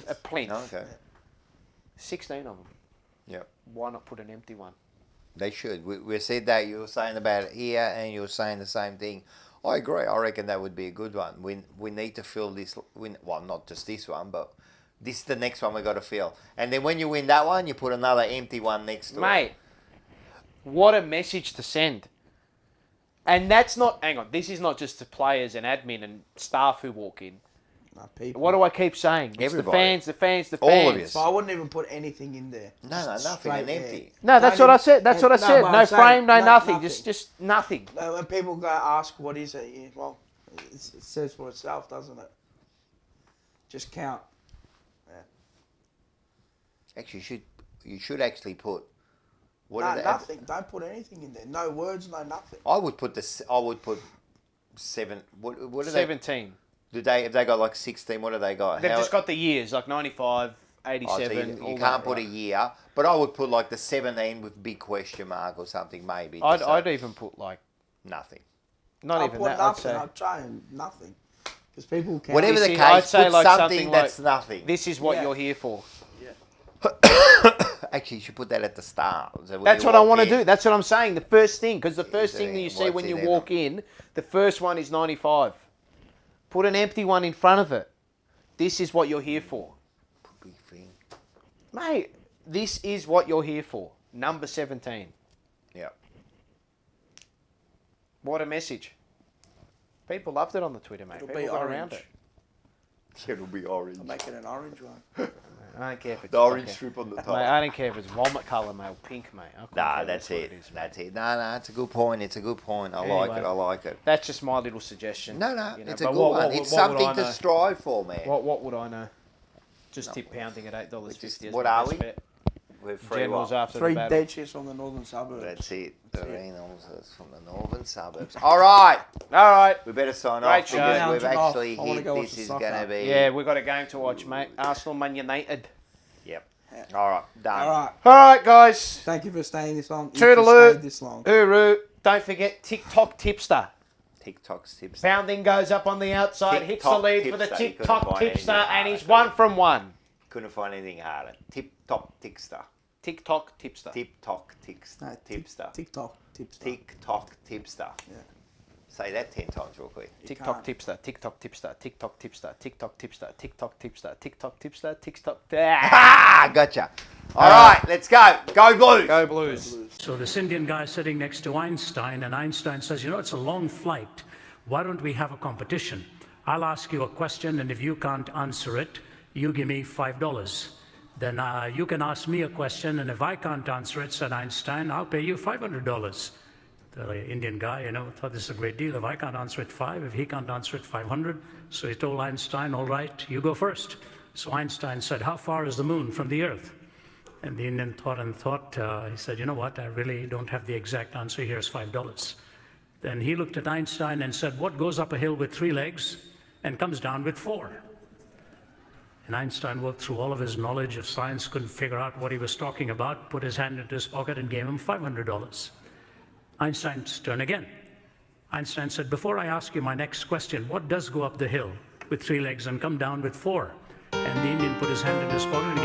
A plinth. Oh, okay. 16 of them. Yep. Why not put an empty one? They should. We said that. You were saying about it here, and you were saying the same thing. I agree. I reckon that would be a good one. We need to fill this. Well, not just this one, but this is the next one we got to fill. And then when you win that one, you put another empty one next to it. Mate, what a message to send. And that's not. Hang on. This is not just to players and admin and staff who walk in. No, people. What do I keep saying? It's Everybody. the fans. All of you. So I wouldn't even put anything in there. No, nothing. Straight An empty. No, that's what I said. That's what I said. but No I'm saying, frame, no nothing. Just nothing. When people go ask what is it, well, it says for itself, doesn't it? Just count. Yeah. Actually, you should actually put. Nothing. Don't put anything in there. No words, no nothing. I would put 7. What are 17. If they got like 16, what do they got? They've just got the years, like 95, 87. So you can't put a year, but I would put like the 17 with big question mark or something maybe. I'd even put like nothing. Not even that. Nothing. I'd try nothing. Because people can. Whatever the case, I'd say put like something that's like, nothing. This is what you're here for. Actually, you should put that at the start. So That's what I want to do. That's what I'm saying. The first thing, because the first thing that you see when you in walk in, the first one is 95. Put an empty one in front of it. This is what you're here for. Mate, this is what you're here for. Number 17. Yeah. What a message. People loved it on the Twitter, mate. It'll People be got orange. around it. It'll be orange. I'll make it an orange one. I don't care if it's the orange strip on the top. Mate, I don't care if it's vomit colour, mate, or pink, mate. Nah, that's it. That's it. No, it's a good point. It's a good point. I like it. I like it. That's just my little suggestion. No, you know, it's a but good what- one. what- It's what would something I to know? strive for, man. What would I know? Just tip pounding at $8.50. What are we? We're free. Generals what? after 3 the battle. dead shits from the northern suburbs. That's it. Arenas from the northern suburbs. All right. We better sign Great off show. because we've actually I wanna hit go watch this the is soccer. going to be... Yeah, we've got a game to watch, mate. Arsenal, Man United. Yep. All right. Done. All right. All right, guys. Thank you for staying this long. Toodaloo. This long. Uru. Don't forget TikTok tipster. TikTok's tips. Pounding goes up on the outside. Hits the TikTok lead for the tipster. You couldn't TikTok find tipster, anything and he's harder. 1 from 1. Couldn't find anything harder. Tip-top tipster. TikTok tipster. Tip-top tipster. Tipster. TikTok tipster. TikTok tipster. Yeah. Say that 10 times real quick. TikTok tipster. TikTok tipster. TikTok tipster. TikTok tipster. TikTok tipster. TikTok tipster. TikTok. Ah, gotcha. All right, let's go. Go Blues. Go Blues. So this Indian guy sitting next to Einstein, and Einstein says, you know, it's a long flight. Why don't we have a competition? I'll ask you a question, and if you can't answer it, you give me $5. Then you can ask me a question, and if I can't answer it, said Einstein, I'll pay you $500. The Indian guy, you know, thought this is a great deal. If I can't answer it, 5. If he can't answer it, 500. So he told Einstein, all right, you go first. So Einstein said, how far is the moon from the Earth? And the Indian thought and thought. He said, you know what, I really don't have the exact answer. Here's $5. Then he looked at Einstein and said, what goes up a hill with 3 legs and comes down with 4? And Einstein worked through all of his knowledge of science, couldn't figure out what he was talking about, put his hand into his pocket and gave him $500. Einstein's turn again. Einstein said, before I ask you my next question, what does go up the hill with 3 legs and come down with 4? And the Indian put his hand into his pocket and